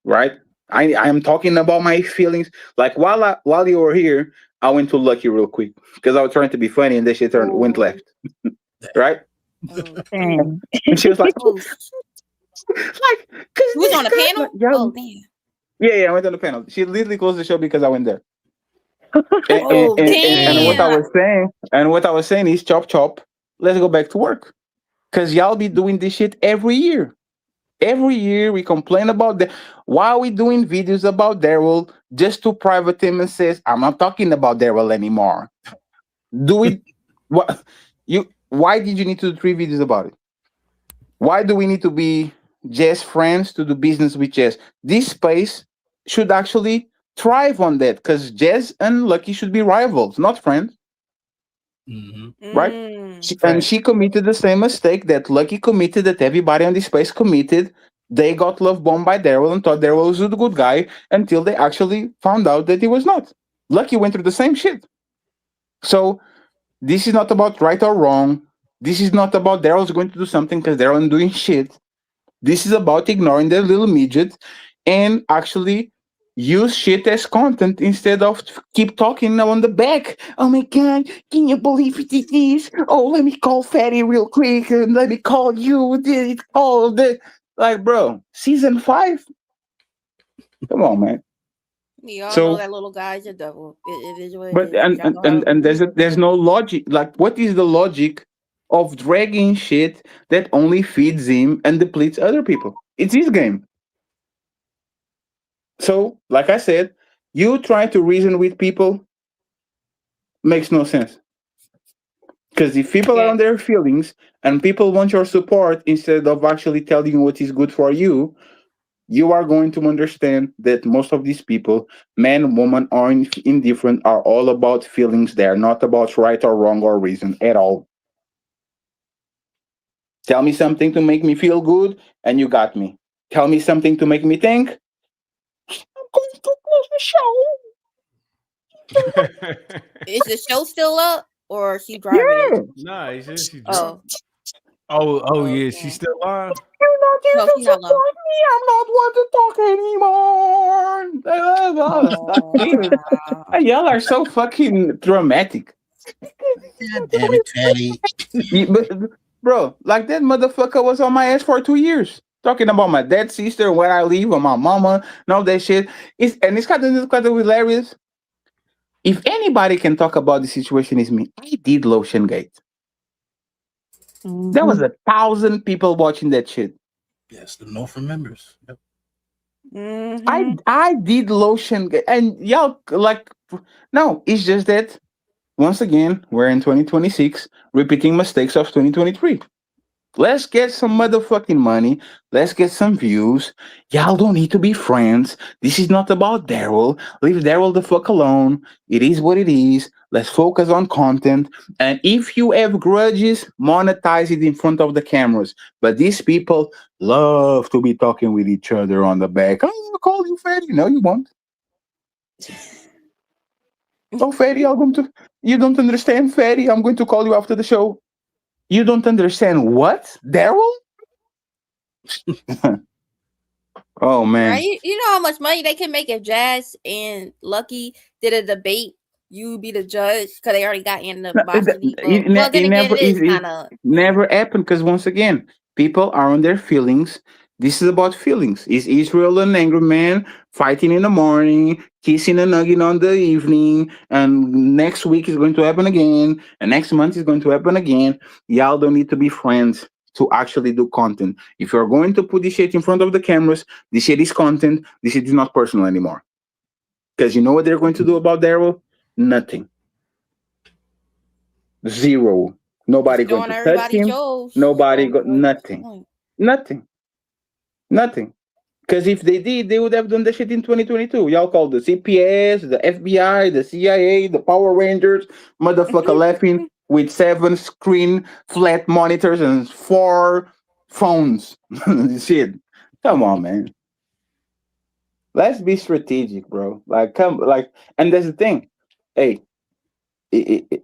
right? I'm talking about my feelings. Like, while you were here, I went to Lucky real quick because I was trying to be funny, and then she went left, right? And she was like, like, who's on the panel? Oh man. Yeah, I went on the panel. She literally closed the show because I went there. And what I was saying is, chop, let's go back to work. Because y'all be doing this shit every year. Every year we complain about that. Why are we doing videos about Daryl just to private him and says, I'm not talking about Daryl anymore? Do it. Why did you need to do 3 videos about it? Why do we need to be Jess friends to do business with Jess? This space should actually thrive on that, because Jess and Lucky should be rivals, not friends. Right? And she committed the same mistake that Lucky committed, that everybody on this space committed. They got love bombed by Daryl and thought Daryl was a good guy until they actually found out that he was not. Lucky went through the same shit. So This is not about right or wrong. This is not about Daryl's going to do something because Daryl ain't doing shit. This is about ignoring the little midget and actually use shit as content instead of keep talking on the back. Oh my god, can you believe it is this? Oh, let me call Fatty real quick and let me call you. Did it call the like, bro? Season 5. Come on, man. We all know So, that little guy's a devil. It is what it but is. and Y'all and, gonna have and, to and believe there's it. no logic. Like, what is the logic of dragging shit that only feeds him and depletes other people? It's his game. So, like I said, you try to reason with people makes no sense. Because if people are Yeah. on their feelings and people want your support instead of actually telling you what is good for you, you are going to understand that most of these people, man, woman, or indifferent, are all about feelings. They are not about right or wrong or reason at all. Tell me something to make me feel good, and you got me. Tell me something to make me think. I'm going to close the show. Is the show still up or is she driving it? Yeah. Nah, he said she Oh. dropped. Oh Okay. yeah, she's still live. You're not here No, to she's not low. support me. I'm not one to talk anymore. Oh. Y'all are so fucking dramatic. God damn it, Fatty. But, bro, like that motherfucker was on my ass for 2 years. Talking about my dead sister, where I live, or my mama, and all that shit. It's kind of hilarious. If anybody can talk about the situation, is me. I did Lotion Gate. There was 1,000 people watching that shit. Yes, the North remembers. Yep. I did Lotion Gate, and y'all like no. It's just that once again we're in 2026, repeating mistakes of 2023. Let's get some motherfucking money. Let's get some views. Y'all don't need to be friends. This is not about Daryl. Leave Daryl the fuck alone. It is what it is. Let's focus on content. And if you have grudges, monetize it in front of the cameras. But these people love to be talking with each other on the back. Oh, I'll call you Fatty. No, you won't. Oh, Fatty, I'm going to. You don't understand, Fatty. I'm going to call you after the show. You don't understand what? Daryl? Oh man. Right? You know how much money they can make if Jazz and Lucky did a debate. You be the judge because they already got animosity. Well, then again, it is kind of never happened because once again, people are on their feelings. This is about feelings. Is Israel an angry man fighting in the morning, kissing a nugget on the evening, and next week is going to happen again, and next month is going to happen again? Y'all don't need to be friends to actually do content. If you're going to put this shit in front of the cameras, this shit is content. This shit is not personal anymore. Because you know what they're going to do about Daryl? Nothing. Zero. Nobody going to touch him. Nobody got nothing. Nothing. Nothing. Because if they did, they would have done the shit in 2022. Y'all called the CPS, the FBI, the CIA, the Power Rangers, motherfucker laughing with 7 screen flat monitors and 4 phones. Shit. Come on, man. Let's be strategic, bro. And that's the thing. Hey,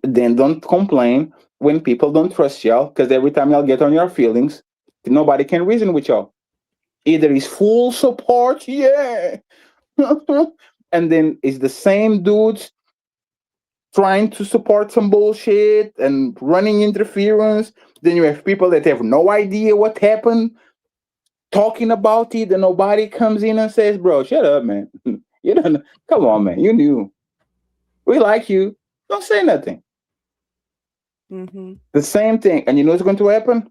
then don't complain when people don't trust y'all, because every time y'all get on your feelings, nobody can reason with y'all. Either is full support, yeah, and then it's the same dudes trying to support some bullshit and running interference. Then you have people that have no idea what happened, talking about it, and nobody comes in and says, "Bro, shut up, man. You don't. Come on, man. You knew. We like you. Don't say nothing." The same thing, and you know what's going to happen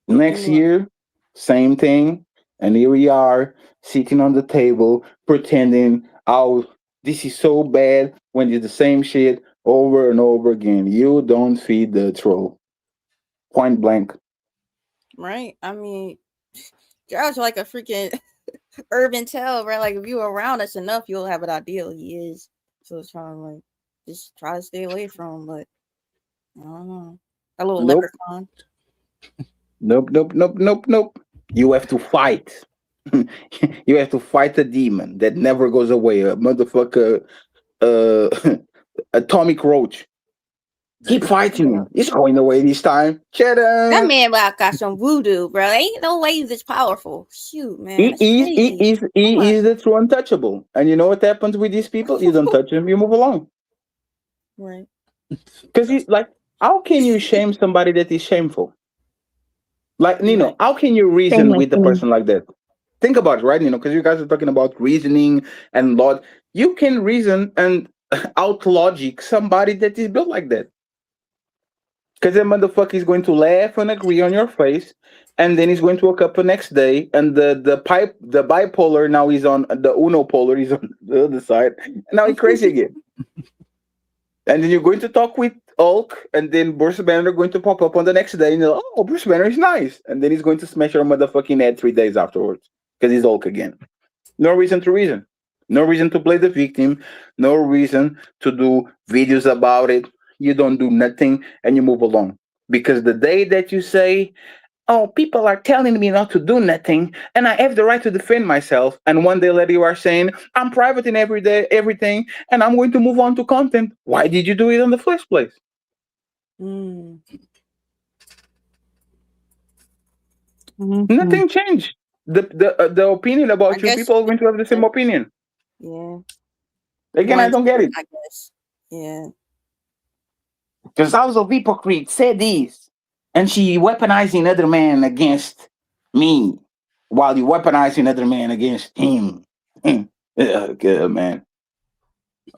next year? Same thing, and here we are sitting on the table pretending, "Oh, this is so bad," when it's the same shit over and over again. You don't feed the troll. Point blank. right. I mean, Josh like a freaking urban tell, right? Like if you around us enough, you'll have an idea he is. So it's trying to like just try to stay away from him, but I don't know. A little Nope. leprechaun. Nope. You have to fight. You have to fight a demon that never goes away. A motherfucker, atomic roach. Keep fighting. It's going away this time. That man got some voodoo, bro. Ain't no way he's this powerful. Shoot, man. He is the true untouchable. And you know what happens with these people? You don't touch them, you move along. Right. Because like, how can you shame somebody that is shameful? Like, Nino, how can you reason with the person like that? Think about it, right, Nino? Because you guys are talking about reasoning and law. You can reason and out logic somebody that is built like that. Because that motherfucker is going to laugh and agree on your face, and then he's going to wake up the next day, and the bipolar now is on the unipolar is on the other side, and now he's crazy again. And then you're going to talk with Hulk, and then Bruce Banner going to pop up on the next day, and you're like, oh, Bruce Banner is nice, and then he's going to smash your motherfucking head 3 days afterwards because he's Hulk again. No reason to reason. No reason to play the victim. No reason to do videos about it. You don't do nothing and you move along. Because the day that you say, oh, people are telling me not to do nothing and I have the right to defend myself, and one day later you are saying, I'm private in everything and I'm going to move on to content. Why did you do it in the first place? Nothing changed. The opinion about you, people are going to have the same opinion. Yeah. Again, I don't get it. I guess. Yeah. Because I was a hypocrite, said this, and she weaponizing other man against me, while you weaponizing other man against him. Yeah, good man.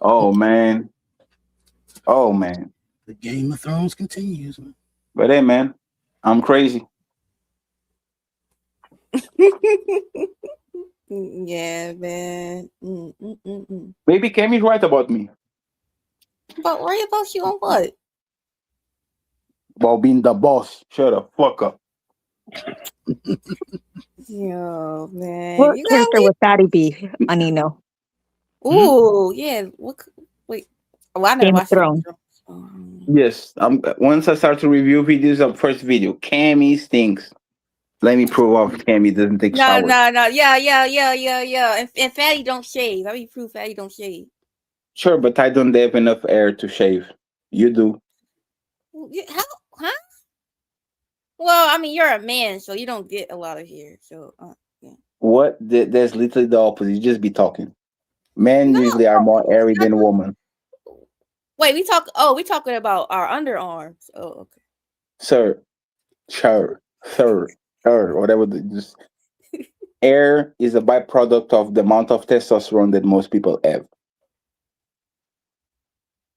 Oh man. Oh man. The Game of Thrones continues, man. But hey, man, I'm crazy. Yeah, man. Maybe Cammy's right about me. But worry about you on what? About being the boss. Shut the fuck up. Yo, man. What You character would Fatty be, Anino? Ooh, yeah. Wait. Oh, I never Game of watched Thrones. Yes. Once I start to review videos of first video, Cammy stinks. Let me prove off Cammy doesn't take showers. No. Yeah. And Fatty don't shave. Let me prove Fatty don't shave. Sure, but I don't have enough air to shave. You do. How? Huh? Well, I mean, you're a man, so you don't get a lot of hair. So, yeah. What? There's literally the opposite. You just be talking. Men usually are more airy than women. Wait, we talking about our underarms. Oh, okay. Sir, whatever. Just air is a byproduct of the amount of testosterone that most people have.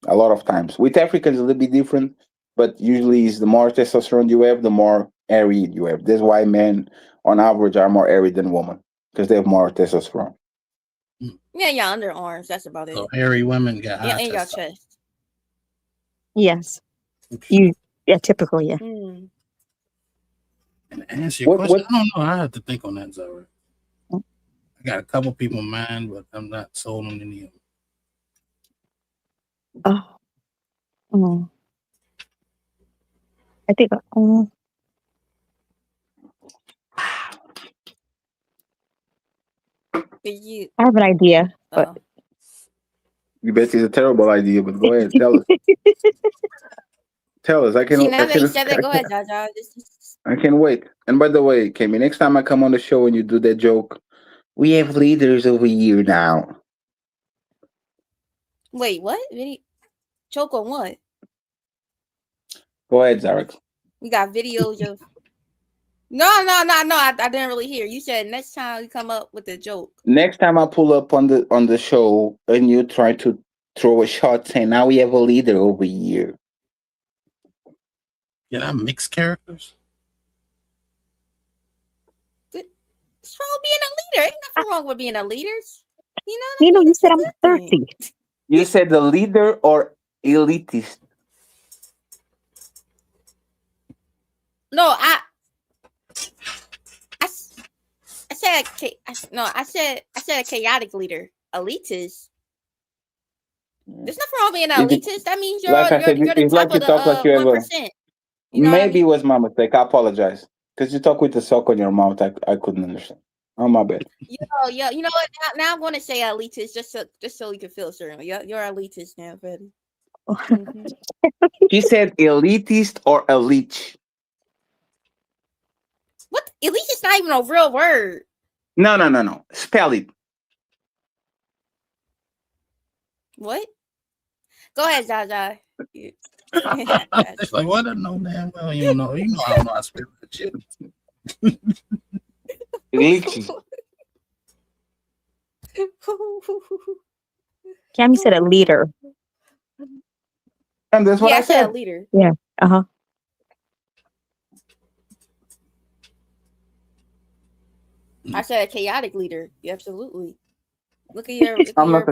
A lot of times. With Africans, a little bit different, but usually is the more testosterone you have, the more airy you have. That's why men, on average, are more airy than women, because they have more testosterone. Yeah, underarms. That's about it. So hairy women got high and your testosterone. chest. Yes. Typically, yeah. And to answer your question, I don't know. I have to think on that, Zara. I got a couple people in mind, but I'm not sold on any of them. I think I have an idea, but You bet it's a terrible idea, but go ahead, tell us. Tell us. I can. See, now that you said that, go ahead, Jaja. I can wait. And by the way, Kami, next time I come on the show and you do that joke, we have leaders over here now. Wait, what? Choke on what? Go ahead, Zarek. We got videos of. No. I didn't really hear. You said next time you come up with a joke. Next time I pull up on the show and you try to throw a shot saying, now we have a leader over here. Can I mix characters? What's wrong with being a leader? Ain't nothing wrong with being a leader. You said I'm thirsty. You said the leader or elitist? No, I said a chaotic leader. Elitist. There's nothing wrong with being an elitist. That means you're like I said, you're the it's top like you of talk like you the have 1%. You know maybe it was my mistake. I apologize. Because you talk with the sock on your mouth, I couldn't understand. Oh, my bad. Yeah. You know what? Now I'm going to say elitist just so you can feel certain. You're elitist now, buddy. She said elitist or elite. What? Elite is not even a real word. No. Spell it. What? Go ahead, Jaja. It's like, what? I know damn well you don't know. You know I don't know how to spell that shit. Elite. Cammy said a leader. And that's what I said. A leader. Yeah. Uh-huh. I said a chaotic leader. Yeah, absolutely. Look at your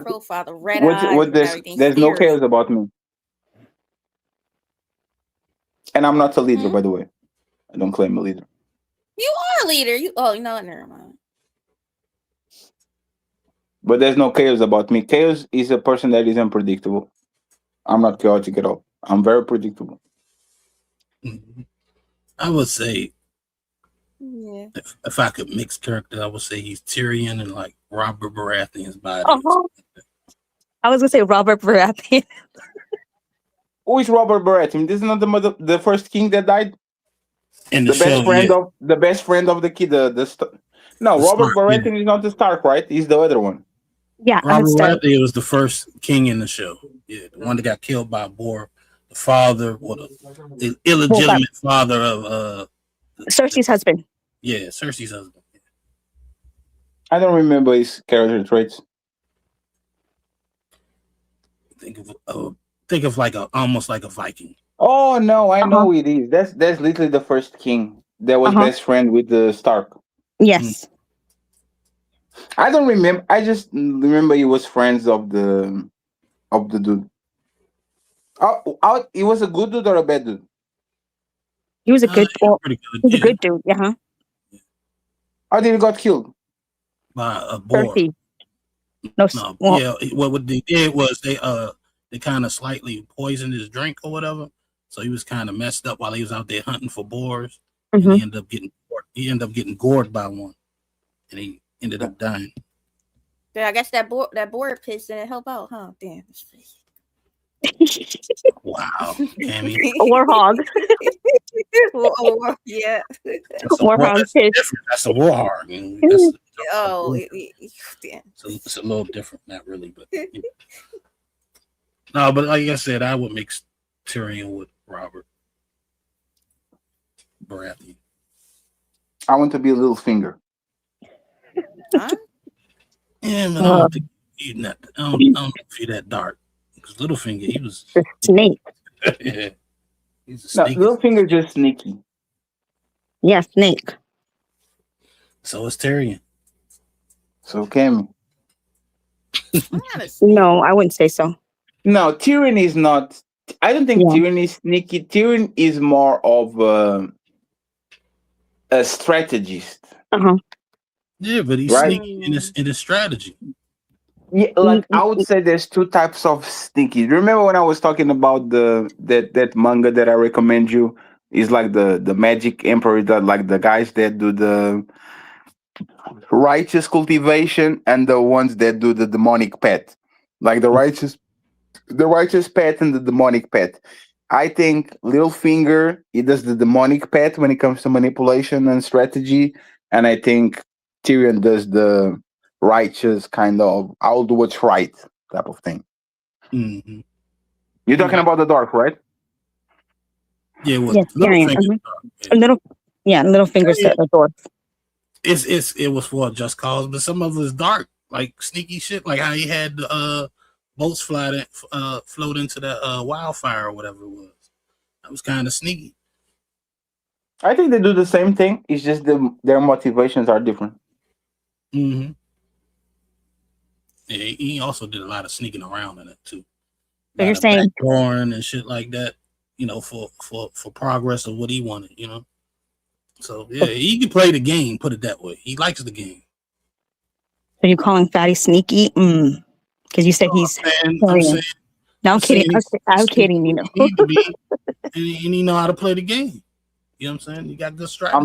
profile, the red eyes and everything. There's no Fierce. chaos about me. And I'm not a leader, by the way. I don't claim a leader. You are a leader. Never mind. But there's no chaos about me. Chaos is a person that is unpredictable. I'm not chaotic at all. I'm very predictable. I would say, yeah. if I could mix characters, I would say he's Tyrion and like Robert Baratheon's body. I was gonna say Robert Baratheon. Who is Robert Baratheon? This is not the first king that died. In the best friend of the kid. No, Robert Baratheon is not the Stark, right? He's the other one. Yeah, Robert Baratheon was the first king in the show. Yeah, the one that got killed by a boar. The father, or the illegitimate father of Cersei's husband. Yeah, Cersei's husband. I don't remember his character traits. Think of like almost like a Viking. Oh no, I know it is. That's literally the first king that was best friend with the Stark. Yes. I don't remember. I just remember he was friends of the dude. He was a good dude or a bad dude? He was a good. Pretty good. He's a good dude. Yeah. How did he got killed? By a boar. Cersei. No. Yeah. What they did was they kind of slightly poisoned his drink or whatever, so he was kind of messed up while he was out there hunting for boars. And he ended up getting gored by one, and he ended up dying. Yeah, I guess that boar piss didn't help out, huh? Damn. Wow, Cammy. Warhog. Yeah. Warhog piss. That's a warhog. Damn. So it's a little different, not really, but no. But like I said, I would mix Tyrion with Robert Baratheon. I want to be a little finger. Huh? Yeah, man. I don't think I don't know if you're that dark. Because Littlefinger, he was snake. Yeah, he's a snake. Littlefinger just sneaky. Yeah, snake. So is Tyrion. So Cammy. No, I wouldn't say so. No, Tyrion is not. I don't think Tyrion is sneaky. Tyrion is more of a strategist. Yeah, but he's sneaky in his strategy. Yeah, like I would say there's two types of sneaky. Remember when I was talking about that manga that I recommend you? Is like the Magic Emperor, that like the guys that do the righteous cultivation and the ones that do the demonic pet. Like the righteous pet and the demonic pet. I think Littlefinger, he does the demonic pet when it comes to manipulation and strategy, and I think Tyrion does the righteous kind of I'll do what's right type of thing. Mm-hmm. You're talking about the dark, right? Yeah, well, Littlefinger. Littlefinger's the dwarf. It was for a just cause, but some of it is dark, like sneaky shit, like how he had the boats float into that wildfire or whatever it was. That was kind of sneaky. I think they do the same thing. It's just their motivations are different. Mm-hmm. Yeah, he also did a lot of sneaking around in it too. So you're saying backdooring and shit like that, for progress of what he wanted, So yeah, he can play the game. Put it that way. He likes the game. So you calling Fatty sneaky? Because you said he's. I'm saying, no, I'm kidding. I'm kidding. He need to be, and he know how to play the game. You know what I'm saying? You got good strategy.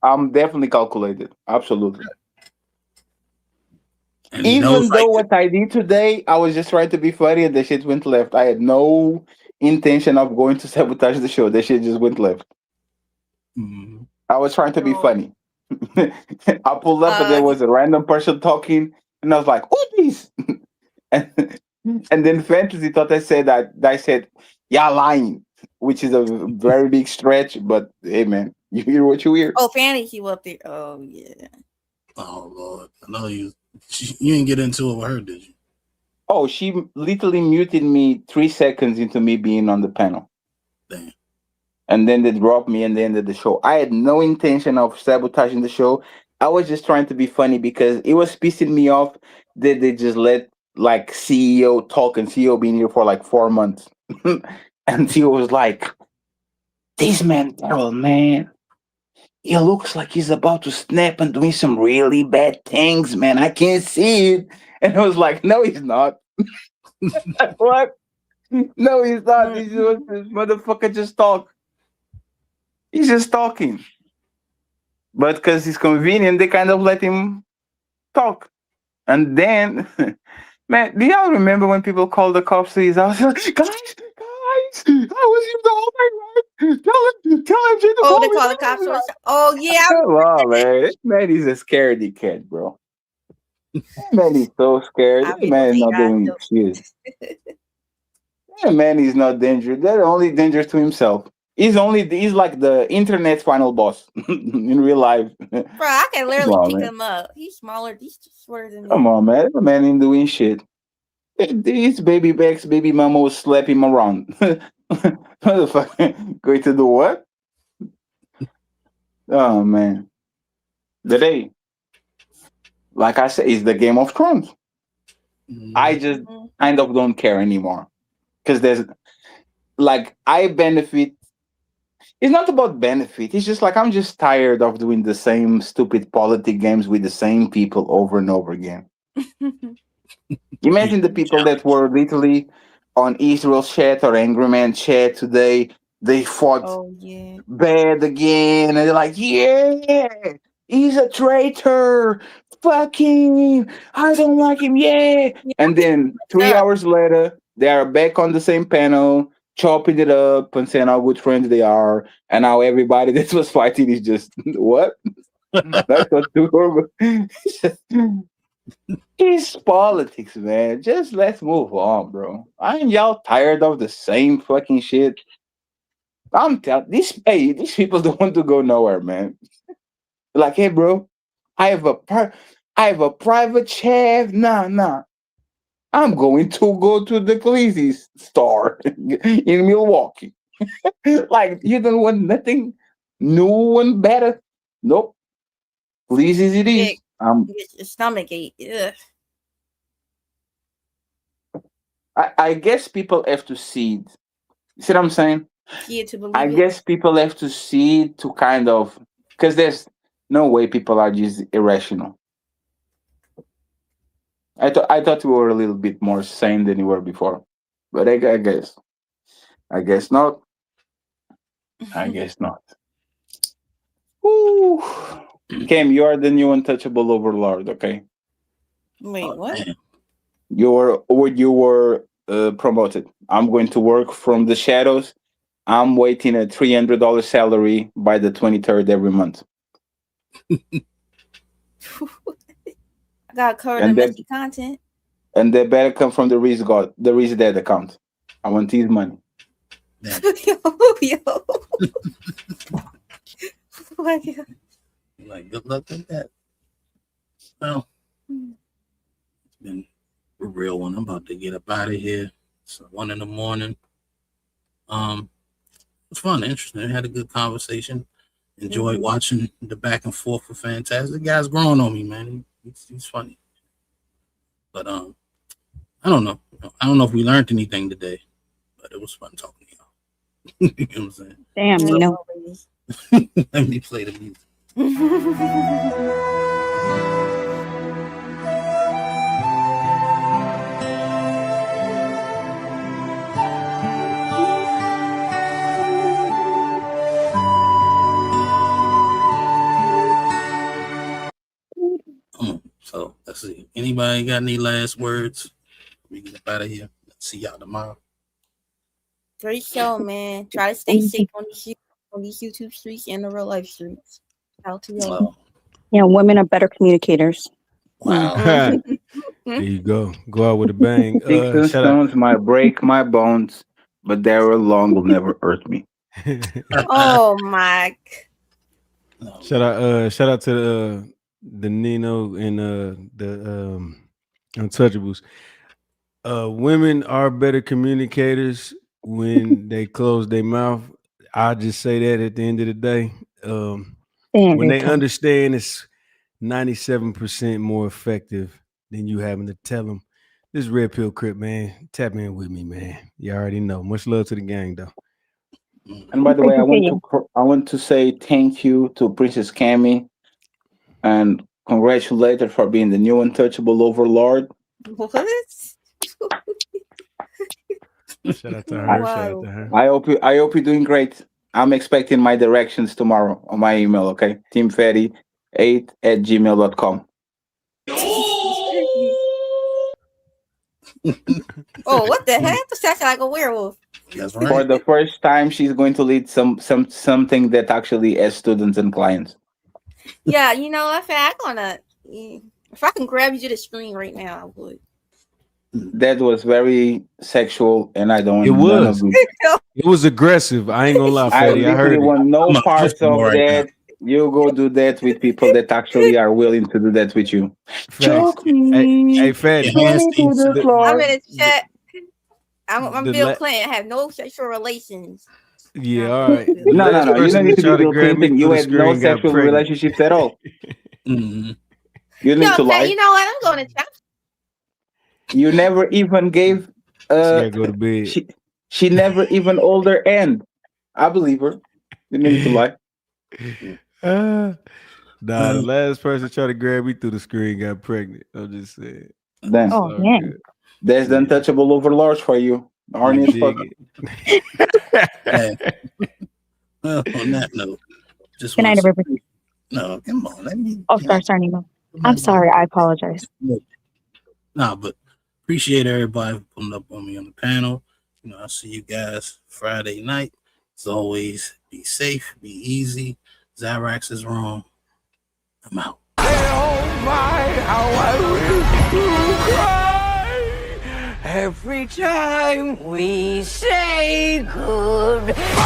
I'm definitely calculated. Absolutely. And he knows, Even though what I did today, I was just trying to be funny and the shit went left. I had no intention of going to sabotage the show. The shit just went left. I was trying to be funny. I pulled up and there was a random person talking, and I was like, "Who this?" and, and then Fantasy thought I said, "Yeah, lying," which is a very big stretch. But hey, man, you hear what you hear. Oh, Fantasy up there. Oh yeah. Oh Lord, I know you. You didn't get into it with her, did you? Oh, she literally muted me 3 seconds into me being on the panel. Damn. And then they dropped me and they ended the show. I had no intention of sabotaging the show. I was just trying to be funny because it was pissing me off that they just let like CEO talk, and CEO being here for like 4 months. And CEO was like, "This man, Daryl, man, he looks like he's about to snap and doing some really bad things, man. I can't see it." And I was like, "No, he's not." What? No, he's not. This motherfucker just talk. He's just talking. But because he's convenient, they kind of let him talk. And then, man, do y'all remember when people called the cops to his house? Like, guys, I was here the whole night, right? Tell him to Oh, call they me. call the cops. Oh yeah. Come on, man. This man is a scaredy cat, bro. That man is so scared. That man is not doing shit. That man is not dangerous. They're only dangerous to himself. He's like the internet's final boss in real life. Bro, I can literally on, pick man. him up. He's smaller. He's shorter than me. Come on, man. That man ain't doing shit. This baby Bex, baby mama will slap him around. Motherfucker, going to do what? Oh man. Today, like I said, it's the Game of Thrones. I just kind of don't care anymore. Because there's like I benefit. It's not about benefit. It's just like I'm just tired of doing the same stupid politic games with the same people over and over again. Imagine the people that were literally on Israel chat or Angry Man chat today. They fought bad again, and they're like, "Yeah, he's a traitor. Fucking, I don't like him. Yeah." And then 3 hours later, they are back on the same panel, chopping it up and saying how good friends they are, and how everybody that was fighting is just what? That's what horrible. It's politics, man. Just let's move on, bro. Aren't y'all tired of the same fucking shit? I'm telling these people don't want to go nowhere, man. Like, hey, bro, I have a private chef. Nah. I'm going to go to the Khaleesi's store in Milwaukee. Like, you don't want nothing new and better. Nope. Khaleesi's it is. Get your stomach ache. Ugh. I guess people have to see it. You see what I'm saying? See it to believe I it. guess people have to see it to kind of, because there's no way people are just irrational. I thought we were a little bit more sane than we were before, but I guess not. I guess not. Ooh. Cam, you are the new untouchable overlord. Okay. Wait, what? You were promoted. I'm going to work from the shadows. I'm waiting a $300 salary by the 23rd every month. I got covered in messy content. And they better come from the Riz Dad account. I want his money. Yo. Oh my God. Like, good luck with that. Well, it's been a real one. I'm about to get up out of here. It's 1 a.m. It's fun, interesting. I had a good conversation. Enjoyed watching the back and forth for Fantastic. The guy's growing on me, man. He's funny. But I don't know. I don't know if we learned anything today, but it was fun talking to y'all. You know what I'm saying? Damn, So, Nino. let me play the music. So let's see. Anybody got any last words? We get up out of here. See y'all tomorrow. Great show, man. Try to stay safe on these YouTube streets and the real life streets. Out to y'all. Yeah, women are better communicators. Wow. There you go. Go out with a bang. Sticks and stones might break my bones, but Daryl Long will never hurt me. Oh my. Shout out to the Nino and the Untouchables. Women are better communicators when they close their mouth. I'll just say that at the end of the day. When they understand, it's 97% more effective than you having to tell them. This Red Pill Crip, man. Tap in with me, man. You already know. Much love to the gang, though. And by the way, I want to say thank you to Princess Cammy and congratulate her for being the new untouchable overlord. What? Shout out to her. Wow. Shout out to her. I hope you're doing great. I'm expecting my directions tomorrow on my email, okay? teamfatty8@gmail.com. Oh, what the heck? This sounds like a werewolf. That's right. For the first time, she's going to lead something that actually has students and clients. Yeah, you know, if I can grab you to the screen right now, I would. That was very sexual, and I don't. It was aggressive. I ain't gonna lie, Fatty. I heard it. Want no parts of that. You go do that with people that actually are willing to do that with you. Hey, Fatty. I'm in a chat. I'm Bill Clinton. I have no sexual relations. Yeah, all right. No. You don't need to be Bill Clinton. You had no sexual relationships at all. Mm-hmm. You need to lie. You know what? I'm going to chat. You never even gave. She gotta go to bed. She never even hold her hand. I believe her. You need to lie. The last person tried to grab me through the screen got pregnant. I'm just saying. Then, oh man, there's the untouchable overlords for you. Arnie as fuck. Well, on that note, just good night, everybody. No, come on. Let me. Oh, sorry, Nemo. I'm sorry. I apologize. No, but appreciate everybody pulling up on me on the panel. You know, I'll see you guys Friday night. As always, be safe, be easy. Zyrax is wrong. I'm out. Oh my, how I wish to cry every time we say goodbye.